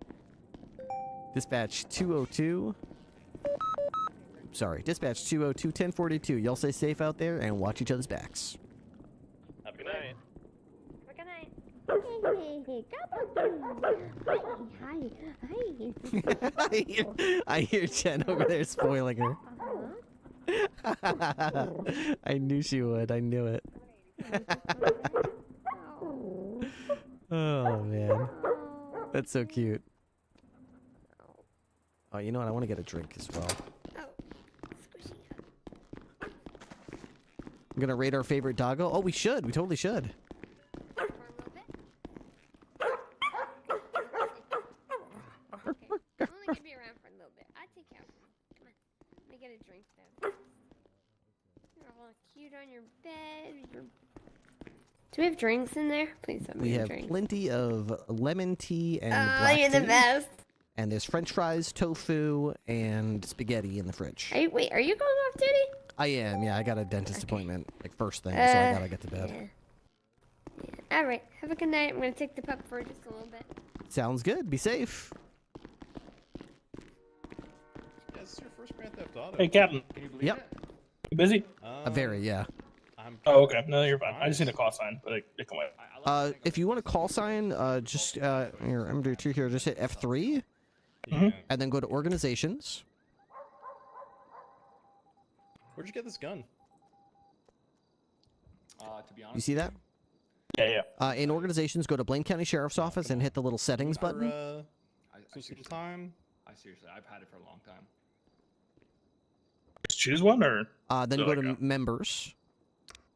Dispatch 202. Sorry, dispatch 202 1042. Y'all stay safe out there and watch each other's backs. Have a good night. Have a good night. I hear Jen over there spoiling her. I knew she would. I knew it. Oh, man. That's so cute. Oh, you know what? I want to get a drink as well. I'm going to rate our favorite doggo. Oh, we should. We totally should. I'm only gonna be around for a little bit. I take care of you. Come on. Let me get a drink though. You're all cute on your bed. Do we have drinks in there? Please let me We get a have drink. plenty of lemon tea and Oh, black you're the tea. best. And there's french fries, tofu, and spaghetti in the fridge. Wait, are you going off duty? I am, yeah. I got a dentist appointment, like, first thing, so I gotta get to bed. Yeah. Alright, have a good night. I'm gonna take the pup for just a little bit. Sounds good. Be safe. Yeah, this is your first Grand Theft Auto. Hey, Captain. Can you believe Yep. it? You busy? Very, yeah. Oh, okay. No, you're fine. I just need a call sign, but it can wait. If you want a call sign, just, here, I'm gonna do here, just hit F3. And then go to organizations. Where'd you get this gun? To be honest. You see that? Yeah, yeah. In organizations, go to Blaine County Sheriff's Office and hit the little settings button. Time. I seriously, I've had it for a long time. Just choose one, or Then go to members.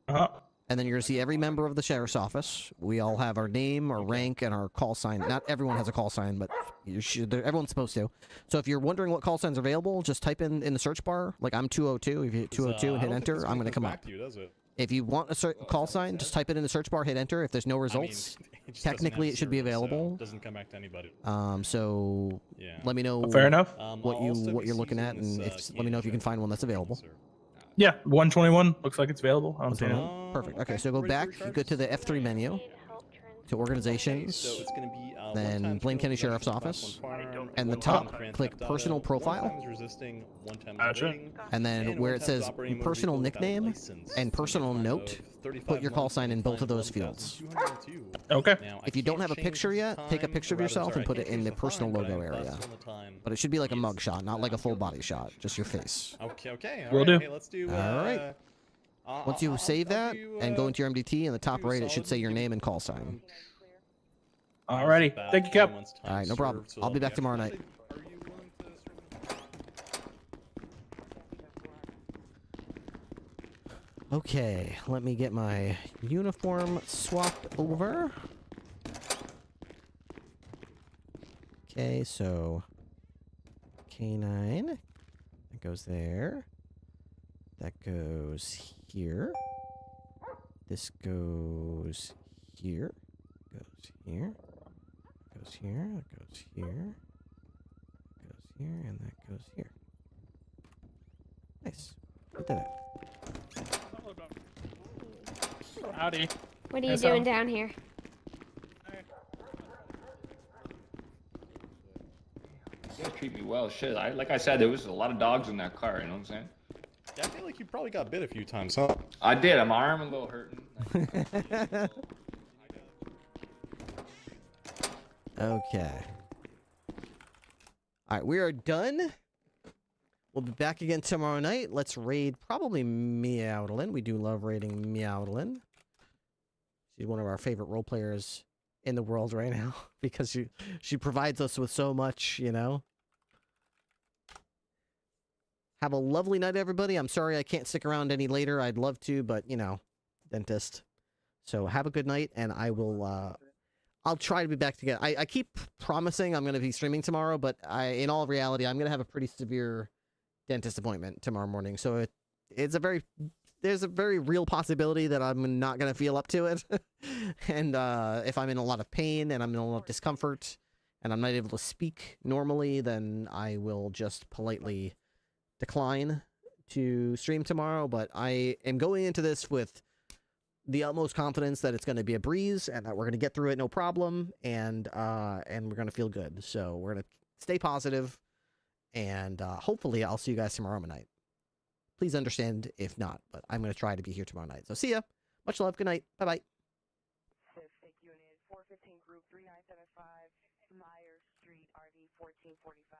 And then you're going to see every member of the sheriff's office. We all have our name, our rank, and our call sign. Not everyone has a call sign, but you should, everyone's supposed to. So if you're wondering what call signs are available, just type in the search bar. Like, I'm 202. If you hit 202 and hit enter, I'm going to come up. If you want a call sign, just type it in the search bar, hit enter. If there's no results, technically it should be available. Doesn't come back to anybody. So Yeah. let me know. Fair enough. What you're looking at, and let me know if you can find one that's available. Yeah, 121 looks like it's available. I don't see it. Perfect. Okay, so go back. You go to the F3 menu, to organizations, then Blaine County Sheriff's Office, and the top, click personal profile, and then where it says personal nickname and personal note, put your call sign in both of those fields. Okay. If you don't have a picture yet, take a picture of yourself and put it in the personal logo area. But it should be like a mug shot, not like a full body shot, just your face. Okay. Will do. Hey, let's do. All right. Once you save that and go into your MDT, in the top right, it should say your name and call sign. Alrighty. Thank you, Cap. All right, no problem. I'll be back tomorrow night. Okay, let me get my uniform swapped over. Okay, so K9, that goes there. That goes here. This goes here. Goes here. Goes here. That goes here. Goes here, and that goes here. Nice. We did it. Howdy. What are you doing down here? You guys treat me well. Shit, like I said, there was a lot of dogs in that car. You know what I'm saying? Yeah, I feel like you probably got bit a few times, huh? I did. My arm a little hurting. Okay. Alright, we are done. We'll be back again tomorrow night. Let's raid probably Meowdlin. We do love raiding Meowdlin. She's one of our favorite role players in the world right now because she provides us with so much, you know. Have a lovely night, everybody. I'm sorry I can't stick around any later. I'd love to, but, you know, dentist. So have a good night, and I will, I'll try to be back together. I keep promising I'm going to be streaming tomorrow, but in all reality, I'm going to have a pretty severe dentist appointment tomorrow morning. So there's a very real possibility that I'm not going to feel up to it. And if I'm in a lot of pain and I'm in a lot of discomfort and I'm not able to speak normally, then I will just politely decline to stream tomorrow. But I am going into this with the utmost confidence that it's going to be a breeze and that we're going to get through it no problem, and we're going to feel good. So we're going to stay positive, and hopefully I'll see you guys tomorrow night. Please understand if not, but I'm going to try to be here tomorrow night. So see ya. Much love. Good night. Bye-bye. Unit 415 Group 3975 Myers Street, RV 1445.